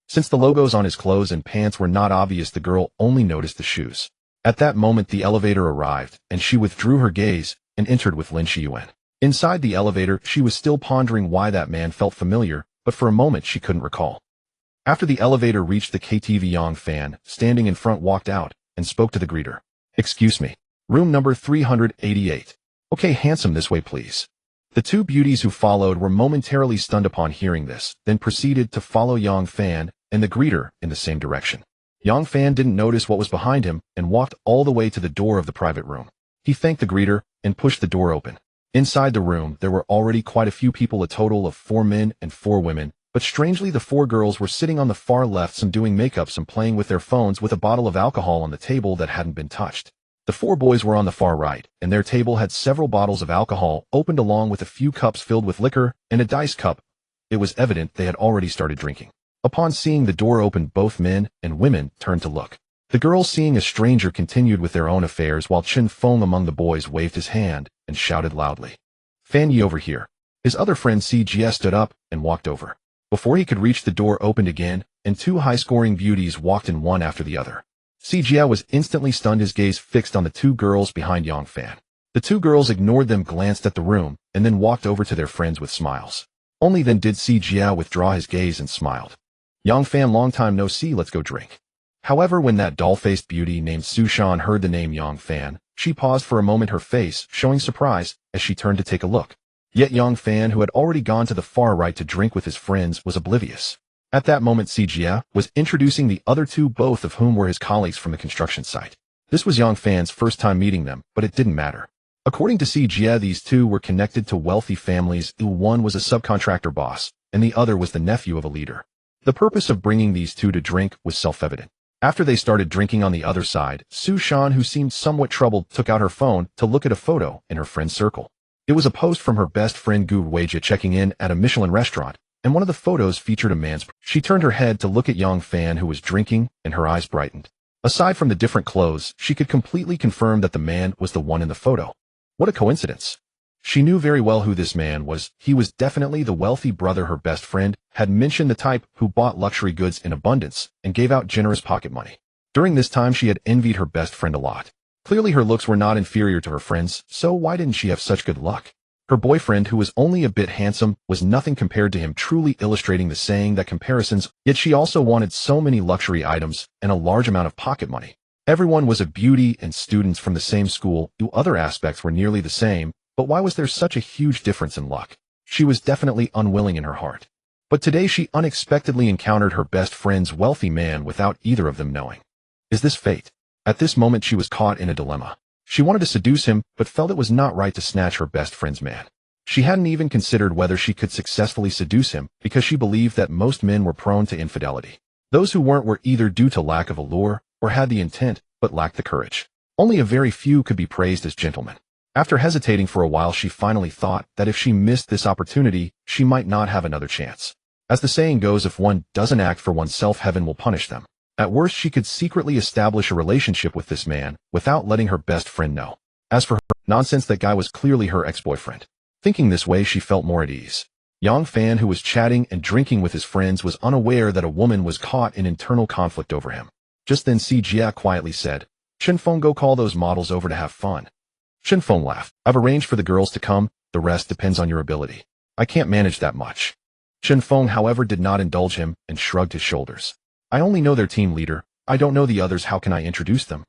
Since the logos on his clothes and pants were not obvious, the girl only noticed the shoes. At that moment, the elevator arrived, and she withdrew her gaze and entered with Lin Ziyuan. Inside the elevator, she was still pondering why that man felt familiar, but for a moment she couldn't recall. After the elevator reached the KTV, Yang Fan, standing in front, walked out and spoke to the greeter. Excuse me. Room number 388. Okay, handsome, this way please. The 2 beauties who followed were momentarily stunned upon hearing this, then proceeded to follow Yang Fan and the greeter in the same direction. Yang Fan didn't notice what was behind him and walked all the way to the door of the private room. He thanked the greeter and pushed the door open. Inside the room, there were already quite a few people, a total of 4 men and 4 women, but strangely the 4 girls were sitting on the far left, some doing makeup, some playing with their phones, with a bottle of alcohol on the table that hadn't been touched. The 4 boys were on the far right, and their table had several bottles of alcohol opened, along with a few cups filled with liquor and a dice cup. It was evident they had already started drinking. Upon seeing the door open, both men and women turned to look. The girls, seeing a stranger, continued with their own affairs, while Chen Feng among the boys waved his hand and shouted loudly, "Fan Yi, over here." His other friend CGS stood up and walked over. Before he could reach, the door opened again, and 2 high-scoring beauties walked in, one after the other. CGS was instantly stunned, his gaze fixed on the 2 girls behind Yang Fan. The 2 girls ignored them, glanced at the room, and then walked over to their friends with smiles. Only then did CGS withdraw his gaze and smiled. "Yang Fan, long time no see, let's go drink." However, when that doll-faced beauty named Su Shan heard the name Yang Fan, she paused for a moment, her face showing surprise as she turned to take a look. Yet Yang Fan, who had already gone to the far right to drink with his friends, was oblivious. At that moment, CGS was introducing the other 2, both of whom were his colleagues from the construction site. This was Yang Fan's first time meeting them, but it didn't matter. According to CGS, these 2 were connected to wealthy families. One was a subcontractor boss, and the other was the nephew of a leader. The purpose of bringing these 2 to drink was self-evident. After they started drinking on the other side, Su Shan, who seemed somewhat troubled, took out her phone to look at a photo in her friend's circle. It was a post from her best friend Gu Weijia checking in at a Michelin restaurant, and one of the photos featured a man's. She turned her head to look at Yang Fan, who was drinking, and her eyes brightened. Aside from the different clothes, she could completely confirm that the man was the one in the photo. What a coincidence. She knew very well who this man was. He was definitely the wealthy brother her best friend had mentioned, the type who bought luxury goods in abundance and gave out generous pocket money. During this time, she had envied her best friend a lot. Clearly her looks were not inferior to her friends, so why didn't she have such good luck? Her boyfriend, who was only a bit handsome, was nothing compared to him, truly illustrating the saying that comparisons, yet she also wanted so many luxury items and a large amount of pocket money. Everyone was a beauty, and students from the same school, other aspects were nearly the same, but why was there such a huge difference in luck? She was definitely unwilling in her heart. But today she unexpectedly encountered her best friend's wealthy man without either of them knowing. Is this fate? At this moment she was caught in a dilemma. She wanted to seduce him, but felt it was not right to snatch her best friend's man. She hadn't even considered whether she could successfully seduce him, because she believed that most men were prone to infidelity. Those who weren't were either due to lack of allure, or had the intent, but lacked the courage. Only a very few could be praised as gentlemen. After hesitating for a while, she finally thought that if she missed this opportunity, she might not have another chance. As the saying goes, if one doesn't act for oneself, heaven will punish them. At worst, she could secretly establish a relationship with this man, without letting her best friend know. As for her, nonsense, that guy was clearly her ex-boyfriend. Thinking this way, she felt more at ease. Yang Fan, who was chatting and drinking with his friends, was unaware that a woman was caught in internal conflict over him. Just then Si Jia quietly said, "Chen Feng, go call those models over to have fun." Chen Feng laughed. "I've arranged for the girls to come, the rest depends on your ability. I can't manage that much." Chen Feng, however, did not indulge him and shrugged his shoulders. "I only know their team leader. I don't know the others. How can I introduce them?"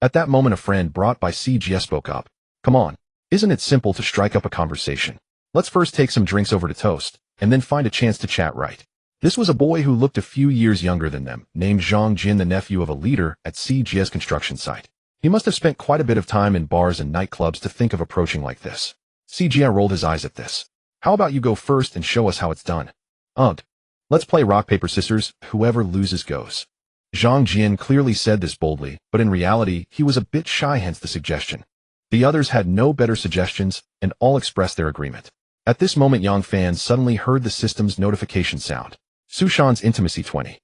At that moment, a friend brought by Si Jia spoke up. "Come on. Isn't it simple to strike up a conversation? Let's first take some drinks over to toast, and then find a chance to chat, right?" This was a boy who looked a few years younger than them, named Zhang Jin, the nephew of a leader at Si Jia's construction site. He must have spent quite a bit of time in bars and nightclubs to think of approaching like this. Si Jia rolled his eyes at this. "How about you go first and show us how it's done?" "Ugh. Let's play rock, paper, scissors. Whoever loses goes." Zhang Jin clearly said this boldly, but in reality, he was a bit shy, hence the suggestion. The others had no better suggestions, and all expressed their agreement. At this moment, Yang Fan suddenly heard the system's notification sound. Sushan's intimacy 20.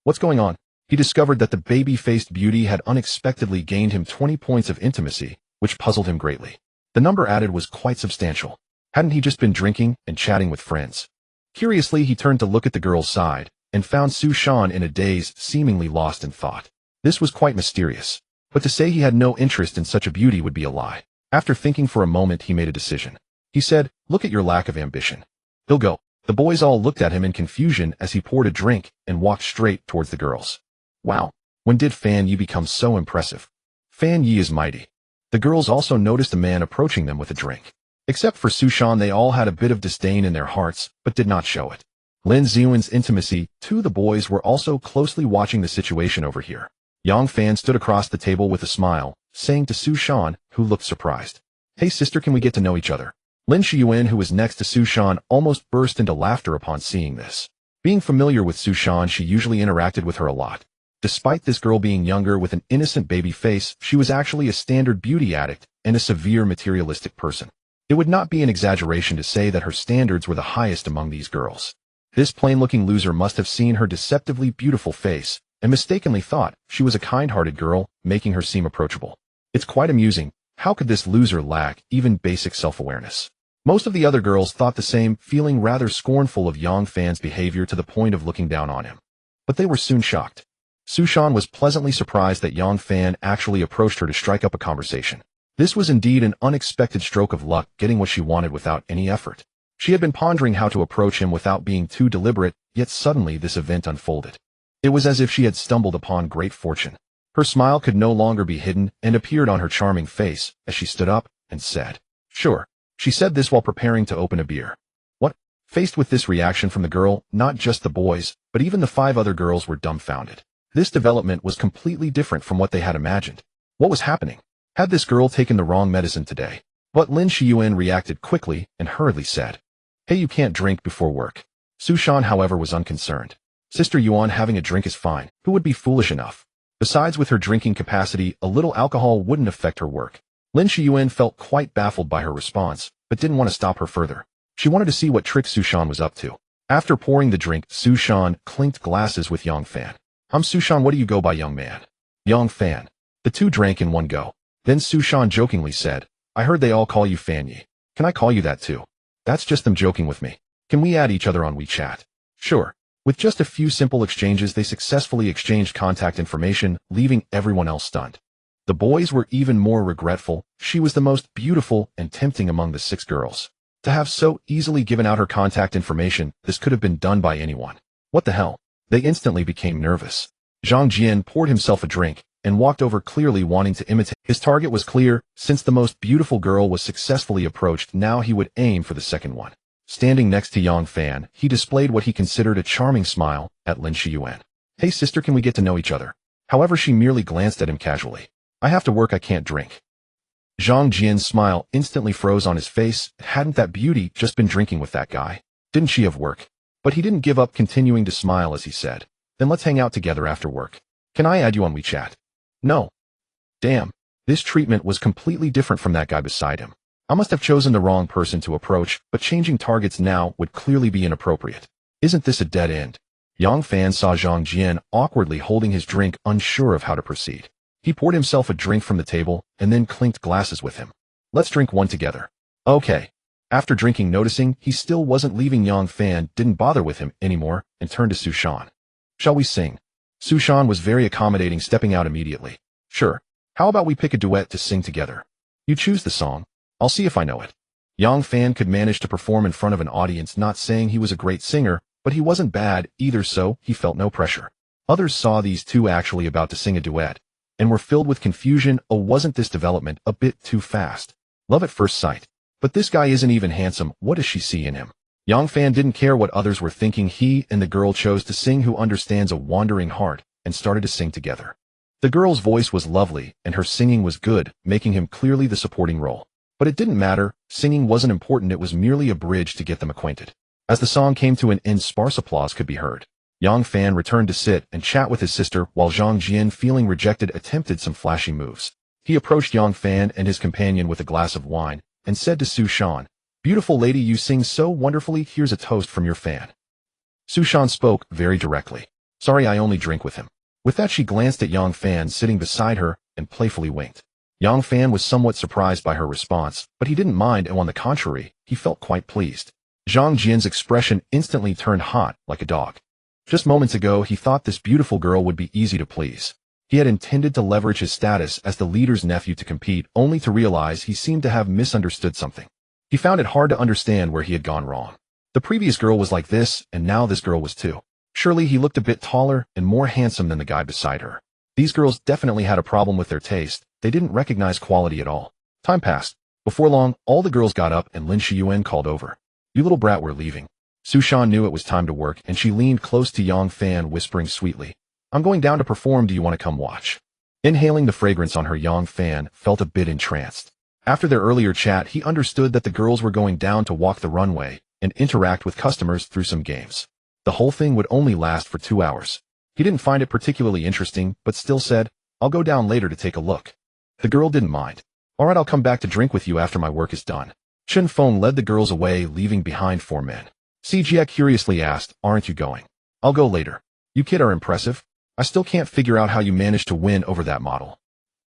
What's going on? He discovered that the baby-faced beauty had unexpectedly gained him 20 points of intimacy, which puzzled him greatly. The number added was quite substantial. Hadn't he just been drinking and chatting with friends? Curiously, he turned to look at the girl's side, and found Sushan in a daze, seemingly lost in thought. This was quite mysterious. But to say he had no interest in such a beauty would be a lie. After thinking for a moment, he made a decision. He said, "Look at your lack of ambition. He'll go." The boys all looked at him in confusion as he poured a drink and walked straight towards the girls. "Wow, when did Fan Yi become so impressive? Fan Yi is mighty." The girls also noticed a man approaching them with a drink. Except for Sushan, they all had a bit of disdain in their hearts, but did not show it. Lin Ziyuan's intimacy, too. The boys were also closely watching the situation over here. Yang Fan stood across the table with a smile, saying to Sushan, who looked surprised, "Hey sister, can we get to know each other?" Lin Shiyuan, who was next to Sushan, almost burst into laughter upon seeing this. Being familiar with Sushan, she usually interacted with her a lot. Despite this girl being younger with an innocent baby face, she was actually a standard beauty addict and a severe materialistic person. It would not be an exaggeration to say that her standards were the highest among these girls. This plain-looking loser must have seen her deceptively beautiful face, and mistakenly thought she was a kind-hearted girl, making her seem approachable. It's quite amusing. How could this loser lack even basic self-awareness? Most of the other girls thought the same, feeling rather scornful of Yang Fan's behavior to the point of looking down on him. But they were soon shocked. Sushan was pleasantly surprised that Yang Fan actually approached her to strike up a conversation. This was indeed an unexpected stroke of luck, getting what she wanted without any effort. She had been pondering how to approach him without being too deliberate, yet suddenly this event unfolded. It was as if she had stumbled upon great fortune. Her smile could no longer be hidden and appeared on her charming face as she stood up and said, "Sure." She said this while preparing to open a beer. What? Faced with this reaction from the girl, not just the boys, but even the 5 other girls were dumbfounded. This development was completely different from what they had imagined. What was happening? Had this girl taken the wrong medicine today? But Lin Shiyuan reacted quickly and hurriedly said, "Hey, you can't drink before work." Sushan, however, was unconcerned. "Sister Yuan, having a drink is fine. Who would be foolish enough? Besides, with her drinking capacity, a little alcohol wouldn't affect her work." Lin Shiyuan felt quite baffled by her response, but didn't want to stop her further. She wanted to see what trick Sushan was up to. After pouring the drink, Sushan clinked glasses with Yang Fan. "I'm Sushan, what do you go by, young man?" "Yang Fan." The two drank in one go. Then Sushan jokingly said, "I heard they all call you Fan Yi. Can I call you that too?" "That's just them joking with me. Can we add each other on WeChat?" "Sure." With just a few simple exchanges, they successfully exchanged contact information, leaving everyone else stunned. The boys were even more regretful. She was the most beautiful and tempting among the 6 girls. To have so easily given out her contact information, this could have been done by anyone. What the hell? They instantly became nervous. Zhang Jian poured himself a drink and walked over, clearly wanting to imitate. His target was clear. Since the most beautiful girl was successfully approached, now he would aim for the second one. Standing next to Yang Fan, he displayed what he considered a charming smile at Lin Shiyuan. "Hey sister, can we get to know each other?" However, she merely glanced at him casually. "I have to work, I can't drink." Zhang Jian's smile instantly froze on his face. Hadn't that beauty just been drinking with that guy? Didn't she have work? But he didn't give up, continuing to smile as he said, "Then let's hang out together after work. Can I add you on WeChat?" "No." Damn. This treatment was completely different from that guy beside him. I must have chosen the wrong person to approach, but changing targets now would clearly be inappropriate. Isn't this a dead end? Yang Fan saw Zhang Jian awkwardly holding his drink, unsure of how to proceed. He poured himself a drink from the table and then clinked glasses with him. "Let's drink one together." "Okay." After drinking, noticing he still wasn't leaving, Yang Fan didn't bother with him anymore and turned to Su Shan. "Shall we sing?" Su Shan was very accommodating, stepping out immediately. "Sure. How about we pick a duet to sing together? You choose the song. I'll see if I know it." Yang Fan could manage to perform in front of an audience, not saying he was a great singer, but he wasn't bad either, so he felt no pressure. Others saw these two actually about to sing a duet and were filled with confusion. Oh, wasn't this development a bit too fast? Love at first sight. But this guy isn't even handsome. What does she see in him? Yang Fan didn't care what others were thinking. He and the girl chose to sing Who Understands a Wandering Heart and started to sing together. The girl's voice was lovely and her singing was good, making him clearly the supporting role. But it didn't matter. Singing wasn't important. It was merely a bridge to get them acquainted. As the song came to an end, sparse applause could be heard. Yang Fan returned to sit and chat with his sister, while Zhang Jian, feeling rejected, attempted some flashy moves. He approached Yang Fan and his companion with a glass of wine and said to Su Shan, "Beautiful lady, you sing so wonderfully. Here's a toast from your fan." Su Shan spoke very directly. "Sorry, I only drink with him." With that, she glanced at Yang Fan sitting beside her and playfully winked. Yang Fan was somewhat surprised by her response, but he didn't mind, and on the contrary, he felt quite pleased. Zhang Jian's expression instantly turned hot, like a dog. Just moments ago, he thought this beautiful girl would be easy to please. He had intended to leverage his status as the leader's nephew to compete, only to realize he seemed to have misunderstood something. He found it hard to understand where he had gone wrong. The previous girl was like this, and now this girl was too. Surely he looked a bit taller and more handsome than the guy beside her. These girls definitely had a problem with their taste. They didn't recognize quality at all. Time passed. Before long, all the girls got up and Lin Shiyuan called over. "You little brat, we're leaving." Su Shan knew it was time to work, and she leaned close to Yang Fan, whispering sweetly, "I'm going down to perform. Do you want to come watch?" Inhaling the fragrance on her, Yang Fan felt a bit entranced. After their earlier chat, he understood that the girls were going down to walk the runway and interact with customers through some games. The whole thing would only last for 2 hours. He didn't find it particularly interesting, but still said, "I'll go down later to take a look." The girl didn't mind. "All right, I'll come back to drink with you after my work is done." Chen Feng led the girls away, leaving behind 4 men. Jia curiously asked, "Aren't you going?" "I'll go later." "You kid are impressive. I still can't figure out how you managed to win over that model."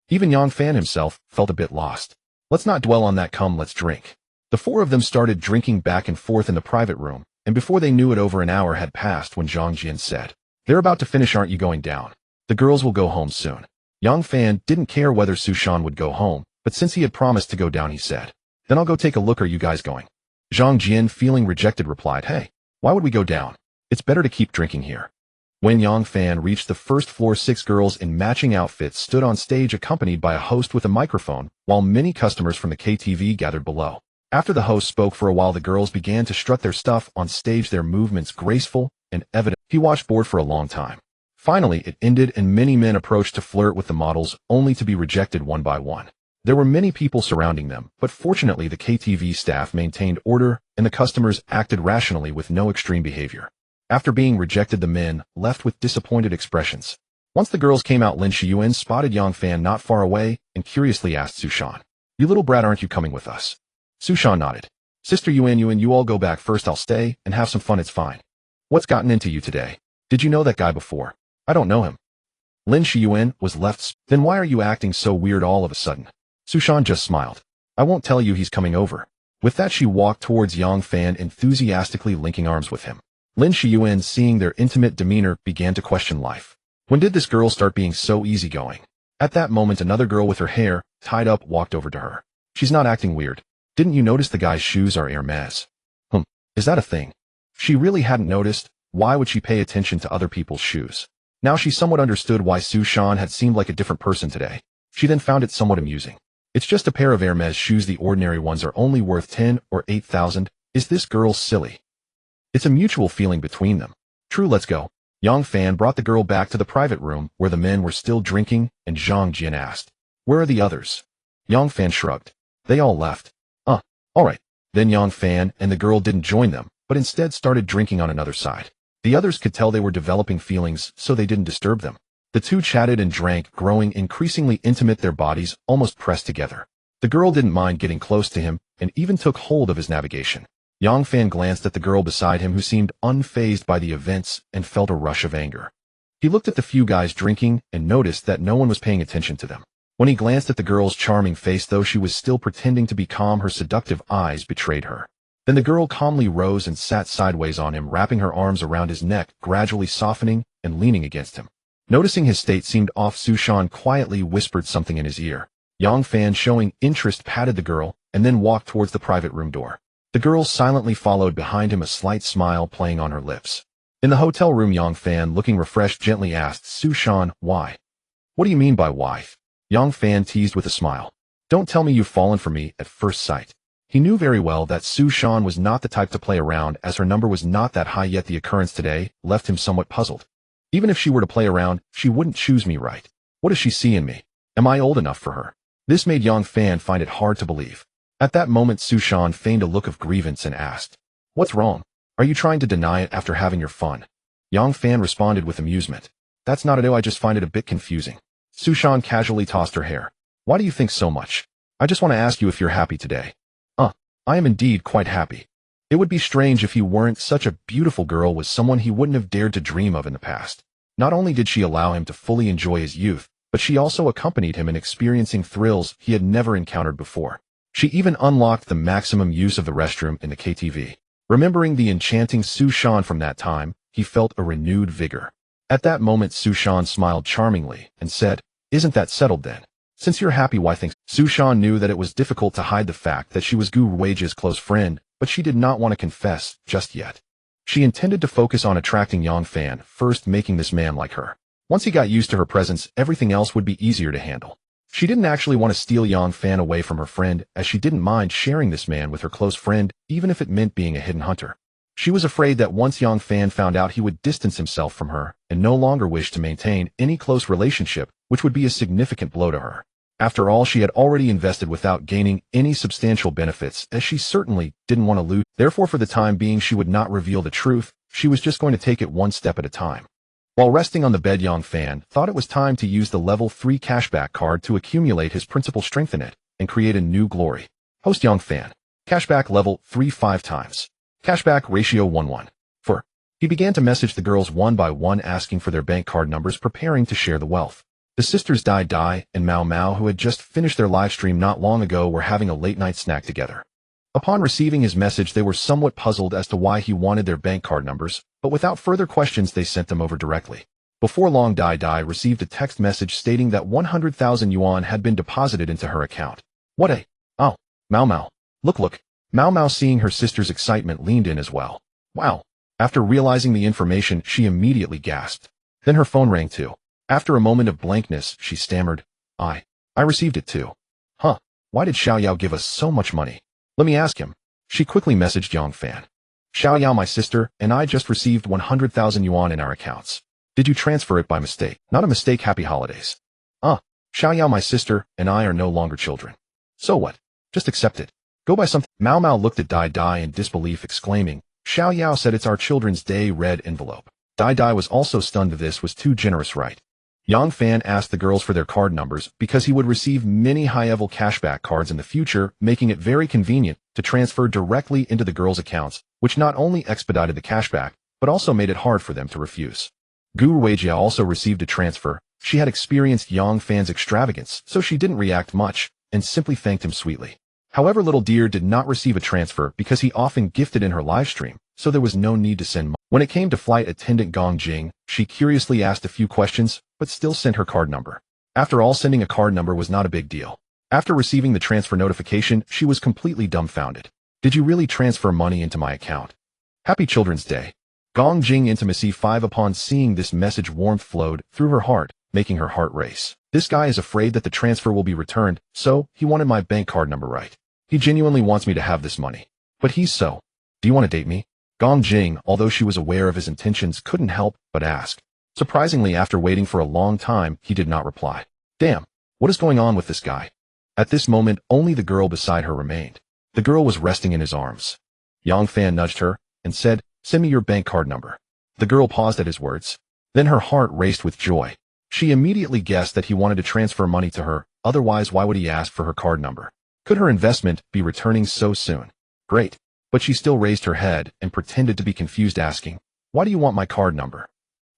Even Yang Fan himself felt a bit lost. "Let's not dwell on that, come, let's drink." The 4 of them started drinking back and forth in the private room, and before they knew it, over an hour had passed when Zhang Jian said, "They're about to finish, aren't you going down? The girls will go home soon." Yang Fan didn't care whether Su Shan would go home, but since he had promised to go down, he said, "Then I'll go take a look. Are you guys going?" Zhang Jian, feeling rejected, replied, "Hey, why would we go down? It's better to keep drinking here." When Yang Fan reached the first floor, 6 girls in matching outfits stood on stage, accompanied by a host with a microphone, while many customers from the KTV gathered below. After the host spoke for a while, the girls began to strut their stuff on stage, their movements graceful and evident. He watched bored for a long time. Finally, it ended and many men approached to flirt with the models, only to be rejected one by one. There were many people surrounding them, but fortunately the KTV staff maintained order and the customers acted rationally with no extreme behavior. After being rejected, the men left with disappointed expressions. Once the girls came out, Lin Shiyuan spotted Yang Fan not far away and curiously asked Su Shan, "You little brat, aren't you coming with us?" Su Shan nodded. "Sister Yuan, you all go back first. I'll stay and have some fun. It's fine." "What's gotten into you today? Did you know that guy before?" "I don't know him." Lin Shiyuan was left. "Then why are you acting so weird all of a sudden?" Su Shan just smiled. "I won't tell you, he's coming over." With that, she walked towards Yang Fan, enthusiastically linking arms with him. Lin Shiyuan, seeing their intimate demeanor, began to question life. When did this girl start being so easygoing? At that moment, another girl with her hair tied up walked over to her. She's not acting weird. Didn't you notice the guy's shoes are Hermes? Is that a thing? She really hadn't noticed. Why would she pay attention to other people's shoes? Now she somewhat understood why Sushan had seemed like a different person today. She then found it somewhat amusing. It's just a pair of Hermes shoes. The ordinary ones are only worth 10 or 8,000. Is this girl silly? It's a mutual feeling between them. True, let's go. Yang Fan brought the girl back to the private room where the men were still drinking, and Zhang Jin asked, "Where are the others?" Yang Fan shrugged. They all left. Alright. Then Yang Fan and the girl didn't join them, but instead started drinking on another side. The others could tell they were developing feelings, so they didn't disturb them. The two chatted and drank, growing increasingly intimate, their bodies almost pressed together. The girl didn't mind getting close to him, and even took hold of his navigation. Yang Fan glanced at the girl beside him, who seemed unfazed by the events, and felt a rush of anger. He looked at the few guys drinking, and noticed that no one was paying attention to them. When he glanced at the girl's charming face, though she was still pretending to be calm, her seductive eyes betrayed her. Then the girl calmly rose and sat sideways on him, wrapping her arms around his neck, gradually softening and leaning against him. Noticing his state seemed off, Sushan quietly whispered something in his ear. Yang Fan, showing interest, patted the girl, and then walked towards the private room door. The girl silently followed behind him, a slight smile playing on her lips. In the hotel room, Yang Fan, looking refreshed, gently asked Sushan, "Why?" "What do you mean by why?" Yang Fan teased with a smile. "Don't tell me you've fallen for me at first sight." He knew very well that Sushan was not the type to play around, as her number was not that high, yet the occurrence today left him somewhat puzzled. Even if she were to play around, she wouldn't choose me, right? What does she see in me? Am I old enough for her? This made Yang Fan find it hard to believe. At that moment, Sushan feigned a look of grievance and asked, "What's wrong? Are you trying to deny it after having your fun?" Yang Fan responded with amusement. "That's not it, I just find it a bit confusing." Sushan casually tossed her hair. "Why do you think so much? I just want to ask you if you're happy today." I am indeed quite happy. It would be strange if he weren't. Such a beautiful girl was someone he wouldn't have dared to dream of in the past. Not only did she allow him to fully enjoy his youth, but she also accompanied him in experiencing thrills he had never encountered before. She even unlocked the maximum use of the restroom in the KTV. Remembering the enchanting Sushan from that time, he felt a renewed vigor. At that moment, Sushan smiled charmingly and said, "Isn't that settled then? Since you're happy, why think?" Sushan knew that it was difficult to hide the fact that she was Gu Weijia's close friend, but she did not want to confess just yet. She intended to focus on attracting Yang Fan first, making this man like her. Once he got used to her presence, everything else would be easier to handle. She didn't actually want to steal Yang Fan away from her friend, as she didn't mind sharing this man with her close friend, even if it meant being a hidden hunter. She was afraid that once Yang Fan found out, he would distance himself from her and no longer wish to maintain any close relationship, which would be a significant blow to her. After all, she had already invested without gaining any substantial benefits, as she certainly didn't want to lose. Therefore, for the time being, she would not reveal the truth. She was just going to take it one step at a time. While resting on the bed, Yang Fan thought it was time to use the level 3 cashback card to accumulate his principal, strengthen it, and create a new glory. Host Yang Fan. Cashback level 3 5 times. Cashback ratio 1:1. He began to message the girls one by one, asking for their bank card numbers, preparing to share the wealth. The sisters Dai Dai and Mao Mao, who had just finished their live stream not long ago, were having a late-night snack together. Upon receiving his message, they were somewhat puzzled as to why he wanted their bank card numbers, but without further questions, they sent them over directly. Before long, Dai Dai received a text message stating that 100,000 yuan had been deposited into her account. What a... Oh, Mao Mao. Look. Mao Mao, seeing her sister's excitement, leaned in as well. Wow. After realizing the information, she immediately gasped. Then her phone rang too. After a moment of blankness, she stammered, I received it too. Huh, why did Xiao Yao give us so much money? Let me ask him. She quickly messaged Yang Fan. Xiao Yao, my sister, and I just received 100,000 yuan in our accounts. Did you transfer it by mistake? Not a mistake, happy holidays. Xiao Yao, my sister, and I are no longer children. So what? Just accept it. Go buy something. Mao Mao looked at Dai Dai in disbelief, exclaiming, Xiao Yao said it's our Children's Day red envelope. Dai Dai was also stunned. This was too generous, right? Yang Fan asked the girls for their card numbers because he would receive many high-level cashback cards in the future, making it very convenient to transfer directly into the girls' accounts, which not only expedited the cashback, but also made it hard for them to refuse. Gu Weijia also received a transfer. She had experienced Yang Fan's extravagance, so she didn't react much, and simply thanked him sweetly. However, Little Deer did not receive a transfer because he often gifted in her livestream, so there was no need to send money. When it came to flight attendant Gong Jing, she curiously asked a few questions, but still sent her card number. After all, sending a card number was not a big deal. After receiving the transfer notification, she was completely dumbfounded. Did you really transfer money into my account? Happy Children's Day. Gong Jing Intimacy 5. Upon seeing this message, warmth flowed through her heart, making her heart race. This guy is afraid that the transfer will be returned, so he wanted my bank card number right. He genuinely wants me to have this money. But he's so. Do you want to date me? Gong Jing, although she was aware of his intentions, couldn't help but ask. Surprisingly, after waiting for a long time, he did not reply. Damn, what is going on with this guy? At this moment, only the girl beside her remained. The girl was resting in his arms. Yang Fan nudged her and said, "Send me your bank card number." The girl paused at his words. Then her heart raced with joy. She immediately guessed that he wanted to transfer money to her, otherwise why would he ask for her card number? Could her investment be returning so soon? Great. But she still raised her head and pretended to be confused, asking, "Why do you want my card number?"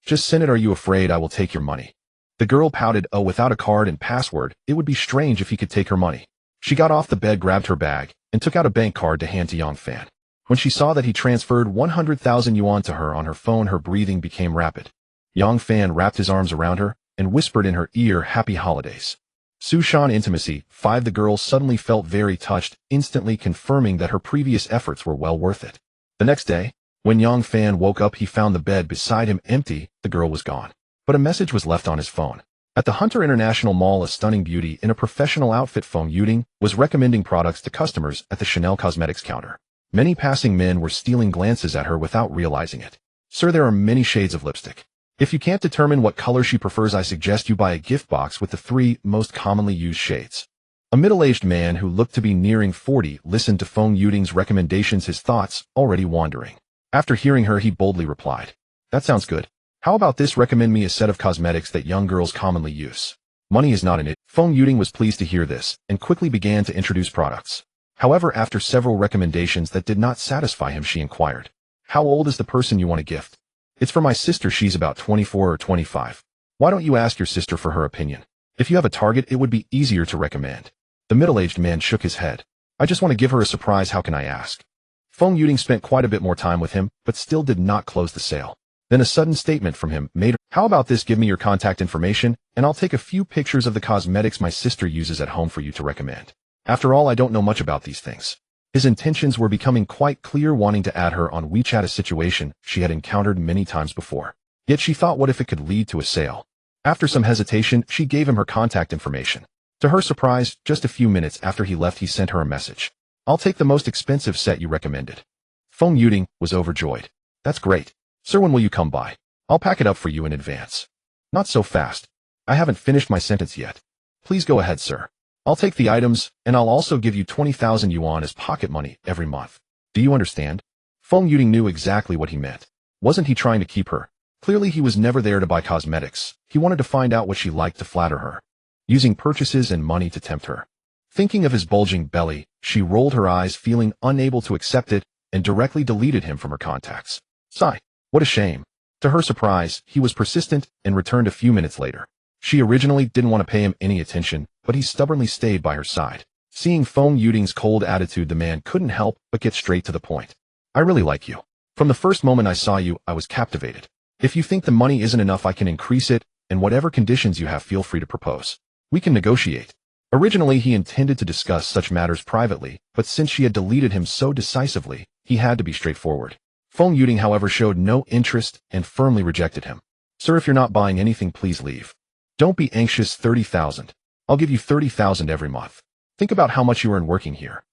"Just send it. Are you afraid I will take your money?" The girl pouted. Oh, without a card and password, it would be strange if he could take her money. She got off the bed, grabbed her bag, and took out a bank card to hand to Yang Fan. When she saw that he transferred 100,000 yuan to her on her phone, her breathing became rapid. Yang Fan wrapped his arms around her and whispered in her ear, "Happy holidays." Sushan Intimacy 5. The girl suddenly felt very touched, instantly confirming that her previous efforts were well worth it. The next day, when Yang Fan woke up, he found the bed beside him empty. The girl was gone. But a message was left on his phone. At the Hunter International Mall, a stunning beauty in a professional outfit, Feng Yuding, was recommending products to customers at the Chanel Cosmetics counter. Many passing men were stealing glances at her without realizing it. "Sir, there are many shades of lipstick. If you can't determine what color she prefers, I suggest you buy a gift box with the 3 most commonly used shades." A middle-aged man who looked to be nearing 40 listened to Feng Yuding's recommendations, his thoughts already wandering. After hearing her, he boldly replied, "That sounds good. How about this? Recommend me a set of cosmetics that young girls commonly use." Money is not in it. Feng Yuding was pleased to hear this and quickly began to introduce products. However, after several recommendations that did not satisfy him, she inquired, "How old is the person you want to gift?" "It's for my sister. She's about 24 or 25. Why don't you ask your sister for her opinion? If you have a target, it would be easier to recommend." The middle-aged man shook his head. "I just want to give her a surprise. How can I ask?" Feng Yuding spent quite a bit more time with him, but still did not close the sale. Then a sudden statement from him made her, "How about this? Give me your contact information, and I'll take a few pictures of the cosmetics my sister uses at home for you to recommend. After all, I don't know much about these things." His intentions were becoming quite clear, wanting to add her on WeChat, a situation she had encountered many times before. Yet she thought, what if it could lead to a sale? After some hesitation, she gave him her contact information. To her surprise, just a few minutes after he left, he sent her a message. "I'll take the most expensive set you recommended." Feng Yuding was overjoyed. "That's great. Sir, when will you come by? I'll pack it up for you in advance." "Not so fast. I haven't finished my sentence yet." "Please go ahead, sir. I'll take the items, and I'll also give you 20,000 yuan as pocket money every month. Do you understand?" Feng Yuding knew exactly what he meant. Wasn't he trying to keep her? Clearly he was never there to buy cosmetics. He wanted to find out what she liked to flatter her, using purchases and money to tempt her. Thinking of his bulging belly, she rolled her eyes, feeling unable to accept it, and directly deleted him from her contacts. Sigh. What a shame. To her surprise, he was persistent and returned a few minutes later. She originally didn't want to pay him any attention, but he stubbornly stayed by her side. Seeing Feng Yuding's cold attitude, the man couldn't help but get straight to the point. "I really like you. From the first moment I saw you, I was captivated. If you think the money isn't enough, I can increase it, and whatever conditions you have, feel free to propose. We can negotiate." Originally, he intended to discuss such matters privately, but since she had deleted him so decisively, he had to be straightforward. Feng Yuding, however, showed no interest and firmly rejected him. "Sir, if you're not buying anything, please leave. Don't be anxious. 30,000. I'll give you 30,000 every month. Think about how much you earn working here.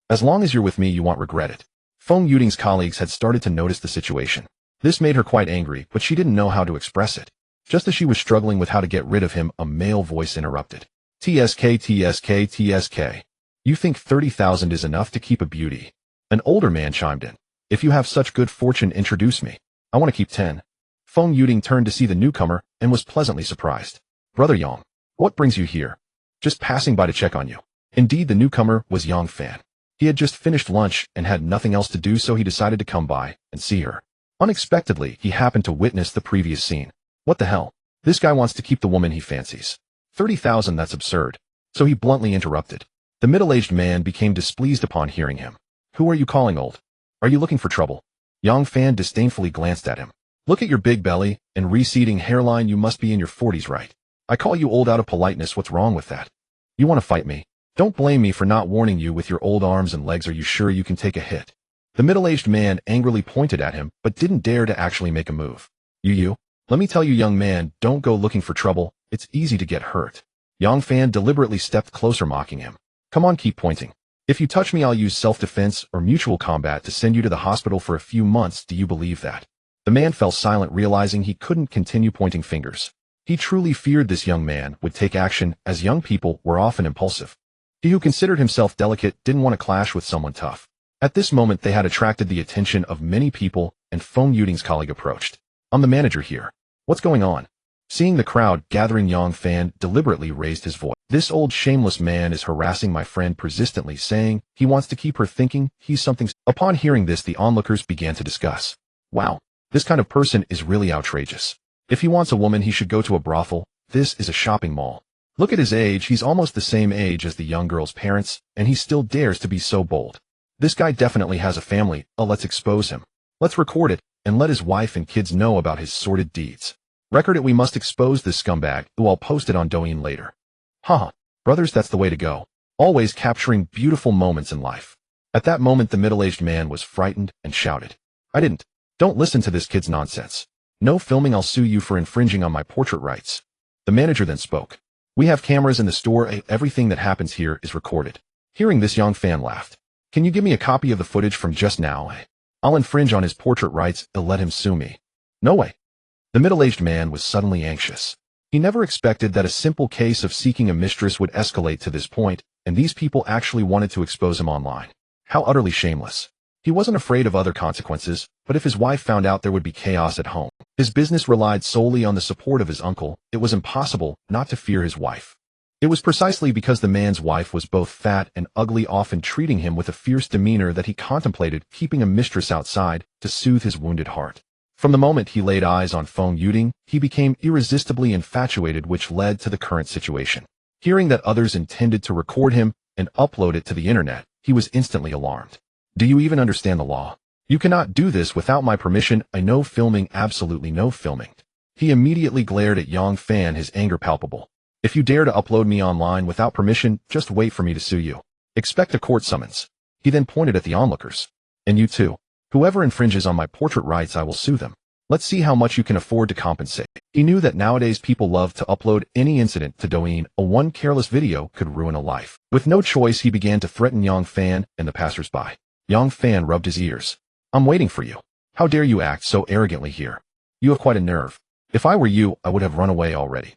As long as you're with me, you won't regret it." Feng Yuding's colleagues had started to notice the situation. This made her quite angry, but she didn't know how to express it. Just as she was struggling with how to get rid of him, a male voice interrupted. "TSK, TSK, TSK. You think 30,000 is enough to keep a beauty?" An older man chimed in. "If you have such good fortune, introduce me. I want to keep 10. Feng Yuding turned to see the newcomer and was pleasantly surprised. "Brother Yang, what brings you here?" "Just passing by to check on you." Indeed, the newcomer was Yang Fan. He had just finished lunch and had nothing else to do, so he decided to come by and see her. Unexpectedly, he happened to witness the previous scene. What the hell? This guy wants to keep the woman he fancies. 30,000, that's absurd. So he bluntly interrupted. The middle-aged man became displeased upon hearing him. "Who are you calling old? Are you looking for trouble?" Yang Fan disdainfully glanced at him. "Look at your big belly and receding hairline. You must be in your 40s, right?" I call you old out of politeness. What's wrong with that? You want to fight me? Don't blame me for not warning you with your old arms and legs. Are you sure you can take a hit? The middle-aged man angrily pointed at him, but didn't dare to actually make a move. You. Let me tell you, young man, don't go looking for trouble. It's easy to get hurt. Yang Fan deliberately stepped closer, mocking him. Come on, keep pointing. If you touch me, I'll use self-defense or mutual combat to send you to the hospital for a few months. Do you believe that? The man fell silent, realizing he couldn't continue pointing fingers. He truly feared this young man would take action, as young people were often impulsive. He who considered himself delicate didn't want to clash with someone tough. At this moment, they had attracted the attention of many people, and Feng Yuding's colleague approached. I'm the manager here. What's going on? Seeing the crowd gathering, Yang Fan deliberately raised his voice. This old shameless man is harassing my friend persistently, saying he wants to keep her thinking he's something. Upon hearing this, the onlookers began to discuss. Wow, this kind of person is really outrageous. If he wants a woman, he should go to a brothel. This is a shopping mall. Look at his age. He's almost the same age as the young girl's parents, and he still dares to be so bold. This guy definitely has a family. Let's expose him. Let's record it, and let his wife and kids know about his sordid deeds. Record it. We must expose this scumbag, who I'll post it on Douyin later. Haha, brothers, that's the way to go. Always capturing beautiful moments in life. At that moment, the middle-aged man was frightened and shouted. Don't listen to this kid's nonsense. No filming. I'll sue you for infringing on my portrait rights. The manager then spoke. We have cameras in the store. Everything that happens here is recorded. Hearing this, Yang Fan laughed. Can you give me a copy of the footage from just now? I'll infringe on his portrait rights. Let him sue me. No way. The middle-aged man was suddenly anxious. He never expected that a simple case of seeking a mistress would escalate to this point, and these people actually wanted to expose him online. How utterly shameless. He wasn't afraid of other consequences, but if his wife found out, there would be chaos at home. His business relied solely on the support of his uncle. It was impossible not to fear his wife. It was precisely because the man's wife was both fat and ugly, often treating him with a fierce demeanor, that he contemplated keeping a mistress outside to soothe his wounded heart. From the moment he laid eyes on Feng Yuding, he became irresistibly infatuated, which led to the current situation. Hearing that others intended to record him and upload it to the internet, he was instantly alarmed. Do you even understand the law? You cannot do this without my permission. I know filming, absolutely no filming. He immediately glared at Yang Fan, his anger palpable. If you dare to upload me online without permission, just wait for me to sue you. Expect a court summons. He then pointed at the onlookers. And you too. Whoever infringes on my portrait rights, I will sue them. Let's see how much you can afford to compensate. He knew that nowadays people love to upload any incident to Douyin. One careless video could ruin a life. With no choice, he began to threaten Yang Fan and the passers-by. Yang Fan rubbed his ears. I'm waiting for you. How dare you act so arrogantly here? You have quite a nerve. If I were you, I would have run away already.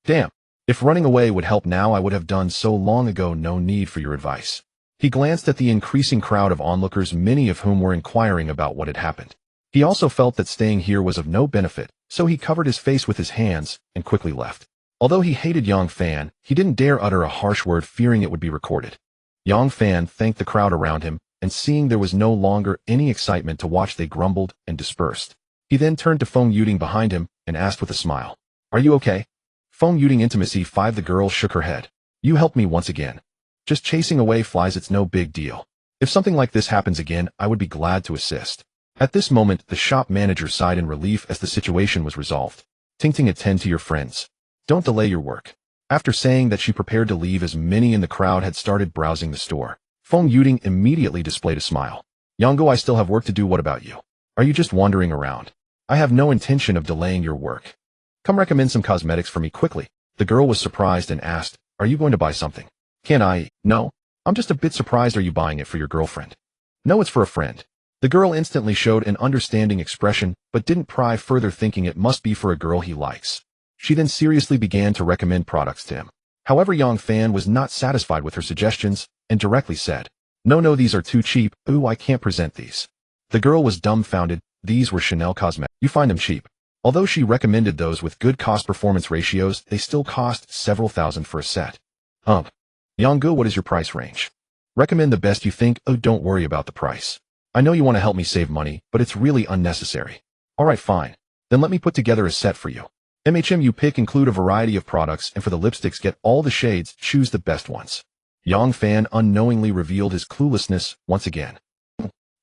Damn. If running away would help now, I would have done so long ago. No need for your advice. He glanced at the increasing crowd of onlookers, many of whom were inquiring about what had happened. He also felt that staying here was of no benefit, so he covered his face with his hands and quickly left. Although he hated Yang Fan, he didn't dare utter a harsh word, fearing it would be recorded. Yang Fan thanked the crowd around him, and seeing there was no longer any excitement to watch, they grumbled and dispersed. He then turned to Feng Yuding behind him and asked with a smile, Are you okay? Feng Yuding intimacy 5. The girl shook her head. You helped me once again. Just chasing away flies, it's no big deal. If something like this happens again, I would be glad to assist. At this moment, the shop manager sighed in relief as the situation was resolved. Ting, attend to your friends. Don't delay your work. After saying that, she prepared to leave as many in the crowd had started browsing the store. Feng Yuding immediately displayed a smile. Yongo, I still have work to do. What about you? Are you just wandering around? I have no intention of delaying your work. Come recommend some cosmetics for me quickly. The girl was surprised and asked, Are you going to buy something? Can I? No. I'm just a bit surprised. Are you buying it for your girlfriend? No, it's for a friend. The girl instantly showed an understanding expression, but didn't pry further, thinking it must be for a girl he likes. She then seriously began to recommend products to him. However, Yang Fan was not satisfied with her suggestions and directly said, No, these are too cheap. Ooh, I can't present these. The girl was dumbfounded. These were Chanel cosmetics. You find them cheap. Although she recommended those with good cost-performance ratios, they still cost several thousand for a set. Yongo, what is your price range? Recommend the best you think. Oh, don't worry about the price. I know you want to help me save money, but it's really unnecessary. Alright, fine. Then let me put together a set for you. You pick, include a variety of products, and for the lipsticks, get all the shades, choose the best ones. Yang Fan unknowingly revealed his cluelessness once again.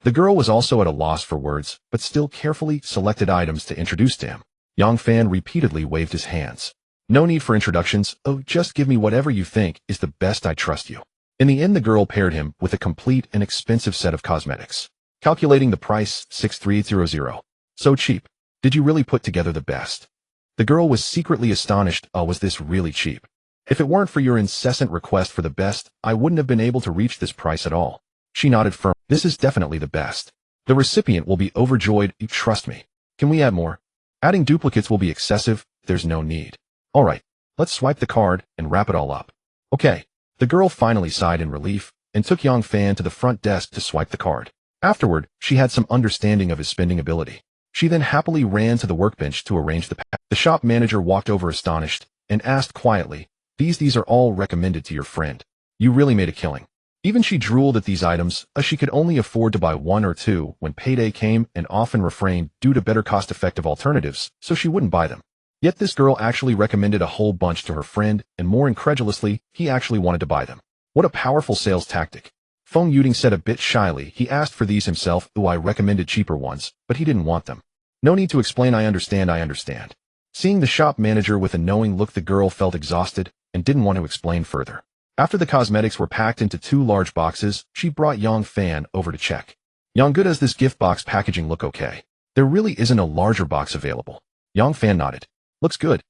The girl was also at a loss for words, but still carefully selected items to introduce to him. Yang Fan repeatedly waved his hands. No need for introductions. Oh, just give me whatever you think is the best. I trust you. In the end, the girl paired him with a complete and expensive set of cosmetics. Calculating the price, 6300. So cheap. Did you really put together the best? The girl was secretly astonished. Oh, was this really cheap? If it weren't for your incessant request for the best, I wouldn't have been able to reach this price at all. She nodded firmly. This is definitely the best. The recipient will be overjoyed. Trust me. Can we add more? Adding duplicates will be excessive. There's no need. All right, let's swipe the card and wrap it all up. Okay. The girl finally sighed in relief and took Yang Fan to the front desk to swipe the card. Afterward, she had some understanding of his spending ability. She then happily ran to the workbench to arrange the pack. The shop manager walked over astonished and asked quietly, These are all recommended to your friend. You really made a killing. Even she drooled at these items, as she could only afford to buy one or two when payday came and often refrained due to better cost-effective alternatives, so she wouldn't buy them. Yet this girl actually recommended a whole bunch to her friend, and more incredulously, he actually wanted to buy them. What a powerful sales tactic. Feng Yuding said a bit shyly he asked for these himself. I recommended cheaper ones, but he didn't want them. No need to explain. I understand. Seeing the shop manager with a knowing look, the girl felt exhausted and didn't want to explain further. After the cosmetics were packed into 2 large boxes, she brought Yang Fan over to check. Yang, does this gift box packaging look okay? There really isn't a larger box available. Yang Fan nodded. Looks good.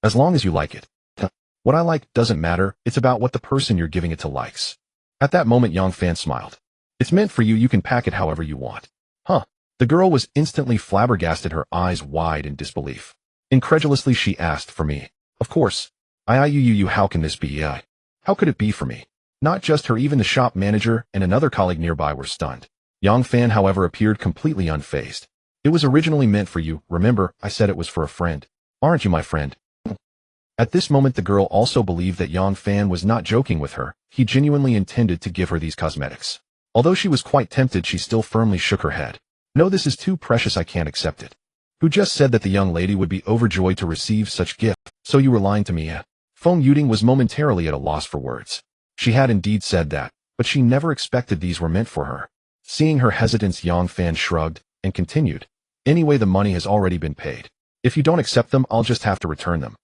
As long as you like it. What I like doesn't matter. It's about what the person you're giving it to likes. At that moment, Yang Fan smiled. It's meant for you. You can pack it however you want. Huh. The girl was instantly flabbergasted, her eyes wide in disbelief. Incredulously, she asked, for me. Of course. How can this be? How could it be for me? Not just her, even the shop manager and another colleague nearby were stunned. Yang Fan, however, appeared completely unfazed. It was originally meant for you. Remember, I said it was for a friend. Aren't you my friend? At this moment, the girl also believed that Yang Fan was not joking with her. He genuinely intended to give her these cosmetics. Although she was quite tempted, she still firmly shook her head. No, this is too precious. I can't accept it. Who just said that the young lady would be overjoyed to receive such gift? So you were lying to me, Feng Yuding was momentarily at a loss for words. She had indeed said that, but she never expected these were meant for her. Seeing her hesitance, Yang Fan shrugged and continued. Anyway, the money has already been paid. If you don't accept them, I'll just have to return them.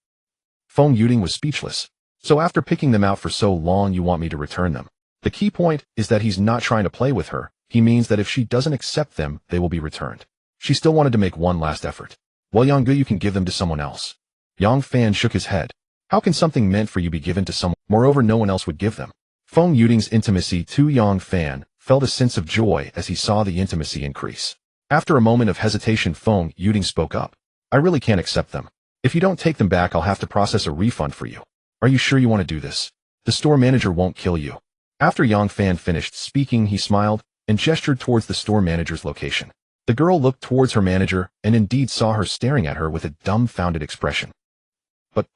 Feng Yuding was speechless. So after picking them out for so long, you want me to return them? The key point is that he's not trying to play with her. He means that if she doesn't accept them, they will be returned. She still wanted to make one last effort. Well, Yang, you can give them to someone else. Yang Fan shook his head. How can something meant for you be given to someone? Moreover, no one else would give them. Feng Yuding's intimacy to Yang Fan felt a sense of joy as he saw the intimacy increase. After a moment of hesitation, Feng Yuding spoke up. I really can't accept them. If you don't take them back, I'll have to process a refund for you. Are you sure you want to do this? The store manager won't kill you. After Yang Fan finished speaking, he smiled and gestured towards the store manager's location. The girl looked towards her manager and indeed saw her staring at her with a dumbfounded expression. But,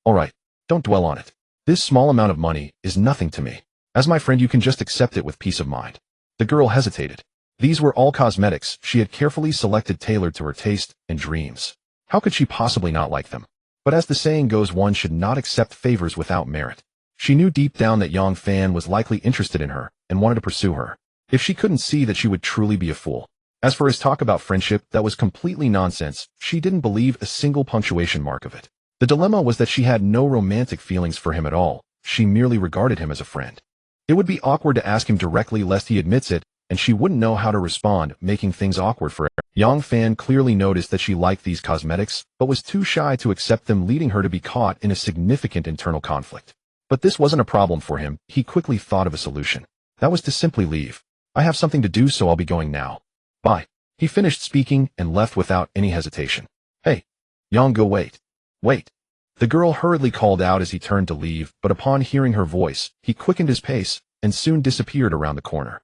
all right, don't dwell on it. This small amount of money is nothing to me. As my friend, you can just accept it with peace of mind. The girl hesitated. These were all cosmetics she had carefully selected, tailored to her taste and dreams. How could she possibly not like them? But as the saying goes, one should not accept favors without merit. She knew deep down that Yang Fan was likely interested in her and wanted to pursue her. If she couldn't see that, she would truly be a fool. As for his talk about friendship, that was completely nonsense. She didn't believe a single punctuation mark of it. The dilemma was that she had no romantic feelings for him at all. She merely regarded him as a friend. It would be awkward to ask him directly lest he admits it, and she wouldn't know how to respond, making things awkward for her. Yang Fan clearly noticed that she liked these cosmetics, but was too shy to accept them, leading her to be caught in a significant internal conflict. But this wasn't a problem for him. He quickly thought of a solution. That was to simply leave. I have something to do, so I'll be going now. Bye. He finished speaking and left without any hesitation. Hey, Yang, go wait. Wait. The girl hurriedly called out as he turned to leave, but upon hearing her voice, he quickened his pace and soon disappeared around the corner.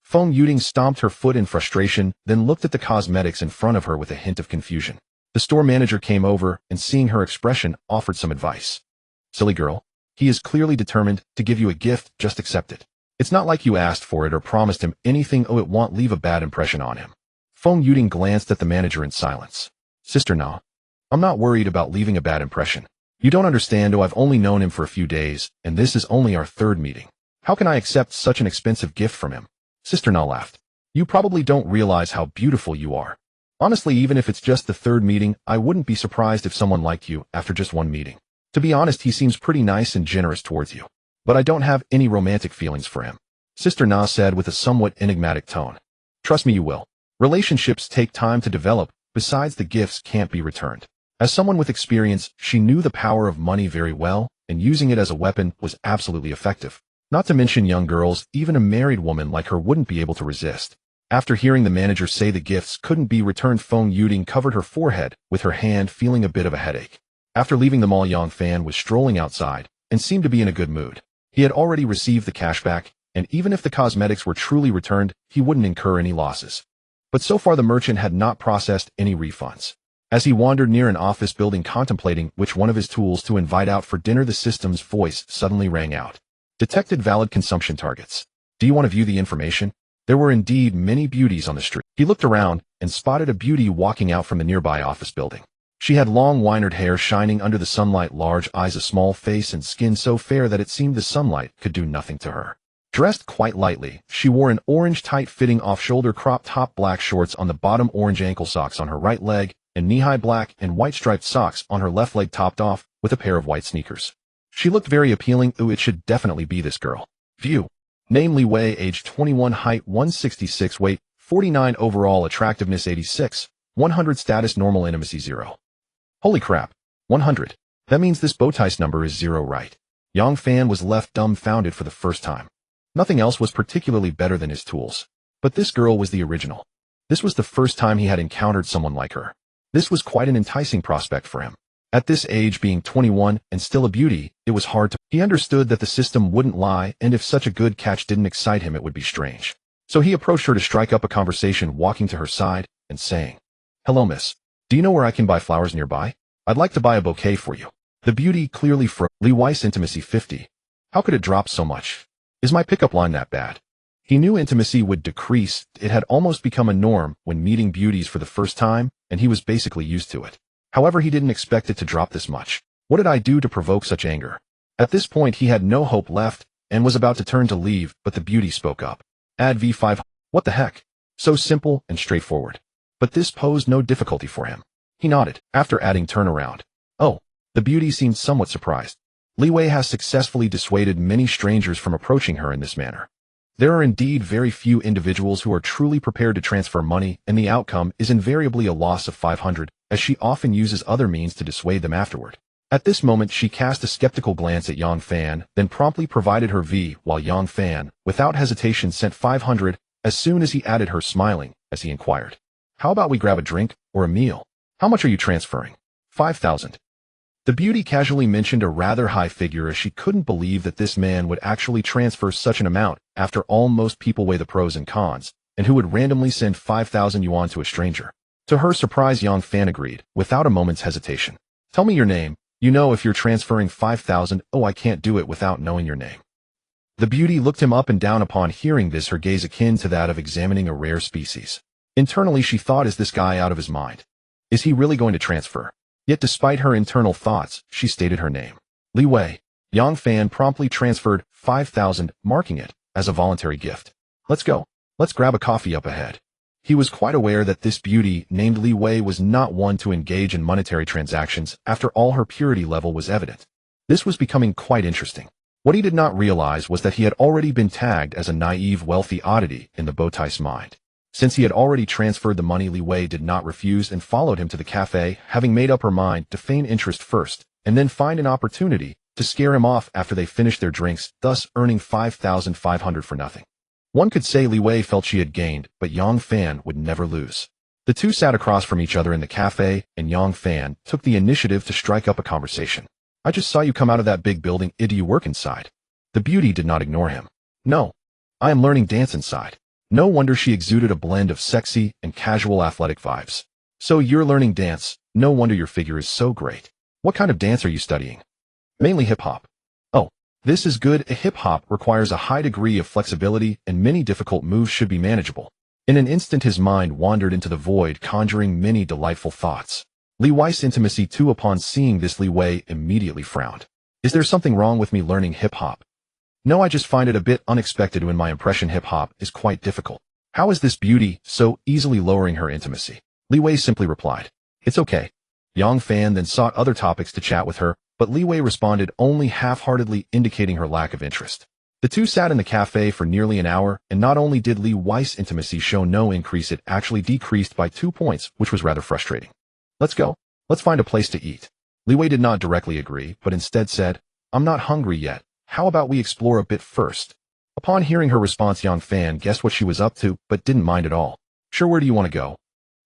Feng Yuding stomped her foot in frustration, then looked at the cosmetics in front of her with a hint of confusion. The store manager came over and, seeing her expression, offered some advice. Silly girl. He is clearly determined to give you a gift, just accept it. It's not like you asked for it or promised him anything. It won't leave a bad impression on him. Feng Yuding glanced at the manager in silence. Sister Na. I'm not worried about leaving a bad impression. You don't understand. I've only known him for a few days, and this is only our 3rd meeting. How can I accept such an expensive gift from him? Sister Na laughed. You probably don't realize how beautiful you are. Honestly, even if it's just the third meeting, I wouldn't be surprised if someone liked you after just one meeting. To be honest, he seems pretty nice and generous towards you. But I don't have any romantic feelings for him, Sister Na said with a somewhat enigmatic tone. Trust me, you will. Relationships take time to develop, besides the gifts can't be returned. As someone with experience, she knew the power of money very well, and using it as a weapon was absolutely effective. Not to mention young girls, even a married woman like her wouldn't be able to resist. After hearing the manager say the gifts couldn't be returned, Feng Yuding covered her forehead with her hand, feeling a bit of a headache. After leaving the mall, Yang Fan was strolling outside and seemed to be in a good mood. He had already received the cash back, and even if the cosmetics were truly returned, he wouldn't incur any losses. But so far the merchant had not processed any refunds. As he wandered near an office building contemplating which one of his tools to invite out for dinner, the system's voice suddenly rang out. Detected valid consumption targets. Do you want to view the information? There were indeed many beauties on the street. He looked around and spotted a beauty walking out from the nearby office building. She had long winered hair shining under the sunlight, large eyes, a small face, and skin so fair that it seemed the sunlight could do nothing to her. Dressed quite lightly, she wore an orange tight-fitting off-shoulder crop top, black shorts on the bottom, orange ankle socks on her right leg, and knee-high black and white striped socks on her left leg, topped off with a pair of white sneakers. She looked very appealing. Ooh, it should definitely be this girl. View. Name Li Wei, age 21, height 166, weight 49, overall attractiveness 86, 100, status normal, intimacy 0. Holy crap. 100. That means this bowtie's number is 0, right? Yang Fan was left dumbfounded for the first time. Nothing else was particularly better than his tools. But this girl was the original. This was the first time he had encountered someone like her. This was quite an enticing prospect for him. At this age, being 21 and still a beauty, it was hard to... He understood that the system wouldn't lie, and if such a good catch didn't excite him, it would be strange. So he approached her to strike up a conversation, walking to her side and saying, "Hello, miss. Do you know where I can buy flowers nearby? I'd like to buy a bouquet for you." The beauty clearly froze. Li Wei's intimacy 50. How could it drop so much? Is my pickup line that bad? He knew intimacy would decrease. It had almost become a norm when meeting beauties for the first time, and he was basically used to it. However, he didn't expect it to drop this much. What did I do to provoke such anger? At this point, he had no hope left and was about to turn to leave, but the beauty spoke up. Add V5. What the heck? So simple and straightforward. But this posed no difficulty for him. He nodded. After adding turnaround. Oh, the beauty seemed somewhat surprised. Li Wei has successfully dissuaded many strangers from approaching her in this manner. There are indeed very few individuals who are truly prepared to transfer money, and the outcome is invariably a loss of 500, as she often uses other means to dissuade them afterward. At this moment, she cast a skeptical glance at Yang Fan, then promptly provided her V, while Yang Fan, without hesitation, sent 500, as soon as he added her, smiling, as he inquired, "How about we grab a drink or a meal? How much are you transferring?" 5,000. The beauty casually mentioned a rather high figure, as she couldn't believe that this man would actually transfer such an amount. After all, most people weigh the pros and cons, and who would randomly send 5,000 yuan to a stranger? To her surprise, Yang Fan agreed, without a moment's hesitation. "Tell me your name. You know, if you're transferring 5,000, oh, I can't do it without knowing your name." The beauty looked him up and down. Upon hearing this, her gaze akin to that of examining a rare species. Internally, she thought, is this guy out of his mind? Is he really going to transfer? Yet despite her internal thoughts, she stated her name. Li Wei. Yang Fan promptly transferred 5,000, marking it as a voluntary gift. "Let's go. Let's grab a coffee up ahead." He was quite aware that this beauty named Li Wei was not one to engage in monetary transactions. After all, her purity level was evident. This was becoming quite interesting. What he did not realize was that he had already been tagged as a naive, wealthy oddity in the bowtie's mind. Since he had already transferred the money, Li Wei did not refuse and followed him to the cafe, having made up her mind to feign interest first, and then find an opportunity to scare him off after they finished their drinks, thus earning 5,500 for nothing. One could say Li Wei felt she had gained, but Yang Fan would never lose. The two sat across from each other in the cafe, and Yang Fan took the initiative to strike up a conversation. "I just saw you come out of that big building. Do you work inside?" The beauty did not ignore him. "No. I am learning dance inside." No wonder she exuded a blend of sexy and casual athletic vibes. "So you're learning dance. No wonder your figure is so great. What kind of dance are you studying?" "Mainly hip-hop." "Oh, this is good. Hip-hop requires a high degree of flexibility, and many difficult moves should be manageable." In an instant, his mind wandered into the void, conjuring many delightful thoughts. Li Wei's intimacy too. Upon seeing this, Li Wei immediately frowned. "Is there something wrong with me learning hip-hop?" "No, I just find it a bit unexpected when my impression hip-hop is quite difficult." How is this beauty so easily lowering her intimacy? Li Wei simply replied, "It's okay." Yang Fan then sought other topics to chat with her, but Li Wei responded only half-heartedly, indicating her lack of interest. The two sat in the cafe for nearly an hour, and not only did Li Wei's intimacy show no increase, it actually decreased by 2 points, which was rather frustrating. "Let's go. Let's find a place to eat." Li Wei did not directly agree, but instead said, "I'm not hungry yet. How about we explore a bit first?" Upon hearing her response, Yang Fan guessed what she was up to, but didn't mind at all. "Sure, where do you want to go?"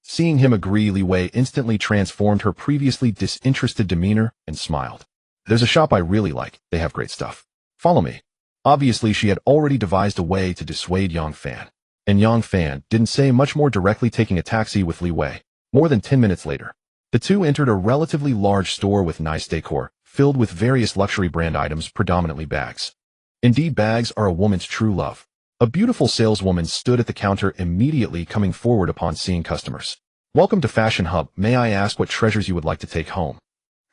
Seeing him agree, Li Wei instantly transformed her previously disinterested demeanor and smiled. "There's a shop I really like. They have great stuff. Follow me." Obviously, she had already devised a way to dissuade Yang Fan. And Yang Fan didn't say much more, directly taking a taxi with Li Wei. More than 10 minutes later, the two entered a relatively large store with nice decor, filled with various luxury brand items, predominantly bags. Indeed, bags are a woman's true love. A beautiful saleswoman stood at the counter, immediately coming forward upon seeing customers. "Welcome to Fashion Hub. May I ask what treasures you would like to take home?"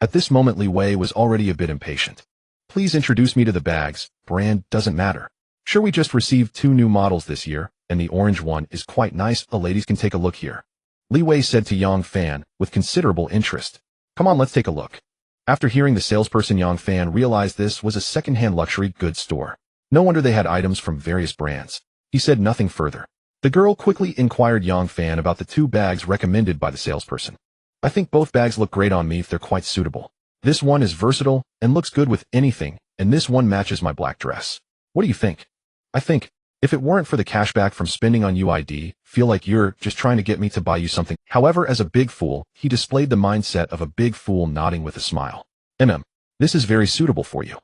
At this moment, Li Wei was already a bit impatient. "Please introduce me to the bags. Brand doesn't matter. Sure, we just received 2 new models this year, and the orange one is quite nice. Ladies can take a look here," Li Wei said to Yang Fan, with considerable interest. "Come on, let's take a look." After hearing the salesperson, Yang Fan realized this was a second-hand luxury goods store. No wonder they had items from various brands. He said nothing further. The girl quickly inquired Yang Fan about the 2 bags recommended by the salesperson. "I think both bags look great on me. They're quite suitable. This one is versatile and looks good with anything, and this one matches my black dress. What do you think?" "I think, if it weren't for the cashback from spending on you, I'd feel like you're just trying to get me to buy you something." However, as a big fool, he displayed the mindset of a big fool, nodding with a smile. This is very suitable for you."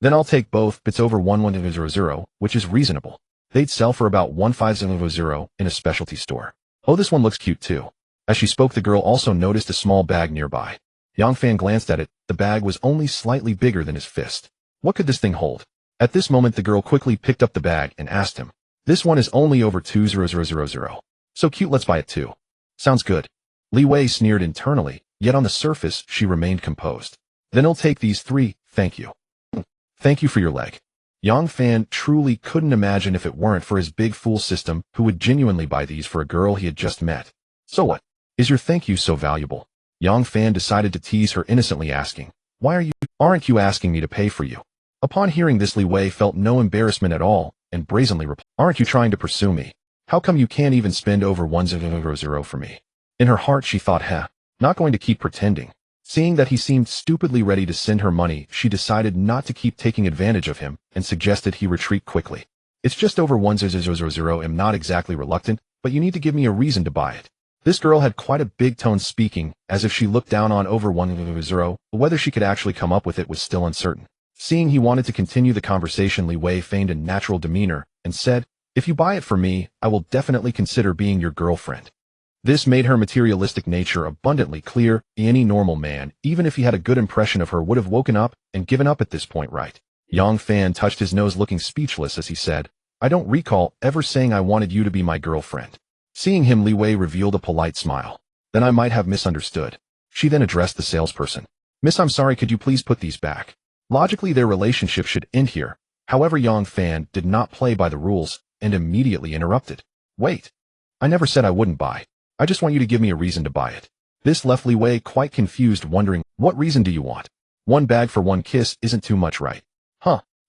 "Then I'll take both. It's over 1100, which is reasonable. They'd sell for about 1500 in a specialty store." "Oh, this one looks cute too." As she spoke, the girl also noticed a small bag nearby. Yang Fan glanced at it. The bag was only slightly bigger than his fist. What could this thing hold? At this moment, the girl quickly picked up the bag and asked him, "This one is only over 20000. So cute, let's buy it too." "Sounds good." Li Wei sneered internally, yet on the surface, she remained composed. "Then I'll take these 3, thank you." "Thank you for your leg." Yang Fan truly couldn't imagine, if it weren't for his big fool system, who would genuinely buy these for a girl he had just met. "So what? Is your thank you so valuable?" Yang Fan decided to tease her, innocently asking, Aren't you asking me to pay for you?" Upon hearing this, Li Wei felt no embarrassment at all, and brazenly replied, "Aren't you trying to pursue me? How come you can't even spend over 1000 for me?" In her heart, she thought, not going to keep pretending. Seeing that he seemed stupidly ready to send her money, she decided not to keep taking advantage of him, and suggested he retreat quickly. "It's just over 1000. I'm not exactly reluctant, but you need to give me a reason to buy it." This girl had quite a big tone, speaking as if she looked down on over 1000, but whether she could actually come up with it was still uncertain. Seeing he wanted to continue the conversation, Li Wei feigned a natural demeanor and said, "If you buy it for me, I will definitely consider being your girlfriend." This made her materialistic nature abundantly clear. Any normal man, even if he had a good impression of her, would have woken up and given up at this point, right? Yang Fan touched his nose, looking speechless as he said, "I don't recall ever saying I wanted you to be my girlfriend." Seeing him, Li Wei revealed a polite smile. "Then I might have misunderstood." She then addressed the salesperson. "Miss, I'm sorry, could you please put these back?" Logically, their relationship should end here. However, Yang Fan did not play by the rules and immediately interrupted. "Wait. I never said I wouldn't buy. I just want you to give me a reason to buy it." This left Li Wei quite confused, wondering, what reason do you want? 1 bag for 1 kiss isn't too much, right?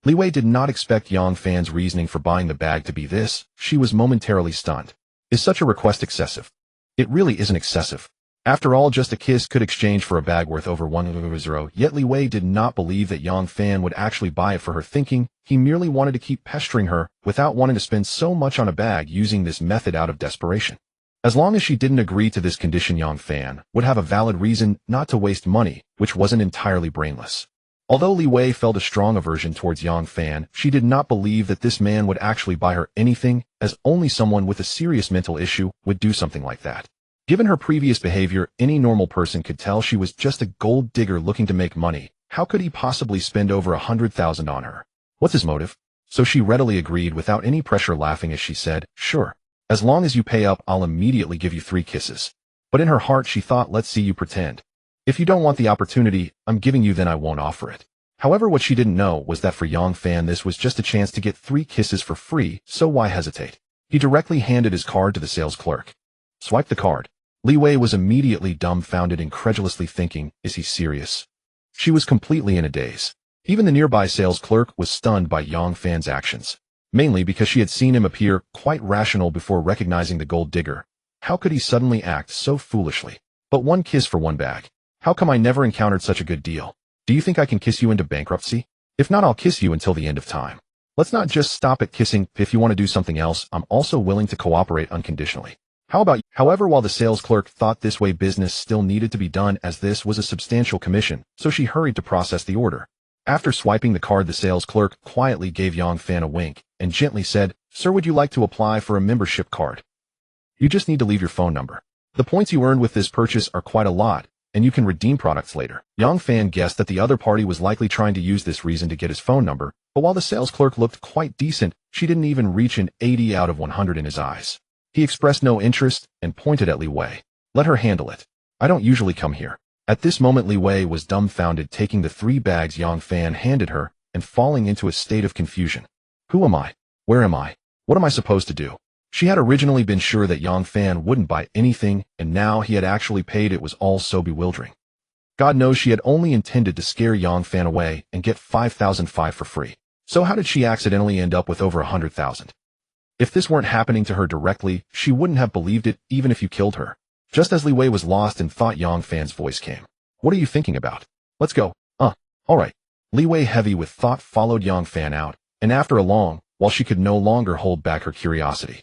Li Wei did not expect Yang Fan's reasoning for buying the bag to be this. She was momentarily stunned. Is such a request excessive? It really isn't excessive. After all, just a kiss could exchange for a bag worth over 1000. Yet Li Wei did not believe that Yang Fan would actually buy it for her, thinking he merely wanted to keep pestering her without wanting to spend so much on a bag, using this method out of desperation. As long as she didn't agree to this condition, Yang Fan would have a valid reason not to waste money, which wasn't entirely brainless. Although Li Wei felt a strong aversion towards Yang Fan, she did not believe that this man would actually buy her anything, as only someone with a serious mental issue would do something like that. Given her previous behavior, any normal person could tell she was just a gold digger looking to make money. How could he possibly spend over 100,000 on her? What's his motive? So she readily agreed without any pressure, laughing as she said, "Sure. As long as you pay up, I'll immediately give you 3 kisses." But in her heart, she thought, let's see you pretend. If you don't want the opportunity I'm giving you, then I won't offer it. However, what she didn't know was that for Yang Fan, this was just a chance to get 3 kisses for free, so why hesitate? He directly handed his card to the sales clerk. "Swipe the card." Li Wei was immediately dumbfounded, incredulously thinking, is he serious? She was completely in a daze. Even the nearby sales clerk was stunned by Yang Fan's actions, mainly because she had seen him appear quite rational before recognizing the gold digger. How could he suddenly act so foolishly? But one kiss for one bag. How come I never encountered such a good deal? Do you think I can kiss you into bankruptcy? If not, I'll kiss you until the end of time. Let's not just stop at kissing. If you want to do something else, I'm also willing to cooperate unconditionally. How about you? However, while the sales clerk thought this way business still needed to be done, as this was a substantial commission, so she hurried to process the order. After swiping the card, the sales clerk quietly gave Yang Fan a wink and gently said, "Sir, would you like to apply for a membership card? You just need to leave your phone number. The points you earned with this purchase are quite a lot, and you can redeem products later." Yang Fan guessed that the other party was likely trying to use this reason to get his phone number, but while the sales clerk looked quite decent, she didn't even reach an 80 out of 100 in his eyes. He expressed no interest and pointed at Li Wei. "Let her handle it. I don't usually come here." At this moment, Li Wei was dumbfounded, taking the 3 bags Yang Fan handed her and falling into a state of confusion. Who am I? Where am I? What am I supposed to do? She had originally been sure that Yang Fan wouldn't buy anything, and now he had actually paid. It was all so bewildering. God knows she had only intended to scare Yang Fan away and get 5,005 for free. So how did she accidentally end up with over 100,000? If this weren't happening to her directly, she wouldn't have believed it, even if you killed her. Just as Li Wei was lost in thought, Yang Fan's voice came. "What are you thinking about? Let's go." All right. Li Wei, heavy with thought, followed Yang Fan out, and after a long, while she could no longer hold back her curiosity.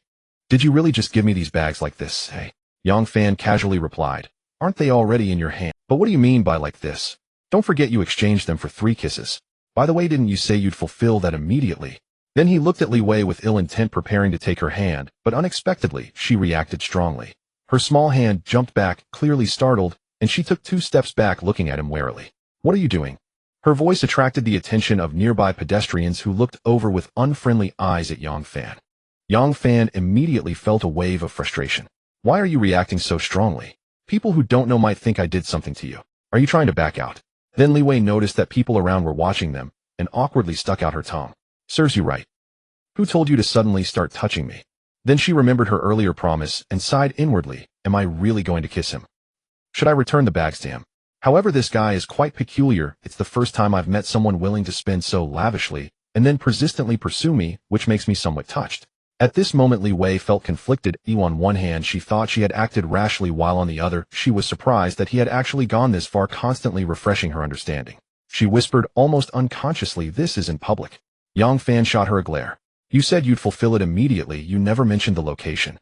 "Did you really just give me these bags like this, hey?" Yang Fan casually replied. "Aren't they already in your hand?" "But what do you mean by like this? Don't forget you exchanged them for 3 kisses. By the way, didn't you say you'd fulfill that immediately?" Then he looked at Li Wei with ill intent, preparing to take her hand, but unexpectedly, she reacted strongly. Her small hand jumped back, clearly startled, and she took 2 steps back, looking at him warily. "What are you doing?" Her voice attracted the attention of nearby pedestrians who looked over with unfriendly eyes at Yang Fan. Yang Fan immediately felt a wave of frustration. "Why are you reacting so strongly? People who don't know might think I did something to you. Are you trying to back out?" Then Li Wei noticed that people around were watching them, and awkwardly stuck out her tongue. "Serves you right. Who told you to suddenly start touching me?" Then she remembered her earlier promise and sighed inwardly. Am I really going to kiss him? Should I return the bags to him? However, this guy is quite peculiar. It's the first time I've met someone willing to spend so lavishly and then persistently pursue me, which makes me somewhat touched. At this moment, Li Wei felt conflicted. On one hand, she thought she had acted rashly, while on the other, she was surprised that he had actually gone this far, constantly refreshing her understanding. She whispered almost unconsciously, "This is in public." Yang Fan shot her a glare. "You said you'd fulfill it immediately. You never mentioned the location.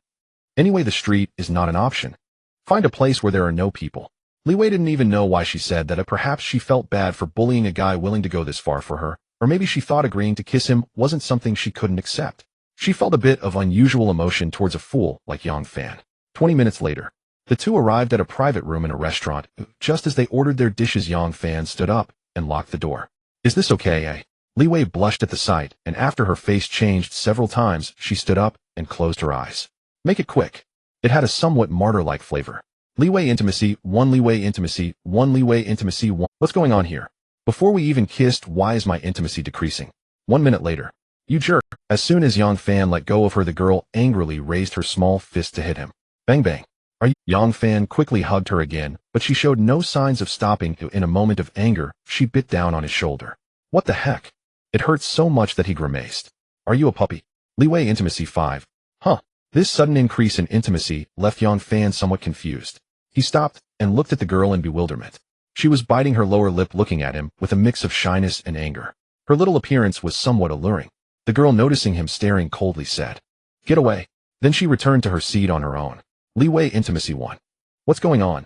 Anyway, the street is not an option. Find a place where there are no people." Li Wei didn't even know why she said that. Perhaps she felt bad for bullying a guy willing to go this far for her, or maybe she thought agreeing to kiss him wasn't something she couldn't accept. She felt a bit of unusual emotion towards a fool like Yang Fan. 20 minutes later, the two arrived at a private room in a restaurant. Just as they ordered their dishes, Yang Fan stood up and locked the door. "Is this okay, eh?" Li Wei blushed at the sight, and after her face changed several times, she stood up and closed her eyes. "Make it quick." It had a somewhat martyr-like flavor. Li Wei intimacy, 1 Li Wei intimacy, 1 Li Wei intimacy, 1. What's going on here? Before we even kissed, why is my intimacy decreasing? 1 minute later. "You jerk." As soon as Yang Fan let go of her, the girl angrily raised her small fist to hit him. Bang bang. "Are you?" Yang Fan quickly hugged her again, but she showed no signs of stopping. In a moment of anger, she bit down on his shoulder. "What the heck?" It hurt so much that he grimaced. "Are you a puppy?" Li Wei intimacy 5. Huh. This sudden increase in intimacy left Yang Fan somewhat confused. He stopped and looked at the girl in bewilderment. She was biting her lower lip, looking at him with a mix of shyness and anger. Her little appearance was somewhat alluring. The girl, noticing him staring coldly, said, "Get away." Then she returned to her seat on her own. Li Wei intimacy 1. What's going on?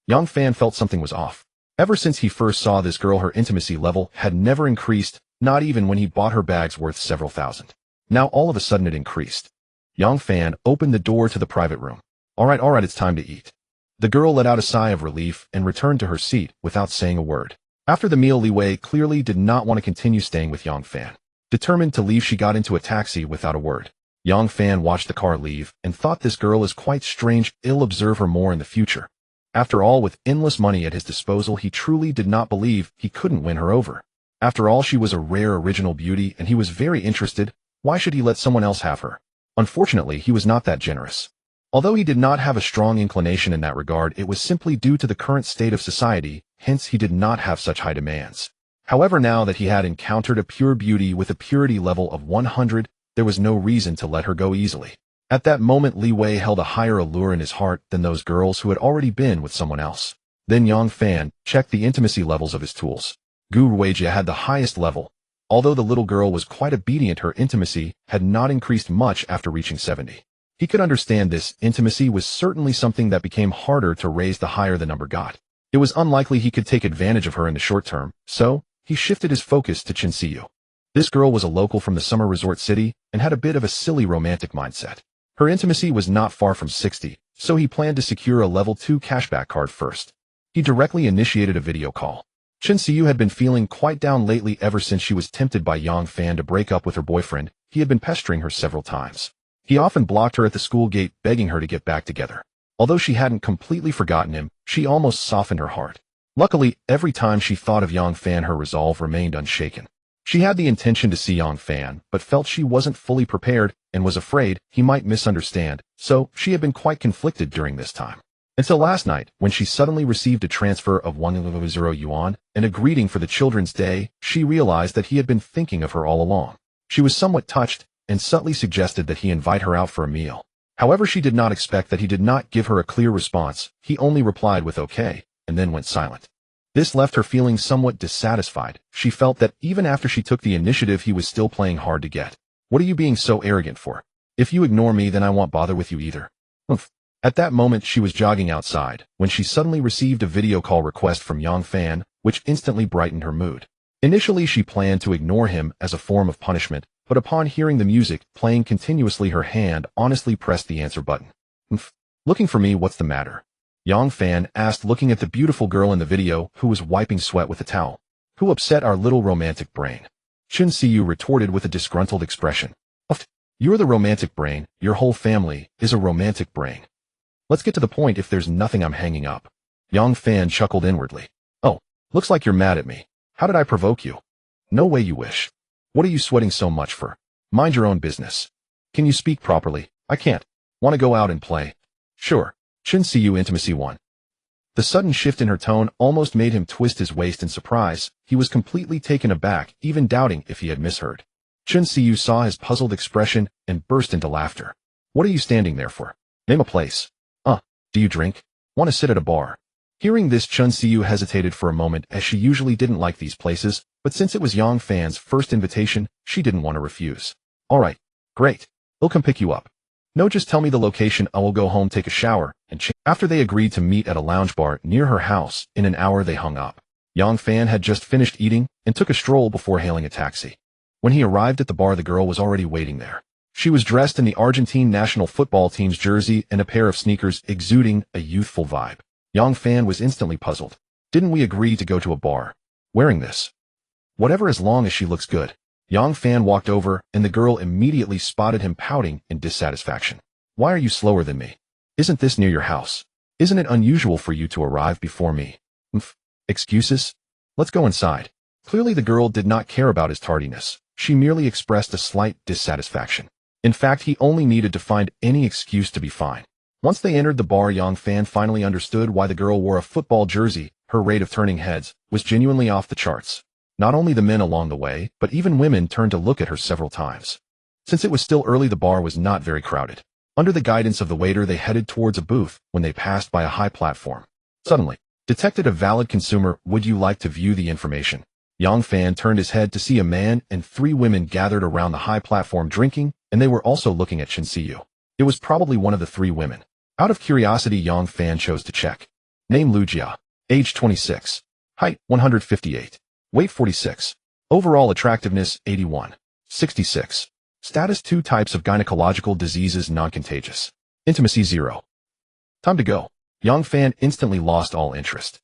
Yang Fan felt something was off. Ever since he first saw this girl, her intimacy level had never increased, not even when he bought her bags worth several thousand. Now all of a sudden it increased. Yang Fan opened the door to the private room. All right, it's time to eat." The girl let out a sigh of relief and returned to her seat without saying a word. After the meal, Li Wei clearly did not want to continue staying with Yang Fan. Determined to leave, she got into a taxi without a word. Yang Fan watched the car leave and thought, this girl is quite strange. I'll observe her more in the future. After all, with endless money at his disposal, he truly did not believe he couldn't win her over. After all, she was a rare original beauty and he was very interested. Why should he let someone else have her? Unfortunately, he was not that generous. Although he did not have a strong inclination in that regard, it was simply due to the current state of society, hence he did not have such high demands. However, now that he had encountered a pure beauty with a purity level of 100, there was no reason to let her go easily. At that moment, Li Wei held a higher allure in his heart than those girls who had already been with someone else. Then Yang Fan checked the intimacy levels of his tools. Gu Ruijia had the highest level. Although the little girl was quite obedient, her intimacy had not increased much after reaching 70. He could understand this. Intimacy was certainly something that became harder to raise the higher the number got. It was unlikely he could take advantage of her in the short term, so he shifted his focus to Chen Siyu. This girl was a local from the summer resort city and had a bit of a silly romantic mindset. Her intimacy was not far from 60, so he planned to secure a level 2 cashback card first. He directly initiated a video call. Chen Siyu had been feeling quite down lately ever since she was tempted by Yang Fan to break up with her boyfriend. He had been pestering her several times. He often blocked her at the school gate, begging her to get back together. Although she hadn't completely forgotten him, she almost softened her heart. Luckily, every time she thought of Yang Fan, her resolve remained unshaken. She had the intention to see Yang Fan, but felt she wasn't fully prepared and was afraid he might misunderstand, so she had been quite conflicted during this time. Until last night, when she suddenly received a transfer of 100 yuan and a greeting for the Children's Day, she realized that he had been thinking of her all along. She was somewhat touched and subtly suggested that he invite her out for a meal. However, she did not expect that he did not give her a clear response. He only replied with okay, and then went silent. This left her feeling somewhat dissatisfied. She felt that even after she took the initiative, he was still playing hard to get. What are you being so arrogant for? If you ignore me, then I won't bother with you either. Oof. At that moment, she was jogging outside when she suddenly received a video call request from Yang Fan, which instantly brightened her mood. Initially, she planned to ignore him as a form of punishment, but upon hearing the music playing continuously, her hand honestly pressed the answer button. Looking for me? What's the matter? Yang Fan asked, looking at the beautiful girl in the video who was wiping sweat with a towel. Who upset our little romantic brain? Chen Siyu retorted with a disgruntled expression. You're the romantic brain. Your whole family is a romantic brain. Let's get to the point. If there's nothing, I'm hanging up. Yang Fan chuckled inwardly. Oh, looks like you're mad at me. How did I provoke you? No way you wish. What are you sweating so much for? Mind your own business. Can you speak properly? I can't. Want to go out and play? Sure. Chen Siyu Intimacy 1. The sudden shift in her tone almost made him twist his waist in surprise. He was completely taken aback, even doubting if he had misheard. Chen Siyu saw his puzzled expression and burst into laughter. What are you standing there for? Name a place. Do you drink? Want to sit at a bar? Hearing this, Chen Siyu hesitated for a moment, as she usually didn't like these places, but since it was Yang Fan's first invitation, she didn't want to refuse. Alright, great. We'll come pick you up. No, just tell me the location. I will go home, take a shower, and change. After they agreed to meet at a lounge bar near her house, in an hour they hung up. Yang Fan had just finished eating and took a stroll before hailing a taxi. When he arrived at the bar, the girl was already waiting there. She was dressed in the Argentine national football team's jersey and a pair of sneakers, exuding a youthful vibe. Yang Fan was instantly puzzled. Didn't we agree to go to a bar? Wearing this? Whatever, as long as she looks good. Yang Fan walked over, and the girl immediately spotted him pouting in dissatisfaction. Why are you slower than me? Isn't this near your house? Isn't it unusual for you to arrive before me? Excuses? Let's go inside. Clearly the girl did not care about his tardiness. She merely expressed a slight dissatisfaction. In fact, he only needed to find any excuse to be fine. Once they entered the bar, Yang Fan finally understood why the girl wore a football jersey. Her rate of turning heads was genuinely off the charts. Not only the men along the way, but even women turned to look at her several times. Since it was still early, the bar was not very crowded. Under the guidance of the waiter, they headed towards a booth when they passed by a high platform. Suddenly, detected a valid consumer. Would you like to view the information? Yang Fan turned his head to see a man and 3 women gathered around the high platform drinking, and they were also looking at Chen Siyu. It was probably one of the 3 women. Out of curiosity, Yang Fan chose to check. Name Lu Jia. Age 26. Height 158. Weight 46. Overall attractiveness 81. 66. Status 2 types of gynecological diseases non-contagious. Intimacy 0. Time to go. Yang Fan instantly lost all interest.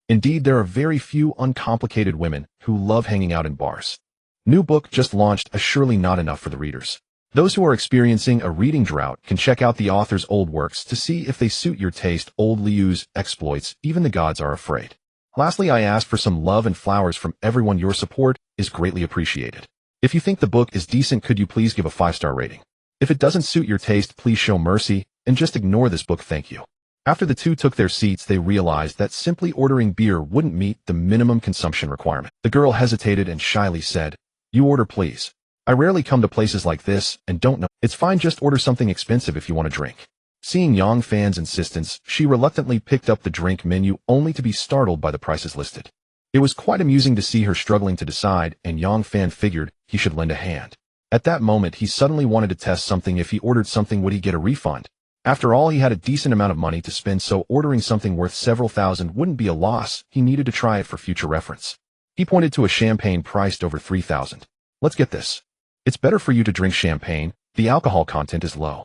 Indeed, there are very few uncomplicated women who love hanging out in bars. New book just launched, surely not enough for the readers. Those who are experiencing a reading drought can check out the author's old works to see if they suit your taste. Old Liu's exploits, even the gods are afraid. Lastly, I ask for some love and flowers from everyone. Your support is greatly appreciated. If you think the book is decent, could you please give a 5-star rating? If it doesn't suit your taste, please show mercy and just ignore this book, thank you. After the two took their seats, they realized that simply ordering beer wouldn't meet the minimum consumption requirement. The girl hesitated and shyly said, "You order, please. I rarely come to places like this and don't know." "It's fine, just order something expensive if you want to drink." Seeing Yang Fan's insistence, she reluctantly picked up the drink menu only to be startled by the prices listed. It was quite amusing to see her struggling to decide, and Yang Fan figured he should lend a hand. At that moment, he suddenly wanted to test something. If he ordered something, would he get a refund? After all, he had a decent amount of money to spend, so ordering something worth several thousand wouldn't be a loss. He needed to try it for future reference. He pointed to a champagne priced over 3,000. "Let's get this. It's better for you to drink champagne. The alcohol content is low.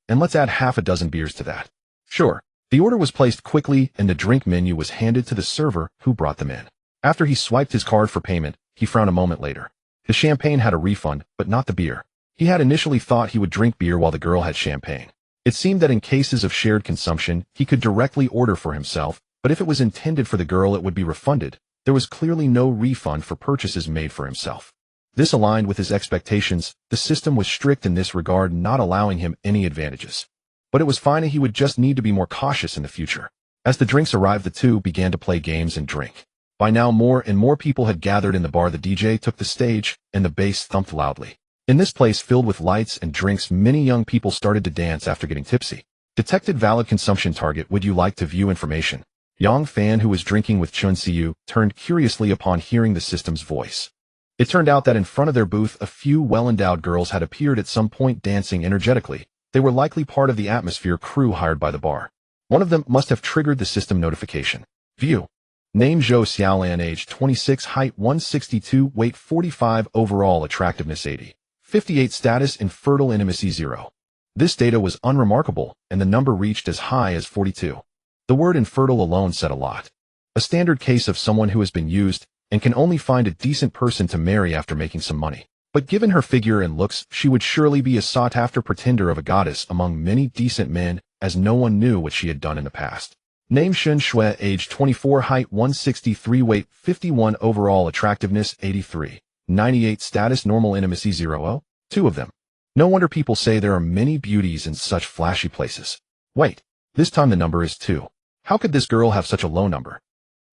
And let's add half a dozen beers to that." "Sure." The order was placed quickly, and the drink menu was handed to the server who brought them in. After he swiped his card for payment, he frowned a moment later. The champagne had a refund, but not the beer. He had initially thought he would drink beer while the girl had champagne. It seemed that in cases of shared consumption, he could directly order for himself, but if it was intended for the girl, it would be refunded. There was clearly no refund for purchases made for himself. This aligned with his expectations. The system was strict in this regard, not allowing him any advantages. But it was fine, and he would just need to be more cautious in the future. As the drinks arrived, the two began to play games and drink. By now, more and more people had gathered in the bar. The DJ took the stage, and the bass thumped loudly. In this place filled with lights and drinks, many young people started to dance after getting tipsy. Detected valid consumption target. Would you like to view information? Yang Fan, who was drinking with Chun Siu, turned curiously upon hearing the system's voice. It turned out that in front of their booth, a few well-endowed girls had appeared at some point, dancing energetically. They were likely part of the atmosphere crew hired by the bar. One of them must have triggered the system notification. View. Name: Zhou Xiaolan, age 26, height 162, weight 45, overall attractiveness 80. 58, status infertile, intimacy 0. This data was unremarkable, and the number reached as high as 42. The word infertile alone said a lot. A standard case of someone who has been used and can only find a decent person to marry after making some money. But given her figure and looks, she would surely be a sought-after pretender of a goddess among many decent men, as no one knew what she had done in the past. Name: Shun Shui, age 24, height 163, weight 51, overall attractiveness 83. 98, status normal, intimacy 0. Two of them. No wonder people say there are many beauties in such flashy places. Wait, this time the number is 2. How could this girl have such a low number?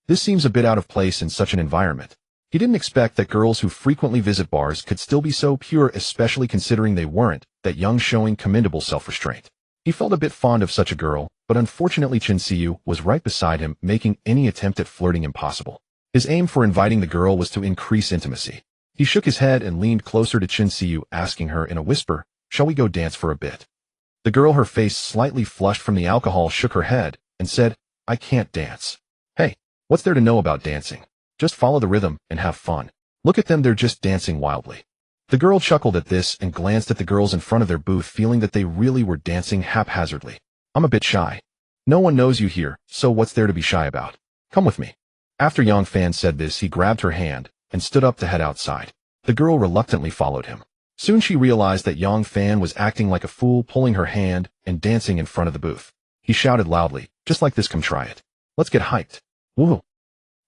This seems a bit out of place in such an environment. He didn't expect that girls who frequently visit bars could still be so pure, especially considering they weren't. That young, showing commendable self-restraint. He felt a bit fond of such a girl, but unfortunately Chun Siu was right beside him, making any attempt at flirting impossible. His aim for inviting the girl was to increase intimacy. He shook his head and leaned closer to Chun Siu, asking her in a whisper, "Shall we go dance for a bit?" The girl, her face slightly flushed from the alcohol, shook her head and said, "I can't dance." "Hey, what's there to know about dancing? Just follow the rhythm and have fun. Look at them, they're just dancing wildly." The girl chuckled at this and glanced at the girls in front of their booth, feeling that they really were dancing haphazardly. "I'm a bit shy." "No one knows you here, so what's there to be shy about? Come with me." After Yang Fan said this, he grabbed her hand and stood up to head outside. The girl reluctantly followed him. Soon she realized that Yang Fan was acting like a fool, pulling her hand and dancing in front of the booth. He shouted loudly, "Just like this, come try it. Let's get hyped." Woo!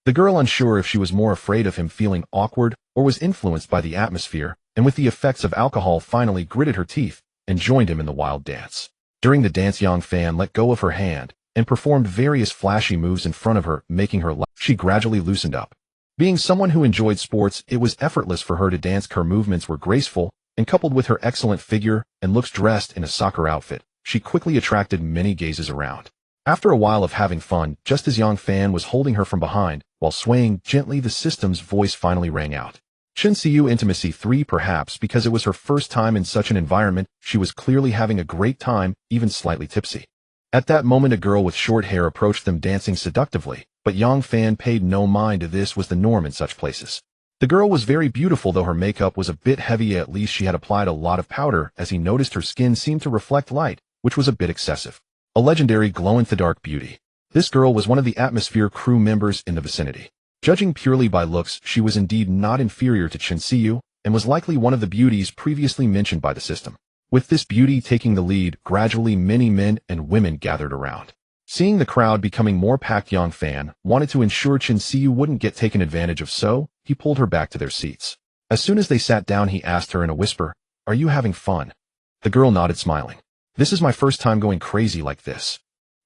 The girl, unsure if she was more afraid of him feeling awkward or was influenced by the atmosphere and with the effects of alcohol, finally gritted her teeth and joined him in the wild dance. During the dance, Yang Fan let go of her hand and performed various flashy moves in front of her, making her laugh. She gradually loosened up. Being someone who enjoyed sports, it was effortless for her to dance. Her movements were graceful, and coupled with her excellent figure and looks dressed in a soccer outfit, she quickly attracted many gazes around. After a while of having fun, just as Yang Fan was holding her from behind, while swaying gently, the system's voice finally rang out. Chun Siu, intimacy 3. Perhaps because it was her first time in such an environment, she was clearly having a great time, even slightly tipsy. At that moment, a girl with short hair approached them, dancing seductively, but Yang Fan paid no mind to this. Was the norm in such places. The girl was very beautiful, though her makeup was a bit heavy. At least she had applied a lot of powder, as he noticed her skin seemed to reflect light, which was a bit excessive. A legendary glow-in-the-dark beauty. This girl was one of the atmosphere crew members in the vicinity. Judging purely by looks, she was indeed not inferior to Chun Siu, and was likely one of the beauties previously mentioned by the system. With this beauty taking the lead, gradually many men and women gathered around. Seeing the crowd becoming more packed, Yang Fan wanted to ensure Chun Siu wouldn't get taken advantage of, so he pulled her back to their seats. As soon as they sat down, he asked her in a whisper, "Are you having fun?" The girl nodded, smiling. This is my first time going crazy like this.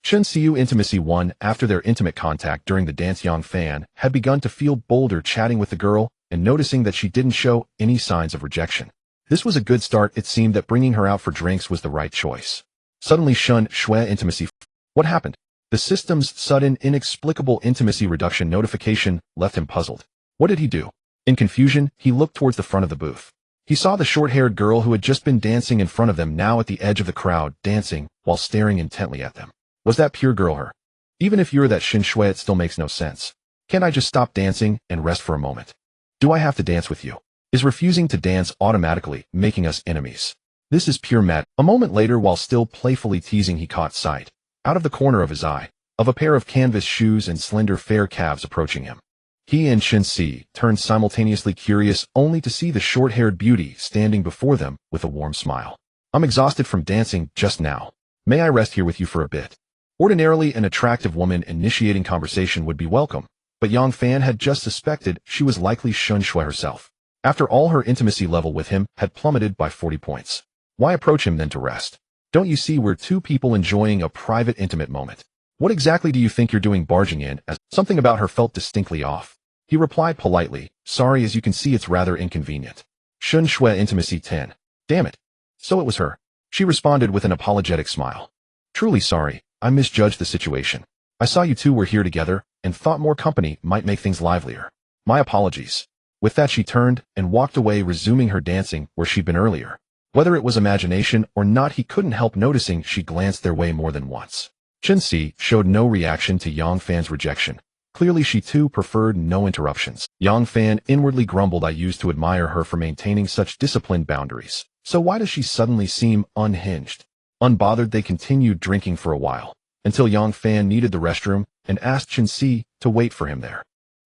Chen Xiu Intimacy 1. After their intimate contact during the dance, Yang Fan had begun to feel bolder chatting with the girl and noticing that she didn't show any signs of rejection. This was a good start. It seemed that bringing her out for drinks was the right choice. Suddenly Shun Shui Intimacy. What happened? The system's sudden, inexplicable intimacy reduction notification left him puzzled. What did he do? In confusion, he looked towards the front of the booth. He saw the short-haired girl who had just been dancing in front of them now at the edge of the crowd, dancing while staring intently at them. Was that pure girl her? Even if you're that Shin Shui, it still makes no sense. Can't I just stop dancing and rest for a moment? Do I have to dance with you? Is refusing to dance automatically making us enemies? This is pure mad. A moment later, while still playfully teasing, he caught sight, out of the corner of his eye, of a pair of canvas shoes and slender fair calves approaching him. He and Shin Si turned simultaneously, curious only to see the short-haired beauty standing before them with a warm smile. I'm exhausted from dancing just now. May I rest here with you for a bit? Ordinarily, an attractive woman initiating conversation would be welcome, but Yang Fan had just suspected she was likely Shun Shui herself. After all, her intimacy level with him had plummeted by 40 points. Why approach him then to rest? Don't you see we're two people enjoying a private, intimate moment? What exactly do you think you're doing barging in? As something about her felt distinctly off. He replied politely, sorry, as you can see it's rather inconvenient. Shun Shui Intimacy 10. Damn it. So it was her. She responded with an apologetic smile. Truly sorry, I misjudged the situation. I saw you two were here together and thought more company might make things livelier. My apologies. With that she turned and walked away, resuming her dancing where she'd been earlier. Whether it was imagination or not, he couldn't help noticing she glanced their way more than once. Chen Si showed no reaction to Yang Fan's rejection. Clearly she too preferred no interruptions. Yang Fan inwardly grumbled, I used to admire her for maintaining such disciplined boundaries. So why does she suddenly seem unhinged? Unbothered, they continued drinking for a while, until Yang Fan needed the restroom and asked Chen Si to wait for him there.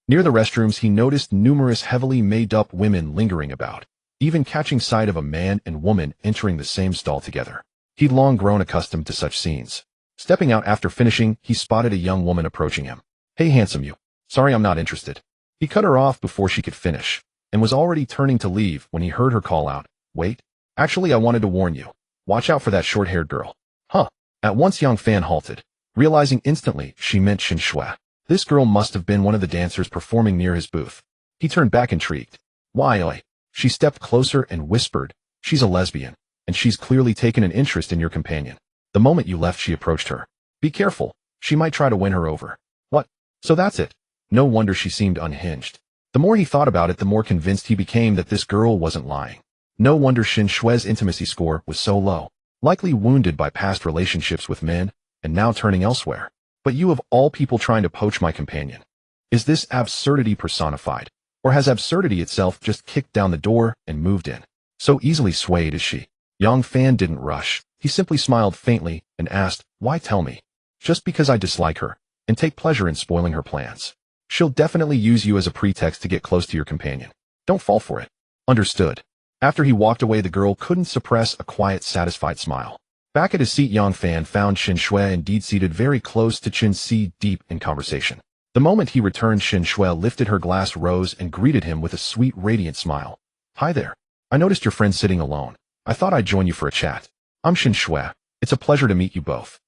Near the restrooms he noticed numerous heavily made-up women lingering about, even catching sight of a man and woman entering the same stall together. He'd long grown accustomed to such scenes. Stepping out after finishing, he spotted a young woman approaching him. Hey handsome you. Sorry, I'm not interested. He cut her off before she could finish, and was already turning to leave when he heard her call out, wait. Actually, I wanted to warn you. Watch out for that short-haired girl. Huh. At once Yang Fan halted, realizing instantly she meant Shin Shui. This girl must have been one of the dancers performing near his booth. He turned back intrigued. Why, oi? She stepped closer and whispered, she's a lesbian, and she's clearly taken an interest in your companion. The moment you left she approached her. Be careful, she might try to win her over. What? So that's it. No wonder she seemed unhinged. The more he thought about it, the more convinced he became that this girl wasn't lying. No wonder Shin Shui's intimacy score was so low. Likely wounded by past relationships with men, and now turning elsewhere. But you of all people trying to poach my companion. Is this absurdity personified? Or has absurdity itself just kicked down the door and moved in? So easily swayed is she. Yang Fan didn't rush. He simply smiled faintly and asked, why tell me? Just because I dislike her and take pleasure in spoiling her plans. She'll definitely use you as a pretext to get close to your companion. Don't fall for it. Understood. After he walked away, the girl couldn't suppress a quiet, satisfied smile. Back at his seat, Yang Fan found Shin Shui indeed seated very close to Chen Si, deep in conversation. The moment he returned, Shin Shui lifted her glass, rose, and greeted him with a sweet, radiant smile. Hi there. I noticed your friend sitting alone. I thought I'd join you for a chat. I'm Shin Shui. It's a pleasure to meet you both.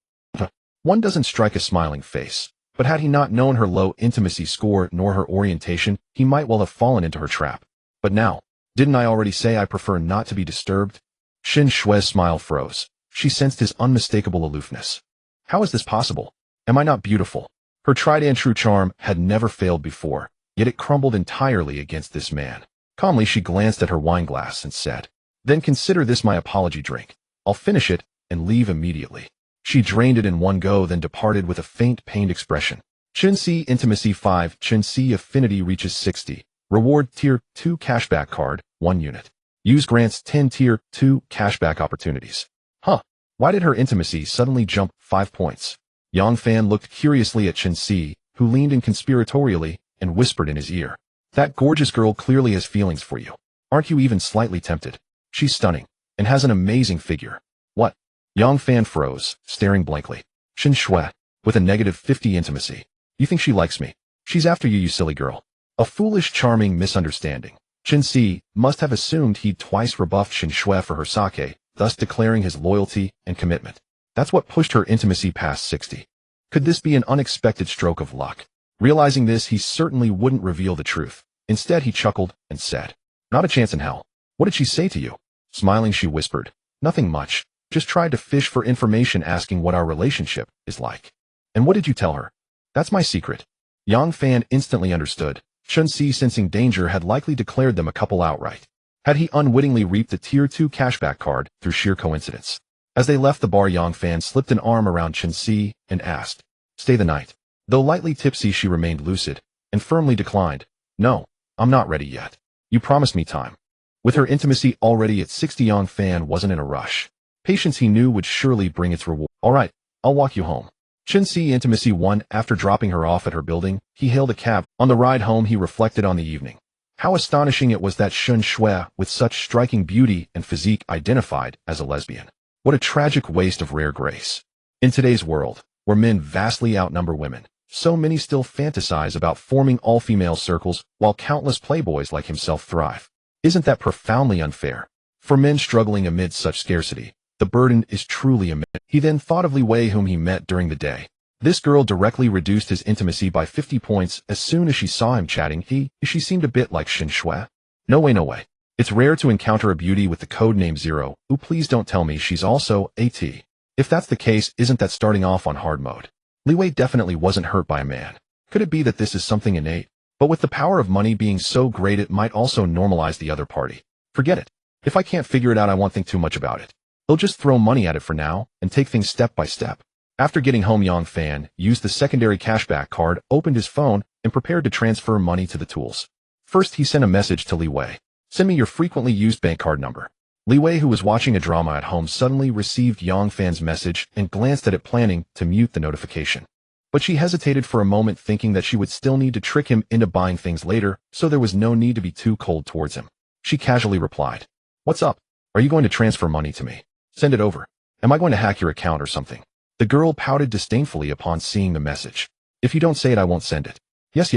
One doesn't strike a smiling face, but had he not known her low intimacy score nor her orientation, he might well have fallen into her trap. But now, didn't I already say I prefer not to be disturbed? Shin Shui's smile froze. She sensed his unmistakable aloofness. How is this possible? Am I not beautiful? Her tried-and-true charm had never failed before, yet it crumbled entirely against this man. Calmly she glanced at her wineglass and said, then consider this my apology drink. I'll finish it and leave immediately. She drained it in one go, then departed with a faint, pained expression. Chen Si Intimacy 5. Chen Si Affinity reaches 60. Reward Tier 2 Cashback Card, 1 unit. Use grants 10 Tier 2 Cashback Opportunities. Huh. Why did her intimacy suddenly jump 5 points? Yang Fan looked curiously at Chen Si, who leaned in conspiratorially and whispered in his ear. That gorgeous girl clearly has feelings for you. Aren't you even slightly tempted? She's stunning, and has an amazing figure. What? Yang Fan froze, staring blankly. Shin Shui, with a negative 50 intimacy. You think she likes me? She's after you, you silly girl. A foolish, charming misunderstanding. Chen Si must have assumed he'd twice rebuffed Shin Shui for her sake, thus declaring his loyalty and commitment. That's what pushed her intimacy past 60. Could this be an unexpected stroke of luck? Realizing this, he certainly wouldn't reveal the truth. Instead, he chuckled and said, "Not a chance in hell." "What did she say to you?" Smiling, she whispered, "Nothing much. Just tried to fish for information asking what our relationship is like." "And what did you tell her?" "That's my secret." Yang Fan instantly understood. Chun-Si, sensing danger, had likely declared them a couple outright. Had he unwittingly reaped the Tier 2 cashback card through sheer coincidence? As they left the bar, Yang Fan slipped an arm around Chun-Si and asked, "Stay the night?" Though lightly tipsy, she remained lucid and firmly declined, "No, I'm not ready yet. You promised me time." With her intimacy already at 60, Yang Fan wasn't in a rush. Patience, he knew, would surely bring its reward. "All right, I'll walk you home." Chun-Si intimacy 1. After dropping her off at her building, he hailed a cab. On the ride home, he reflected on the evening. How astonishing it was that Shun Shui, with such striking beauty and physique, identified as a lesbian. What a tragic waste of rare grace. In today's world, where men vastly outnumber women, so many still fantasize about forming all-female circles, while countless playboys like himself thrive. Isn't that profoundly unfair? For men struggling amid such scarcity, the burden is truly immense. He then thought of Li Wei, whom he met during the day. This girl directly reduced his intimacy by 50 points as soon as she saw him chatting. She seemed a bit like Shin Shui. No way, no way. It's rare to encounter a beauty with the code name 0. Ooh, please don't tell me she's also AT. If that's the case, isn't that starting off on hard mode? Li Wei definitely wasn't hurt by a man. Could it be that this is something innate? But with the power of money being so great, it might also normalize the other party. Forget it. If I can't figure it out, I won't think too much about it. He'll just throw money at it for now and take things step by step. After getting home, Yang Fan used the secondary cashback card, opened his phone, and prepared to transfer money to the tools. First, he sent a message to Li Wei. "Send me your frequently used bank card number." Li Wei, who was watching a drama at home, suddenly received Yang Fan's message and glanced at it, planning to mute the notification. But she hesitated for a moment, thinking that she would still need to trick him into buying things later, so there was no need to be too cold towards him. She casually replied, "What's up? Are you going to transfer money to me? Send it over. Am I going to hack your account or something?" The girl pouted disdainfully upon seeing the message. "If you don't say it, I won't send it." Yes.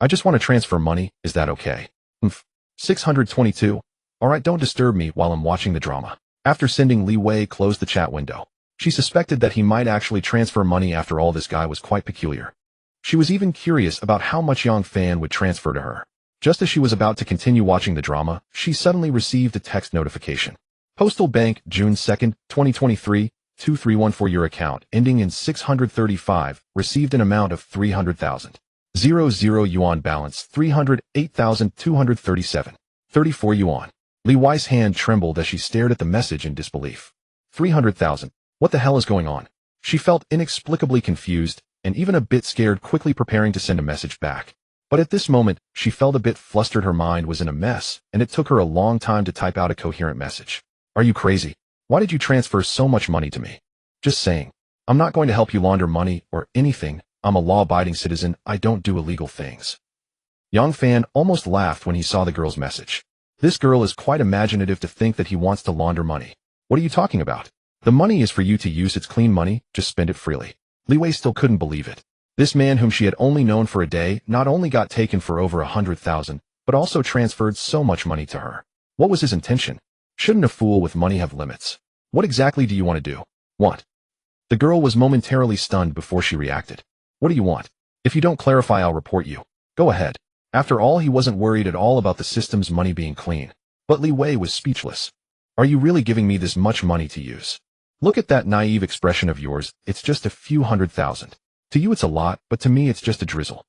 I just want to transfer money, is that okay?" 622. "Alright, don't disturb me while I'm watching the drama." After sending, Li Wei closed the chat window. She suspected that he might actually transfer money. After all, this guy was quite peculiar. She was even curious about how much Yang Fan would transfer to her. Just as she was about to continue watching the drama, she suddenly received a text notification. Postal Bank, June 2nd, 2023, 2314, your account, ending in 635, received an amount of 300,000. 00 yuan balance, 308,237. 34 yuan. Li Wei's hand trembled as she stared at the message in disbelief. 300,000. What the hell is going on? She felt inexplicably confused and even a bit scared, quickly preparing to send a message back. But at this moment, she felt a bit flustered. Her mind was in a mess, and it took her a long time to type out a coherent message. "Are you crazy? Why did you transfer so much money to me?" "Just saying. I'm not going to help you launder money or anything. I'm a law-abiding citizen. I don't do illegal things." Yang Fan almost laughed when he saw the girl's message. This girl is quite imaginative to think that he wants to launder money. "What are you talking about? The money is for you to use. It's clean money. Just spend it freely." Li Wei still couldn't believe it. This man, whom she had only known for a day, not only got taken for over 100,000, but also transferred so much money to her. What was his intention? Shouldn't a fool with money have limits? "What exactly do you want to do?" "Want?" The girl was momentarily stunned before she reacted. "What do you want? If you don't clarify, I'll report you." "Go ahead." After all, he wasn't worried at all about the system's money being clean. But Li Wei was speechless. "Are you really giving me this much money to use? Look at that naive expression of yours. It's just a few 100,000. To you it's a lot, but to me it's just a drizzle."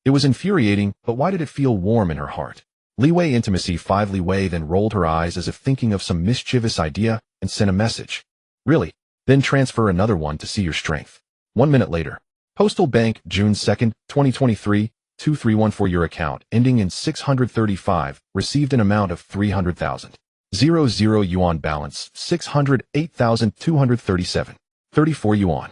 It was infuriating, but why did it feel warm in her heart? Li Wei intimacy 5. Li Wei then rolled her eyes as if thinking of some mischievous idea and sent a message. "Really? Then transfer another one to see your strength." 1 minute later. Postal Bank, June 2nd, 2023, 2314, your account, ending in 635, received an amount of 300,000. 00 yuan balance, 608,237. 34 yuan.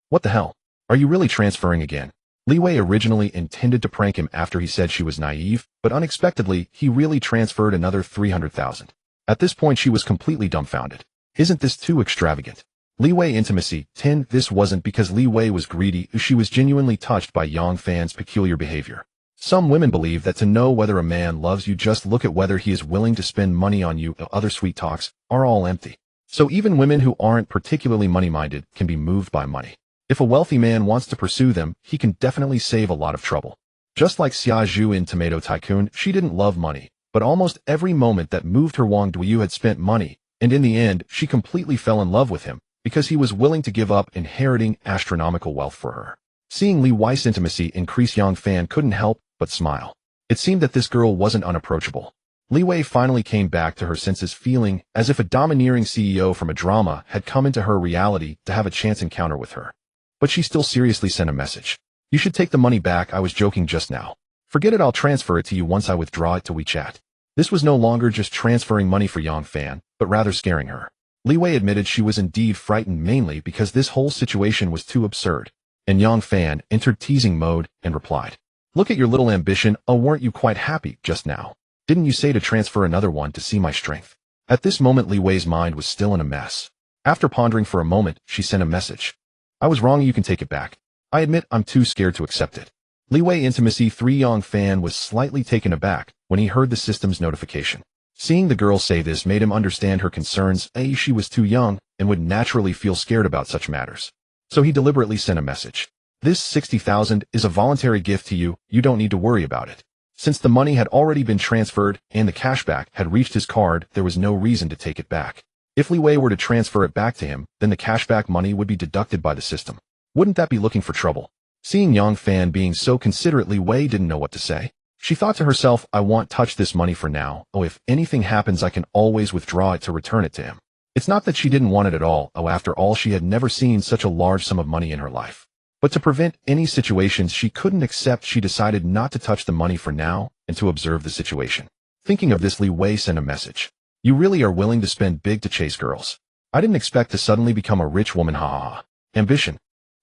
What the hell? Are you really transferring again? Li Wei originally intended to prank him after he said she was naive, but unexpectedly, he really transferred another 300,000. At this point, she was completely dumbfounded. Isn't this too extravagant? Li Wei intimacy 10. This wasn't because Li Wei was greedy. She was genuinely touched by Yang Fan's peculiar behavior. Some women believe that to know whether a man loves you, just look at whether he is willing to spend money on you. Other sweet talks are all empty. So even women who aren't particularly money-minded can be moved by money. If a wealthy man wants to pursue them, he can definitely save a lot of trouble. Just like Xia Zhu in Tomato Tycoon, she didn't love money, but almost every moment that moved her, Wang Duyu had spent money, and in the end, she completely fell in love with him because he was willing to give up inheriting astronomical wealth for her. Seeing Li Wei's intimacy increase, Yang Fan couldn't help but smile. It seemed that this girl wasn't unapproachable. Li Wei finally came back to her senses, feeling as if a domineering CEO from a drama had come into her reality to have a chance encounter with her. But she still seriously sent a message. You should take the money back. I was joking just now. Forget it. I'll transfer it to you once I withdraw it to WeChat. This was no longer just transferring money for Yang Fan, but rather scaring her. Li Wei admitted she was indeed frightened, mainly because this whole situation was too absurd. And Yang Fan entered teasing mode and replied, "Look at your little ambition. Oh, weren't you quite happy just now? Didn't you say to transfer another one to see my strength?" At this moment, Li Wei's mind was still in a mess. After pondering for a moment, she sent a message. "I was wrong. You can take it back. I admit I'm too scared to accept it." Li Wei intimacy 3 Yang Fan was slightly taken aback when he heard the system's notification. Seeing the girl say this made him understand her concerns. She was too young and would naturally feel scared about such matters. So he deliberately sent a message. "This 60,000 is a voluntary gift to you. You don't need to worry about it." Since the money had already been transferred and the cashback had reached his card, there was no reason to take it back. If Li Wei were to transfer it back to him, then the cashback money would be deducted by the system. Wouldn't that be looking for trouble? Seeing Yang Fan being so considerate, Li Wei didn't know what to say. She thought to herself, I won't touch this money for now. If anything happens, I can always withdraw it to return it to him. It's not that she didn't want it at all. After all, she had never seen such a large sum of money in her life. But to prevent any situations she couldn't accept, she decided not to touch the money for now and to observe the situation. Thinking of this, Li Wei sent a message. "You really are willing to spend big to chase girls. I didn't expect to suddenly become a rich woman. Ha ha ha. Ambition.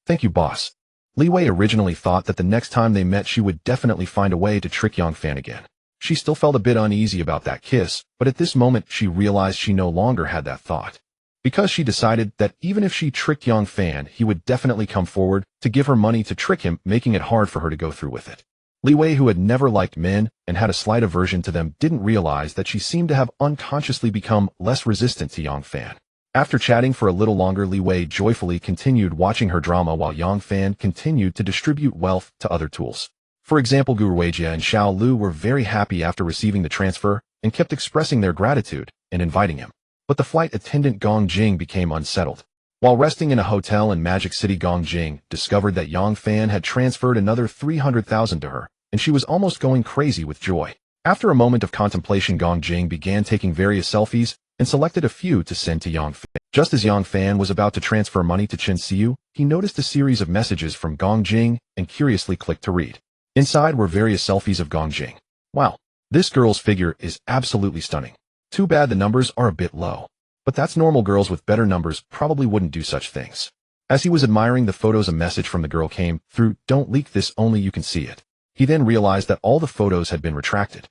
Thank you, boss." Li Wei originally thought that the next time they met she would definitely find a way to trick Yang Fan again. She still felt a bit uneasy about that kiss, but at this moment she realized she no longer had that thought. Because she decided that even if she tricked Yang Fan, he would definitely come forward to give her money to trick him, making it hard for her to go through with it. Li Wei, who had never liked men and had a slight aversion to them, didn't realize that she seemed to have unconsciously become less resistant to Yang Fan. After chatting for a little longer, Li Wei joyfully continued watching her drama while Yang Fan continued to distribute wealth to other tools. For example, Gu Ruijia and Xiao Lu were very happy after receiving the transfer and kept expressing their gratitude and inviting him. But the flight attendant Gong Jing became unsettled. While resting in a hotel in Magic City, Gong Jing discovered that Yang Fan had transferred another 300,000 to her, and she was almost going crazy with joy. After a moment of contemplation, Gong Jing began taking various selfies and selected a few to send to Yang Fan. Just as Yang Fan was about to transfer money to Chen Xiu, he noticed a series of messages from Gong Jing and curiously clicked to read. Inside were various selfies of Gong Jing. Wow, this girl's figure is absolutely stunning. Too bad the numbers are a bit low. But that's normal. Girls with better numbers probably wouldn't do such things. As he was admiring the photos, a message from the girl came through. Don't leak this, only you can see it. He then realized that all the photos had been retracted.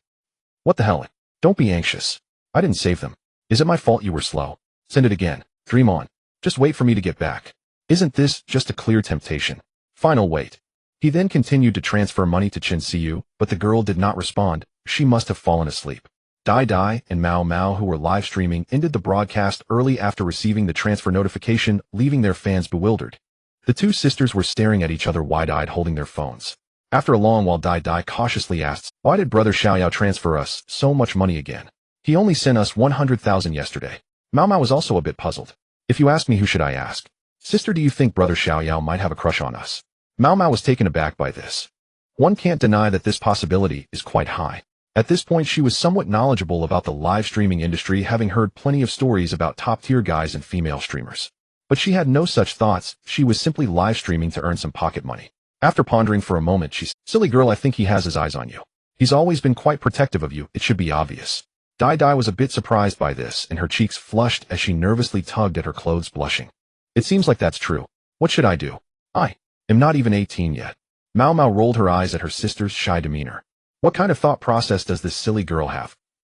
What the hell? Don't be anxious. I didn't save them. Is it my fault you were slow? Send it again. Dream on. Just wait for me to get back. Isn't this just a clear temptation? Final wait. He then continued to transfer money to Chen Xiu, but the girl did not respond. She must have fallen asleep. Dai Dai and Mao Mao, who were live streaming, ended the broadcast early after receiving the transfer notification, leaving their fans bewildered. The two sisters were staring at each other wide-eyed, holding their phones. After a long while, Dai Dai cautiously asked, "Why did Brother Xiaoyao transfer us so much money again? He only sent us 100,000 yesterday." Mao Mao was also a bit puzzled. "If you ask me, who should I ask? Sister, do you think Brother Xiaoyao might have a crush on us?" Mao Mao was taken aback by this. One can't deny that this possibility is quite high. At this point, she was somewhat knowledgeable about the live streaming industry, having heard plenty of stories about top-tier guys and female streamers. But she had no such thoughts. She was simply live streaming to earn some pocket money. After pondering for a moment, she said, "Silly girl, I think he has his eyes on you. He's always been quite protective of you. It should be obvious." Dai Dai was a bit surprised by this, and her cheeks flushed as she nervously tugged at her clothes, blushing. "It seems like that's true. What should I do? I am not even 18 yet." Mao Mao rolled her eyes at her sister's shy demeanor. What kind of thought process does this silly girl have?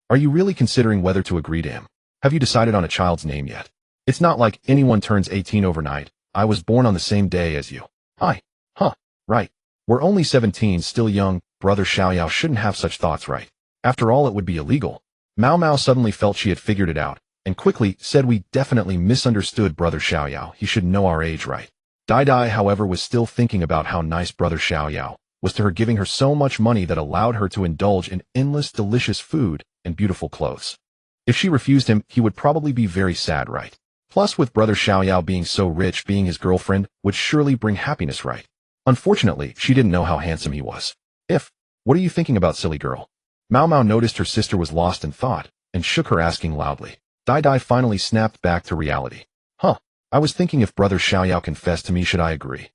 Are you really considering whether to agree to him? Have you decided on a child's name yet? It's not like anyone turns 18 overnight. I was born on the same day as you. Right. We're only 17, still young. brother Xiaoyao shouldn't have such thoughts, right? After all, it would be illegal. Mao Mao suddenly felt she had figured it out, and quickly said, we definitely misunderstood brother Xiaoyao. He should know our age, right? Dai Dai, however, was still thinking about how nice brother Xiaoyao was to her, giving her so much money that allowed her to indulge in endless delicious food and beautiful clothes. If she refused him, he would probably be very sad, right? Plus, with brother Xiaoyao being so rich, being his girlfriend would surely bring happiness, right? Unfortunately, she didn't know how handsome he was. What are you thinking about, silly girl? Mao Mao noticed her sister was lost in thought and shook her, asking loudly. Dai Dai finally snapped back to reality. I was thinking, if brother Xiaoyao confessed to me, should I agree?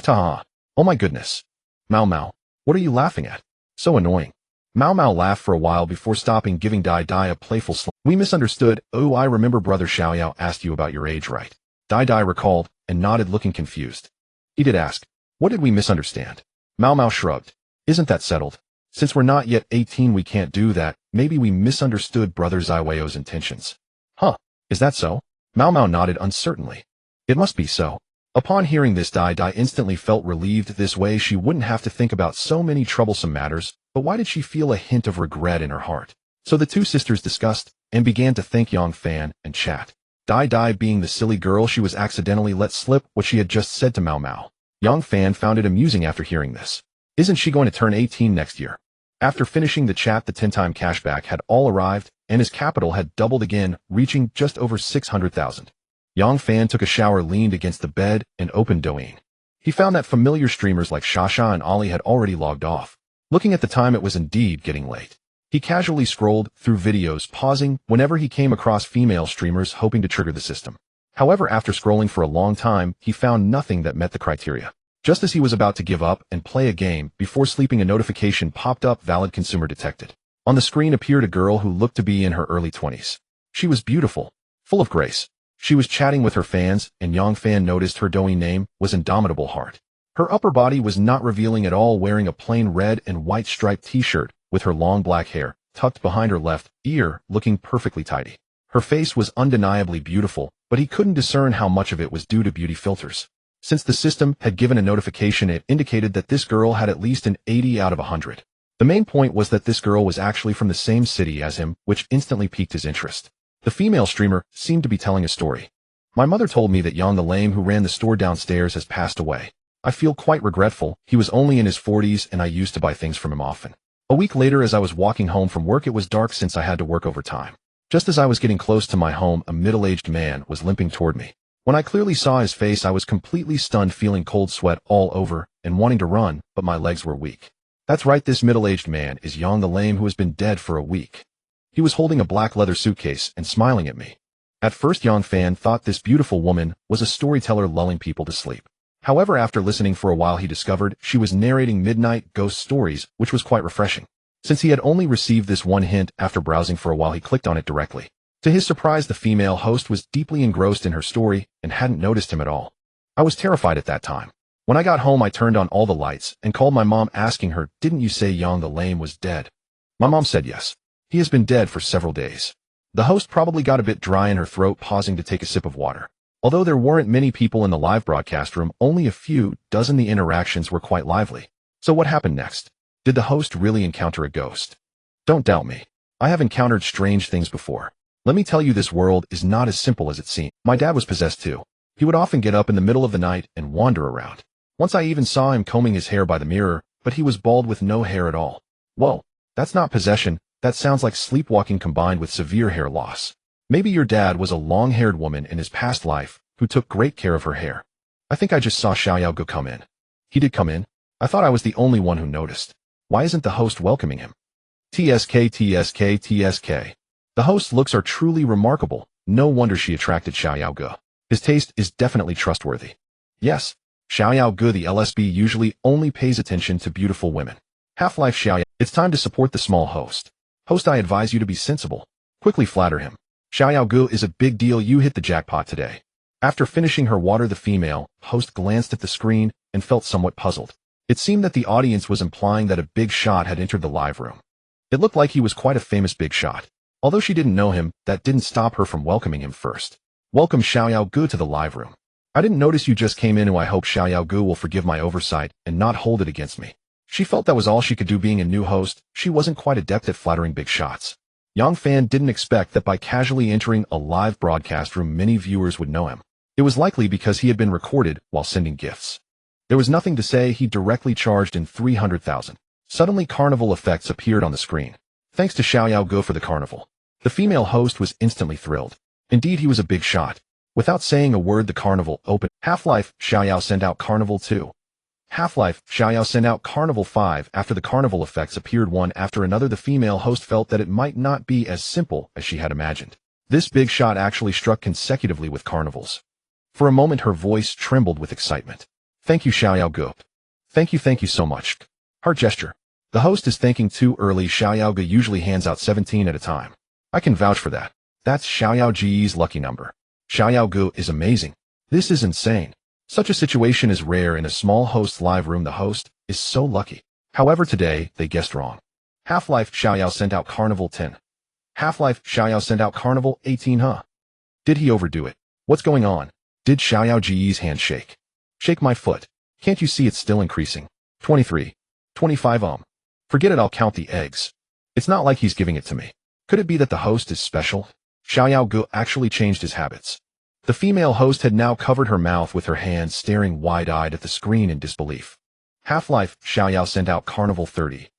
Ta! Oh my goodness. Mao Mao, what are you laughing at? So annoying. Mao Mao laughed for a while before stopping, giving Dai Dai a playful slap. We misunderstood. Oh, I remember brother Xiaoyao asked you about your age, right? Dai Dai recalled and nodded, looking confused. He did ask. What did we misunderstand? Mao Mao shrugged. Isn't that settled? Since we're not yet 18, we can't do that. Maybe we misunderstood brother Xiaoyao's intentions. Is that so? Mao Mao nodded uncertainly. It must be so. Upon hearing this, Dai Dai instantly felt relieved. This way she wouldn't have to think about so many troublesome matters. But why did she feel a hint of regret in her heart? So the two sisters discussed and began to thank Yang Fan and chat. Dai Dai, being the silly girl she was, accidentally let slip what she had just said to Mao Mao. Yang Fan found it amusing after hearing this. Isn't she going to turn 18 next year? After finishing the chat, the 10-time cashback had all arrived, and his capital had doubled again, reaching just over 600,000. Yang Fan took a shower, leaned against the bed, and opened Douyin. He found that familiar streamers like Shasha and Ali had already logged off. Looking at the time, it was indeed getting late. He casually scrolled through videos, pausing whenever he came across female streamers, hoping to trigger the system. However, after scrolling for a long time, he found nothing that met the criteria. Just as he was about to give up and play a game, before sleeping, a notification popped up: valid consumer detected. On the screen appeared a girl who looked to be in her early 20s. She was beautiful, full of grace. She was chatting with her fans, and Yang Fan noticed her Douyin name was Indomitable Heart. Her upper body was not revealing at all, wearing a plain red and white striped t-shirt, with her long black hair tucked behind her left ear, looking perfectly tidy. Her face was undeniably beautiful, but he couldn't discern how much of it was due to beauty filters. Since the system had given a notification, it indicated that this girl had at least an 80 out of 100. The main point was that this girl was actually from the same city as him, which instantly piqued his interest. The female streamer seemed to be telling a story. My mother told me that Yang the lame who ran the store downstairs has passed away. I feel quite regretful. He was only in his 40s and I used to buy things from him often. A week later, as I was walking home from work, it was dark since I had to work overtime. Just as I was getting close to my home, a middle-aged man was limping toward me. When I clearly saw his face, I was completely stunned, feeling cold sweat all over and wanting to run, but my legs were weak. That's right, this middle-aged man is Yang the lame, who has been dead for a week. He was holding a black leather suitcase and smiling at me. At first, Yang Fan thought this beautiful woman was a storyteller lulling people to sleep. However, after listening for a while, he discovered she was narrating midnight ghost stories, which was quite refreshing. Since he had only received this one hint after browsing for a while, he clicked on it directly. To his surprise, the female host was deeply engrossed in her story and hadn't noticed him at all. I was terrified at that time. When I got home, I turned on all the lights and called my mom, asking her, "Didn't you say Yang the lame was dead?" My mom said yes. He has been dead for several days. The host probably got a bit dry in her throat, pausing to take a sip of water. Although there weren't many people in the live broadcast room, only a few dozen, the interactions were quite lively. So what happened next? Did the host really encounter a ghost? Don't doubt me. I have encountered strange things before. Let me tell you, this world is not as simple as it seems. My dad was possessed too. He would often get up in the middle of the night and wander around. Once I even saw him combing his hair by the mirror, but he was bald with no hair at all. Whoa, that's not possession. That sounds like sleepwalking combined with severe hair loss. Maybe your dad was a long-haired woman in his past life who took great care of her hair. I think I just saw Xiaoyao go come in. He did come in? I thought I was the only one who noticed. Why isn't the host welcoming him? TSK. The host's looks are truly remarkable. No wonder she attracted Xiaoyao Ge. His taste is definitely trustworthy. Yes, Xiaoyao Ge, the LSB, usually only pays attention to beautiful women. Half-Life Xiaoyao. It's time to support the small host. Host, I advise you to be sensible. Quickly flatter him. Xiaoyao Ge is a big deal. You hit the jackpot today. After finishing her water, the female host glanced at the screen and felt somewhat puzzled. It seemed that the audience was implying that a big shot had entered the live room. It looked like he was quite a famous big shot. Although she didn't know him, that didn't stop her from welcoming him first. Welcome Xiaoyao Ge to the live room. I didn't notice you just came in, and I hope Xiaoyao Ge will forgive my oversight and not hold it against me. She felt that was all she could do being a new host. She wasn't quite adept at flattering big shots. Yang Fan didn't expect that by casually entering a live broadcast room many viewers would know him. It was likely because he had been recorded while sending gifts. There was nothing to say. He directly charged in 300,000. Suddenly carnival effects appeared on the screen. Thanks to Xiaoyao Go for the carnival. The female host was instantly thrilled. Indeed, he was a big shot. Without saying a word, the carnival opened. Half-Life, Xiaoyao sent out Carnival 2. Half-Life, Xiaoyao sent out Carnival 5. After the carnival effects appeared one after another, the female host felt that it might not be as simple as she had imagined. This big shot actually struck consecutively with carnivals. For a moment, her voice trembled with excitement. Thank you, Xiaoyao Go. Thank you so much. Heart gesture. The host is thanking too early. Xiaoyao Go usually hands out 17 at a time. I can vouch for that. That's Xiaoyao Ge's lucky number. Xiaoyao Go is amazing. This is insane. Such a situation is rare in a small host's live room. The host is so lucky. However, today, they guessed wrong. Half-Life, Xiaoyao sent out Carnival 10. Half-Life, Xiaoyao sent out Carnival 18. Huh? Did he overdo it? What's going on? Did Xiaoyao Ge's hand shake? Shake my foot. Can't you see it's still increasing? 23. 25. Forget it, I'll count the eggs. It's not like he's giving it to me. Could it be that the host is special? Xiaoyao Go actually changed his habits. The female host had now covered her mouth with her hands, staring wide-eyed at the screen in disbelief. Half-Life, Xiaoyao sent out Carnival 30.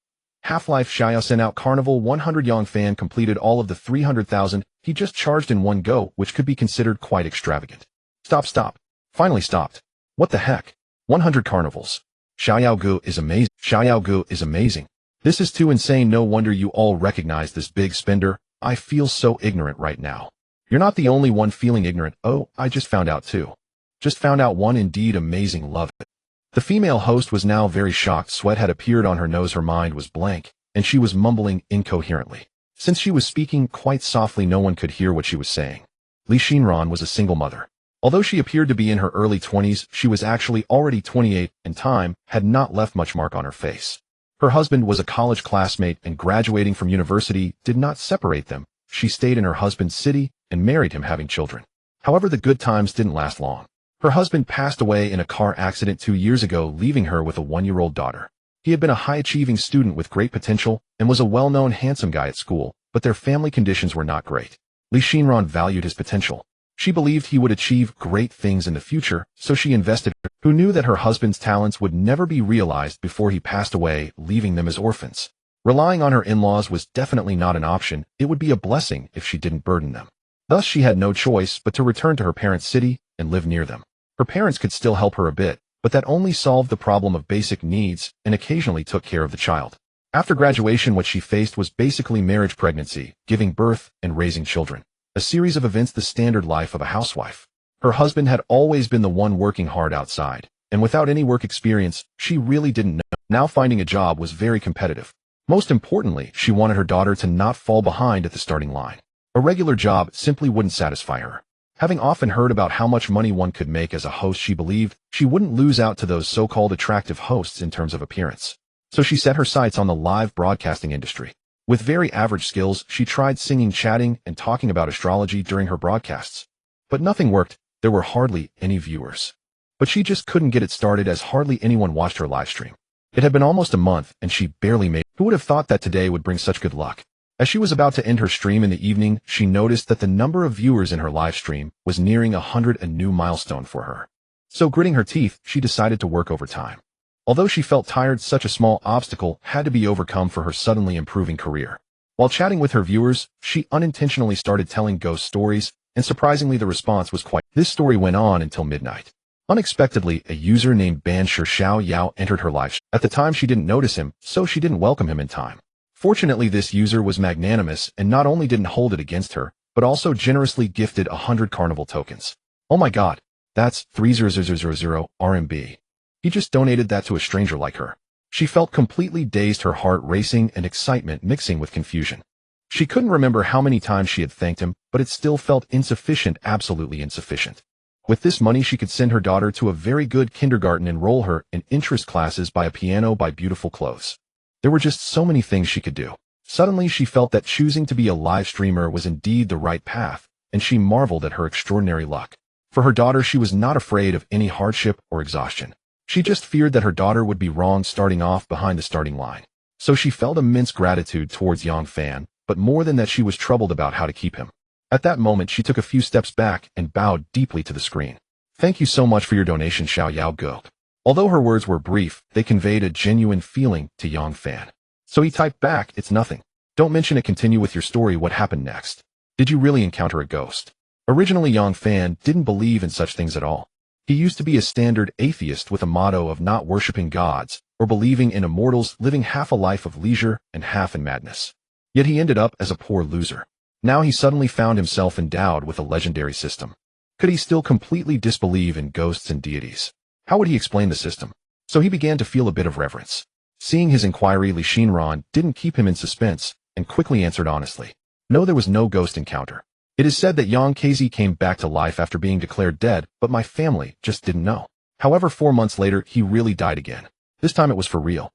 Half-Life, Xiaoyao sent out Carnival 100. Yang Fan completed all of the 300,000 he just charged in one go, which could be considered quite extravagant. Stop. Finally stopped. What the heck? 100 carnivals. Xiaoyao Go is amazing. Xiaoyao Go is amazing. This is too insane. No wonder you all recognize this big spender. I feel so ignorant right now. You're not the only one feeling ignorant. Oh, I just found out too. Just found out one. Indeed amazing. Love it. The female host was now very shocked. Sweat had appeared on her nose. Her mind was blank, and she was mumbling incoherently. Since she was speaking quite softly, no one could hear what she was saying. Li Xinran was a single mother. Although she appeared to be in her early 20s, she was actually already 28, and time had not left much mark on her face. Her husband was a college classmate, and graduating from university did not separate them. She stayed in her husband's city and married him, having children. However, the good times didn't last long. Her husband passed away in a car accident 2 years ago, leaving her with a 1-year-old daughter. He had been a high-achieving student with great potential and was a well-known handsome guy at school, but their family conditions were not great. Li Xinran valued his potential. She believed he would achieve great things in the future, so she invested. Who knew that her husband's talents would never be realized before he passed away, leaving them as orphans? Relying on her in-laws was definitely not an option. It would be a blessing if she didn't burden them. Thus, she had no choice but to return to her parents' city and live near them. Her parents could still help her a bit, but that only solved the problem of basic needs and occasionally took care of the child. After graduation, what she faced was basically marriage, pregnancy, giving birth, and raising children. A series of events, the standard life of a housewife. Her husband had always been the one working hard outside, and without any work experience, she really didn't know. Now finding a job was very competitive. Most importantly, she wanted her daughter to not fall behind at the starting line. A regular job simply wouldn't satisfy her. Having often heard about how much money one could make as a host, she believed she wouldn't lose out to those so-called attractive hosts in terms of appearance. So she set her sights on the live broadcasting industry. With very average skills, she tried singing, chatting, and talking about astrology during her broadcasts. But nothing worked. There were hardly any viewers. But she just couldn't get it started, as hardly anyone watched her live stream. It had been almost a month, and she barely made it. Who would have thought that today would bring such good luck? As she was about to end her stream in the evening, she noticed that the number of viewers in her live stream was nearing 100, a new milestone for her. So gritting her teeth, she decided to work overtime. Although she felt tired, such a small obstacle had to be overcome for her suddenly improving career. While chatting with her viewers, she unintentionally started telling ghost stories, and surprisingly the response was quite. This story went on until midnight. Unexpectedly, a user named Ban Shi Xiao entered her live stream. At the time, she didn't notice him, so she didn't welcome him in time. Fortunately, this user was magnanimous and not only didn't hold it against her, but also generously gifted 100 carnival tokens. Oh my god, that's 30000 RMB. He just donated that to a stranger like her. She felt completely dazed, her heart racing and excitement mixing with confusion. She couldn't remember how many times she had thanked him, but it still felt insufficient, absolutely insufficient. With this money, she could send her daughter to a very good kindergarten, enroll her in interest classes, buy a piano, buy beautiful clothes. There were just so many things she could do. Suddenly, she felt that choosing to be a live streamer was indeed the right path, and she marveled at her extraordinary luck. For her daughter, she was not afraid of any hardship or exhaustion. She just feared that her daughter would be wrong starting off behind the starting line. So she felt immense gratitude towards Yang Fan, but more than that she was troubled about how to keep him. At that moment she took a few steps back and bowed deeply to the screen. Thank you so much for your donation, Xiao Yao Go. Although her words were brief, they conveyed a genuine feeling to Yang Fan. So he typed back, it's nothing. Don't mention it, continue with your story, what happened next? Did you really encounter a ghost? Originally Yang Fan didn't believe in such things at all. He used to be a standard atheist with a motto of not worshipping gods, or believing in immortals, living half a life of leisure and half in madness. Yet he ended up as a poor loser. Now he suddenly found himself endowed with a legendary system. Could he still completely disbelieve in ghosts and deities? How would he explain the system? So he began to feel a bit of reverence. Seeing his inquiry, Li Xinran didn't keep him in suspense, and quickly answered honestly. No, there was no ghost encounter. It is said that Yang Kezi came back to life after being declared dead, but my family just didn't know. However, 4 months later, he really died again. This time it was for real.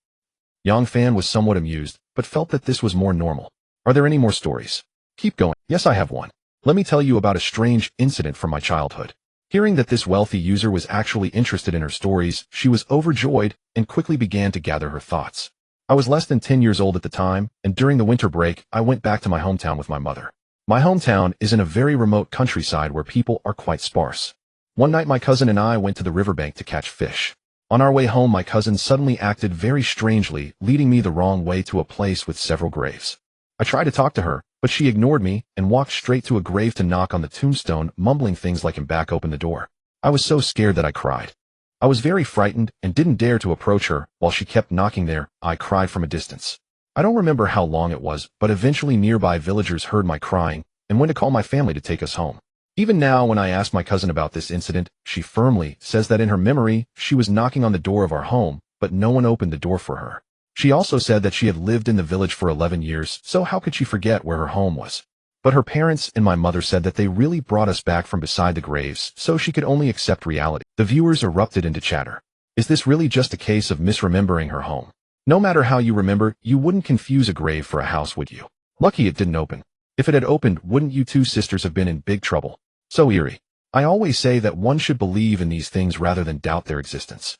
Yang Fan was somewhat amused, but felt that this was more normal. Are there any more stories? Keep going. Yes, I have one. Let me tell you about a strange incident from my childhood. Hearing that this wealthy user was actually interested in her stories, she was overjoyed and quickly began to gather her thoughts. I was less than 10 years old at the time, and during the winter break, I went back to my hometown with my mother. My hometown is in a very remote countryside where people are quite sparse. One night my cousin and I went to the riverbank to catch fish. On our way home, my cousin suddenly acted very strangely, leading me the wrong way to a place with several graves. I tried to talk to her, but she ignored me and walked straight to a grave to knock on the tombstone, mumbling things like "and back open the door." I was so scared that I cried. I was very frightened and didn't dare to approach her while she kept knocking there. I cried from a distance. I don't remember how long it was, but eventually nearby villagers heard my crying and went to call my family to take us home. Even now, when I ask my cousin about this incident, she firmly says that in her memory, she was knocking on the door of our home, but no one opened the door for her. She also said that she had lived in the village for 11 years, so how could she forget where her home was? But her parents and my mother said that they really brought us back from beside the graves, so she could only accept reality. The viewers erupted into chatter. Is this really just a case of misremembering her home? No matter how you remember, you wouldn't confuse a grave for a house, would you? Lucky it didn't open. If it had opened, wouldn't you two sisters have been in big trouble? So eerie. I always say that one should believe in these things rather than doubt their existence.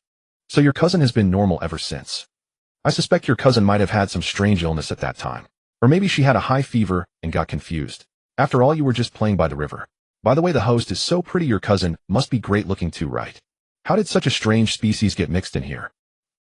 So your cousin has been normal ever since. I suspect your cousin might have had some strange illness at that time. Or maybe she had a high fever and got confused. After all, you were just playing by the river. By the way, the host is so pretty. Your cousin must be great looking too, right? How did such a strange species get mixed in here?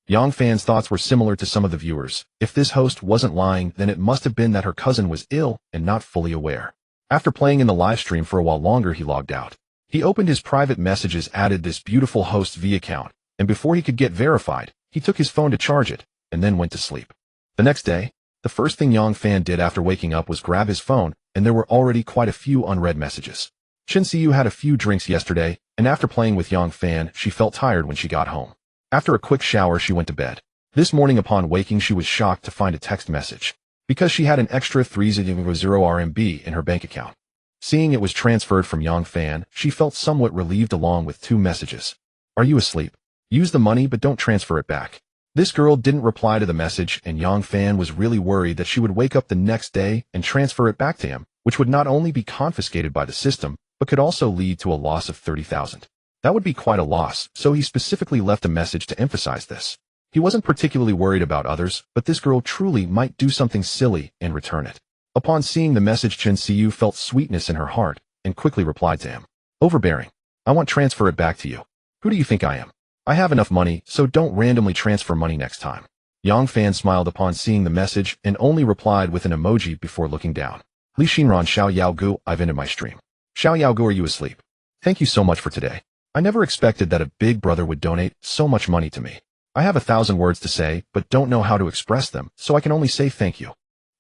Yang Fan's thoughts were similar to some of the viewers. If this host wasn't lying, then it must have been that her cousin was ill and not fully aware. After playing in the live stream for a while longer, he logged out. He opened his private messages, added this beautiful host V account, and before he could get verified, he took his phone to charge it, and then went to sleep. The next day, the first thing Yang Fan did after waking up was grab his phone, and there were already quite a few unread messages. Chen Xiu had a few drinks yesterday, and after playing with Yang Fan, she felt tired when she got home. After a quick shower, she went to bed. This morning upon waking, she was shocked to find a text message, because she had an extra 30 RMB in her bank account. Seeing it was transferred from Yang Fan, she felt somewhat relieved along with 2 messages. Are you asleep? Use the money but don't transfer it back. This girl didn't reply to the message, and Yang Fan was really worried that she would wake up the next day and transfer it back to him, which would not only be confiscated by the system, but could also lead to a loss of 30,000. That would be quite a loss, so he specifically left a message to emphasize this. He wasn't particularly worried about others, but this girl truly might do something silly and return it. Upon seeing the message, Chen Xiu felt sweetness in her heart and quickly replied to him. Overbearing. I want to transfer it back to you. Who do you think I am? I have enough money, so don't randomly transfer money next time. Yang Fan smiled upon seeing the message and only replied with an emoji before looking down. Li Xinran, Xiao Yao Gu, I've ended my stream. Xiao Yao Gu, are you asleep? Thank you so much for today. I never expected that a big brother would donate so much money to me. I have 1,000 words to say, but don't know how to express them, so I can only say thank you.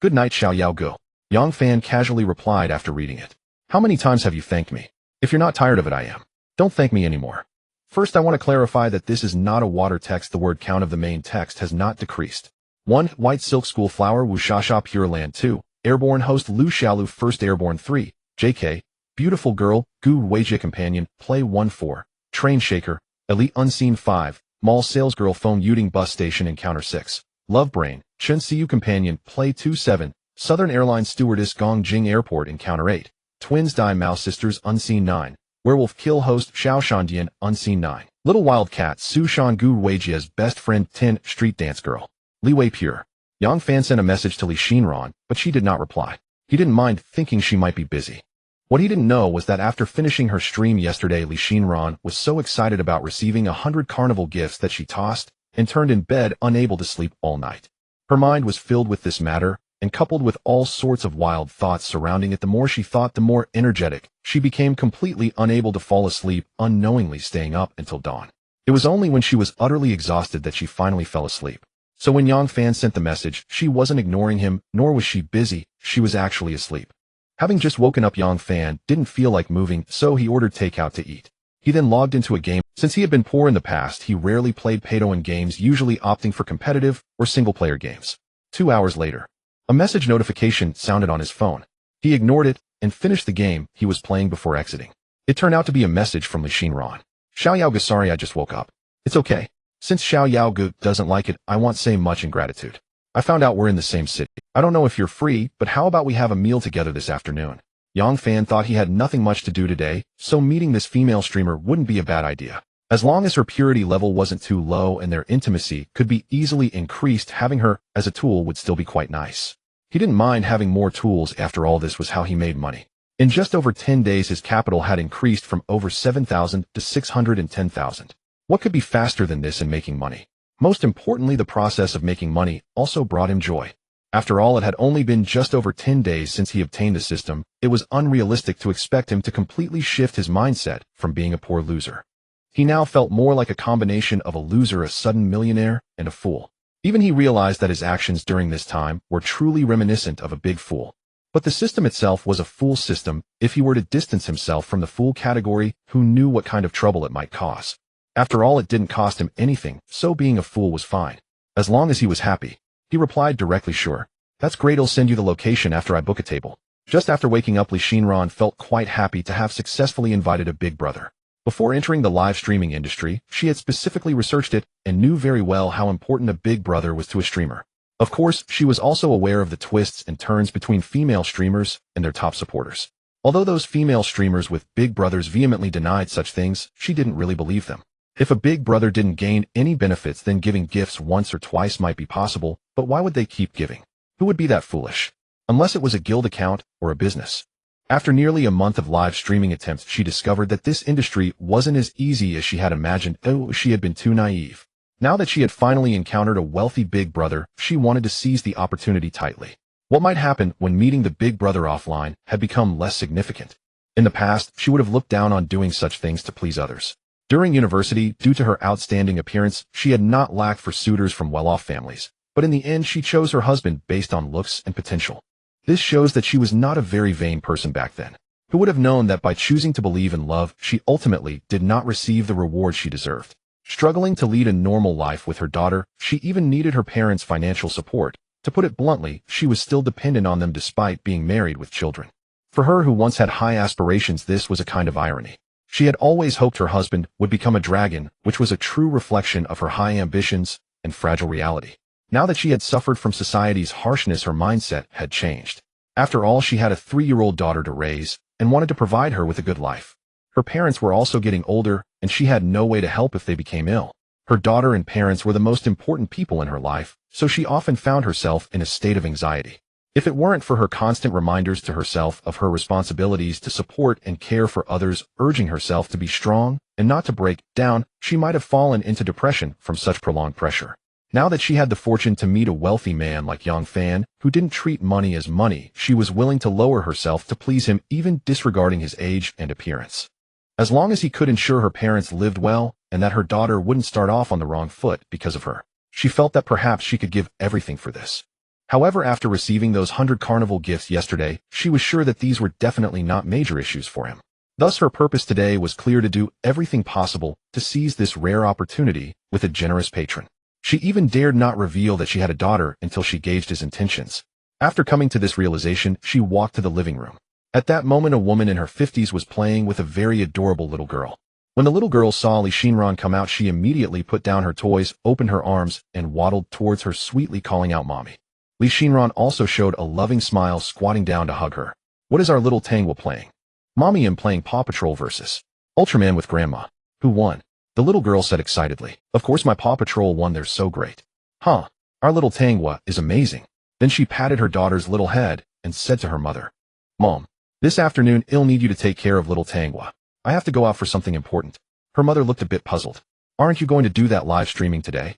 Good night, Xiao Yao Gu. Yang Fan casually replied after reading it. How many times have you thanked me? If you're not tired of it, I am. Don't thank me anymore. First, I want to clarify that this is not a water text. The word count of the main text has not decreased. 1. White Silk School Flower Wushasha Pure Land. 2. Airborne Host Lu Xiaolu First Airborne. 3. JK. Beautiful Girl, Gu Weijie Companion, Play 1-4. Train Shaker, Elite Unseen 5. Mall Salesgirl Phone Uting Bus Station Encounter 6. Love Brain, Chen Xiu Companion, Play 2-7. Southern Airlines Stewardess Gongjing Airport Encounter 8. Twins Die Mouse Sisters Unseen 9. Werewolf Kill host Xiao Shandian, Unseen 9. Little Wildcat Su Shan Gu Weijia's best friend 10 Street Dance Girl. Li Wei Pure. Yang Fan sent a message to Li Xinran, but she did not reply. He didn't mind, thinking she might be busy. What he didn't know was that after finishing her stream yesterday, Li Xinran was so excited about receiving 100 carnival gifts that she tossed and turned in bed unable to sleep all night. Her mind was filled with this matter, and coupled with all sorts of wild thoughts surrounding it, the more she thought, the more energetic she became, completely unable to fall asleep, unknowingly staying up until dawn. It was only when she was utterly exhausted that she finally fell asleep. So when Yang Fan sent the message, she wasn't ignoring him, nor was she busy, she was actually asleep. Having just woken up, Yang Fan didn't feel like moving, so he ordered takeout to eat. He then logged into a game. Since he had been poor in the past, he rarely played Pay-to-Win games, usually opting for competitive or single-player games. 2 hours later, a message notification sounded on his phone. He ignored it and finished the game he was playing before exiting. It turned out to be a message from Li Xinran. Xiao Yaogu, sorry I just woke up. It's okay. Since Xiao Yaogu doesn't like it, I won't say much in gratitude. I found out we're in the same city. I don't know if you're free, but how about we have a meal together this afternoon? Yang Fan thought he had nothing much to do today, so meeting this female streamer wouldn't be a bad idea. As long as her purity level wasn't too low and their intimacy could be easily increased, having her as a tool would still be quite nice. He didn't mind having more tools, after all this was how he made money. In just over 10 days his capital had increased from over 7,000 to 610,000. What could be faster than this in making money? Most importantly, the process of making money also brought him joy. After all, it had only been just over 10 days since he obtained the system. It was unrealistic to expect him to completely shift his mindset from being a poor loser. He now felt more like a combination of a loser, a sudden millionaire, and a fool. Even he realized that his actions during this time were truly reminiscent of a big fool. But the system itself was a fool system if he were to distance himself from the fool category, who knew what kind of trouble it might cause. After all, it didn't cost him anything, so being a fool was fine. As long as he was happy. He replied directly, sure. That's great, I'll send you the location after I book a table. Just after waking up, Li Xinran felt quite happy to have successfully invited a big brother. Before entering the live streaming industry, she had specifically researched it and knew very well how important a big brother was to a streamer. Of course, she was also aware of the twists and turns between female streamers and their top supporters. Although those female streamers with big brothers vehemently denied such things, she didn't really believe them. If a big brother didn't gain any benefits, then giving gifts once or twice might be possible, but why would they keep giving? Who would be that foolish? Unless it was a guild account or a business. After nearly a month of live streaming attempts, she discovered that this industry wasn't as easy as she had imagined. Oh, she had been too naive. Now that she had finally encountered a wealthy big brother, she wanted to seize the opportunity tightly. What might happen when meeting the big brother offline had become less significant. In the past, she would have looked down on doing such things to please others. During university, due to her outstanding appearance, she had not lacked for suitors from well-off families. But in the end, she chose her husband based on looks and potential. This shows that she was not a very vain person back then. Who would have known that by choosing to believe in love, she ultimately did not receive the reward she deserved. Struggling to lead a normal life with her daughter, she even needed her parents' financial support. To put it bluntly, she was still dependent on them despite being married with children. For her, who once had high aspirations, this was a kind of irony. She had always hoped her husband would become a dragon, which was a true reflection of her high ambitions and fragile reality. Now that she had suffered from society's harshness, her mindset had changed. After all, she had a 3-year-old daughter to raise and wanted to provide her with a good life. Her parents were also getting older, and she had no way to help if they became ill. Her daughter and parents were the most important people in her life, so she often found herself in a state of anxiety. If it weren't for her constant reminders to herself of her responsibilities to support and care for others, urging herself to be strong and not to break down, she might have fallen into depression from such prolonged pressure. Now that she had the fortune to meet a wealthy man like Yang Fan, who didn't treat money as money, she was willing to lower herself to please him, even disregarding his age and appearance. As long as he could ensure her parents lived well and that her daughter wouldn't start off on the wrong foot because of her, she felt that perhaps she could give everything for this. However, after receiving those 100 carnival gifts yesterday, she was sure that these were definitely not major issues for him. Thus, her purpose today was clear: to do everything possible to seize this rare opportunity with a generous patron. She even dared not reveal that she had a daughter until she gauged his intentions. After coming to this realization, she walked to the living room. At that moment, a woman in her 50s was playing with a very adorable little girl. When the little girl saw Li Xinran come out, she immediately put down her toys, opened her arms, and waddled towards her, sweetly calling out "Mommy." Li Xinran also showed a loving smile, squatting down to hug her. "What is our little Tangwa playing?" "Mommy, I'm playing Paw Patrol versus Ultraman with Grandma. Who won? The little girl said excitedly. Of course my Paw Patrol won, they're so great. Huh. Our little Tangwa is amazing. Then she patted her daughter's little head and said to her mother, Mom, this afternoon I'll need you to take care of little Tangwa. I have to go out for something important. Her mother looked a bit puzzled. Aren't you going to do that live streaming today?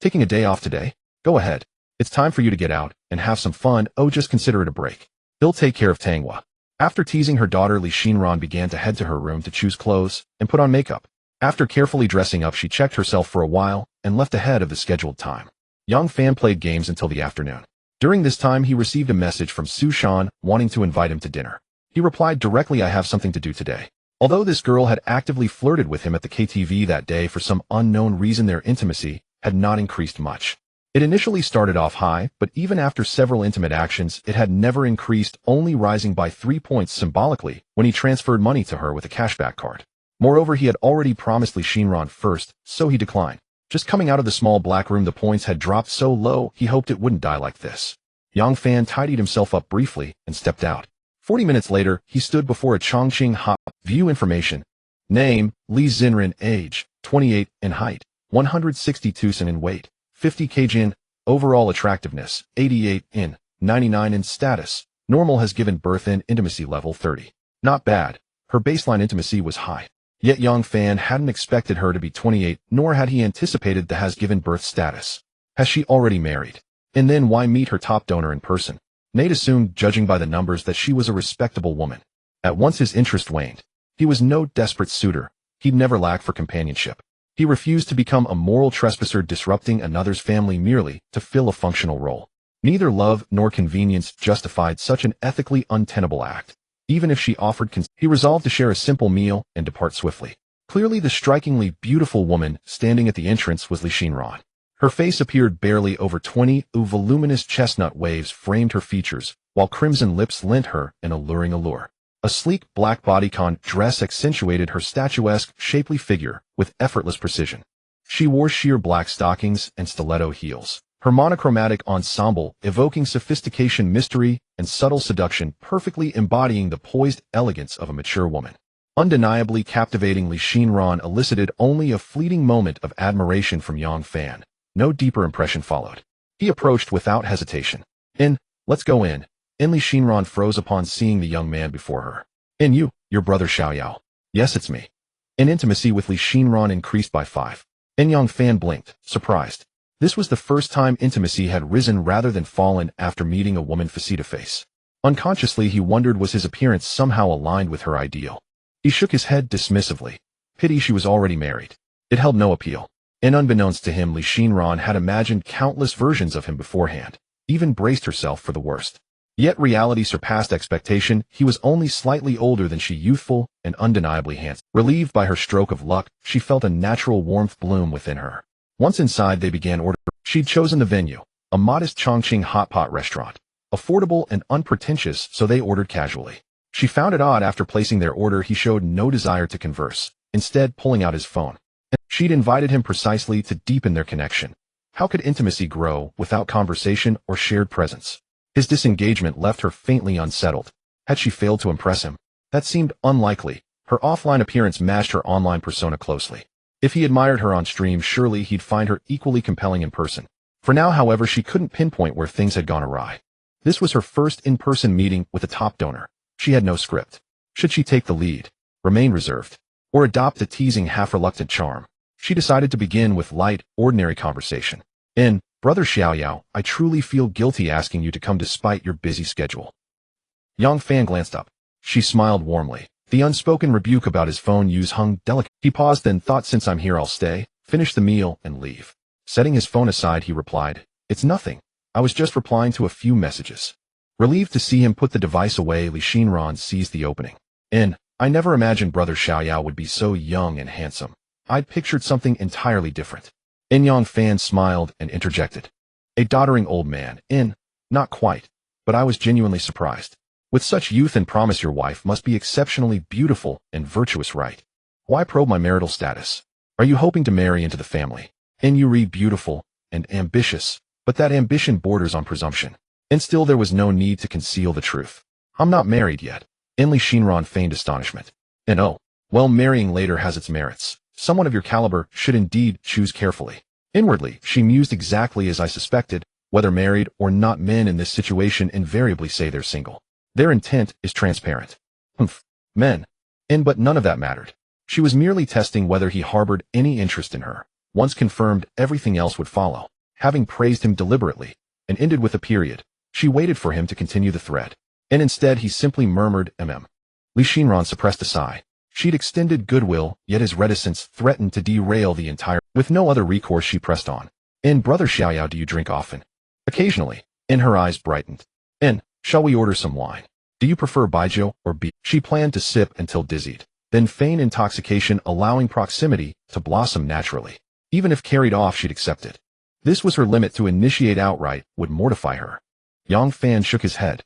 Taking a day off today? Go ahead. It's time for you to get out and have some fun. Oh, just consider it a break. I'll take care of Tangwa. After teasing her daughter, Li Shinran began to head to her room to choose clothes and put on makeup. After carefully dressing up, she checked herself for a while and left ahead of the scheduled time. Yang Fan played games until the afternoon. During this time, he received a message from Su Shan wanting to invite him to dinner. He replied directly, I have something to do today. Although this girl had actively flirted with him at the KTV that day, for some unknown reason their intimacy had not increased much. It initially started off high, but even after several intimate actions, it had never increased, only rising by 3 points symbolically when he transferred money to her with a cashback card. Moreover, he had already promised Li Shinran first, so he declined. Just coming out of the small black room, the points had dropped so low, he hoped it wouldn't die like this. Yang Fan tidied himself up briefly and stepped out. 40 minutes later, he stood before a Chongqing hot. View information. Name, Li Xinren. Age, 28. In height, 162 cm. In weight, 50 kg. In overall attractiveness, 88. In 99. In status, normal. Has given birth. In intimacy level 30. Not bad. Her baseline intimacy was high. Yet Yang Fan hadn't expected her to be 28, nor had he anticipated the has given birth status. Has she already married? And then why meet her top donor in person? Nate assumed, judging by the numbers, that she was a respectable woman. At once his interest waned. He was no desperate suitor. He'd never lack for companionship. He refused to become a moral trespasser disrupting another's family merely to fill a functional role. Neither love nor convenience justified such an ethically untenable act. Even if she offered he resolved to share a simple meal and depart swiftly. Clearly the strikingly beautiful woman standing at the entrance was Li Shinran. Her face appeared barely over 20, voluminous chestnut waves framed her features, while crimson lips lent her an alluring allure. A sleek black bodycon dress accentuated her statuesque, shapely figure with effortless precision. She wore sheer black stockings and stiletto heels. Her monochromatic ensemble evoking sophistication, mystery, and subtle seduction, perfectly embodying the poised elegance of a mature woman. Undeniably captivating, Li Shinran elicited only a fleeting moment of admiration from Yang Fan. No deeper impression followed. He approached without hesitation. Let's go in. Li Shinran froze upon seeing the young man before her. Your brother Xiaoyao. Yes, it's me. Intimacy with Li Shinran increased by 5. Yang Fan blinked, surprised. This was the first time intimacy had risen rather than fallen after meeting a woman face-to-face. Unconsciously he wondered, was his appearance somehow aligned with her ideal? He shook his head dismissively. Pity she was already married. It held no appeal. And unbeknownst to him, Li Shinran had imagined countless versions of him beforehand, even braced herself for the worst. Yet reality surpassed expectation. He was only slightly older than she, youthful and undeniably handsome. Relieved by her stroke of luck, she felt a natural warmth bloom within her. Once inside, they began ordering. She'd chosen the venue, a modest Chongqing hot pot restaurant. Affordable and unpretentious, so they ordered casually. She found it odd after placing their order he showed no desire to converse, instead pulling out his phone. She'd invited him precisely to deepen their connection. How could intimacy grow without conversation or shared presence? His disengagement left her faintly unsettled. Had she failed to impress him? That seemed unlikely. Her offline appearance matched her online persona closely. If he admired her on stream, surely he'd find her equally compelling in person. For now, however, she couldn't pinpoint where things had gone awry. This was her first in-person meeting with a top donor. She had no script. Should she take the lead, remain reserved, or adopt the teasing, half-reluctant charm? She decided to begin with light, ordinary conversation. Brother Xiaoyao, I truly feel guilty asking you to come despite your busy schedule. Yang Fan glanced up. She smiled warmly. The unspoken rebuke about his phone use hung delicate. He paused, then thought, since I'm here I'll stay, finish the meal, and leave. Setting his phone aside, he replied, It's nothing. I was just replying to a few messages. Relieved to see him put the device away, Li Shinran seized the opening. I never imagined Brother Xiaoyao would be so young and handsome. I'd pictured something entirely different. Yang Fan smiled and interjected. A doddering old man. Not quite. But I was genuinely surprised. With such youth and promise, your wife must be exceptionally beautiful and virtuous, right? Why probe my marital status? Are you hoping to marry into the family? You read beautiful and ambitious, but that ambition borders on presumption. And still there was no need to conceal the truth. I'm not married yet. Li Shinran feigned astonishment. Oh, Well, marrying later has its merits. Someone of your caliber should indeed choose carefully. Inwardly, she mused exactly as I suspected. Whether married or not, men in this situation invariably say they're single. Their intent is transparent. Humph. Men. But none of that mattered. She was merely testing whether he harbored any interest in her. Once confirmed, everything else would follow. Having praised him deliberately, and ended with a period, she waited for him to continue the thread. And instead he simply murmured, Li Shinran suppressed a sigh. She'd extended goodwill, yet his reticence threatened to derail the entire. With no other recourse, she pressed on. Brother Xiaoyao, do you drink often? Occasionally. Her eyes brightened. Shall we order some wine? Do you prefer baijiu or beer? She planned to sip until dizzied, then feign intoxication, allowing proximity to blossom naturally. Even if carried off, she'd accept it. This was her limit. To initiate outright would mortify her. Yang Fan shook his head.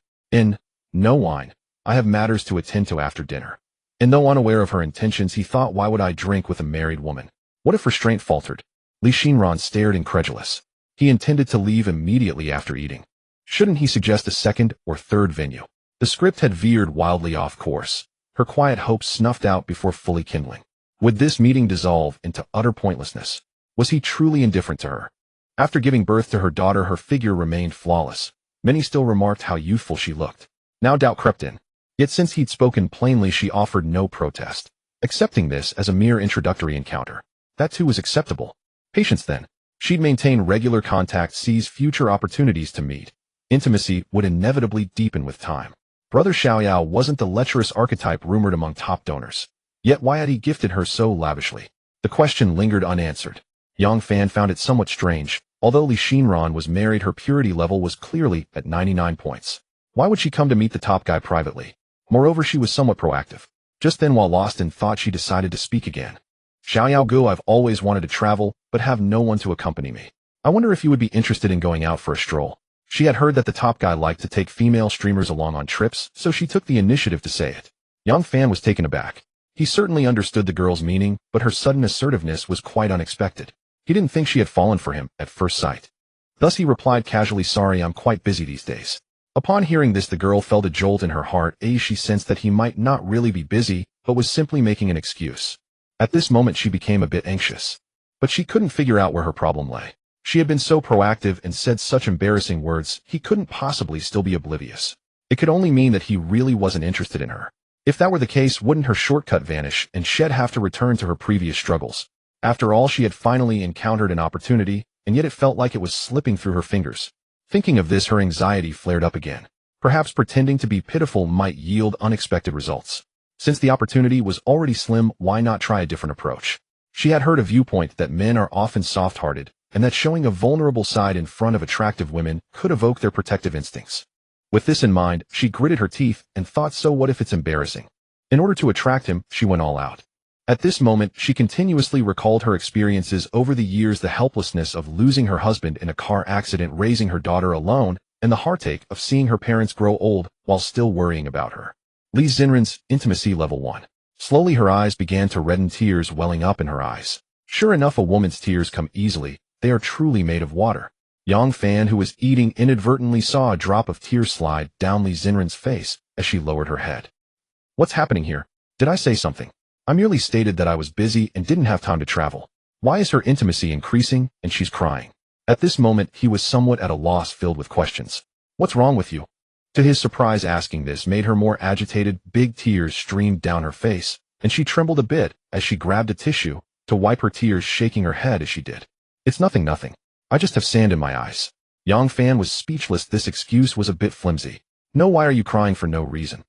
No wine. I have matters to attend to after dinner. And though unaware of her intentions, he thought, why would I drink with a married woman? What if restraint faltered? Li Shinran stared incredulous. He intended to leave immediately after eating. Shouldn't he suggest a second or third venue? The script had veered wildly off course. Her quiet hopes snuffed out before fully kindling. Would this meeting dissolve into utter pointlessness? Was he truly indifferent to her? After giving birth to her daughter, her figure remained flawless. Many still remarked how youthful she looked. Now doubt crept in. Yet since he'd spoken plainly, she offered no protest, accepting this as a mere introductory encounter. That too was acceptable. Patience then. She'd maintain regular contact, seize future opportunities to meet. Intimacy would inevitably deepen with time. Brother Xiaoyao wasn't the lecherous archetype rumored among top donors. Yet why had he gifted her so lavishly? The question lingered unanswered. Yang Fan found it somewhat strange. Although Li Shinran was married, her purity level was clearly at 99 points. Why would she come to meet the top guy privately? Moreover, she was somewhat proactive. Just then, while lost in thought, she decided to speak again. Xiaoyao Gu, I've always wanted to travel, but have no one to accompany me. I wonder if you would be interested in going out for a stroll. She had heard that the top guy liked to take female streamers along on trips, so she took the initiative to say it. Yang Fan was taken aback. He certainly understood the girl's meaning, but her sudden assertiveness was quite unexpected. He didn't think she had fallen for him at first sight. Thus he replied casually, sorry, I'm quite busy these days. Upon hearing this, the girl felt a jolt in her heart. She sensed that he might not really be busy, but was simply making an excuse. At this moment she became a bit anxious. But she couldn't figure out where her problem lay. She had been so proactive and said such embarrassing words, he couldn't possibly still be oblivious. It could only mean that he really wasn't interested in her. If that were the case, wouldn't her shortcut vanish and she'd have to return to her previous struggles? After all, she had finally encountered an opportunity, and yet it felt like it was slipping through her fingers. Thinking of this, her anxiety flared up again. Perhaps pretending to be pitiful might yield unexpected results. Since the opportunity was already slim, why not try a different approach? She had heard a viewpoint that men are often soft-hearted, and that showing a vulnerable side in front of attractive women could evoke their protective instincts. With this in mind, she gritted her teeth and thought, so what if it's embarrassing? In order to attract him, she went all out. At this moment, she continuously recalled her experiences over the years, the helplessness of losing her husband in a car accident, raising her daughter alone, and the heartache of seeing her parents grow old while still worrying about her. Li Xinran's intimacy level 1. Slowly her eyes began to redden, tears welling up in her eyes. Sure enough, a woman's tears come easily. They are truly made of water. Yang Fan, who was eating, inadvertently saw a drop of tears slide down Li Xinran's face as she lowered her head. What's happening here? Did I say something? I merely stated that I was busy and didn't have time to travel. Why is her intimacy increasing and she's crying? At this moment, he was somewhat at a loss, filled with questions. What's wrong with you? To his surprise, asking this made her more agitated. Big tears streamed down her face, and she trembled a bit as she grabbed a tissue to wipe her tears, shaking her head as she did. It's nothing. I just have sand in my eyes. Yang Fan was speechless. This excuse was a bit flimsy. No, why are you crying for no reason?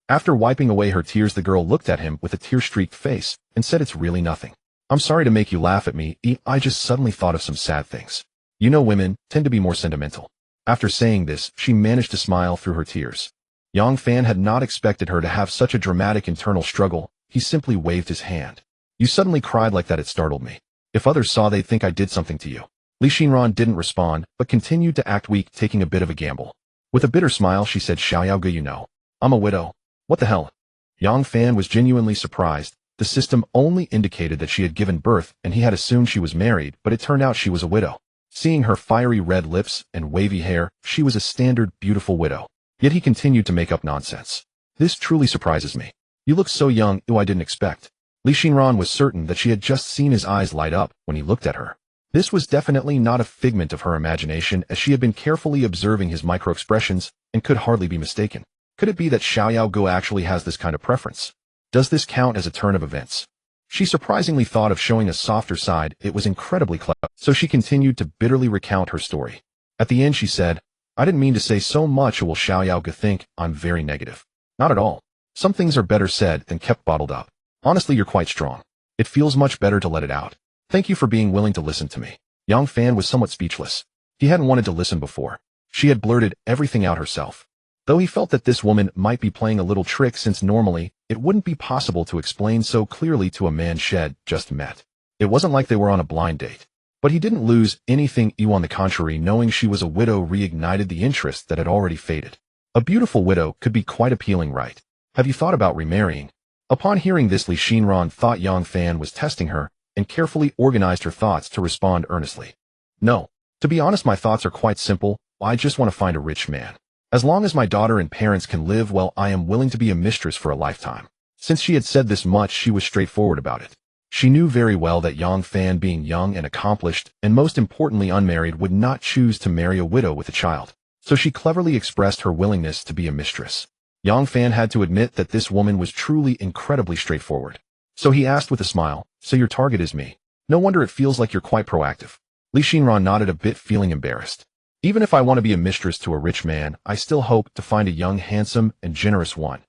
After wiping away her tears, the girl looked at him with a tear-streaked face and said, it's really nothing. I'm sorry to make you laugh at me. I just suddenly thought of some sad things. You know, women tend to be more sentimental. After saying this, she managed to smile through her tears. Yang Fan had not expected her to have such a dramatic internal struggle. He simply waved his hand. You suddenly cried like that, it startled me. If others saw, they'd think I did something to you. Li Shinran didn't respond, but continued to act weak, taking a bit of a gamble. With a bitter smile, she said, Xiaoyao Gu, you know, I'm a widow. What the hell? Yang Fan was genuinely surprised. The system only indicated that she had given birth, and he had assumed she was married, but it turned out she was a widow. Seeing her fiery red lips and wavy hair, she was a standard, beautiful widow. Yet he continued to make up nonsense. This truly surprises me. You look so young. I didn't expect. Li Xinran was certain that she had just seen his eyes light up when he looked at her. This was definitely not a figment of her imagination, as she had been carefully observing his micro-expressions and could hardly be mistaken. Could it be that Xiaoyao Gu actually has this kind of preference? Does this count as a turn of events? She surprisingly thought of showing a softer side. It was incredibly clever, so she continued to bitterly recount her story. At the end she said, I didn't mean to say so much, or will Xiaoyao Gu think I'm very negative? Not at all. Some things are better said than kept bottled up. Honestly, you're quite strong. It feels much better to let it out. Thank you for being willing to listen to me. Yang Fan was somewhat speechless. He hadn't wanted to listen before. She had blurted everything out herself. Though he felt that this woman might be playing a little trick, since normally it wouldn't be possible to explain so clearly to a man she'd just met. It wasn't like they were on a blind date. But he didn't lose anything. On the contrary, knowing she was a widow reignited the interest that had already faded. A beautiful widow could be quite appealing, right? Have you thought about remarrying? Upon hearing this, Li Xinran thought Yang Fan was testing her and carefully organized her thoughts to respond earnestly. No. To be honest, my thoughts are quite simple. I just want to find a rich man. As long as my daughter and parents can live well, I am willing to be a mistress for a lifetime. Since she had said this much, she was straightforward about it. She knew very well that Yang Fan, being young and accomplished, and most importantly unmarried, would not choose to marry a widow with a child. So she cleverly expressed her willingness to be a mistress. Yang Fan had to admit that this woman was truly incredibly straightforward. So he asked with a smile, so your target is me. No wonder it feels like you're quite proactive. Li Xinran nodded a bit, feeling embarrassed. Even if I want to be a mistress to a rich man, I still hope to find a young, handsome, and generous one.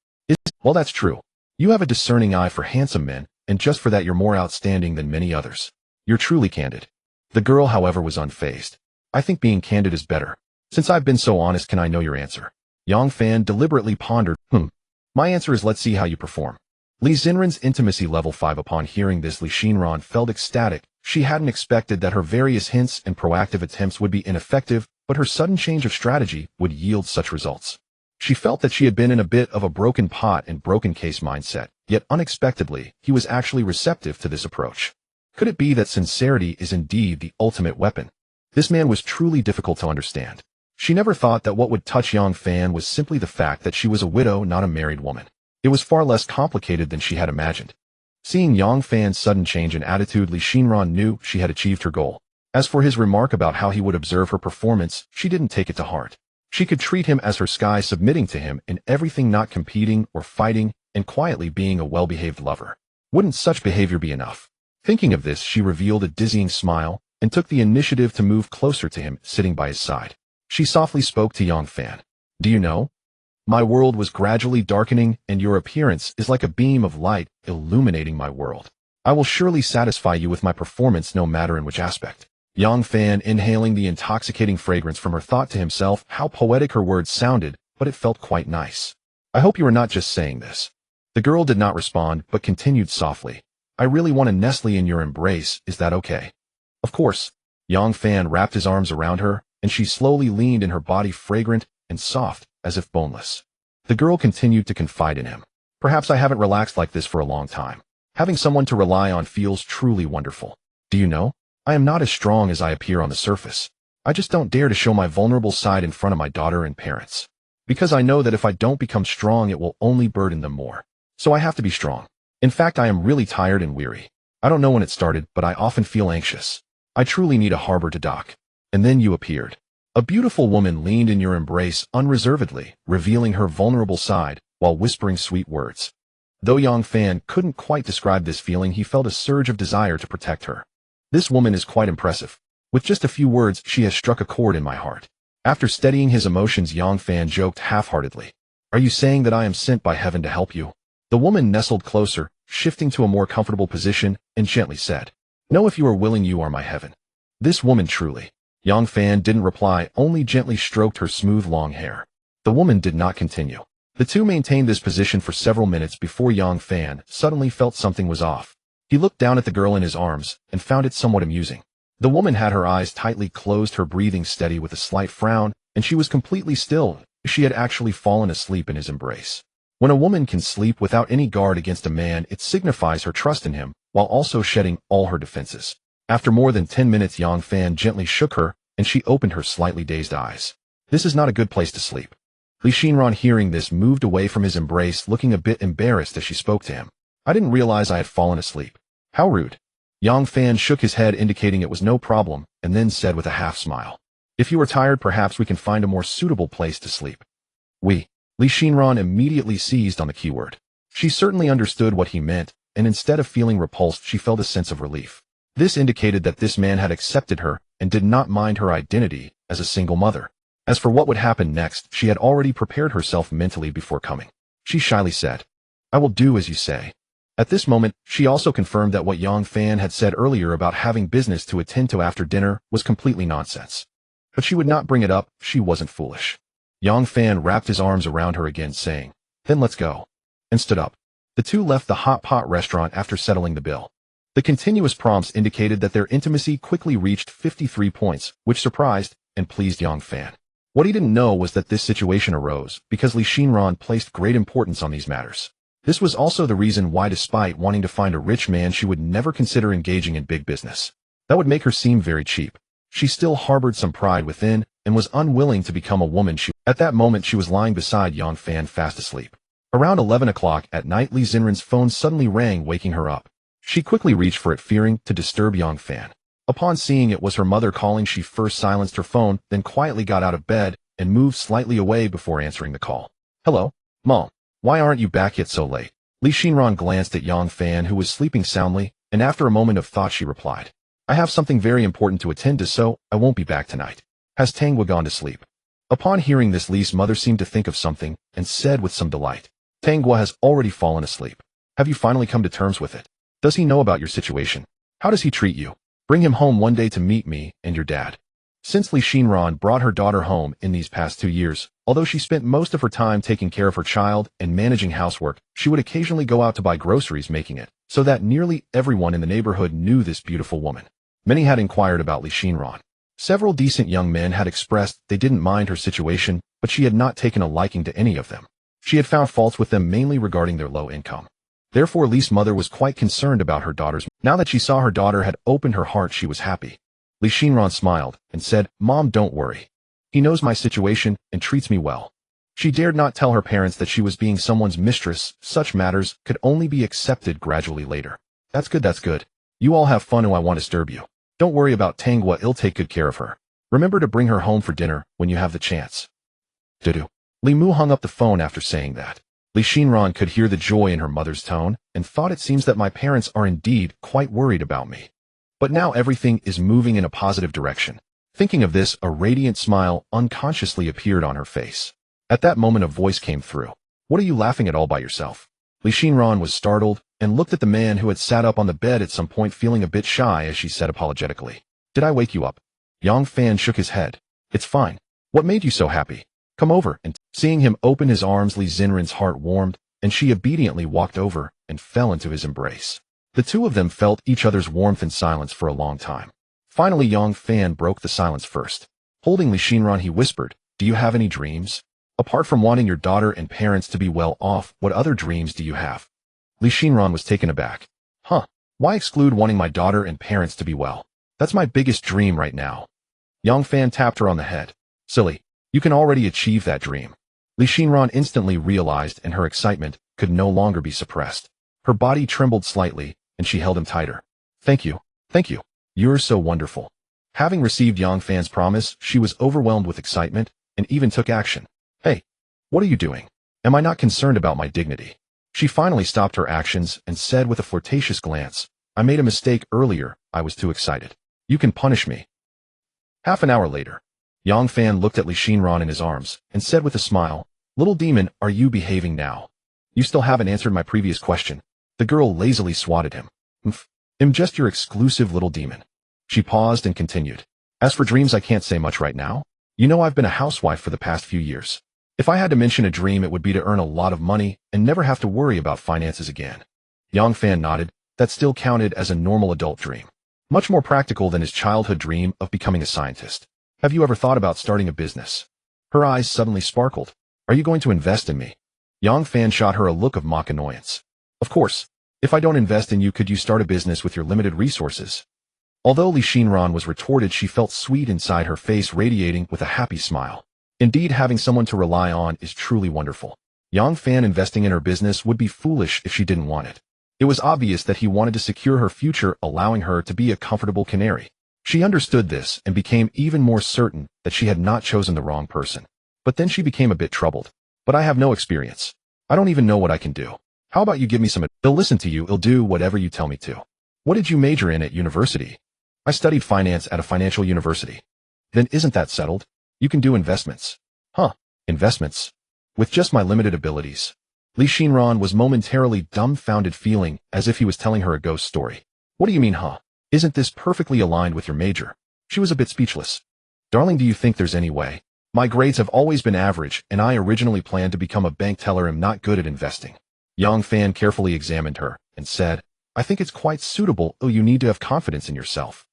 Well, that's true. You have a discerning eye for handsome men, and just for that you're more outstanding than many others. You're truly candid. The girl, however, was unfazed. I think being candid is better. Since I've been so honest, can I know your answer? Yang Fan deliberately pondered. My answer is, let's see how you perform. Li Xinran's intimacy level 5. Upon hearing this, Li Xinran felt ecstatic. She hadn't expected that her various hints and proactive attempts would be ineffective, but her sudden change of strategy would yield such results. She felt that she had been in a bit of a broken pot and broken case mindset, yet unexpectedly, he was actually receptive to this approach. Could it be that sincerity is indeed the ultimate weapon? This man was truly difficult to understand. She never thought that what would touch Yang Fan was simply the fact that she was a widow, not a married woman. It was far less complicated than she had imagined. Seeing Yang Fan's sudden change in attitude, Li Xinran knew she had achieved her goal. As for his remark about how he would observe her performance, she didn't take it to heart. She could treat him as her sky, submitting to him in everything, not competing or fighting, and quietly being a well-behaved lover. Wouldn't such behavior be enough? Thinking of this, she revealed a dizzying smile and took the initiative to move closer to him, sitting by his side. She softly spoke to Yang Fan. Do you know? My world was gradually darkening, and your appearance is like a beam of light illuminating my world. I will surely satisfy you with my performance, no matter in which aspect. Yang Fan, inhaling the intoxicating fragrance from her, thought to himself how poetic her words sounded, but it felt quite nice. I hope you are not just saying this. The girl did not respond, but continued softly. I really want to nestle in your embrace, is that okay? Of course. Yang Fan wrapped his arms around her, and she slowly leaned in, her body fragrant and soft, as if boneless. The girl continued to confide in him. Perhaps I haven't relaxed like this for a long time. Having someone to rely on feels truly wonderful. Do you know? I am not as strong as I appear on the surface. I just don't dare to show my vulnerable side in front of my daughter and parents. Because I know that if I don't become strong, it will only burden them more. So I have to be strong. In fact, I am really tired and weary. I don't know when it started, but I often feel anxious. I truly need a harbor to dock. And then you appeared. A beautiful woman leaned in your embrace unreservedly, revealing her vulnerable side, while whispering sweet words. Though Yang Fan couldn't quite describe this feeling, he felt a surge of desire to protect her. This woman is quite impressive. With just a few words, she has struck a chord in my heart. After steadying his emotions, Yang Fan joked half-heartedly. Are you saying that I am sent by heaven to help you? The woman nestled closer, shifting to a more comfortable position, and gently said, No, if you are willing, you are my heaven. This woman truly. Yang Fan didn't reply, only gently stroked her smooth long hair. The woman did not continue. The two maintained this position for several minutes before Yang Fan suddenly felt something was off. He looked down at the girl in his arms and found it somewhat amusing. The woman had her eyes tightly closed, her breathing steady with a slight frown, and she was completely still. She had actually fallen asleep in his embrace. When a woman can sleep without any guard against a man, it signifies her trust in him, while also shedding all her defenses. After more than 10 minutes, Yang Fan gently shook her, and she opened her slightly dazed eyes. This is not a good place to sleep. Li Xinran, hearing this, moved away from his embrace, looking a bit embarrassed as she spoke to him. I didn't realize I had fallen asleep. How rude. Yang Fan shook his head indicating it was no problem, and then said with a half-smile. If you are tired, perhaps we can find a more suitable place to sleep. Li Shinran immediately seized on the keyword. She certainly understood what he meant, and instead of feeling repulsed, she felt a sense of relief. This indicated that this man had accepted her and did not mind her identity as a single mother. As for what would happen next, she had already prepared herself mentally before coming. She shyly said, I will do as you say. At this moment, she also confirmed that what Yang Fan had said earlier about having business to attend to after dinner was completely nonsense. But she would not bring it up, she wasn't foolish. Yang Fan wrapped his arms around her again, saying, Then let's go, and stood up. The two left the hot pot restaurant after settling the bill. The continuous prompts indicated that their intimacy quickly reached 53 points, which surprised and pleased Yang Fan. What he didn't know was that this situation arose because Li Shinran placed great importance on these matters. This was also the reason why, despite wanting to find a rich man, she would never consider engaging in big business. That would make her seem very cheap. She still harbored some pride within and was unwilling to become a woman. At that moment, she was lying beside Yang Fan fast asleep. Around 11 o'clock at night, Li Xinran's phone suddenly rang, waking her up. She quickly reached for it, fearing to disturb Yang Fan. Upon seeing it was her mother calling, she first silenced her phone, then quietly got out of bed and moved slightly away before answering the call. Hello, Mom. Why aren't you back yet so late? Li Shinran glanced at Yang Fan, who was sleeping soundly, and after a moment of thought she replied, I have something very important to attend to, so I won't be back tonight. Has Tanghua gone to sleep? Upon hearing this, Li's mother seemed to think of something and said with some delight, Tanghua has already fallen asleep. Have you finally come to terms with it? Does he know about your situation? How does he treat you? Bring him home one day to meet me and your dad. Since Li Shinran brought her daughter home in these past 2 years, although she spent most of her time taking care of her child and managing housework, she would occasionally go out to buy groceries, making it so that nearly everyone in the neighborhood knew this beautiful woman. Many had inquired about Li Shinran. Several decent young men had expressed they didn't mind her situation, but she had not taken a liking to any of them. She had found faults with them mainly regarding their low income. Therefore, Li's mother was quite concerned about her daughter's. Now that she saw her daughter had opened her heart, she was happy. Li Shinran smiled and said, Mom, don't worry. He knows my situation and treats me well. She dared not tell her parents that she was being someone's mistress. Such matters could only be accepted gradually later. That's good, that's good. You all have fun, and I won't disturb you. Don't worry about Tanghua, I'll take good care of her. Remember to bring her home for dinner when you have the chance. Dudu. Li Mu hung up the phone after saying that. Li Shinran could hear the joy in her mother's tone and thought, it seems that my parents are indeed quite worried about me. But now everything is moving in a positive direction. Thinking of this, a radiant smile unconsciously appeared on her face. At that moment, a voice came through. What are you laughing at all by yourself? Li Shinran was startled and looked at the man who had sat up on the bed at some point, feeling a bit shy as she said apologetically, Did I wake you up? Yang Fan shook his head. It's fine. What made you so happy? Come over. And seeing him open his arms, Li Xinran's heart warmed, and she obediently walked over and fell into his embrace. The two of them felt each other's warmth in silence for a long time. Finally, Yang Fan broke the silence first. Holding Li Shinran, he whispered, Do you have any dreams? Apart from wanting your daughter and parents to be well off, what other dreams do you have? Li Shinran was taken aback. Why exclude wanting my daughter and parents to be well? That's my biggest dream right now. Yang Fan tapped her on the head. Silly, you can already achieve that dream. Li Shinran instantly realized, and her excitement could no longer be suppressed. Her body trembled slightly, and she held him tighter. Thank you. Thank you. You're so wonderful. Having received Yang Fan's promise, she was overwhelmed with excitement and even took action. Hey, what are you doing? Am I not concerned about my dignity? She finally stopped her actions and said with a flirtatious glance, I made a mistake earlier, I was too excited. You can punish me. Half an hour later, Yang Fan looked at Li Shinran in his arms and said with a smile, Little demon, are you behaving now? You still haven't answered my previous question. The girl lazily swatted him. I'm just your exclusive little demon. She paused and continued. As for dreams, I can't say much right now. You know, I've been a housewife for the past few years. If I had to mention a dream, it would be to earn a lot of money and never have to worry about finances again. Yang Fan nodded. That still counted as a normal adult dream. Much more practical than his childhood dream of becoming a scientist. Have you ever thought about starting a business? Her eyes suddenly sparkled. Are you going to invest in me? Yang Fan shot her a look of mock annoyance. Of course. If I don't invest in you, could you start a business with your limited resources? Although Li Shinran was retorted, she felt sweet inside, her face radiating with a happy smile. Indeed, having someone to rely on is truly wonderful. Yang Fan investing in her business would be foolish if she didn't want it. It was obvious that he wanted to secure her future, allowing her to be a comfortable canary. She understood this and became even more certain that she had not chosen the wrong person. But then she became a bit troubled. But I have no experience. I don't even know what I can do. How about you give me some advice? He'll listen to you, he'll do whatever you tell me to. What did you major in at university? I studied finance at a financial university. Then isn't that settled? You can do investments. Huh, investments? With just my limited abilities. Li Xinran was momentarily dumbfounded, feeling as if he was telling her a ghost story. What do you mean, huh? Isn't this perfectly aligned with your major? She was a bit speechless. Darling, do you think there's any way? My grades have always been average, and I originally planned to become a bank teller. I'm not good at investing. Yang Fan carefully examined her and said, I think it's quite suitable. Oh, you need to have confidence in yourself.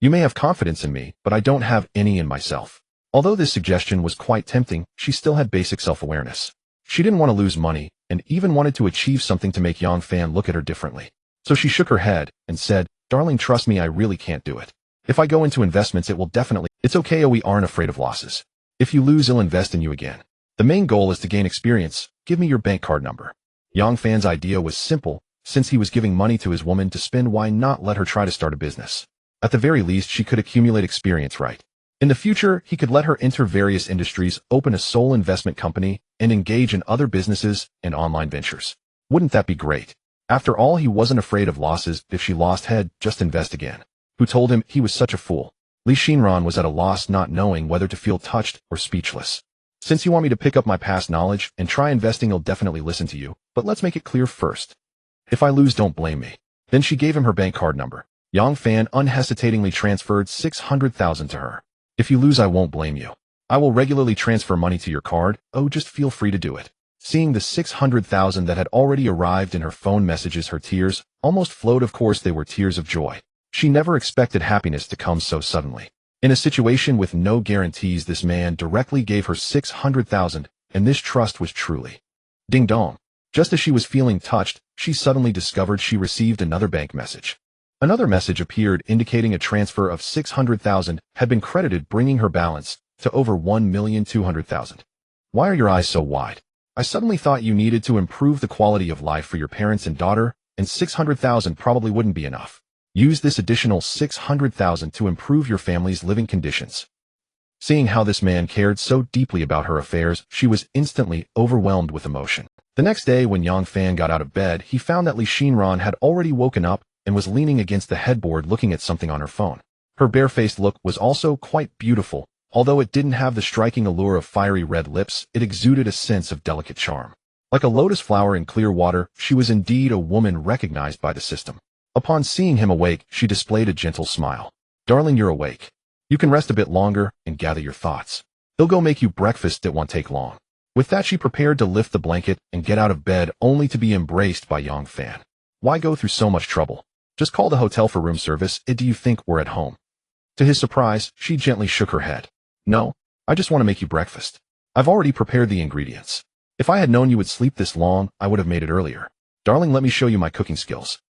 You may have confidence in me, but I don't have any in myself. Although this suggestion was quite tempting, she still had basic self-awareness. She didn't want to lose money, and even wanted to achieve something to make Yang Fan look at her differently. So she shook her head and said, Darling, trust me, I really can't do it. If I go into investments, it will definitely. It's okay, we aren't afraid of losses. If you lose, I'll invest in you again. The main goal is to gain experience. Give me your bank card number. Yang Fan's idea was simple. Since he was giving money to his woman to spend, why not let her try to start a business? At the very least, she could accumulate experience, right? In the future, he could let her enter various industries, open a sole investment company, and engage in other businesses and online ventures. Wouldn't that be great? After all, he wasn't afraid of losses. If she lost head, just invest again. Who told him he was such a fool? Li Xinran was at a loss, not knowing whether to feel touched or speechless. Since you want me to pick up my past knowledge and try investing, I'll definitely listen to you, but let's make it clear first. If I lose, don't blame me. Then she gave him her bank card number. Yang Fan unhesitatingly transferred 600,000 to her. If you lose, I won't blame you. I will regularly transfer money to your card. Oh, just feel free to do it. Seeing the 600,000 that had already arrived in her phone messages, her tears almost flowed. Of course, they were tears of joy. She never expected happiness to come so suddenly. In a situation with no guarantees, this man directly gave her 600,000, and this trust was truly. Ding dong. Just as she was feeling touched, she suddenly discovered she received another bank message. Another message appeared indicating a transfer of 600,000 had been credited, bringing her balance to over 1,200,000. Why are your eyes so wide? I suddenly thought you needed to improve the quality of life for your parents and daughter, and 600,000 probably wouldn't be enough. Use this additional 600,000 to improve your family's living conditions. Seeing how this man cared so deeply about her affairs, she was instantly overwhelmed with emotion. The next day, when Yang Fan got out of bed, he found that Li Xinran had already woken up and was leaning against the headboard looking at something on her phone. Her barefaced look was also quite beautiful. Although it didn't have the striking allure of fiery red lips, it exuded a sense of delicate charm. Like a lotus flower in clear water, she was indeed a woman recognized by the system. Upon seeing him awake, she displayed a gentle smile. Darling, you're awake. You can rest a bit longer and gather your thoughts. They'll go make you breakfast. It won't take long. With that, she prepared to lift the blanket and get out of bed, only to be embraced by Yang Fan. Why go through so much trouble? Just call the hotel for room service. Do you think we're at home? To his surprise, she gently shook her head. No, I just want to make you breakfast. I've already prepared the ingredients. If I had known you would sleep this long, I would have made it earlier. Darling, let me show you my cooking skills.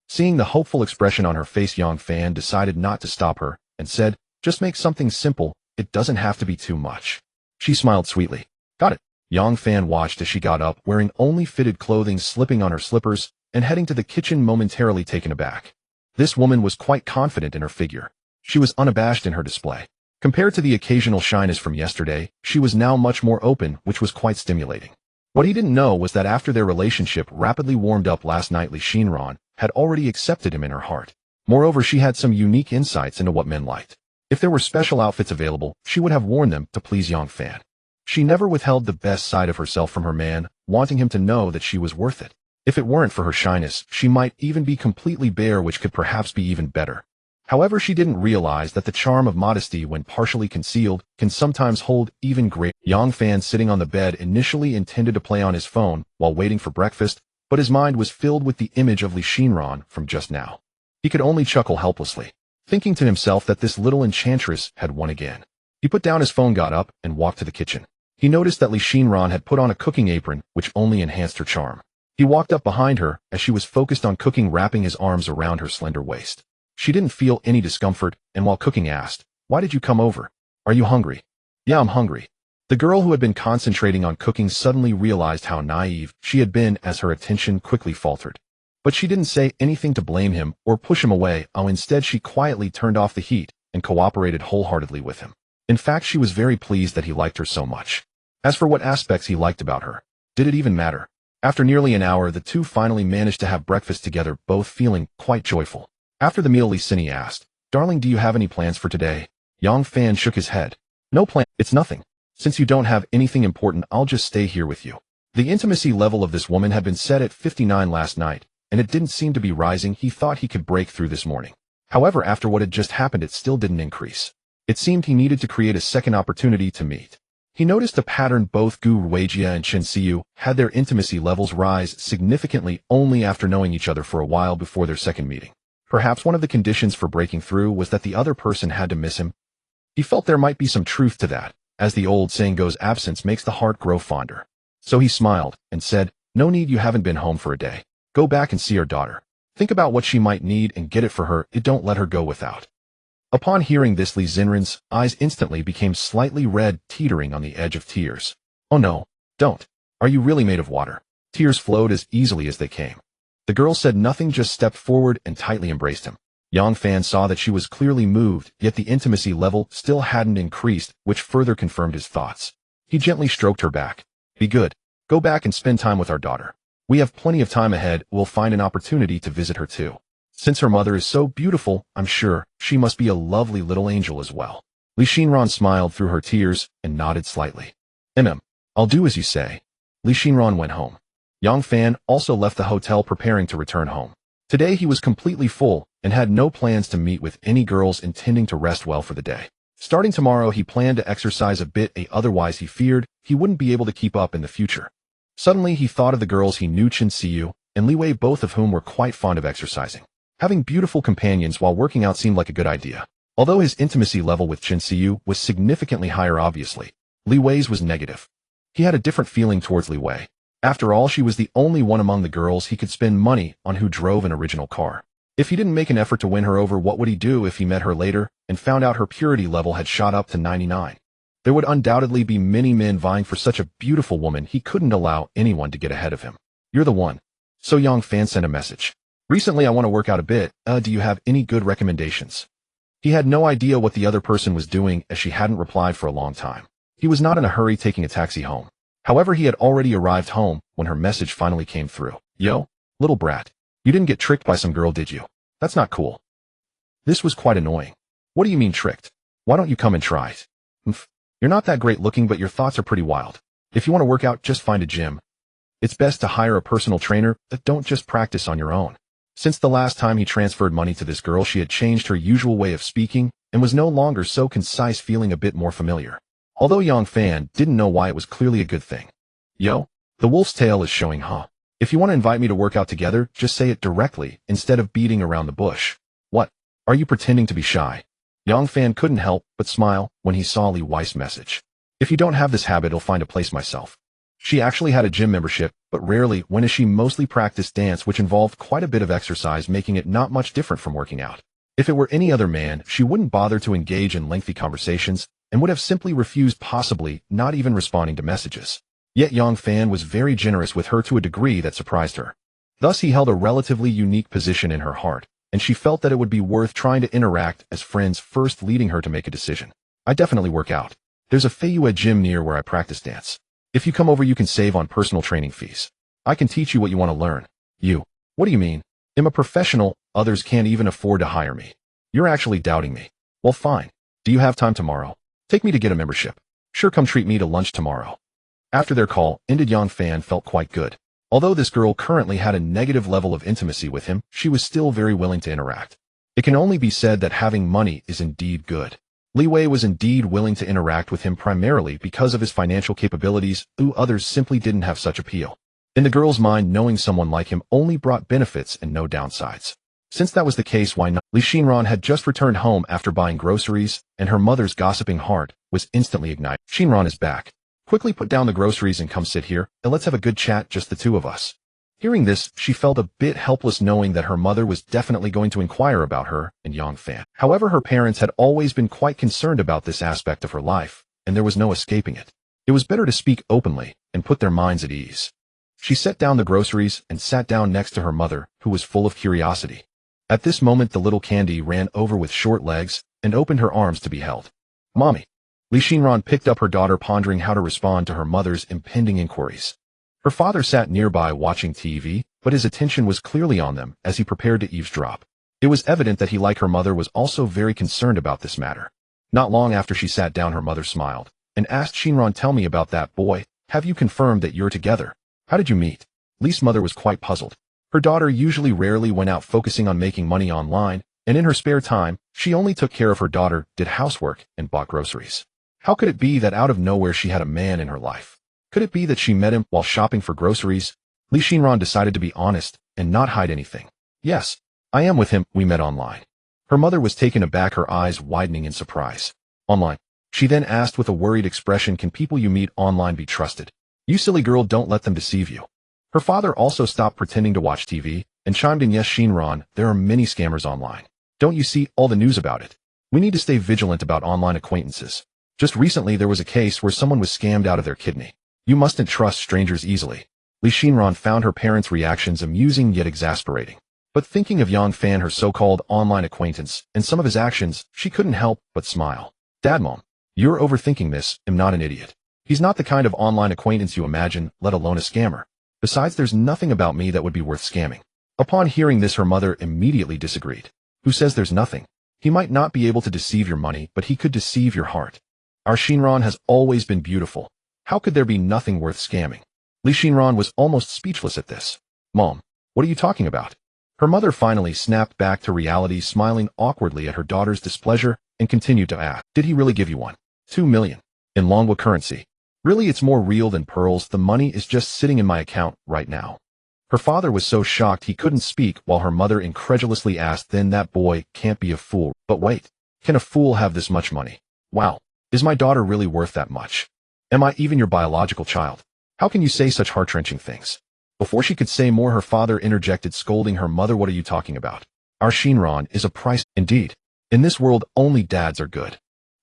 Seeing the hopeful expression on her face, Yang Fan decided not to stop her and said, just make something simple. It doesn't have to be too much. She smiled sweetly. Got it. Yang Fan watched as she got up, wearing only fitted clothing, slipping on her slippers, and heading to the kitchen, momentarily taken aback. This woman was quite confident in her figure. She was unabashed in her display. Compared to the occasional shyness from yesterday, she was now much more open, which was quite stimulating. What he didn't know was that after their relationship rapidly warmed up last night, Li Xinran had already accepted him in her heart. Moreover, she had some unique insights into what men liked. If there were special outfits available, she would have worn them to please Yang Fan. She never withheld the best side of herself from her man, wanting him to know that she was worth it. If it weren't for her shyness, she might even be completely bare, which could perhaps be even better. However, she didn't realize that the charm of modesty, when partially concealed, can sometimes hold even greater. Yang Fan, sitting on the bed, initially intended to play on his phone while waiting for breakfast, but his mind was filled with the image of Li Xinran from just now. He could only chuckle helplessly, thinking to himself that this little enchantress had won again. He put down his phone, got up, and walked to the kitchen. He noticed that Li Xinran had put on a cooking apron, which only enhanced her charm. He walked up behind her as she was focused on cooking, wrapping his arms around her slender waist. She didn't feel any discomfort, and while cooking asked, "Why did you come over? Are you hungry?" "Yeah, I'm hungry." The girl, who had been concentrating on cooking, suddenly realized how naive she had been as her attention quickly faltered. But she didn't say anything to blame him or push him away. Instead she quietly turned off the heat and cooperated wholeheartedly with him. In fact, she was very pleased that he liked her so much. As for what aspects he liked about her, did it even matter? After nearly an hour, the two finally managed to have breakfast together, both feeling quite joyful. After the meal, Lee Sinny asked, "Darling, do you have any plans for today?" Yang Fan shook his head. "No plan. It's nothing. Since you don't have anything important, I'll just stay here with you." The intimacy level of this woman had been set at 59 last night, and it didn't seem to be rising. He thought he could break through this morning. However, after what had just happened, it still didn't increase. It seemed he needed to create a second opportunity to meet. He noticed a pattern. Both Gu Ruijia and Chen Xiu had their intimacy levels rise significantly only after knowing each other for a while before their second meeting. Perhaps one of the conditions for breaking through was that the other person had to miss him. He felt there might be some truth to that. As the old saying goes, absence makes the heart grow fonder. So he smiled and said, "No need, you haven't been home for a day. Go back and see our daughter. Think about what she might need and get it for her. Don't let her go without." Upon hearing this, Li Xinren's eyes instantly became slightly red, teetering on the edge of tears. "Oh no, don't. Are you really made of water?" Tears flowed as easily as they came. The girl said nothing, just stepped forward and tightly embraced him. Yang Fan saw that she was clearly moved, yet the intimacy level still hadn't increased, which further confirmed his thoughts. He gently stroked her back. "Be good. Go back and spend time with our daughter. We have plenty of time ahead. We'll find an opportunity to visit her too. Since her mother is so beautiful, I'm sure she must be a lovely little angel as well." Li Xinren smiled through her tears and nodded slightly. I'll do as you say." Li Xinren went home. Yang Fan also left the hotel, preparing to return home. Today he was completely full and had no plans to meet with any girls, intending to rest well for the day. Starting tomorrow, he planned to exercise a bit, otherwise he feared he wouldn't be able to keep up in the future. Suddenly he thought of the girls he knew, Chen Xiu and Li Wei, both of whom were quite fond of exercising. Having beautiful companions while working out seemed like a good idea. Although his intimacy level with Chen Xiu was significantly higher, obviously, Li Wei's was negative. He had a different feeling towards Li Wei. After all, she was the only one among the girls he could spend money on who drove an original car. If he didn't make an effort to win her over, what would he do if he met her later and found out her purity level had shot up to 99? There would undoubtedly be many men vying for such a beautiful woman. He couldn't allow anyone to get ahead of him. "You're the one." So Yang Fan sent a message. "Recently I want to work out a bit. Do you have any good recommendations?" He had no idea what the other person was doing, as she hadn't replied for a long time. He was not in a hurry taking a taxi home. However, he had already arrived home when her message finally came through. "Yo, little brat. You didn't get tricked by some girl, did you? That's not cool." This was quite annoying. "What do you mean tricked? Why don't you come and try it?" "You're not that great looking, but your thoughts are pretty wild. If you want to work out, just find a gym. It's best to hire a personal trainer. Don't just practice on your own." Since the last time he transferred money to this girl, she had changed her usual way of speaking and was no longer so concise, feeling a bit more familiar. Although Yang Fan didn't know why, it was clearly a good thing. "Yo, the wolf's tail is showing, huh? If you want to invite me to work out together, just say it directly instead of beating around the bush." "What? Are you pretending to be shy?" Yang Fan couldn't help but smile when he saw Li Wei's message. "If you don't have this habit, I'll find a place myself." She actually had a gym membership, but rarely went, as she mostly practiced dance, which involved quite a bit of exercise, making it not much different from working out. If it were any other man, she wouldn't bother to engage in lengthy conversations and would have simply refused, possibly not even responding to messages. Yet Yang Fan was very generous with her to a degree that surprised her. Thus he held a relatively unique position in her heart, and she felt that it would be worth trying to interact as friends first, leading her to make a decision. "I definitely work out. There's a Feiyue gym near where I practice dance. If you come over, you can save on personal training fees. I can teach you what you want to learn." "You? What do you mean? I'm a professional. Others can't even afford to hire me. You're actually doubting me." "Well, fine. Do you have time tomorrow? Take me to get a membership." "Sure, come treat me to lunch tomorrow." After their call ended, Yang Fan felt quite good. Although this girl currently had a negative level of intimacy with him, she was still very willing to interact. It can only be said that having money is indeed good. Li Wei was indeed willing to interact with him primarily because of his financial capabilities. Others simply didn't have such appeal. In the girl's mind, knowing someone like him only brought benefits and no downsides. Since that was the case, why not? Li Xinren had just returned home after buying groceries, and her mother's gossiping heart was instantly ignited. "Xinren is back. Quickly put down the groceries and come sit here, and let's have a good chat, just the two of us." Hearing this, she felt a bit helpless, knowing that her mother was definitely going to inquire about her and Yang Fan. However, her parents had always been quite concerned about this aspect of her life, and there was no escaping it. It was better to speak openly and put their minds at ease. She set down the groceries and sat down next to her mother, who was full of curiosity. At this moment the little Candy ran over with short legs and opened her arms to be held. Mommy. Li Xinran picked up her daughter, pondering how to respond to her mother's impending inquiries. Her father sat nearby watching TV, but his attention was clearly on them as he prepared to eavesdrop. It was evident that he, like her mother, was also very concerned about this matter. Not long after she sat down, her mother smiled and asked Xinran, "Tell me about that boy. Have you confirmed that you're together? How did you meet?" Li's mother was quite puzzled. Her daughter usually rarely went out, focusing on making money online, and in her spare time, she only took care of her daughter, did housework, and bought groceries. How could it be that out of nowhere she had a man in her life? Could it be that she met him while shopping for groceries? Li Xinran decided to be honest and not hide anything. "Yes, I am with him. We met online." Her mother was taken aback, her eyes widening in surprise. "Online?" She then asked with a worried expression, "Can people you meet online be trusted? You silly girl, don't let them deceive you." Her father also stopped pretending to watch TV and chimed in, "Yes, Xinran, there are many scammers online. Don't you see all the news about it? We need to stay vigilant about online acquaintances. Just recently there was a case where someone was scammed out of their kidney. You mustn't trust strangers easily." Li Xinran found her parents' reactions amusing yet exasperating. But thinking of Yang Fan, her so-called online acquaintance, and some of his actions, she couldn't help but smile. "Dad, Mom, you're overthinking this. I'm not an idiot. He's not the kind of online acquaintance you imagine, let alone a scammer. Besides, there's nothing about me that would be worth scamming." Upon hearing this, her mother immediately disagreed. "Who says there's nothing? He might not be able to deceive your money, but he could deceive your heart. Our Xinran has always been beautiful. How could there be nothing worth scamming?" Li Xinran was almost speechless at this. "Mom, what are you talking about?" Her mother finally snapped back to reality, smiling awkwardly at her daughter's displeasure, and continued to ask, "Did he really give you 2 million in Longwa currency? Really, it's more real than pearls. The money is just sitting in my account right now." Her father was so shocked he couldn't speak, while her mother incredulously asked, "Then that boy can't be a fool." "But wait, can a fool have this much money? Wow, is my daughter really worth that much? Am I even your biological child? How can you say such heart-wrenching things?" Before she could say more, her father interjected, scolding her mother, "What are you talking about? Our Xinran is a price indeed. In this world, only dads are good."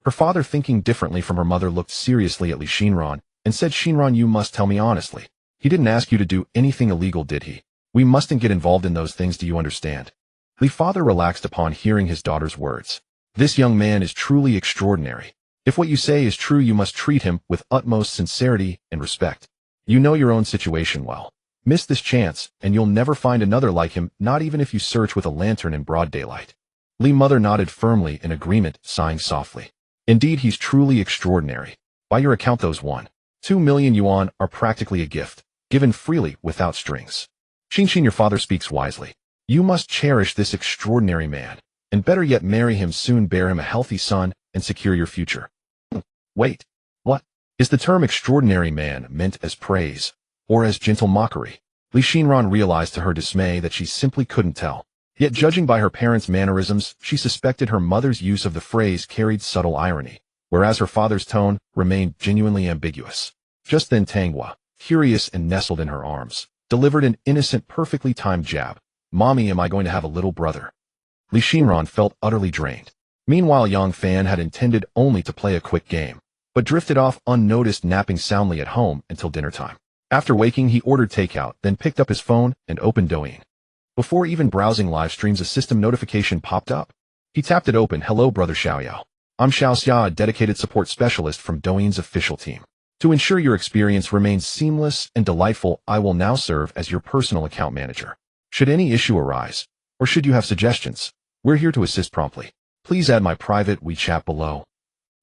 Her father, thinking differently from her mother, looked seriously at Li Xinran and said, "Xinran, you must tell me honestly. He didn't ask you to do anything illegal, did he? We mustn't get involved in those things, do you understand?" Li father relaxed upon hearing his daughter's words. "This young man is truly extraordinary. If what you say is true, you must treat him with utmost sincerity and respect. You know your own situation well. Miss this chance, and you'll never find another like him, not even if you search with a lantern in broad daylight." Li mother nodded firmly in agreement, sighing softly. "Indeed, he's truly extraordinary. By your account, those 2 million yuan are practically a gift, given freely without strings. Xinxin, your father speaks wisely. You must cherish this extraordinary man, and better yet, marry him soon, bear him a healthy son, and secure your future." Wait, what? Is the term extraordinary man meant as praise, or as gentle mockery? Li Xinran realized to her dismay that she simply couldn't tell. Yet judging by her parents' mannerisms, she suspected her mother's use of the phrase carried subtle irony, whereas her father's tone remained genuinely ambiguous. Just then Tanghua, curious and nestled in her arms, delivered an innocent, perfectly timed jab. "Mommy, am I going to have a little brother?" Li Xinran felt utterly drained. Meanwhile, Yang Fan had intended only to play a quick game, but drifted off unnoticed, napping soundly at home until dinner time. After waking, he ordered takeout, then picked up his phone and opened Douyin. Before even browsing live streams, a system notification popped up. He tapped it open. "Hello, brother Xiaoyao. I'm Xiaoxia, a dedicated support specialist from Douyin's official team. To ensure your experience remains seamless and delightful, I will now serve as your personal account manager. Should any issue arise, or should you have suggestions, we're here to assist promptly. Please add my private WeChat below."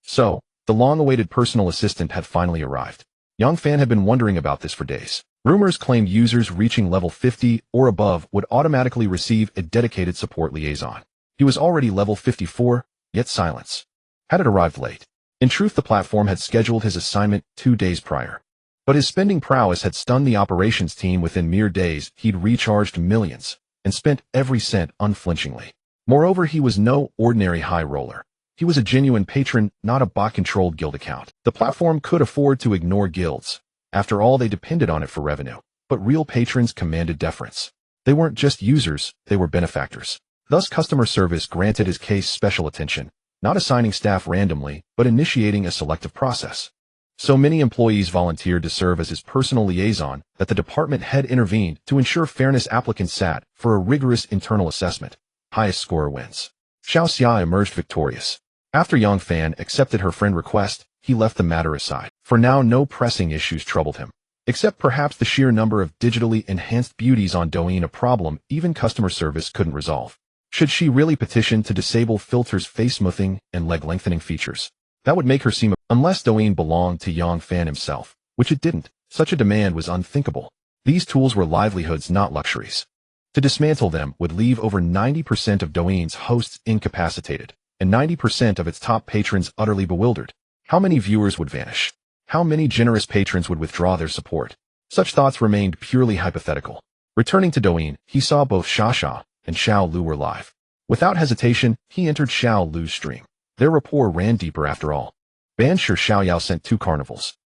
So, the long-awaited personal assistant had finally arrived. Yang Fan had been wondering about this for days. Rumors claimed users reaching level 50 or above would automatically receive a dedicated support liaison. He was already level 54, yet silence had it arrived late. In truth, the platform had scheduled his assignment 2 days prior. But his spending prowess had stunned the operations team. Within mere days, he'd recharged millions and spent every cent unflinchingly. Moreover, he was no ordinary high roller. He was a genuine patron, not a bot-controlled guild account. The platform could afford to ignore guilds. After all, they depended on it for revenue. But real patrons commanded deference. They weren't just users, they were benefactors. Thus, customer service granted his case special attention, not assigning staff randomly, but initiating a selective process. So many employees volunteered to serve as his personal liaison that the department head intervened to ensure fairness. Applicants sat for a rigorous internal assessment. Highest scorer wins. Xiao Xia emerged victorious. After Yang Fan accepted her friend request, he left the matter aside. For now, no pressing issues troubled him, except perhaps the sheer number of digitally enhanced beauties on Douyin, a problem even customer service couldn't resolve. Should she really petition to disable filters, face smoothing, and leg lengthening features? That would make her seem, unless Douyin belonged to Yang Fan himself, which it didn't, such a demand was unthinkable. These tools were livelihoods, not luxuries. To dismantle them would leave over 90% of Douyin's hosts incapacitated, and 90% of its top patrons utterly bewildered. How many viewers would vanish? How many generous patrons would withdraw their support? Such thoughts remained purely hypothetical. Returning to Douyin, he saw both Xia and Xiao Lu were live. Without hesitation, he entered Xiao Lu's stream. Their rapport ran deeper after all. Ban Shi Xiaoyao sent 2 carnivals.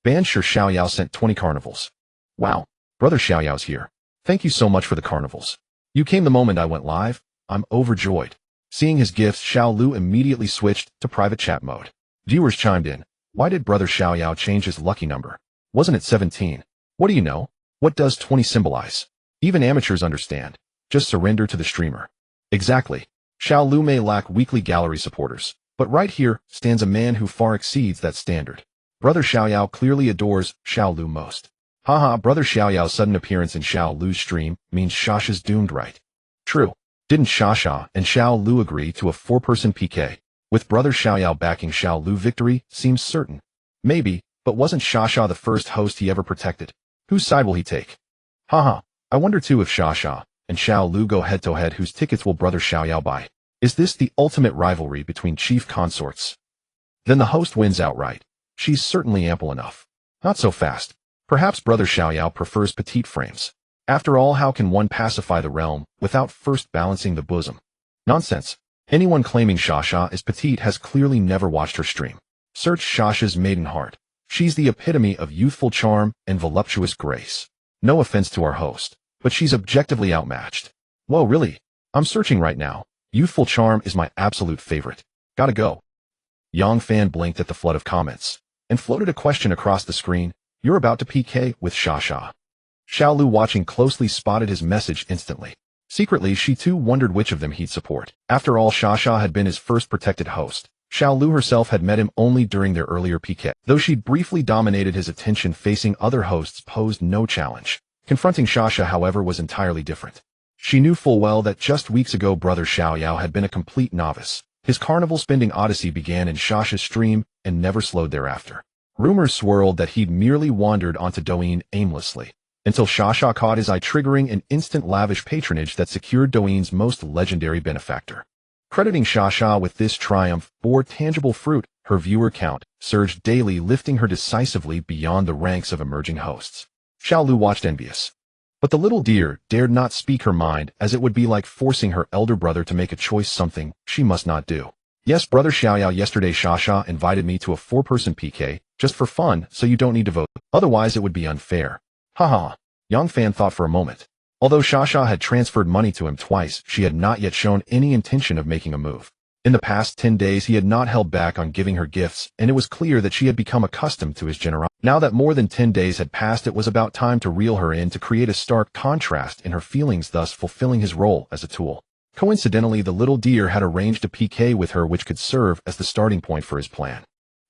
Ban Shi Xiaoyao sent 20 carnivals. Wow, brother Xiaoyao's here. Thank you so much for the carnivals. You came the moment I went live. I'm overjoyed. Seeing his gifts, Xiao Lu immediately switched to private chat mode. Viewers chimed in. Why did brother Xiaoyao change his lucky number? Wasn't it 17? What do you know? What does 20 symbolize? Even amateurs understand. Just surrender to the streamer. Exactly. Xiao Lu may lack weekly gallery supporters, but right here stands a man who far exceeds that standard. Brother Xiaoyao clearly adores Xiao Lu most. Haha, brother Xiaoyao's sudden appearance in Xiao Lu's stream means Shasha's doomed, right? True. Didn't Xia and Xiao Lu agree to a 4-person PK? With brother Xiaoyao backing Xiao Lu, victory seems certain. Maybe, but wasn't Xia the first host he ever protected? Whose side will he take? Haha, I wonder too if Xia and Xiao Lu go head-to-head, whose tickets will brother Xiaoyao buy? Is this the ultimate rivalry between chief consorts? Then the host wins outright. She's certainly ample enough. Not so fast. Perhaps brother Xiaoyao prefers petite frames. After all, how can one pacify the realm without first balancing the bosom? Nonsense. Anyone claiming Xia is petite has clearly never watched her stream. Search Xa's maiden heart. She's the epitome of youthful charm and voluptuous grace. No offense to our host, but she's objectively outmatched. Whoa, really? I'm searching right now. Youthful charm is my absolute favorite. Gotta go. Yang Fan blinked at the flood of comments and floated a question across the screen. You're about to PK with Xia. Xiao Lu, watching closely, spotted his message instantly. Secretly, she too wondered which of them he'd support. After all, Xia had been his first protected host. Xiao Lu herself had met him only during their earlier PK. Though she'd briefly dominated his attention, facing other hosts posed no challenge. Confronting Xia, however, was entirely different. She knew full well that just weeks ago brother Xiaoyao had been a complete novice. His carnival-spending odyssey began in Xia's stream and never slowed thereafter. Rumors swirled that he'd merely wandered onto Douyin aimlessly, until Xia caught his eye, triggering an instant lavish patronage that secured Douyin's most legendary benefactor. Crediting Xia with this triumph bore tangible fruit. Her viewer count surged daily, lifting her decisively beyond the ranks of emerging hosts. Xiao Lu watched envious. But the little dear dared not speak her mind, as it would be like forcing her elder brother to make a choice, something she must not do. Yes, brother Xiaoyao, yesterday Xia invited me to a 4-person PK, just for fun, so you don't need to vote. Otherwise it would be unfair. Haha. Yang Fan thought for a moment. Although Xia had transferred money to him twice, she had not yet shown any intention of making a move. In the past 10 days he had not held back on giving her gifts, and it was clear that she had become accustomed to his generosity. Now that more than 10 days had passed, it was about time to reel her in, to create a stark contrast in her feelings, thus fulfilling his role as a tool. Coincidentally, the little deer had arranged a PK with her which could serve as the starting point for his plan.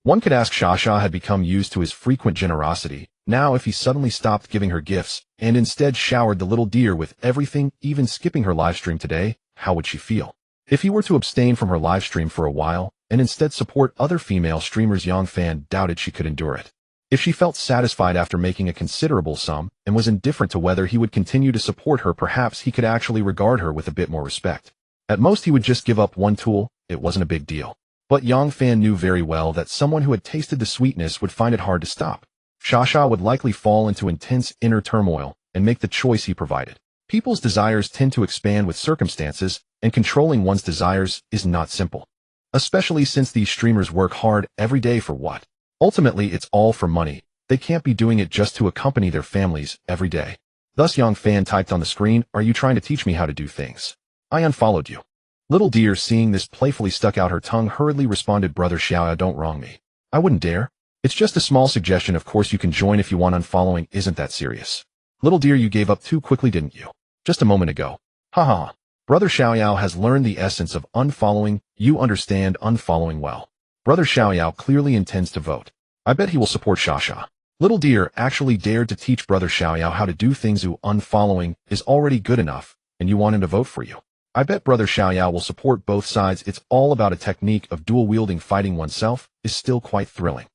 One could ask, Xia had become used to his frequent generosity. Now if he suddenly stopped giving her gifts and instead showered the little deer with everything, even skipping her livestream today, how would she feel? If he were to abstain from her livestream for a while and instead support other female streamers, Yang Fan doubted she could endure it. If she felt satisfied after making a considerable sum and was indifferent to whether he would continue to support her, perhaps he could actually regard her with a bit more respect. At most he would just give up one tool. It wasn't a big deal. But Yang Fan knew very well that someone who had tasted the sweetness would find it hard to stop. Xia would likely fall into intense inner turmoil and make the choice he provided. People's desires tend to expand with circumstances, and controlling one's desires is not simple. Especially since these streamers work hard every day for what? Ultimately, it's all for money. They can't be doing it just to accompany their families every day. Thus Yang Fan typed on the screen, "Are you trying to teach me how to do things? I unfollowed you." Little deer, seeing this, playfully stuck out her tongue, hurriedly responded, "Brother Xiao, don't wrong me. I wouldn't dare. It's just a small suggestion, of course you can join if you want. Unfollowing isn't that serious. Little dear, you gave up too quickly, didn't you? Just a moment ago. Haha. Brother Xiaoyao has learned the essence of unfollowing. You understand unfollowing well. Brother Xiaoyao clearly intends to vote. I bet he will support Shasha. Little dear actually dared to teach Brother Xiaoyao how to do things. Unfollowing is already good enough, and you want him to vote for you. I bet Brother Xiaoyao will support both sides. It's all about a technique of dual-wielding. Fighting oneself is still quite thrilling.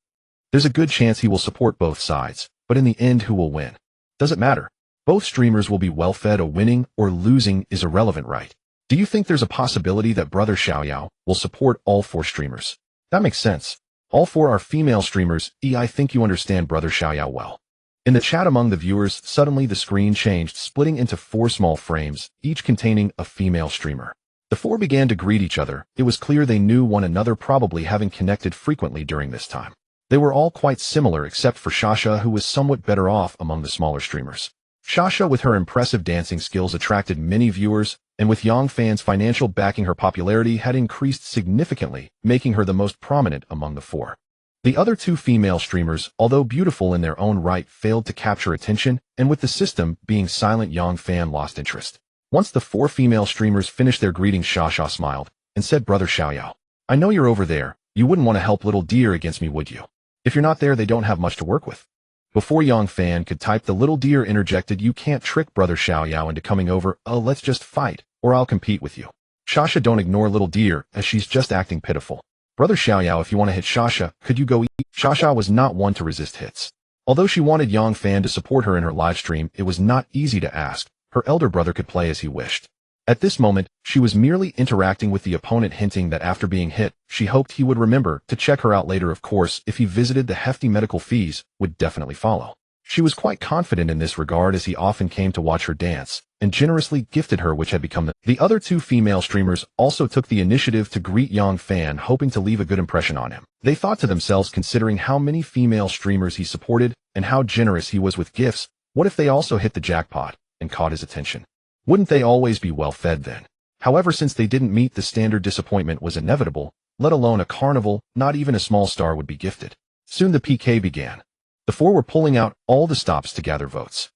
There's a good chance he will support both sides, but in the end who will win? Doesn't matter. Both streamers will be well-fed. A winning or losing is irrelevant, right? Do you think there's a possibility that Brother Xiaoyao will support all 4 streamers? That makes sense. All 4 are female streamers. I think you understand Brother Xiaoyao well. In the chat among the viewers, suddenly the screen changed, splitting into 4 small frames, each containing a female streamer. The 4 began to greet each other. It was clear they knew one another, probably having connected frequently during this time. They were all quite similar except for Shasha, who was somewhat better off among the smaller streamers. Shasha, with her impressive dancing skills, attracted many viewers, and with Yang Fan's financial backing, her popularity had increased significantly, making her the most prominent among the 4. The other 2 female streamers, although beautiful in their own right, failed to capture attention, and with the system being silent, Yang Fan lost interest. Once the 4 female streamers finished their greetings, Shasha smiled and said, Brother Xiaoyao, I know you're over there. You wouldn't want to help little dear against me, would you? If you're not there, they don't have much to work with. Before Yang Fan could type, the little deer interjected, you can't trick Brother Xiaoyao into coming over. Oh, let's just fight, or I'll compete with you. Shasha, don't ignore little deer, as she's just acting pitiful. Brother Xiaoyao, if you want to hit Shasha, could you go eat? Shasha was not one to resist hits. Although she wanted Yang Fan to support her in her live stream, it was not easy to ask. Her elder brother could play as he wished. At this moment, she was merely interacting with the opponent, hinting that after being hit, she hoped he would remember to check her out later. Of course, if he visited, the hefty medical fees would definitely follow. She was quite confident in this regard, as he often came to watch her dance, and generously gifted her, which had become the other 2 female streamers also took the initiative to greet Yang Fan, hoping to leave a good impression on him. They thought to themselves, considering how many female streamers he supported and how generous he was with gifts, what if they also hit the jackpot and caught his attention? Wouldn't they always be well fed then? However, since they didn't meet the standard, disappointment was inevitable, let alone a carnival. Not even a small star would be gifted. Soon the PK began. The 4 were pulling out all the stops to gather votes.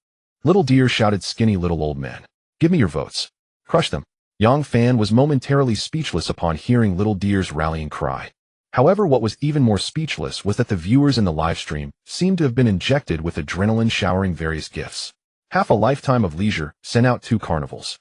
Little deer shouted, skinny little old man, give me your votes. Crush them. Yang Fan was momentarily speechless upon hearing little deer's rallying cry. However, what was even more speechless was that the viewers in the live stream seemed to have been injected with adrenaline, showering various gifts. Half a lifetime of leisure sent out 2 carnivals.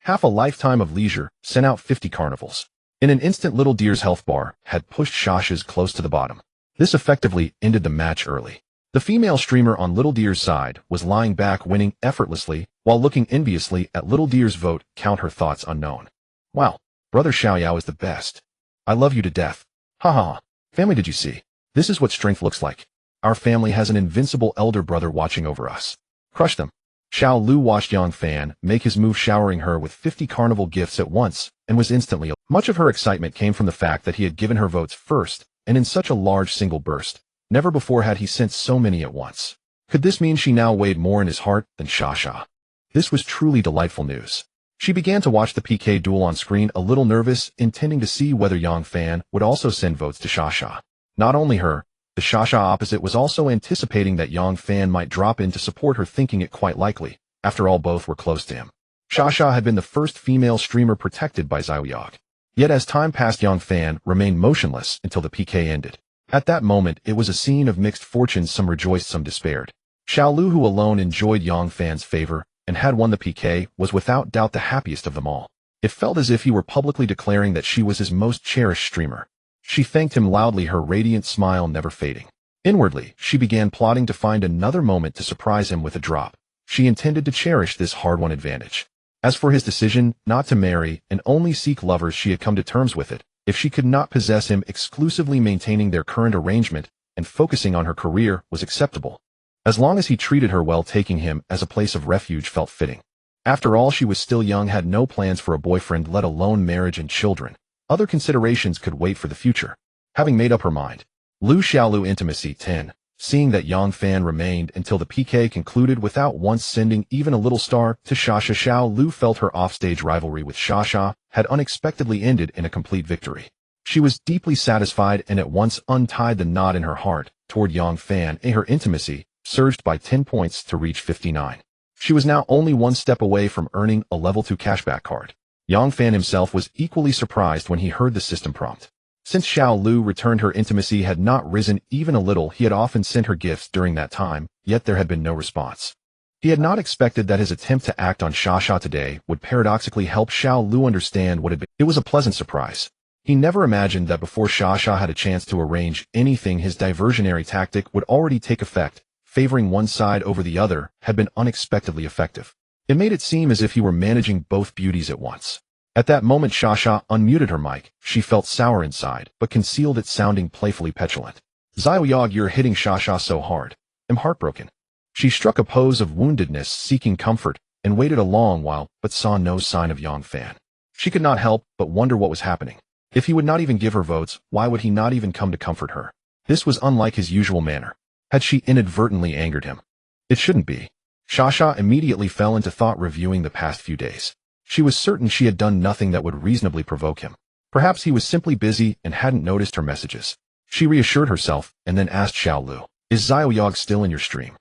Half a lifetime of leisure sent out 50 carnivals. In an instant, little deer's health bar had pushed Shasha's close to the bottom. This effectively ended the match early. The female streamer on little deer's side was lying back, winning effortlessly, while looking enviously at little deer's vote count. Her thoughts unknown. Wow, Brother Xiaoyao is the best. I love you to death. Haha. Family, did you see? This is what strength looks like. Our family has an invincible elder brother watching over us. Crush them. Xiao Lu watched Yang Fan make his move, showering her with 50 carnival gifts at once, and was instantly. Much of her excitement came from the fact that he had given her votes first, and in such a large single burst. Never before had he sent so many at once. Could this mean she now weighed more in his heart than Shasha? This was truly delightful news. She began to watch the PK duel on screen, a little nervous, intending to see whether Yang Fan would also send votes to Shasha. Not only her, the Shasha opposite was also anticipating that Yang Fan might drop in to support her, thinking it quite likely. After all, both were close to him. Shasha had been the first female streamer protected by Xiaoyao. Yet as time passed, Yang Fan remained motionless until the PK ended. At that moment, it was a scene of mixed fortunes. Some rejoiced, some despaired. Xiao Lu, who alone enjoyed Yang Fan's favor and had won the PK, was without doubt the happiest of them all. It felt as if he were publicly declaring that she was his most cherished streamer. She thanked him loudly, her radiant smile never fading. Inwardly, she began plotting to find another moment to surprise him with a drop. She intended to cherish this hard-won advantage. As for his decision not to marry and only seek lovers, she had come to terms with it. If she could not possess him, exclusively maintaining their current arrangement and focusing on her career was acceptable. As long as he treated her well, taking him as a place of refuge felt fitting. After all, she was still young, had no plans for a boyfriend, let alone marriage and children. Other considerations could wait for the future. Having made up her mind, Lu Xiaolu Intimacy 10, seeing that Yang Fan remained until the PK concluded without once sending even a little star to Shasha. Xiao Lu felt her offstage rivalry with Shasha had unexpectedly ended in a complete victory. She was deeply satisfied and at once untied the knot in her heart, toward Yang Fan, and her intimacy surged by 10 points to reach 59. She was now only one step away from earning a level 2 cashback card. Yang Fan himself was equally surprised when he heard the system prompt. Since Xiao Lu returned, her intimacy had not risen even a little. He had often sent her gifts during that time, yet there had been no response. He had not expected that his attempt to act on Xia today would paradoxically help Xiao Lu understand what had been. It was a pleasant surprise. He never imagined that before Xia had a chance to arrange anything, his diversionary tactic would already take effect. Favoring one side over the other had been unexpectedly effective. It made it seem as if he were managing both beauties at once. At that moment, Xia unmuted her mic. She felt sour inside, but concealed it, sounding playfully petulant. Xiaoyog, you're hitting Xia so hard. I'm heartbroken. She struck a pose of woundedness, seeking comfort, and waited a long while, but saw no sign of Yang Fan. She could not help but wonder what was happening. If he would not even give her votes, why would he not even come to comfort her? This was unlike his usual manner. Had she inadvertently angered him? It shouldn't be. Xia immediately fell into thought, reviewing the past few days. She was certain she had done nothing that would reasonably provoke him. Perhaps he was simply busy and hadn't noticed her messages. She reassured herself and then asked Xiao Lu, "Is Xiaoyog still in your stream?"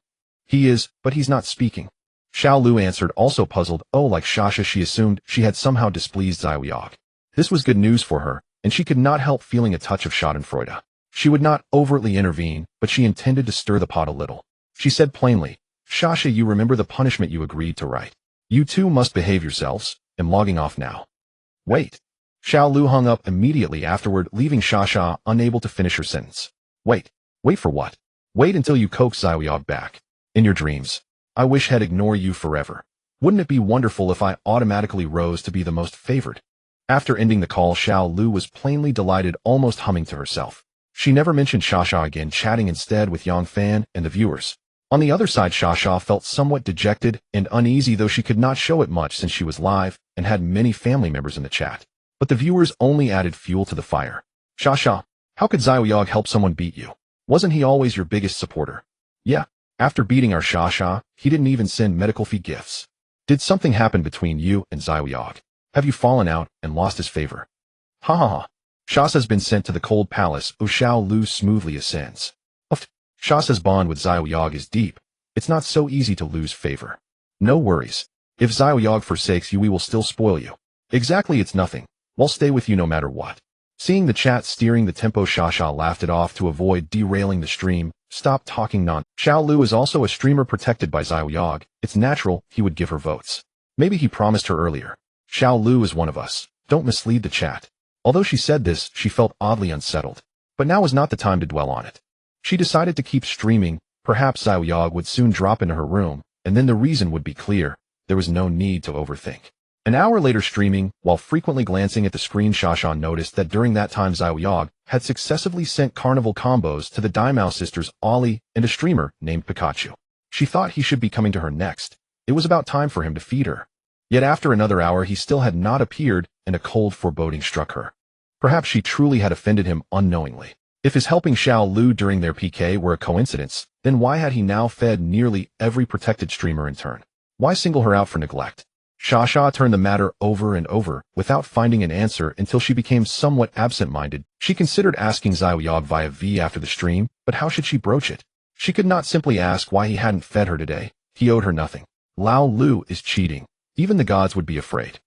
"He is, but he's not speaking." Xiao Lu answered, also puzzled. Oh, like Xia, she assumed she had somehow displeased Xiaoyog. This was good news for her, and she could not help feeling a touch of schadenfreude. She would not overtly intervene, but she intended to stir the pot a little. She said plainly, "Xia, you remember the punishment you agreed to, right? You two must behave yourselves. I'm logging off now." "Wait." Xiao Lu hung up immediately afterward, leaving Xia unable to finish her sentence. Wait for what? Wait until you coax Xiaoyog back. In your dreams. I wish I'd ignore you forever. Wouldn't it be wonderful if I automatically rose to be the most favored? After ending the call, Xiao Lu was plainly delighted, almost humming to herself. She never mentioned Xia again, chatting instead with Yang Fan and the viewers. On the other side, Xia felt somewhat dejected and uneasy, though she could not show it much since she was live and had many family members in the chat. But the viewers only added fuel to the fire. "Xia, how could Xiaoyog help someone beat you? Wasn't he always your biggest supporter?" "Yeah, after beating our Xia, he didn't even send medical fee gifts." "Did something happen between you and Xiaoyog? Have you fallen out and lost his favor?" "Ha ha ha. Xia's been sent to the cold palace." Xiao Lu smoothly ascends. Xia's bond with Xiaoyog is deep. It's not so easy to lose favor. No worries. If Xiaoyog forsakes you, we will still spoil you. Exactly, it's nothing. We'll stay with you no matter what. Seeing the chat steering the tempo, Xia laughed it off to avoid derailing the stream. Stop talking non. Xiao Lu is also a streamer protected by Xiaoyog. It's natural he would give her votes. Maybe he promised her earlier. Xiao Lu is one of us. Don't mislead the chat. Although she said this, she felt oddly unsettled. But now was not the time to dwell on it. She decided to keep streaming. Perhaps Xiaoyog would soon drop into her room, and then the reason would be clear. There was no need to overthink. An hour later, streaming, while frequently glancing at the screen, Xia noticed that during that time Xiaoyog had successively sent carnival combos to the Daimao sisters, Ollie, and a streamer named Pikachu. She thought he should be coming to her next. It was about time for him to feed her. Yet after another hour he still had not appeared, and a cold foreboding struck her. Perhaps she truly had offended him unknowingly. If his helping Xiao Lu during their PK were a coincidence, then why had he now fed nearly every protected streamer in turn? Why single her out for neglect? Xia turned the matter over and over, without finding an answer until she became somewhat absent-minded. She considered asking Xiaoyog via V after the stream, but how should she broach it? She could not simply ask why he hadn't fed her today. He owed her nothing. Lao Lu is cheating. Even the gods would be afraid.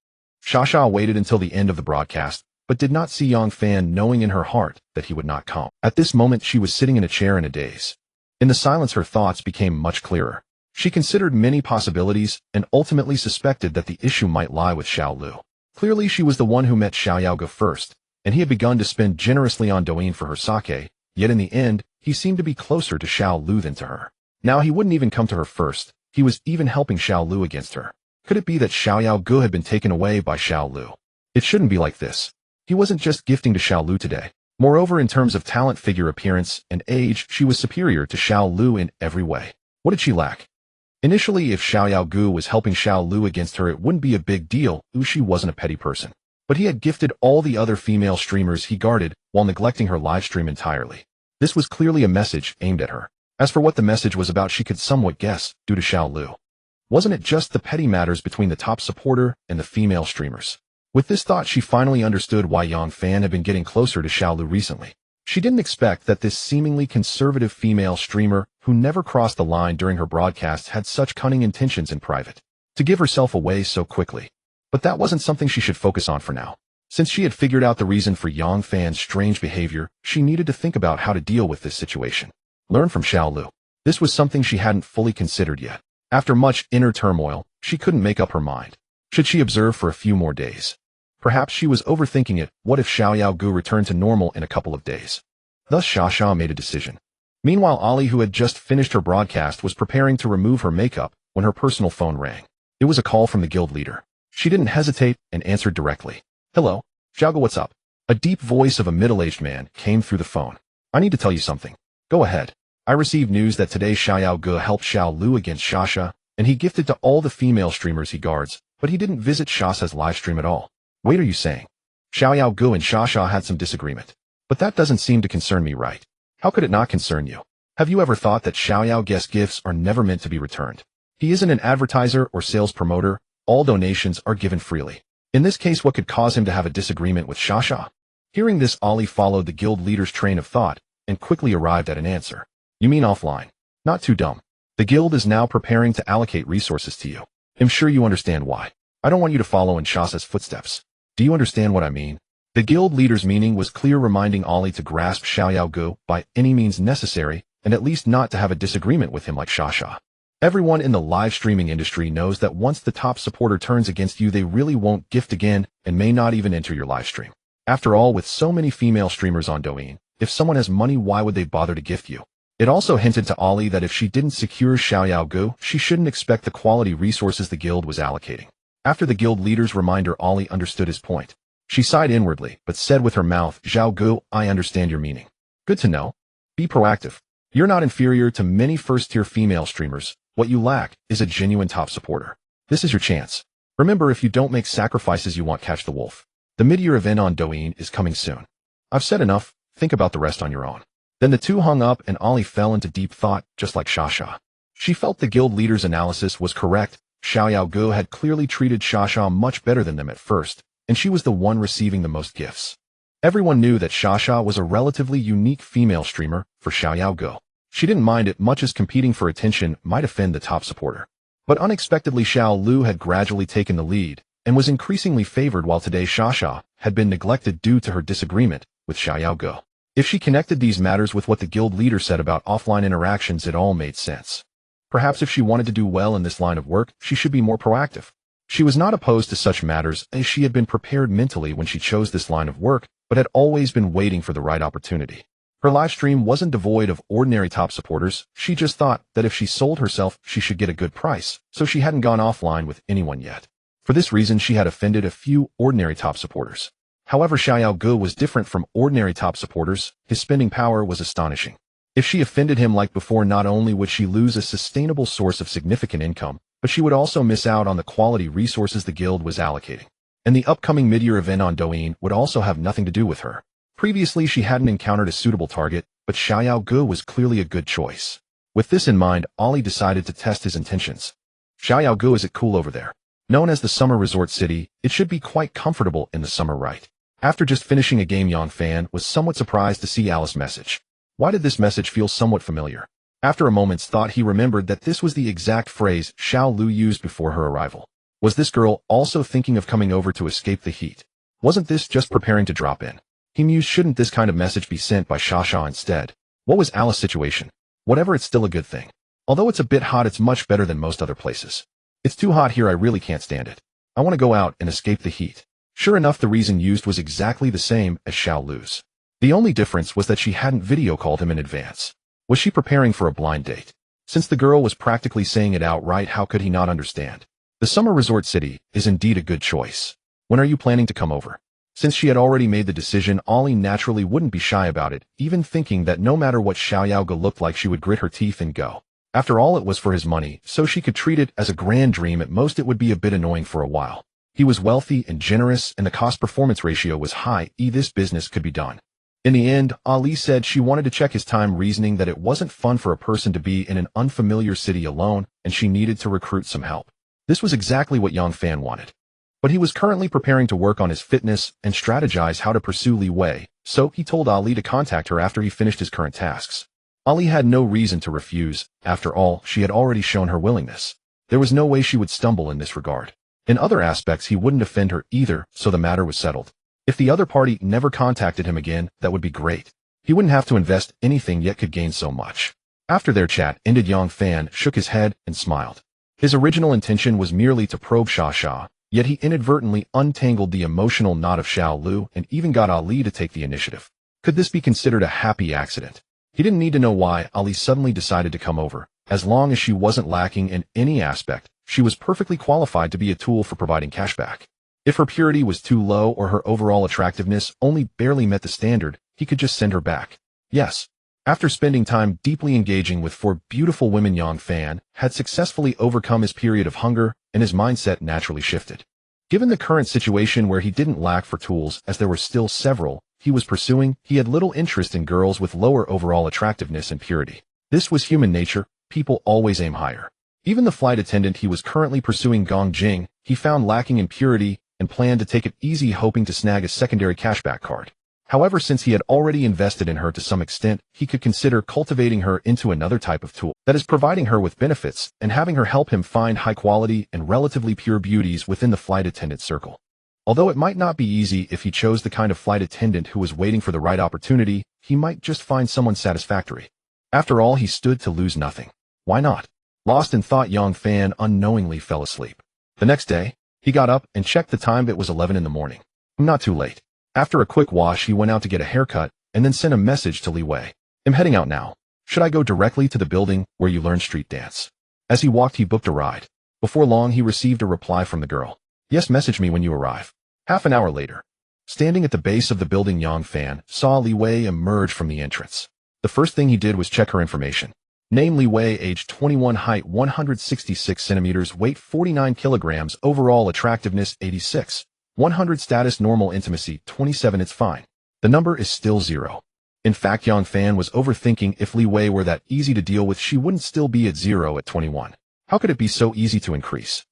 Xia waited until the end of the broadcast, but did not see Yang Fan, knowing in her heart that he would not come. At this moment she was sitting in a chair in a daze. In the silence her thoughts became much clearer. She considered many possibilities and ultimately suspected that the issue might lie with Xiao Lu. Clearly she was the one who met Xiaoyog first, and he had begun to spend generously on Douyin for her sake, yet in the end, he seemed to be closer to Xiao Lu than to her. Now he wouldn't even come to her first, he was even helping Xiao Lu against her. Could it be that Xiaoyog had been taken away by Xiao Lu? It shouldn't be like this. He wasn't just gifting to Xiao Lu today. Moreover, in terms of talent, figure, appearance, and age, she was superior to Xiao Lu in every way. What did she lack? Initially, if Xiaoyog was helping Xiao Lu against her, it wouldn't be a big deal. She wasn't a petty person. But he had gifted all the other female streamers he guarded while neglecting her livestream entirely. This was clearly a message aimed at her. As for what the message was about, she could somewhat guess, due to Xiao Lu. Wasn't it just the petty matters between the top supporter and the female streamers? With this thought, she finally understood why Yang Fan had been getting closer to Xiao Lu recently. She didn't expect that this seemingly conservative female streamer who never crossed the line during her broadcasts had such cunning intentions in private, to give herself away so quickly. But that wasn't something she should focus on for now. Since she had figured out the reason for Yang Fan's strange behavior, she needed to think about how to deal with this situation. Learn from Xiao Lu. This was something she hadn't fully considered yet. After much inner turmoil, she couldn't make up her mind. Should she observe for a few more days? Perhaps she was overthinking it. What if Xiao Gu returned to normal in a couple of days? Thus Xia made a decision. Meanwhile, Ali, who had just finished her broadcast, was preparing to remove her makeup when her personal phone rang. It was a call from the guild leader. She didn't hesitate and answered directly. Hello, Xiaogu, what's up? A deep voice of a middle-aged man came through the phone. I need to tell you something. Go ahead. I received news that today Xiao Gu helped Xiao Lu against Xia, and he gifted to all the female streamers he guards, but he didn't visit Xia's live stream at all. Wait, are you saying? Xiao Gu and Xia had some disagreement. But that doesn't seem to concern me, right? How could it not concern you? Have you ever thought that Xiao Gu's gifts are never meant to be returned? He isn't an advertiser or sales promoter. All donations are given freely. In this case, what could cause him to have a disagreement with Xia? Hearing this, Ali followed the guild leader's train of thought and quickly arrived at an answer. You mean offline? Not too dumb. The guild is now preparing to allocate resources to you. I'm sure you understand why. I don't want you to follow in Xia's footsteps. Do you understand what I mean? The guild leader's meaning was clear, reminding Ali to grasp Xiao Gu by any means necessary and at least not to have a disagreement with him like Xia. Everyone in the live streaming industry knows that once the top supporter turns against you, they really won't gift again and may not even enter your live stream. After all, with so many female streamers on Douyin, if someone has money, why would they bother to gift you? It also hinted to Ali that if she didn't secure Xiao Gu, she shouldn't expect the quality resources the guild was allocating. After the guild leader's reminder, Ali understood his point. She sighed inwardly, but said with her mouth, Xiao Gu, I understand your meaning. Good to know. Be proactive. You're not inferior to many first-tier female streamers. What you lack is a genuine top supporter. This is your chance. Remember, if you don't make sacrifices, you won't catch the wolf. The mid-year event on Douyin is coming soon. I've said enough. Think about the rest on your own. Then the two hung up and Ali fell into deep thought, just like Xia. She felt the guild leader's analysis was correct. Xiao Gu had clearly treated Xia much better than them at first, and she was the one receiving the most gifts. Everyone knew that Xia was a relatively unique female streamer for Xiao Gu. She didn't mind it much as competing for attention might offend the top supporter. But unexpectedly, Xiao Lu had gradually taken the lead and was increasingly favored, while today Xia had been neglected due to her disagreement with Xiao Gu. If she connected these matters with what the guild leader said about offline interactions, it all made sense. Perhaps if she wanted to do well in this line of work, she should be more proactive. She was not opposed to such matters, as she had been prepared mentally when she chose this line of work, but had always been waiting for the right opportunity. Her live stream wasn't devoid of ordinary top supporters. She just thought that if she sold herself, she should get a good price, so she hadn't gone offline with anyone yet. For this reason, she had offended a few ordinary top supporters. However, Xiao Gu was different from ordinary top supporters. His spending power was astonishing. If she offended him like before, not only would she lose a sustainable source of significant income, but she would also miss out on the quality resources the guild was allocating. And the upcoming mid-year event on Douyin would also have nothing to do with her. Previously, she hadn't encountered a suitable target, but Xiao Gu was clearly a good choice. With this in mind, Ali decided to test his intentions. Xiao Gu, is it cool over there? Known as the summer resort city, it should be quite comfortable in the summer, right? After just finishing a game, Yang Fan was somewhat surprised to see Alice's message. Why did this message feel somewhat familiar? After a moment's thought, he remembered that this was the exact phrase Xiao Lu used before her arrival. Was this girl also thinking of coming over to escape the heat? Wasn't this just preparing to drop in? He mused, shouldn't this kind of message be sent by Xia instead? What was Alice's situation? Whatever, it's still a good thing. Although it's a bit hot, it's much better than most other places. It's too hot here, I really can't stand it. I want to go out and escape the heat. Sure enough, the reason used was exactly the same as Xiao Lu's. The only difference was that she hadn't video called him in advance. Was she preparing for a blind date? Since the girl was practically saying it outright, how could he not understand? The summer resort city is indeed a good choice. When are you planning to come over? Since she had already made the decision, Ali naturally wouldn't be shy about it, even thinking that no matter what Xiao Gu looked like, she would grit her teeth and go. After all, it was for his money, so she could treat it as a grand dream. At most, it would be a bit annoying for a while. He was wealthy and generous, and the cost-performance ratio was high. This business could be done. In the end, Ali said she wanted to check his time, reasoning that it wasn't fun for a person to be in an unfamiliar city alone, and she needed to recruit some help. This was exactly what Yang Fan wanted. But he was currently preparing to work on his fitness and strategize how to pursue Li Wei, so he told Ali to contact her after he finished his current tasks. Ali had no reason to refuse. After all, she had already shown her willingness. There was no way she would stumble in this regard. In other aspects, he wouldn't offend her either, so the matter was settled. If the other party never contacted him again, that would be great. He wouldn't have to invest anything yet could gain so much. After their chat ended, Yang Fan shook his head and smiled. His original intention was merely to probe Sha, yet he inadvertently untangled the emotional knot of Xiao Lu and even got Ali to take the initiative. Could this be considered a happy accident? He didn't need to know why Ali suddenly decided to come over. As long as she wasn't lacking in any aspect, she was perfectly qualified to be a tool for providing cashback. If her purity was too low or her overall attractiveness only barely met the standard, he could just send her back. Yes. After spending time deeply engaging with 4 beautiful women, Yang Fan had successfully overcome his period of hunger, and his mindset naturally shifted. Given the current situation where he didn't lack for tools as there were still several he was pursuing, he had little interest in girls with lower overall attractiveness and purity. This was human nature, people always aim higher. Even the flight attendant he was currently pursuing, Gong Jing, he found lacking in purity and planned to take it easy, hoping to snag a secondary cashback card. However, since he had already invested in her to some extent, he could consider cultivating her into another type of tool, that is, providing her with benefits and having her help him find high-quality and relatively pure beauties within the flight attendant circle. Although it might not be easy if he chose the kind of flight attendant who was waiting for the right opportunity, he might just find someone satisfactory. After all, he stood to lose nothing. Why not? Lost in thought, Yang Fan unknowingly fell asleep. The next day, he got up and checked the time. It was 11 in the morning. Not too late. After a quick wash, he went out to get a haircut and then sent a message to Li Wei. I'm heading out now. Should I go directly to the building where you learn street dance? As he walked, he booked a ride. Before long, he received a reply from the girl. Yes, message me when you arrive. Half an hour later. Standing at the base of the building, Yang Fan saw Li Wei emerge from the entrance. The first thing he did was check her information. Name: Li Wei, age 21, height 166 centimeters, weight 49 kilograms, overall attractiveness 86. 100 status normal, intimacy 27. It's fine. The number is still 0. In fact, Yang Fan was overthinking. If Li Wei were that easy to deal with, she wouldn't still be at 0 at 21. How could it be so easy to increase?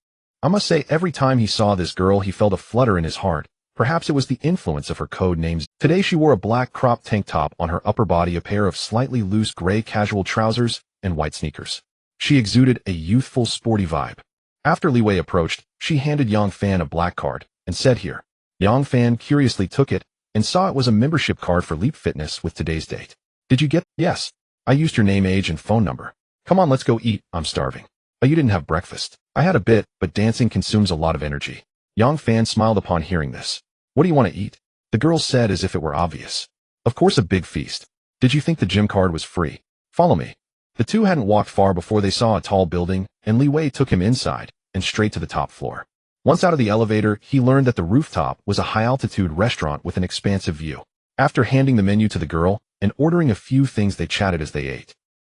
I must say, every time he saw this girl, he felt a flutter in his heart. Perhaps it was the influence of her code names. Today she wore a black crop tank top on her upper body, a pair of slightly loose gray casual trousers, and white sneakers. She exuded a youthful, sporty vibe. After Li Wei approached, she handed Yang Fan a black card and said, "Here." Yang Fan curiously took it and saw it was a membership card for Leap Fitness with today's date. "Did you get?" "Yes. I used your name, age, and phone number." "Come on, let's go eat. I'm starving." "Oh, you didn't have breakfast." "I had a bit, but dancing consumes a lot of energy." Yang Fan smiled upon hearing this. "What do you want to eat?" The girl said, as if it were obvious. "Of course, a big feast. Did you think the gym card was free? Follow me." The two hadn't walked far before they saw a tall building, and Li Wei took him inside and straight to the top floor. Once out of the elevator, he learned that the rooftop was a high-altitude restaurant with an expansive view. After handing the menu to the girl and ordering a few things, they chatted as they ate.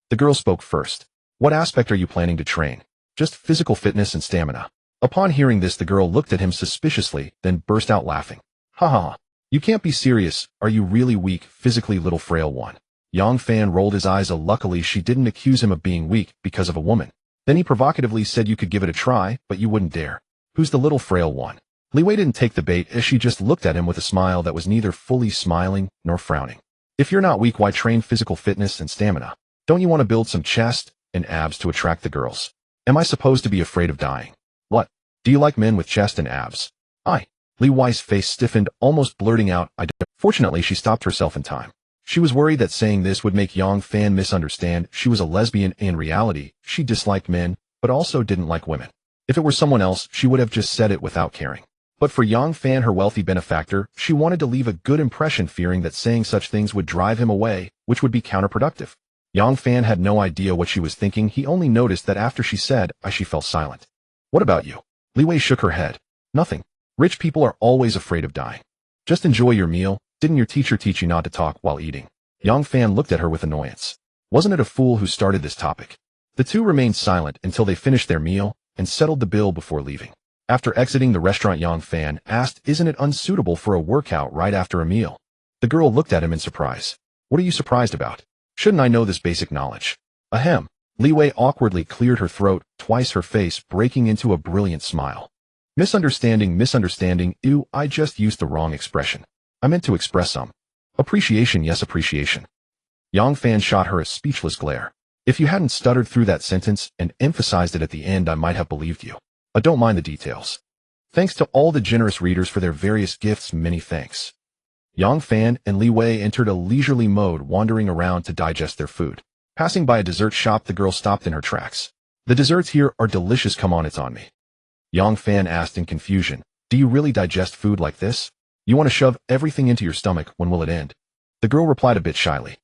The girl spoke first. "What aspect are you planning to train?" "Just physical fitness and stamina." Upon hearing this, the girl looked at him suspiciously, then burst out laughing. "Ha ha. You can't be serious. Are you really weak, physically, little frail one?" Yang Fan rolled his eyes. Luckily, she didn't accuse him of being weak because of a woman. Then he provocatively said, "You could give it a try, but you wouldn't dare." "Who's the little frail one?" Li Wei didn't take the bait, as she just looked at him with a smile that was neither fully smiling nor frowning. "If you're not weak, why train physical fitness and stamina? Don't you want to build some chest and abs to attract the girls? Am I supposed to be afraid of dying?" "What? Do you like men with chest and abs?" Li Wei's face stiffened, almost blurting out, "I don't." Fortunately, she stopped herself in time. She was worried that saying this would make Yang Fan misunderstand she was a lesbian. In reality, she disliked men, but also didn't like women. If it were someone else, she would have just said it without caring. But for Yang Fan, her wealthy benefactor, she wanted to leave a good impression, fearing that saying such things would drive him away, which would be counterproductive. Yang Fan had no idea what she was thinking. He only noticed that after she said, she fell silent. "What about you?" Li Wei shook her head. "Nothing. Rich people are always afraid of dying. Just enjoy your meal. Didn't your teacher teach you not to talk while eating?" Yang Fan looked at her with annoyance. Wasn't it a fool who started this topic? The two remained silent until they finished their meal and settled the bill before leaving. After exiting the restaurant, Yang Fan asked, "Isn't it unsuitable for a workout right after a meal?" The girl looked at him in surprise. "What are you surprised about? Shouldn't I know this basic knowledge?" "Ahem." Li Wei awkwardly cleared her throat, twice her face breaking into a brilliant smile. Misunderstanding. Ew, I just used the wrong expression. I meant to express some." Appreciation, yes, appreciation. Yang Fan shot her a speechless glare. If you hadn't stuttered through that sentence and emphasized it at the end, I might have believed you. I don't mind the details. Thanks to all the generous readers for their various gifts, many thanks. Yang Fan and Li Wei entered a leisurely mode, wandering around to digest their food. Passing by a dessert shop, the girl stopped in her tracks. The desserts here are delicious, come on, it's on me. Yang Fan asked in confusion, do you really digest food like this? You want to shove everything into your stomach, when will it end? The girl replied a bit shyly.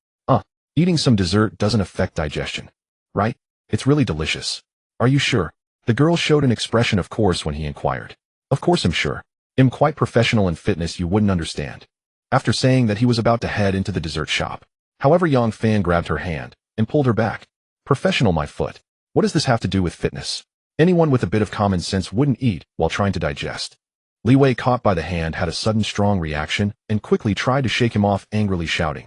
Eating some dessert doesn't affect digestion. Right? It's really delicious. Are you sure? The girl showed an expression of course when he inquired. Of course I'm sure. I'm quite professional in fitness, you wouldn't understand. After saying that, he was about to head into the dessert shop. However, Yang Fan grabbed her hand and pulled her back. Professional, my foot. What does this have to do with fitness? Anyone with a bit of common sense wouldn't eat while trying to digest. Li Wei, caught by the hand, had a sudden strong reaction and quickly tried to shake him off, angrily shouting,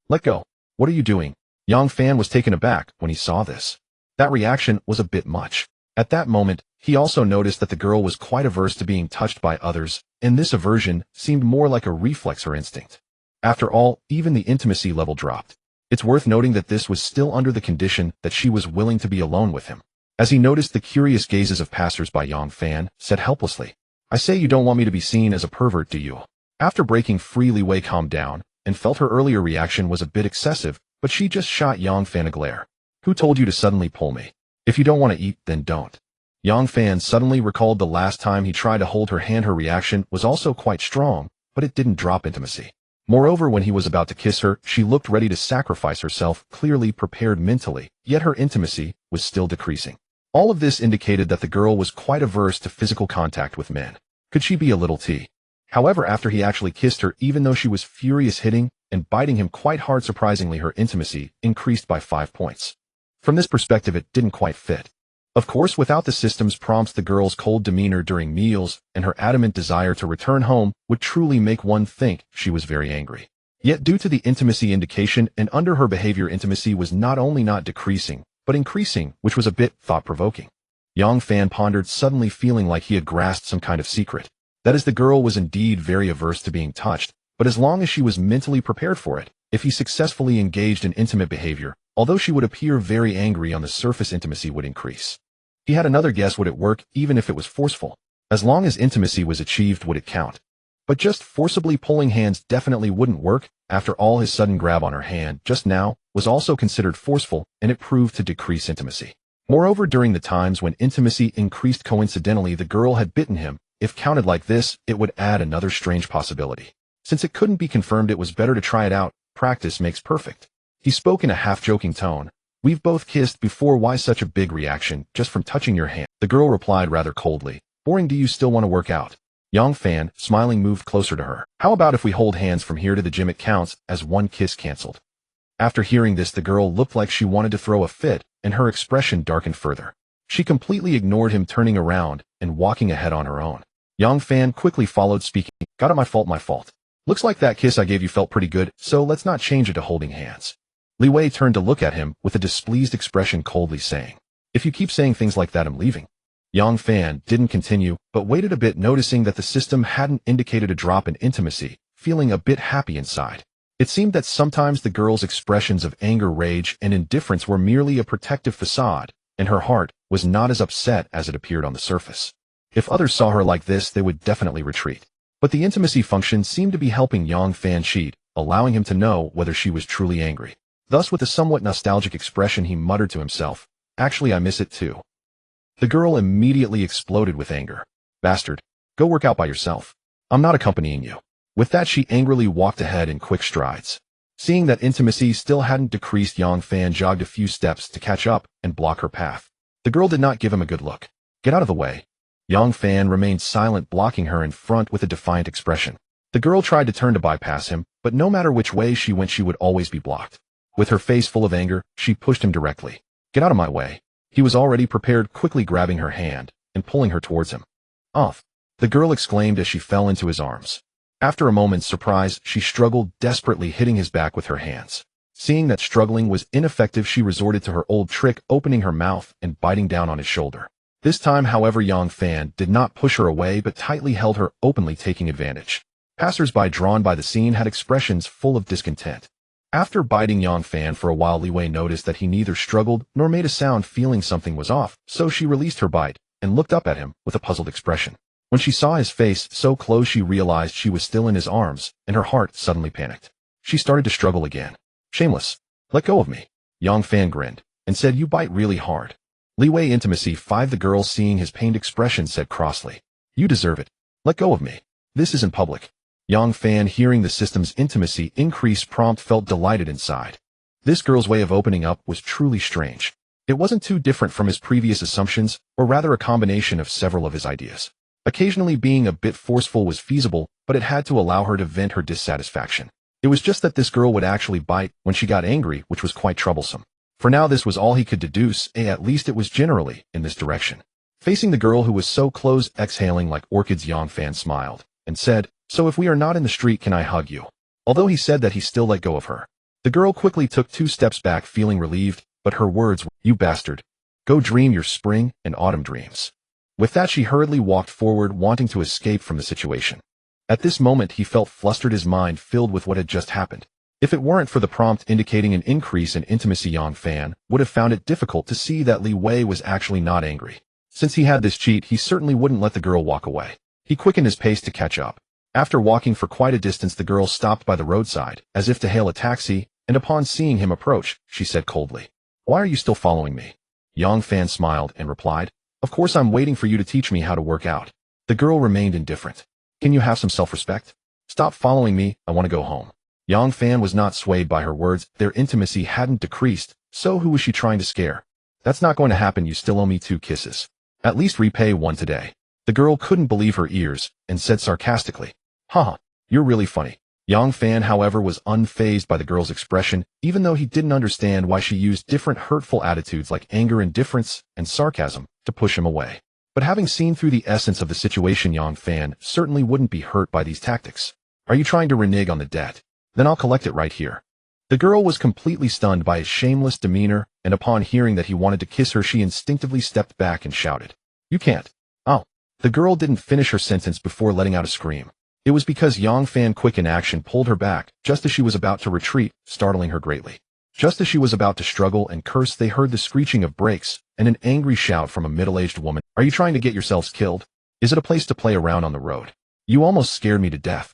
let go. What are you doing? Yang Fan was taken aback when he saw this. That reaction was a bit much. At that moment, he also noticed that the girl was quite averse to being touched by others, and this aversion seemed more like a reflex or instinct. After all, even the intimacy level dropped. It's worth noting that this was still under the condition that she was willing to be alone with him. As he noticed the curious gazes of passers-by, Yang Fan said helplessly, I say you don't want me to be seen as a pervert, do you? After breaking free, Li Wei calmed down and felt her earlier reaction was a bit excessive, but she just shot Yang Fan a glare. Who told you to suddenly pull me? If you don't want to eat, then don't. Yang Fan suddenly recalled the last time he tried to hold her hand. Her reaction was also quite strong, but it didn't drop intimacy. Moreover, when he was about to kiss her, she looked ready to sacrifice herself, clearly prepared mentally, yet her intimacy was still decreasing. All of this indicated that the girl was quite averse to physical contact with men. Could she be a little T? However, after he actually kissed her, even though she was furious, hitting and biting him quite hard, surprisingly her intimacy increased by 5 points. From this perspective, it didn't quite fit. Of course, without the system's prompts, the girl's cold demeanor during meals and her adamant desire to return home would truly make one think she was very angry. Yet due to the intimacy indication and under her behavior, intimacy was not only not decreasing, but increasing, which was a bit thought-provoking. Yang Fan pondered, suddenly feeling like he had grasped some kind of secret. That is, the girl was indeed very averse to being touched, but as long as she was mentally prepared for it, if he successfully engaged in intimate behavior, although she would appear very angry on the surface, intimacy would increase. He had another guess: would it work even if it was forceful? As long as intimacy was achieved, would it count? But just forcibly pulling hands definitely wouldn't work. After all, his sudden grab on her hand just now was also considered forceful, and it proved to decrease intimacy. Moreover, during the times when intimacy increased, coincidentally the girl had bitten him. If counted like this, it would add another strange possibility. Since it couldn't be confirmed, it was better to try it out. Practice makes perfect. He spoke in a half-joking tone. We've both kissed before, why such a big reaction just from touching your hand? The girl replied rather coldly. Boring, do you still want to work out? Yang Fan, smiling, moved closer to her. How about if we hold hands from here to the gym? It counts as one kiss cancelled. After hearing this, the girl looked like she wanted to throw a fit, and her expression darkened further. She completely ignored him, turning around and walking ahead on her own. Yang Fan quickly followed, speaking, got it, my fault. Looks like that kiss I gave you felt pretty good, so let's not change it to holding hands. Li Wei turned to look at him with a displeased expression, coldly saying, if you keep saying things like that, I'm leaving. Yang Fan didn't continue, but waited a bit, noticing that the system hadn't indicated a drop in intimacy, feeling a bit happy inside. It seemed that sometimes the girl's expressions of anger, rage, and indifference were merely a protective facade, and her heart was not as upset as it appeared on the surface. If others saw her like this, they would definitely retreat. But the intimacy function seemed to be helping Yang Fan cheat, allowing him to know whether she was truly angry. Thus, with a somewhat nostalgic expression, he muttered to himself, actually, I miss it too. The girl immediately exploded with anger. Bastard, go work out by yourself. I'm not accompanying you. With that, she angrily walked ahead in quick strides. Seeing that intimacy still hadn't decreased, Yang Fan jogged a few steps to catch up and block her path. The girl did not give him a good look. Get out of the way. Yang Fan remained silent, blocking her in front with a defiant expression. The girl tried to turn to bypass him, but no matter which way she went, she would always be blocked. With her face full of anger, she pushed him directly. Get out of my way. He was already prepared, quickly grabbing her hand and pulling her towards him. Off. The girl exclaimed as she fell into his arms. After a moment's surprise, she struggled, desperately hitting his back with her hands. Seeing that struggling was ineffective, she resorted to her old trick, opening her mouth and biting down on his shoulder. This time, however, Yang Fan did not push her away but tightly held her, openly taking advantage. Passers-by drawn by the scene had expressions full of discontent. After biting Yang Fan for a while, Li Wei noticed that he neither struggled nor made a sound, feeling something was off, so she released her bite and looked up at him with a puzzled expression. When she saw his face so close, she realized she was still in his arms, and her heart suddenly panicked. She started to struggle again. Shameless. Let go of me. Yang Fan grinned and said, you bite really hard. Li Wei Intimacy 5. The girl, seeing his pained expression, said crossly, you deserve it. Let go of me. This isn't public. Yang Fan, hearing the system's intimacy increase prompt, felt delighted inside. This girl's way of opening up was truly strange. It wasn't too different from his previous assumptions, or rather a combination of several of his ideas. Occasionally being a bit forceful was feasible, but it had to allow her to vent her dissatisfaction. It was just that this girl would actually bite when she got angry, which was quite troublesome. For now, this was all he could deduce, at least it was generally in this direction. Facing the girl who was so close, exhaling like orchids, Yang Fan smiled and said, so if we are not in the street, can I hug you? Although he said that he still let go of her. The girl quickly took 2 steps back, feeling relieved, but her words were, you bastard. Go dream your spring and autumn dreams. With that, she hurriedly walked forward, wanting to escape from the situation. At this moment, he felt flustered, his mind filled with what had just happened. If it weren't for the prompt indicating an increase in intimacy, Yang Fan would have found it difficult to see that Li Wei was actually not angry. Since he had this cheat, he certainly wouldn't let the girl walk away. He quickened his pace to catch up. After walking for quite a distance, the girl stopped by the roadside, as if to hail a taxi, and upon seeing him approach, she said coldly, why are you still following me? Yang Fan smiled and replied, of course I'm waiting for you to teach me how to work out. The girl remained indifferent. Can you have some self-respect? Stop following me, I want to go home. Yang Fan was not swayed by her words. Their intimacy hadn't decreased, so who was she trying to scare? That's not going to happen, you still owe me 2 kisses. At least repay 1 today. The girl couldn't believe her ears, and said sarcastically, haha, you're really funny. Yang Fan, however, was unfazed by the girl's expression, even though he didn't understand why she used different hurtful attitudes like anger, indifference, and sarcasm to push him away. But having seen through the essence of the situation, Yang Fan certainly wouldn't be hurt by these tactics. Are you trying to renege on the debt? Then I'll collect it right here. The girl was completely stunned by his shameless demeanor, and upon hearing that he wanted to kiss her, she instinctively stepped back and shouted, you can't. Oh. The girl didn't finish her sentence before letting out a scream. It was because Yang Fan, quick in action, pulled her back just as she was about to retreat, startling her greatly. Just as she was about to struggle and curse, they heard the screeching of brakes and an angry shout from a middle-aged woman. Are you trying to get yourselves killed? Is it a place to play around on the road? You almost scared me to death.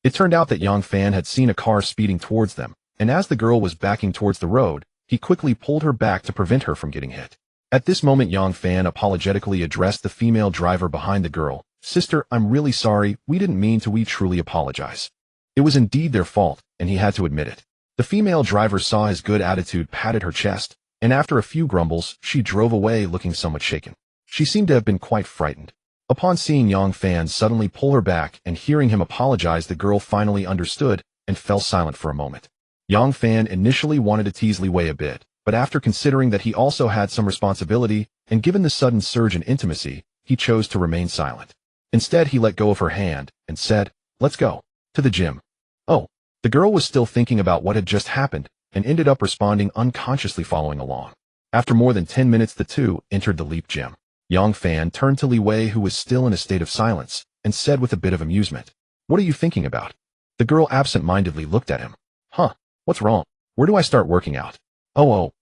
It turned out that Yang Fan had seen a car speeding towards them, and as the girl was backing towards the road, he quickly pulled her back to prevent her from getting hit. At this moment, Yang Fan apologetically addressed the female driver behind the girl. Sister, I'm really sorry, we didn't mean to, we truly apologize. It was indeed their fault, and he had to admit it. The female driver saw his good attitude, patted her chest, and after a few grumbles, she drove away looking somewhat shaken. She seemed to have been quite frightened. Upon seeing Yang Fan suddenly pull her back and hearing him apologize, the girl finally understood and fell silent for a moment. Yang Fan initially wanted to tease Li Wei a bit, but after considering that he also had some responsibility, and given the sudden surge in intimacy, he chose to remain silent. Instead, he let go of her hand and said, let's go. To the gym. Oh. The girl was still thinking about what had just happened and ended up responding unconsciously, following along. After more than 10 minutes, the two entered the Leap Gym. Yang Fan turned to Li Wei, who was still in a state of silence, and said with a bit of amusement, what are you thinking about? The girl absent-mindedly looked at him. Huh, what's wrong? Where do I start working out? Oh.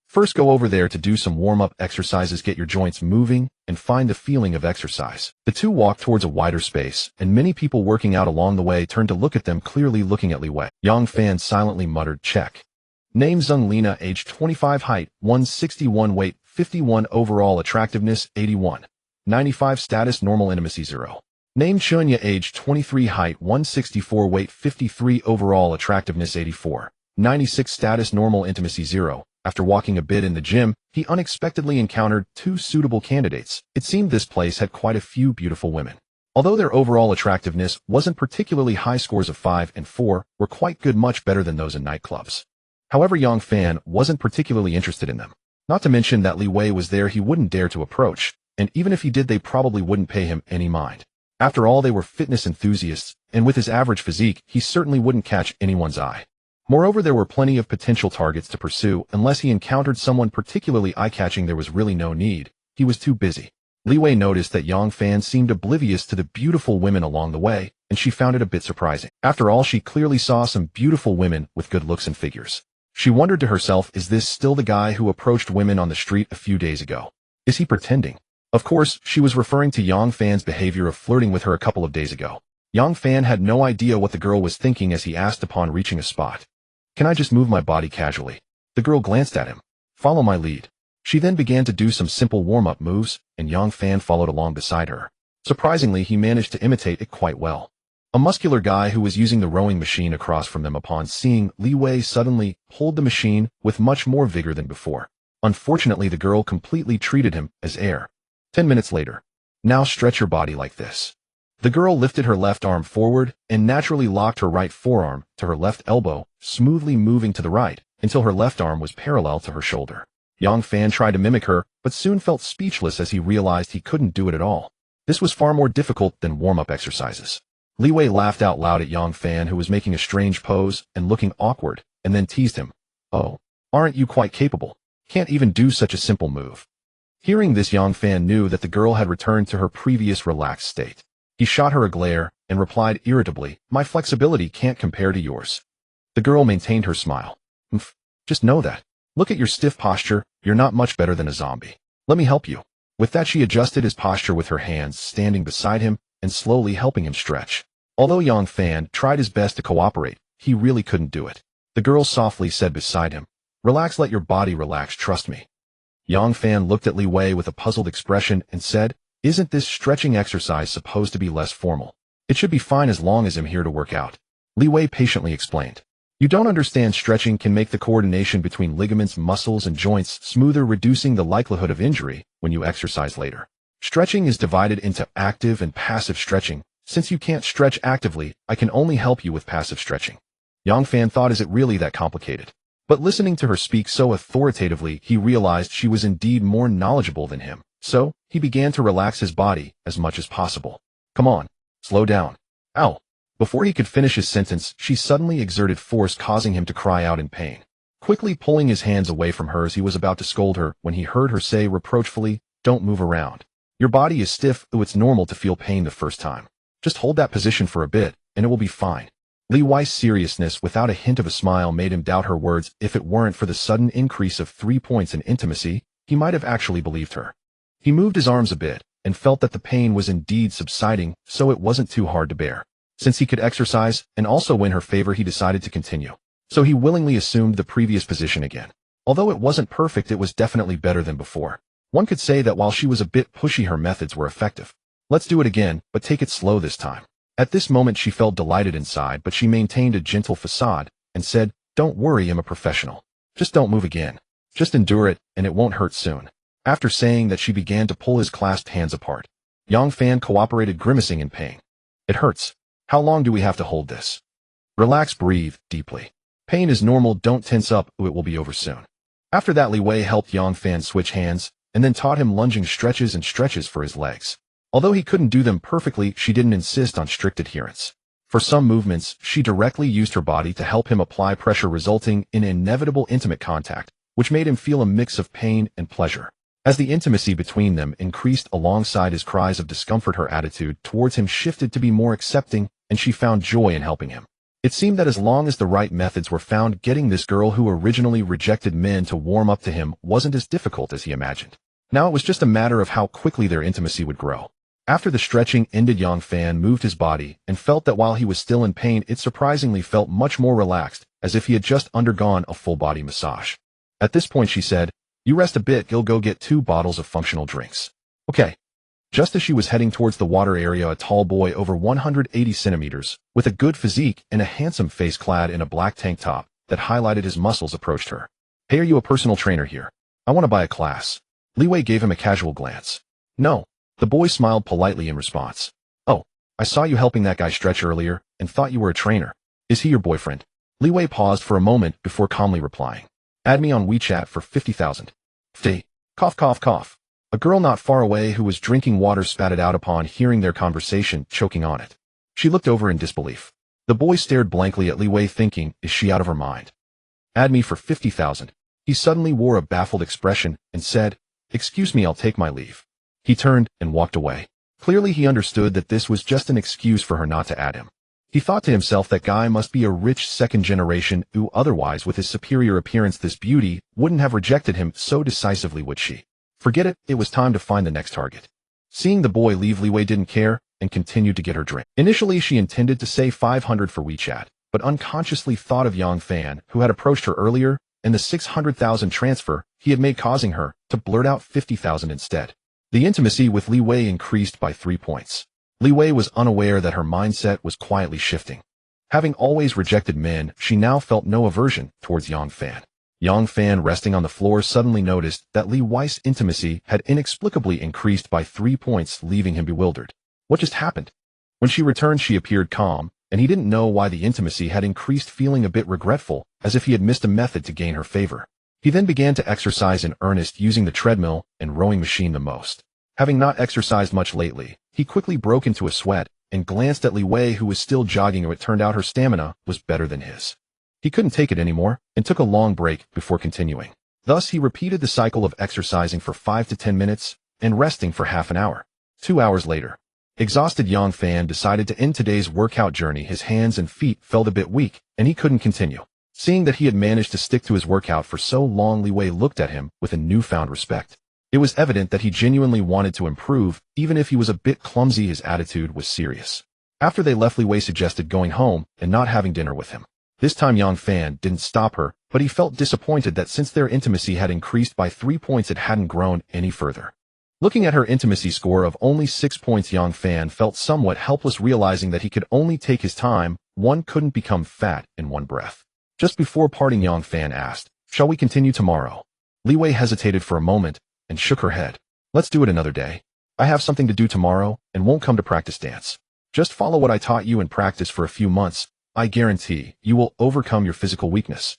First go over there to do some warm-up exercises, get your joints moving, and find the feeling of exercise. The two walked towards a wider space, and many people working out along the way turned to look at them, clearly looking at Li Wei. Yang Fan silently muttered, check. Name Zheng Lina, age 25, height 161, weight 51, overall attractiveness 81, 95, status normal, intimacy 0. Name Chunya, age 23, height 164, weight 53, overall attractiveness 84, 96, status normal, intimacy 0. After walking a bit in the gym, he unexpectedly encountered two suitable candidates. It seemed this place had quite a few beautiful women. Although their overall attractiveness wasn't particularly high, scores of 5 and 4 were quite good, much better than those in nightclubs. However, Yang Fan wasn't particularly interested in them. Not to mention that Li Wei was there he wouldn't dare to approach, and even if he did, they probably wouldn't pay him any mind. After all, they were fitness enthusiasts, and with his average physique, he certainly wouldn't catch anyone's eye. Moreover, there were plenty of potential targets to pursue. Unless he encountered someone particularly eye-catching, there was really no need. He was too busy. Li Wei noticed that Yang Fan seemed oblivious to the beautiful women along the way, and she found it a bit surprising. After all, she clearly saw some beautiful women with good looks and figures. She wondered to herself, is this still the guy who approached women on the street a few days ago? Is he pretending? Of course, she was referring to Yang Fan's behavior of flirting with her a couple of days ago. Yang Fan had no idea what the girl was thinking as he asked upon reaching a spot. Can I just move my body casually? The girl glanced at him. Follow my lead. She then began to do some simple warm-up moves, and Yang Fan followed along beside her. Surprisingly, he managed to imitate it quite well. A muscular guy who was using the rowing machine across from them upon seeing Li Wei suddenly pulled the machine with much more vigor than before. Unfortunately, the girl completely treated him as air. 10 minutes later. Now stretch your body like this. The girl lifted her left arm forward and naturally locked her right forearm to her left elbow, smoothly moving to the right until her left arm was parallel to her shoulder. Yang Fan tried to mimic her, but soon felt speechless as he realized he couldn't do it at all. This was far more difficult than warm-up exercises. Li Wei laughed out loud at Yang Fan, who was making a strange pose and looking awkward, and then teased him. Oh, aren't you quite capable? Can't even do such a simple move. Hearing this, Yang Fan knew that the girl had returned to her previous relaxed state. He shot her a glare and replied irritably, my flexibility can't compare to yours. The girl maintained her smile. Just know that. Look at your stiff posture, you're not much better than a zombie. Let me help you. With that, she adjusted his posture with her hands, standing beside him and slowly helping him stretch. Although Yang Fan tried his best to cooperate, he really couldn't do it. The girl softly said beside him, relax, let your body relax, trust me. Yang Fan looked at Li Wei with a puzzled expression and said, isn't this stretching exercise supposed to be less formal? It should be fine as long as I'm here to work out. Li Wei patiently explained. You don't understand, stretching can make the coordination between ligaments, muscles, and joints smoother, reducing the likelihood of injury when you exercise later. Stretching is divided into active and passive stretching. Since you can't stretch actively, I can only help you with passive stretching. Yang Fan thought, is it really that complicated? But listening to her speak so authoritatively, he realized she was indeed more knowledgeable than him. So, he began to relax his body as much as possible. Come on, slow down. Ow. Before he could finish his sentence, she suddenly exerted force, causing him to cry out in pain. Quickly pulling his hands away from hers, he was about to scold her when he heard her say reproachfully, don't move around. Your body is stiff, though it's normal to feel pain the first time. Just hold that position for a bit, and it will be fine. Li Wei's seriousness, without a hint of a smile, made him doubt her words. If it weren't for the sudden increase of 3 points in intimacy, he might have actually believed her. He moved his arms a bit, and felt that the pain was indeed subsiding, so it wasn't too hard to bear. Since he could exercise, and also win her favor, he decided to continue. So he willingly assumed the previous position again. Although it wasn't perfect, it was definitely better than before. One could say that while she was a bit pushy, her methods were effective. Let's do it again, but take it slow this time. At this moment she felt delighted inside, but she maintained a gentle facade, and said, don't worry, I'm a professional. Just don't move again. Just endure it, and it won't hurt soon. After saying that, she began to pull his clasped hands apart. Yang Fan cooperated, grimacing in pain. It hurts. How long do we have to hold this? Relax, breathe deeply. Pain is normal, don't tense up, it will be over soon. After that, Li Wei helped Yang Fan switch hands, and then taught him lunging stretches and stretches for his legs. Although he couldn't do them perfectly, she didn't insist on strict adherence. For some movements, she directly used her body to help him apply pressure, resulting in inevitable intimate contact, which made him feel a mix of pain and pleasure. As the intimacy between them increased alongside his cries of discomfort, her attitude towards him shifted to be more accepting, and she found joy in helping him. It seemed that as long as the right methods were found, getting this girl who originally rejected men to warm up to him wasn't as difficult as he imagined. Now it was just a matter of how quickly their intimacy would grow. After the stretching ended, Yang Fan moved his body and felt that while he was still in pain, it surprisingly felt much more relaxed, as if he had just undergone a full-body massage. At this point she said, you rest a bit, you'll go get 2 bottles of functional drinks. Okay. Just as she was heading towards the water area, a tall boy over 180 centimeters, with a good physique and a handsome face clad in a black tank top that highlighted his muscles, approached her. Hey, are you a personal trainer here? I want to buy a class. Li Wei gave him a casual glance. No. The boy smiled politely in response. Oh, I saw you helping that guy stretch earlier and thought you were a trainer. Is he your boyfriend? Li Wei paused for a moment before calmly replying. Add me on WeChat for 50,000. Fee. Cough, cough, cough. A girl not far away who was drinking water spat it out upon hearing their conversation, choking on it. She looked over in disbelief. The boy stared blankly at Li Wei, thinking, is she out of her mind? Add me for 50,000. He suddenly wore a baffled expression and said, excuse me, I'll take my leave. He turned and walked away. Clearly he understood that this was just an excuse for her not to add him. He thought to himself that guy must be a rich second-generation who otherwise with his superior appearance this beauty wouldn't have rejected him so decisively, would she? Forget it, it was time to find the next target. Seeing the boy leave, Li Wei didn't care and continued to get her drink. Initially she intended to say 500 for WeChat, but unconsciously thought of Yang Fan, who had approached her earlier, and the 600,000 transfer he had made, causing her to blurt out 50,000 instead. The intimacy with Li Wei increased by 3 points. Li Wei was unaware that her mindset was quietly shifting. Having always rejected men, she now felt no aversion towards Yang Fan. Yang Fan, resting on the floor, suddenly noticed that Li Wei's intimacy had inexplicably increased by 3 points, leaving him bewildered. What just happened? When she returned, she appeared calm, and he didn't know why the intimacy had increased, feeling a bit regretful, as if he had missed a method to gain her favor. He then began to exercise in earnest, using the treadmill and rowing machine the most. Having not exercised much lately, he quickly broke into a sweat and glanced at Li Wei, who was still jogging, and it turned out her stamina was better than his. He couldn't take it anymore and took a long break before continuing. Thus he repeated the cycle of exercising for 5 to 10 minutes and resting for half an hour. 2 hours later, exhausted Yang Fan decided to end today's workout journey. His hands and feet felt a bit weak, and he couldn't continue. Seeing that he had managed to stick to his workout for so long, Li Wei looked at him with a newfound respect. It was evident that he genuinely wanted to improve, even if he was a bit clumsy. His attitude was serious. After they left, Li Wei suggested going home and not having dinner with him. This time Yang Fan didn't stop her, but he felt disappointed that since their intimacy had increased by 3 points, it hadn't grown any further. Looking at her intimacy score of only 6 points, Yang Fan felt somewhat helpless, realizing that he could only take his time. One couldn't become fat in one breath. Just before parting, Yang Fan asked, "Shall we continue tomorrow?" Li Wei hesitated for a moment and shook her head. "Let's do it another day. I have something to do tomorrow and won't come to practice dance. Just follow what I taught you and practice for a few months. I guarantee you will overcome your physical weakness."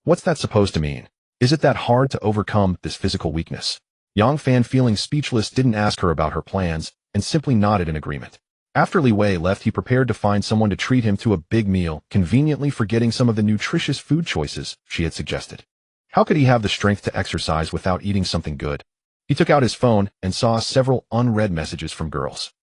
"What's that supposed to mean? Is it that hard to overcome this physical weakness?" Yang Fan, feeling speechless, didn't ask her about her plans and simply nodded in agreement. After Li Wei left, he prepared to find someone to treat him to a big meal, conveniently forgetting some of the nutritious food choices she had suggested. How could he have the strength to exercise without eating something good? He took out his phone and saw several unread messages from girls.